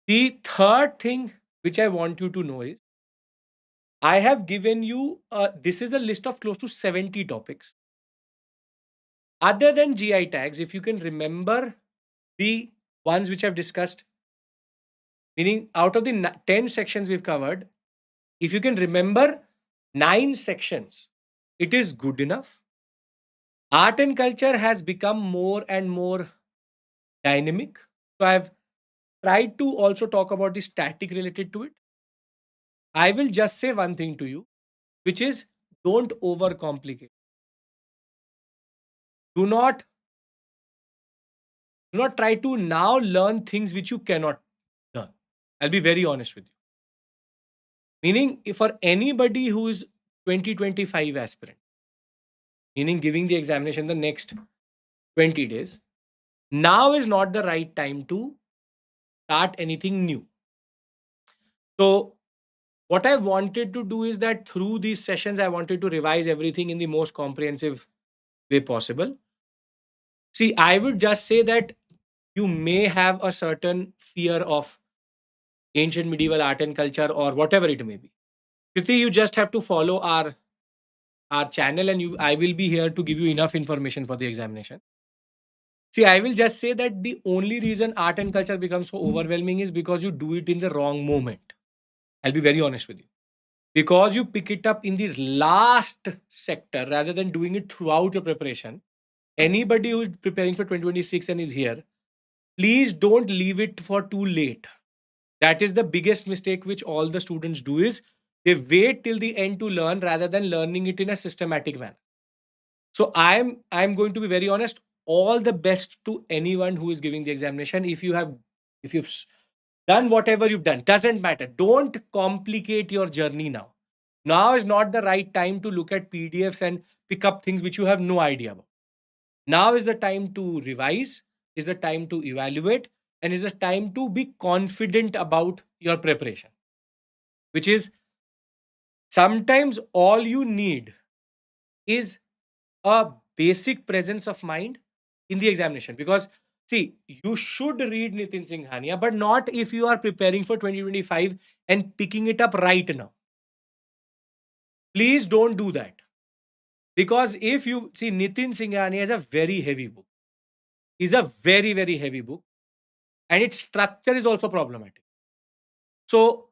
The third thing which I want you to know is I have given you this is a list of close to 70 topics. Other than GI tags, if you can remember the ones which I've discussed, meaning out of the 10 sections we've covered, if you can remember 9 sections, it is good enough. Art and culture has become more and more dynamic. So I've tried to also talk about the static related to it. I will just say one thing to you, which is don't overcomplicate. Do not do not try to now learn things which you cannot learn. I'll be very honest with you. Meaning, if for anybody who is 2025 aspirant, meaning giving the examination the next 20 days, now is not the right time to start anything new. So, what I wanted to do is that through these sessions, I wanted to revise everything in the most comprehensive way possible. See, I would just say that you may have a certain fear of ancient medieval art and culture or whatever it may be. Kriti, you just have to follow our channel and you I will be here to give you enough information for the examination. See, I will just say that the only reason art and culture becomes so overwhelming is because you do it in the wrong moment. I'll be very honest with you. Because you pick it up in the last sector rather than doing it throughout your preparation. Anybody who's preparing for 2026 and is here, please don't leave it for too late. That is the biggest mistake which all the students do is they wait till the end to learn rather than learning it in a systematic manner. So I'm going to be very honest. All the best to anyone who is giving the examination. If you've done whatever you've done, doesn't matter. Don't complicate your journey now. Now is not the right time to look at PDFs and pick up things which you have no idea about. Now is the time to revise, is the time to evaluate, and is the time to be confident about your preparation. Which is sometimes all you need is a basic presence of mind in the examination. Because see, you should read Nitin Singhania, but not if you are preparing for 2025 and picking it up right now. Please don't do that. Because if you see, Nitin Singhania is a very heavy book. Is a very, very heavy book. And its structure is also problematic. So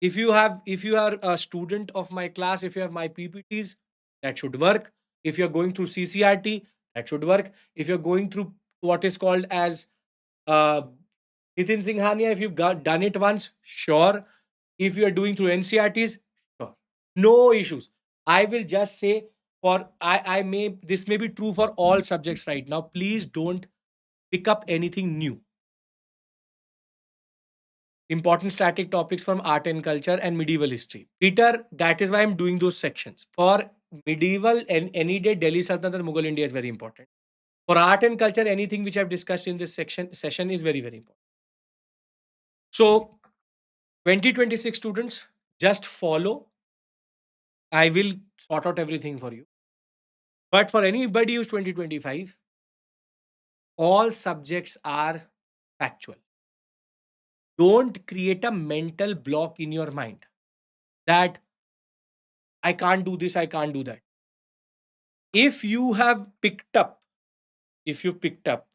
if you are a student of my class, if you have my PPTs, that should work. If you're going through CCRT, that should work. If you're going through what is called as uh, Nitin Singhania, if you've done it once, sure. If you are doing through NCRTs, sure. No issues. I will just say for I may this may be true for all subjects right now. Please don't pick up anything new. Important static topics from art and culture and medieval history. Peter, that is why I'm doing those sections. For medieval and any day, Delhi Sultanate and Mughal India is very important. For art and culture, anything which I've discussed in this section session is very, very important. So 2026 students, just follow. I will sort out everything for you. But for anybody who's 2025, all subjects are factual. Don't create a mental block in your mind that I can't do this, I can't do that. If you have picked up, if you picked up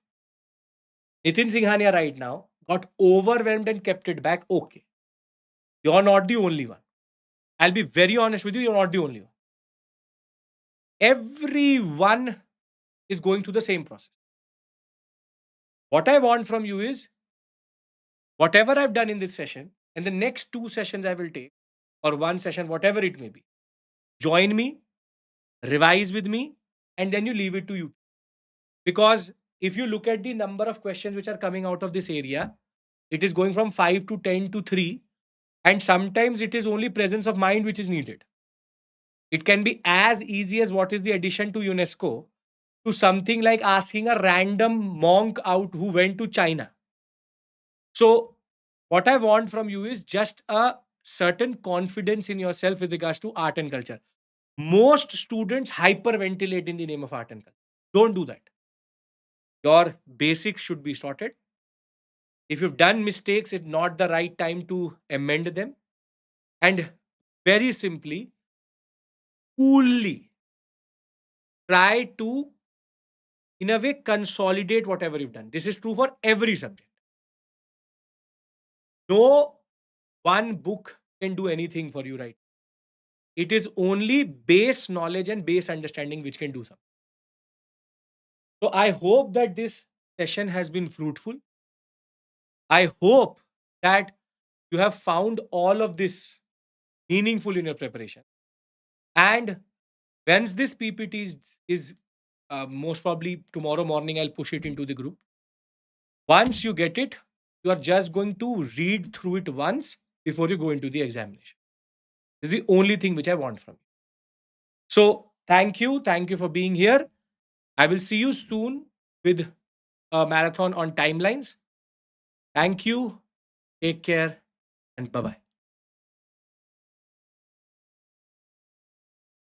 Nitin Singhania right now, got overwhelmed and kept it back, okay. You're not the only one. I'll be very honest with you, you're not the only one. Everyone is going through the same process. What I want from you is whatever I've done in this session and the next two sessions I will take, or one session, whatever it may be, join me, revise with me, and then you leave it to you. Because if you look at the number of questions which are coming out of this area, it is going from 5 to 10 to 3. And sometimes it is only presence of mind which is needed. It can be as easy as what is the addition to UNESCO to something like asking a random monk out who went to China. So, what I want from you is just a certain confidence in yourself with regards to art and culture. Most students hyperventilate in the name of art and culture. Don't do that. Your basics should be sorted. If you've done mistakes, it's not the right time to amend them. And very simply, coolly try to, in a way, consolidate whatever you've done. This is true for every subject. No one book can do anything for you, right? It is only base knowledge and base understanding which can do something. So I hope that this session has been fruitful. I hope that you have found all of this meaningful in your preparation. And once this PPT is most probably tomorrow morning, I'll push it into the group. Once you get it, you are just going to read through it once before you go into the examination. This is the only thing which I want from you. So thank you. Thank you for being here. I will see you soon with a marathon on timelines. Thank you. Take care and bye bye.